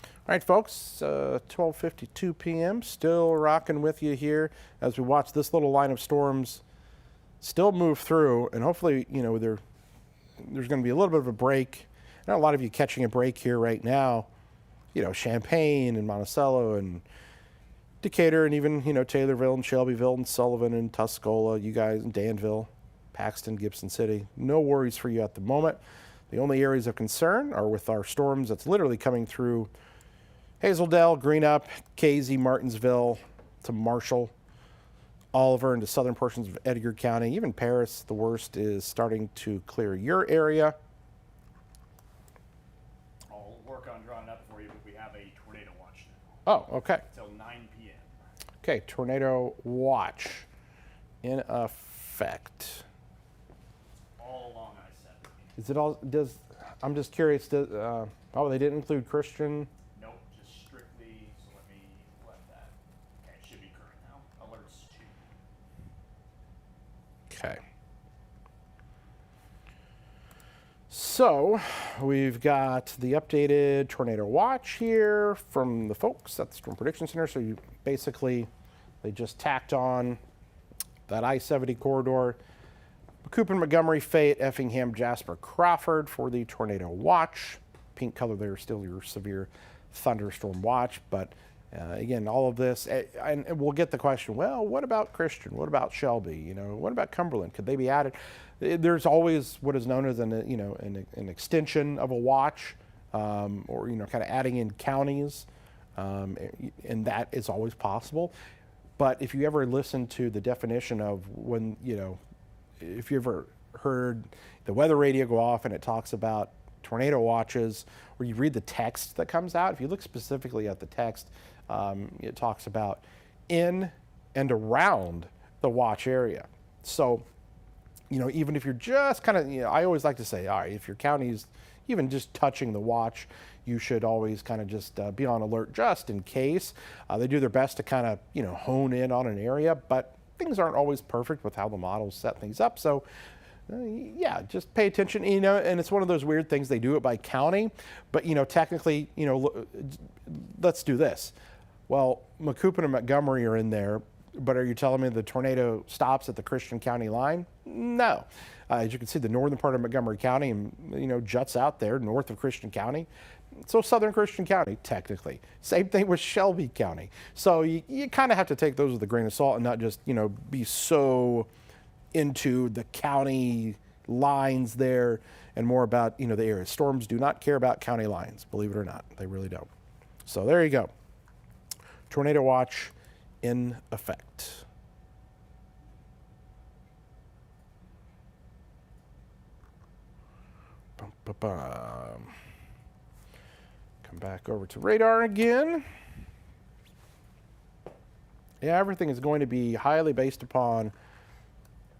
All right, folks, 12:52 p.m., still rocking with you here as we watch this little line of storms still move through, and hopefully, they're there's going to be a little bit of a break. I know a lot of you catching a break here right now. You know, Champaign and Monticello and Decatur and even, you know, Taylorville and Shelbyville and Sullivan and Tuscola, you guys, and Danville, Paxton, Gibson City. No worries for you at the moment. The only areas of concern are with our storms that's literally coming through Hazeldale, Greenup, Casey, Martinsville to Marshall, Oliver into southern portions of Edgar County. Even Paris, the worst, is starting to clear your area. I'll work on drawing it up for you, but we have a tornado watch now. Oh, okay. Till 9 p.m. Okay, tornado watch in effect. All along I-70. Is it all, I'm just curious, oh, they didn't include Christian? Nope, just strictly, so let me let that. Okay, it should be current now. Alerts 2. Okay. So we've got the updated tornado watch here from the folks at the Storm Prediction Center. So you basically, they just tacked on that I-70 corridor, Macoupin, Montgomery, Fayette, Effingham, Jasper, Crawford for the tornado watch. Pink color there is still your severe thunderstorm watch. But again, all of this, and we'll get the question, well, what about Christian? What about Shelby? You know, what about Cumberland? Could they be added? There's always what is known as an extension of a watch, or, you know, kind of adding in counties, and that is always possible. But if you ever listen to the definition of when, you know, if you ever heard the weather radio go off and it talks about tornado watches, or you read the text that comes out, if you look specifically at the text, it talks about in and around the watch area. So, you know, even if you're just kind of, you know, I always like to say, all right, if your county's even just touching the watch, you should always kind of just be on alert just in case. They do their best to kind of, you know, hone in on an area, but things aren't always perfect with how the models set things up. So, yeah, just pay attention, you know, and it's one of those weird things. They do it by county, but, you know, technically, you know, let's do this. Well, Macoupin and Montgomery are in there, but are you telling me the tornado stops at the Christian County line? No. As you can see, the northern part of Montgomery County, you know, juts out there north of Christian County. So southern Christian County, technically. Same thing with Shelby County. So you kind of have to take those with a grain of salt and not just, you know, be so into the county lines there and more about, you know, the area. Storms do not care about county lines, believe it or not. They really don't. So there you go. Tornado watch in effect. Bum, bum, bum. Come back over to radar again. Yeah, everything is going to be highly based upon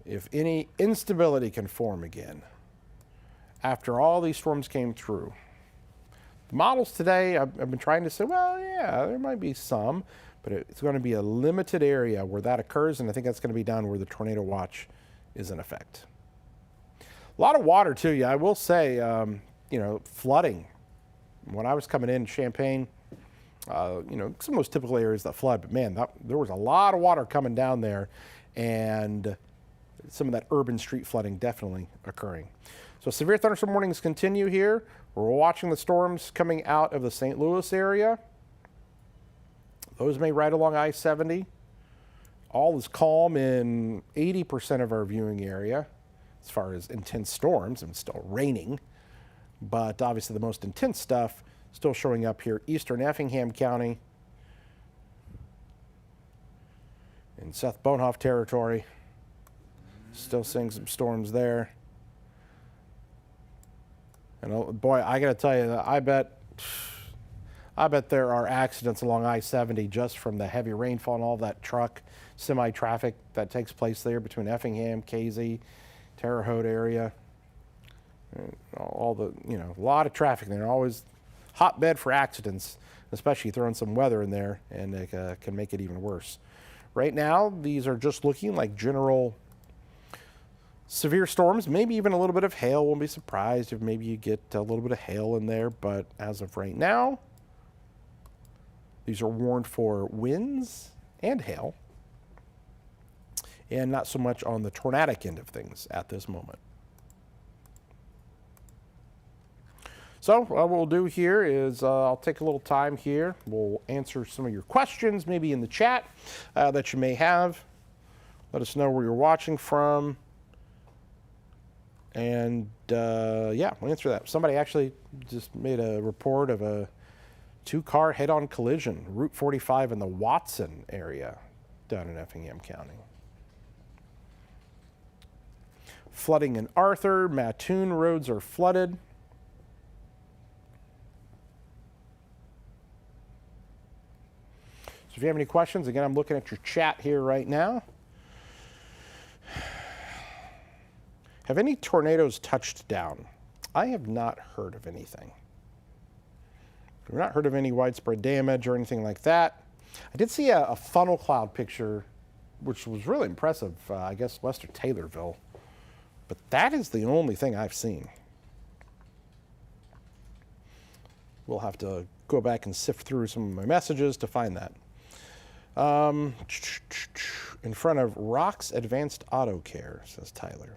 if any instability can form again after all these storms came through. The models today, I've been trying to say, well, yeah, there might be some, but it's going to be a limited area where that occurs, and I think that's going to be down where the tornado watch is in effect. A lot of water, too. Yeah, I will say, you know, flooding. When I was coming in Champaign, you know, some of those typical areas that flood, but man, there was a lot of water coming down there, and some of that urban street flooding definitely occurring. So severe thunderstorm warnings continue here. We're watching the storms coming out of the St. Louis area. Those may ride along I-70. All is calm in 80% of our viewing area as far as intense storms, and it's still raining. But obviously the most intense stuff still showing up here, eastern Effingham County in Seth Bonhoff territory. Still seeing some storms there. And boy, I got to tell you, I bet there are accidents along I-70 just from the heavy rainfall and all that truck, semi-traffic that takes place there between Effingham, Casey, Terre Haute area. All the, you know, a lot of traffic there. Always hotbed for accidents, especially throwing some weather in there, and it can make it even worse. Right now, these are just looking like general severe storms, maybe even a little bit of hail. Won't be surprised if maybe you get a little bit of hail in there, but as of right now, these are warned for winds and hail, and not so much on the tornadic end of things at this moment. So what we'll do here is I'll take a little time here. We'll answer some of your questions, maybe in the chat that you may have. Let us know where you're watching from. And yeah, we'll answer that. Somebody actually just made a report of a 2-car head-on collision, Route 45 in the Watson area down in Effingham County. Flooding in Arthur, Mattoon roads are flooded. So if you have any questions, again, I'm looking at your chat here right now. Have any tornadoes touched down? I have not heard of anything. I've not heard of any widespread damage or anything like that. I did see a funnel cloud picture, which was really impressive, I guess west of Taylorville. But that is the only thing I've seen. We'll have to go back and sift through some of my messages to find that. In front of Rock's Advanced Auto Care, says Tyler.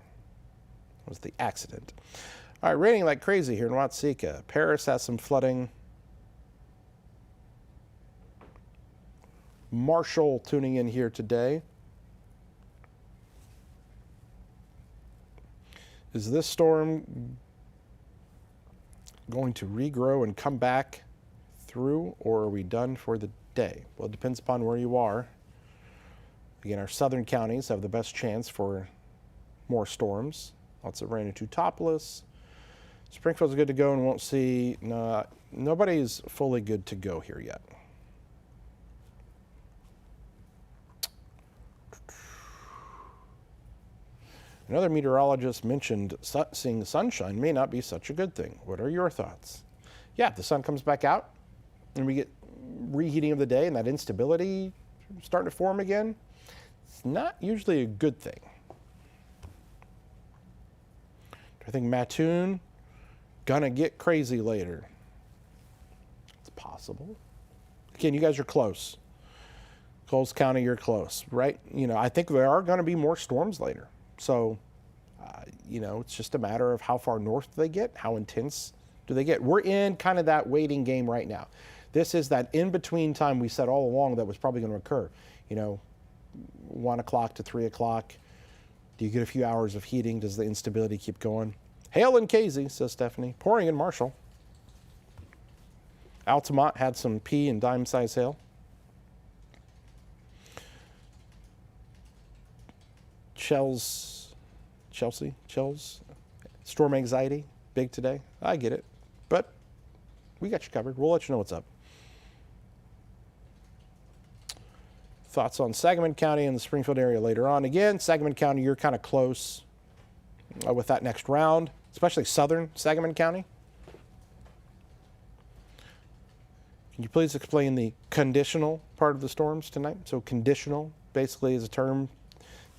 Was the accident. All right, raining like crazy here in Watsika. Paris has some flooding. Marshall tuning in here today. Is this storm going to regrow and come back through, or are we done for the day? Well, it depends upon where you are. Again, our southern counties have the best chance for more storms. Lots of rain in Teutopolis. Springfield's good to go and won't see. No, nobody's fully good to go here yet. Another meteorologist mentioned seeing sunshine may not be such a good thing. What are your thoughts? Yeah, if the sun comes back out and we get reheating of the day and that instability starting to form again, it's not usually a good thing. I think Mattoon gonna get crazy later. It's possible. Again, you guys are close. Coles County, you're close, right? You know, I think there are going to be more storms later. So, you know, it's just a matter of how far north they get, how intense do they get. We're in kind of that waiting game right now. This is that in-between time we said all along that was probably going to occur. You know, 1 o'clock to 3 o'clock. Do you get a few hours of heating? Does the instability keep going? Hail in Casey, says Stephanie. Pouring in Marshall. Altamont had some pea and dime-sized hail. Chelsea, storm anxiety, big today. I get it, but we got you covered. We'll let you know what's up. Thoughts on Sangamon County and the Springfield area later on. Again, Sangamon County, you're kind of close with that next round, especially southern Sangamon County. Can you please explain the conditional part of the storms tonight? So conditional basically is a term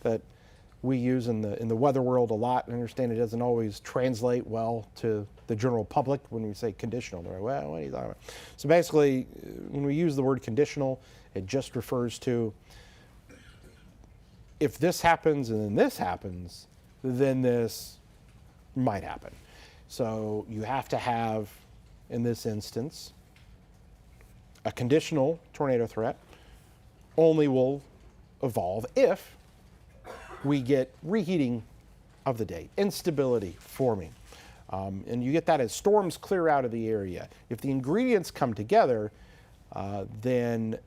that we use in the weather world a lot. I understand it doesn't always translate well to the general public when we say conditional. They're like, well, what are you talking about? So basically, when we use the word conditional, it just refers to if this happens and then this happens, then this might happen. So you have to have, in this instance, a conditional tornado threat only will evolve if we get reheating of the day, instability forming. And you get that as storms clear out of the area. If the ingredients come together, then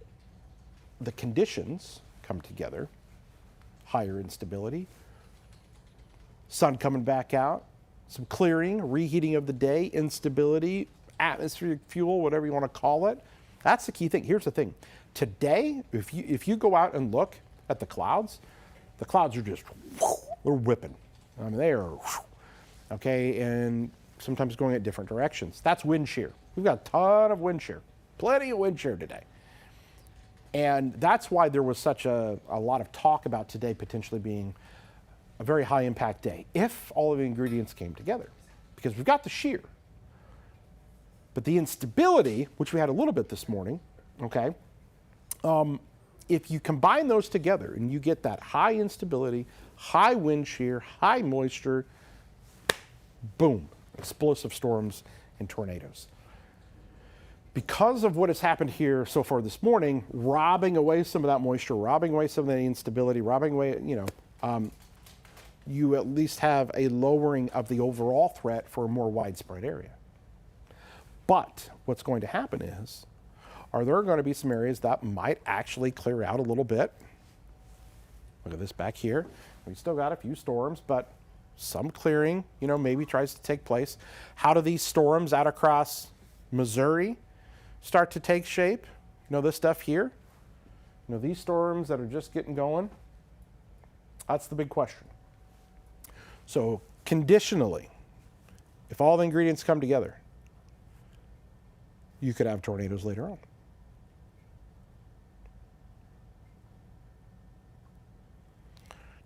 the conditions come together. Higher instability, sun coming back out, some clearing, reheating of the day, instability, atmospheric fuel, whatever you want to call it. That's the key thing. Here's the thing. Today, if you go out and look at the clouds are just, they're whipping. I mean, they are, okay, and sometimes going at different directions. That's wind shear. We've got a ton of wind shear, plenty of wind shear today. And that's why there was such a lot of talk about today potentially being a very high impact day, if all of the ingredients came together. Because we've got the shear. But the instability, which we had a little bit this morning, okay, if you combine those together and you get that high instability, high wind shear, high moisture, boom, explosive storms in tornadoes. Because of what has happened here so far this morning, robbing away some of that moisture, robbing away some of the instability, robbing away, you at least have a lowering of the overall threat for a more widespread area. But what's going to happen is, are there going to be some areas that might actually clear out a little bit? Look at this back here. We still got a few storms, but some clearing, maybe tries to take place. How do these storms out across Missouri start to take shape? This stuff here? These storms that are just getting going? That's the big question. So conditionally, if all the ingredients come together, you could have tornadoes later on.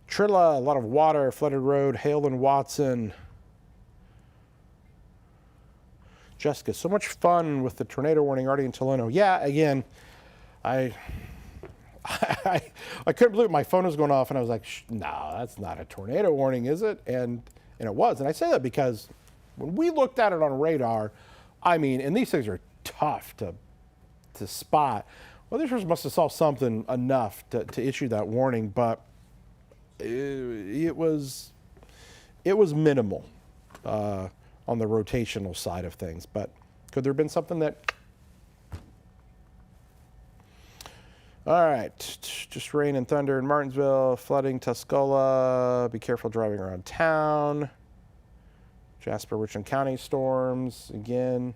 Trilla, a lot of water, flooded road, hail in Watson. Jessica, so much fun with the tornado warning already in Tolono. Yeah, again, I couldn't believe my phone was going off, and I was like, no, that's not a tornado warning, is it? And it was. And I say that because when we looked at it on radar, and these things are tough to spot. Well, this must have saw something enough to issue that warning, but it was minimal on the rotational side of things. But could there have been something that... All right, just rain and thunder in Martinsville, flooding Tuscola, be careful driving around town. Jasper, Richland County storms, again,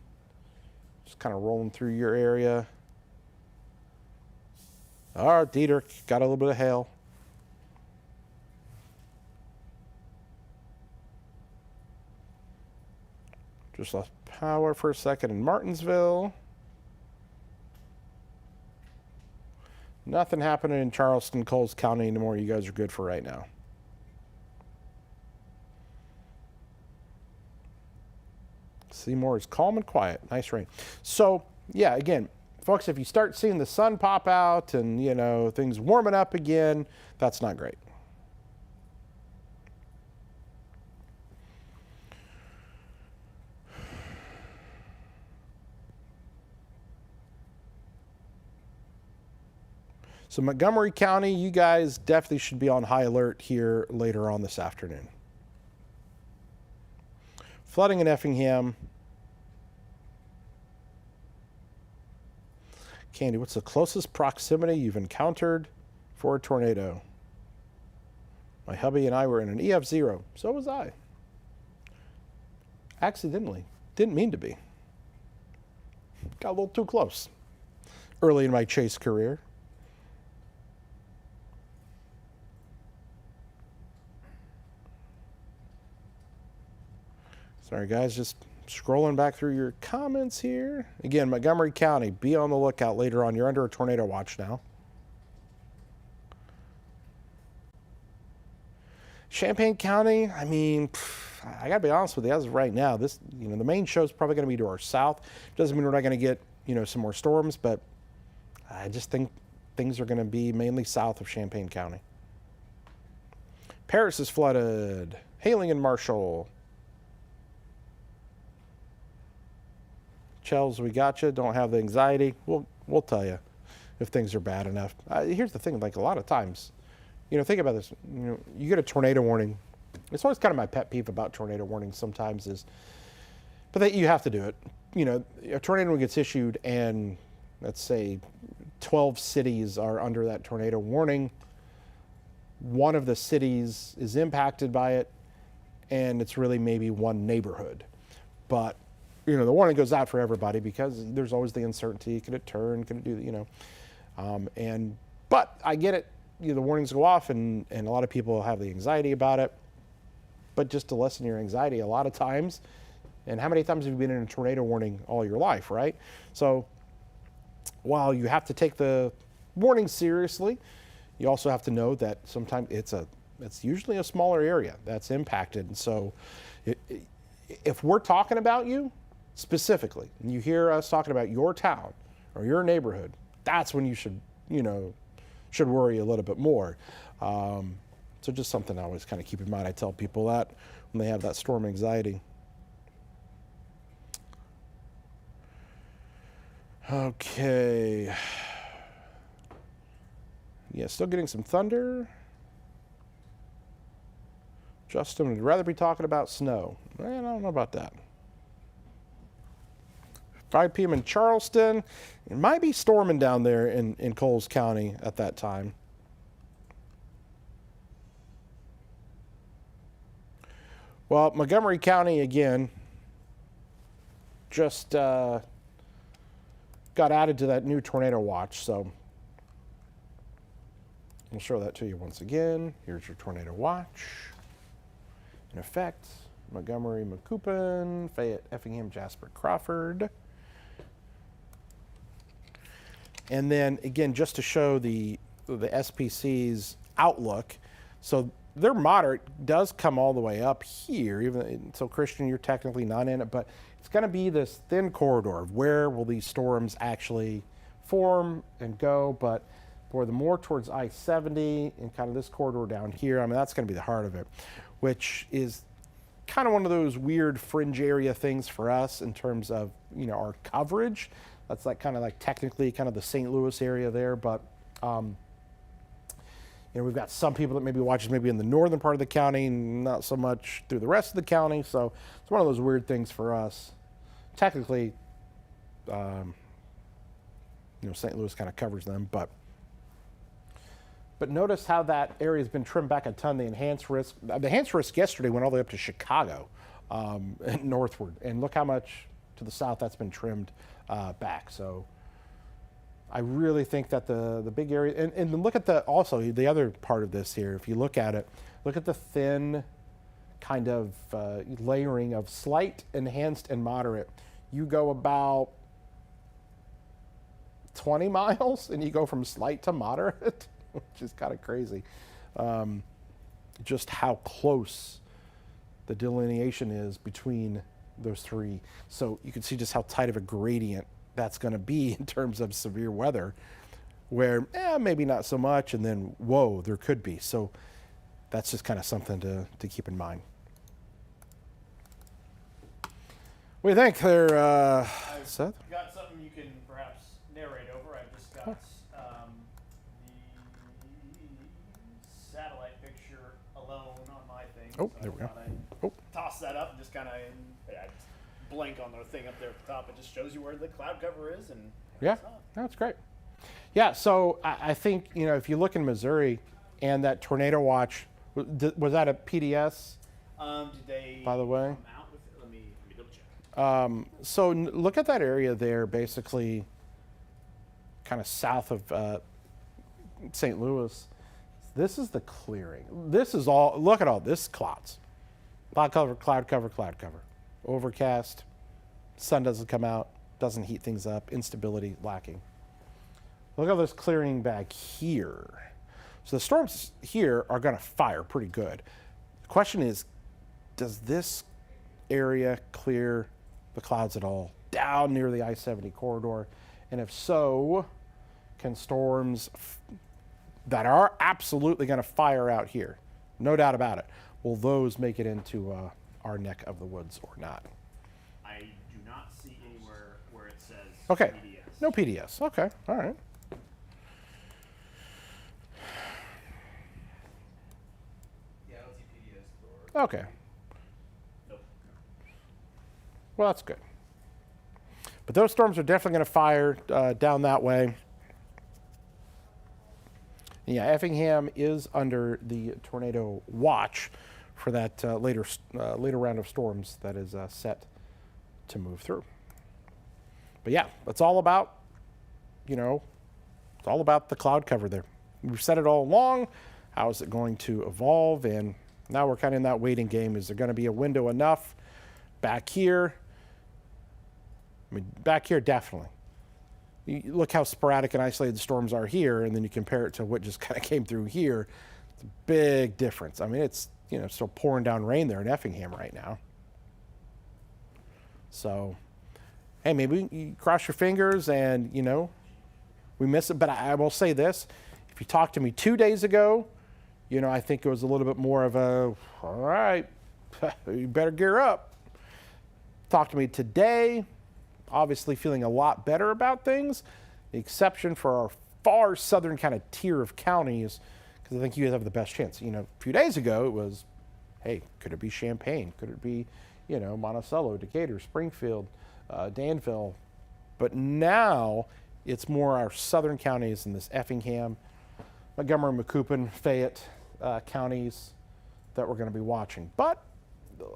just kind of rolling through your area. All right, Dietrich, got a little bit of hail. Just lost power for a second in Martinsville. Nothing happening in Charleston, Coles County anymore. You guys are good for right now. Seymour is calm and quiet. Nice rain. So, yeah, again, folks, if you start seeing the sun pop out and, things warming up again, that's not great. So Montgomery County, you guys definitely should be on high alert here later on this afternoon. Flooding in Effingham. Candy, what's the closest proximity you've encountered for a tornado? My hubby and I were in an EF0. So was I. Accidentally. Didn't mean to be. Got a little too close early in my chase career. Sorry, guys, just scrolling back through your comments here. Again, Montgomery County, be on the lookout later on. You're under a tornado watch now. Champaign County, I got to be honest with you, as of right now, the main show is probably going to be to our south. Doesn't mean we're not going to get, some more storms, but I just think things are going to be mainly south of Champaign County. Paris is flooded. Hailing in Marshall. Chels, we got you. Don't have the anxiety. We'll tell you if things are bad enough. Here's the thing, like a lot of times, think about this. You get a tornado warning. It's always kind of my pet peeve about tornado warnings sometimes is, but that you have to do it. A tornado gets issued and let's say 12 cities are under that tornado warning. One of the cities is impacted by it and it's really maybe one neighborhood. But the warning goes out for everybody because there's always the uncertainty. Could it turn? Could it do, but I get it. The warnings go off and a lot of people have the anxiety about it. But just to lessen your anxiety a lot of times, and how many times have you been in a tornado warning all your life, right? So while you have to take the warning seriously, you also have to know that sometimes it's usually a smaller area that's impacted. And so if we're talking about you, specifically, and you hear us talking about your town or your neighborhood, that's when you should worry a little bit more. So just something I always kind of keep in mind. I tell people that when they have that storm anxiety. Okay. Yeah, still getting some thunder. Justin would rather be talking about snow. I don't know about that. 5 p.m. in Charleston. It might be storming down there in Coles County at that time. Well, Montgomery County, again, just got added to that new tornado watch, so I'll show that to you once again. Here's your tornado watch. In effect, Montgomery, Macoupin, Fayette, Effingham, Jasper, Crawford. And then, again, just to show the SPC's outlook, so their moderate does come all the way up here. Even so, Christian, you're technically not in it, but it's going to be this thin corridor of where will these storms actually form and go. But for the more towards I-70 and kind of this corridor down here, I mean, that's going to be the heart of it, which is kind of one of those weird fringe area things for us in terms of, you know, our coverage. That's like kind of like technically kind of the St. Louis area there, but you know, we've got some people that maybe watches maybe in the northern part of the county, not so much through the rest of the county. So it's one of those weird things for us. Technically, you know, St. Louis kind of covers them, but notice how that area has been trimmed back a ton. The enhanced risk yesterday went all the way up to Chicago and northward, and look how much to the south that's been trimmed back. So I really think that the big area, and look at also the other part of this here, if you look at it, look at the thin kind of layering of slight, enhanced, and moderate. You go about 20 miles and you go from slight to moderate, which is kind of crazy. Just how close the delineation is between those three. So you can see just how tight of a gradient that's going to be in terms of severe weather, where maybe not so much, and then whoa, there could be. So that's just kind of something to keep in mind. What do you think there, Seth? Got something you can perhaps narrate over. I just got the satellite picture alone on my thing. Oh, so there we go. I toss that up and just kind of blank on the thing up there at the top. It just shows you where the cloud cover is, and Yeah, that's great. Yeah, so I think, you know, if you look in Missouri and that tornado watch, was that a PDS? Did they? By the way, come out with it? Let me double check. so look at that area there, basically, kind of south of St. Louis. This is the clearing. This is all. Look at all this clouds. Cloud cover, cloud cover, cloud cover. Overcast. Sun doesn't come out. Doesn't heat things up. Instability lacking. Look at this clearing back here. So the storms here are going to fire pretty good. The question is, does this area clear the clouds at all down near the I-70 corridor? And if so, can storms that are absolutely going to fire out here, no doubt about it, will those make it into our neck of the woods or not? I do not see anywhere where it says Okay, PDS. no PDS. Okay, all right. Yeah, I don't see PDS for. Okay. Nope. Well, that's good. But those storms are definitely going to fire down that way. Yeah, Effingham is under the tornado watch for that later round of storms that is set to move through. But yeah, it's all about, you know, it's all about the cloud cover there. We've said it all along. How is it going to evolve? And now we're kind of in that waiting game. Is there going to be a window enough back here? I mean, back here, definitely. You look how sporadic and isolated the storms are here, and then you compare it to what just kind of came through here. It's a big difference. I mean, it's, you know, still pouring down rain there in Effingham right now. So, hey, maybe you cross your fingers and, you know, we miss it. But I will say this. If you talked to me 2 days ago, you know, I think it was a little bit more of a, all right, you better gear up. Talk to me today, obviously feeling a lot better about things, the exception for our far southern kind of tier of counties, because I think you guys have the best chance. You know, a few days ago it was, hey, could it be Champaign? Could it be, you know, Monticello, Decatur, Springfield, Danville? But now it's more our southern counties in this Effingham, Montgomery, Macoupin, Fayette counties that we're going to be watching. But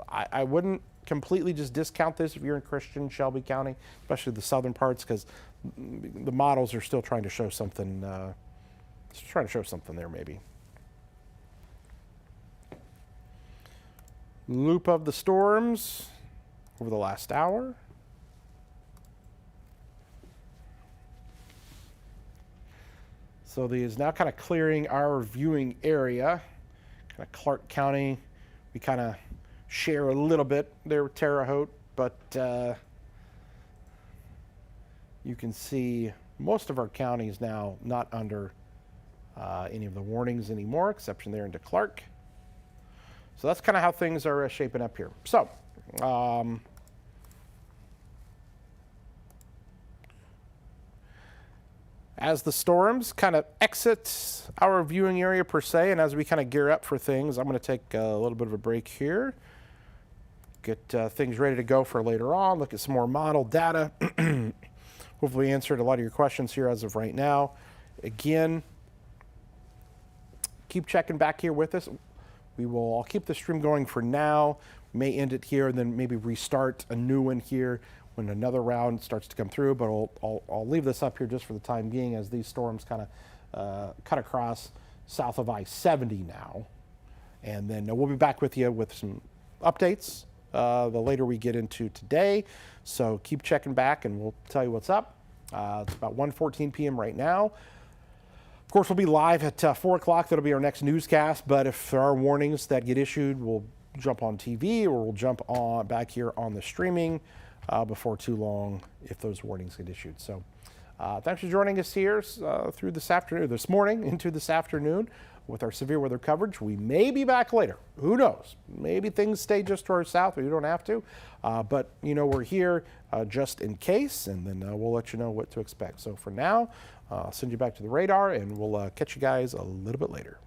I wouldn't completely just discount this if you're in Christian, Shelby County, especially the southern parts, because the models are still trying to show something. There maybe. Loop of the storms over the last hour. So the is now kind of clearing our viewing area. Kind of Clark County, we kind of share a little bit there with Terre Haute, but you can see most of our counties now not under any of the warnings anymore, exception there into Clark. So that's kind of how things are shaping up here. So, as the storms kind of exit our viewing area per se, and as we kind of gear up for things, I'm going to take a little bit of a break here, get things ready to go for later on, look at some more model data, hopefully answered a lot of your questions here as of right now. Again, keep checking back here with us. I'll keep the stream going for now. We may end it here and then maybe restart a new one here when another round starts to come through, but I'll leave this up here just for the time being as these storms kind of cut across south of I-70 now. And then we'll be back with you with some updates the later we get into today. So keep checking back and we'll tell you what's up. It's about 1:14 p.m. right now. Of course, we'll be live at 4 o'clock. That'll be our next newscast. But if there are warnings that get issued, we'll jump on TV or we'll jump on back here on the streaming before too long if those warnings get issued. So thanks for joining us here through this morning into this afternoon with our severe weather coverage. We may be back later. Who knows? Maybe things stay just to our south. We don't have to. But, you know, we're here just in case, and then we'll let you know what to expect. So for now, I'll send you back to the radar, and we'll catch you guys a little bit later.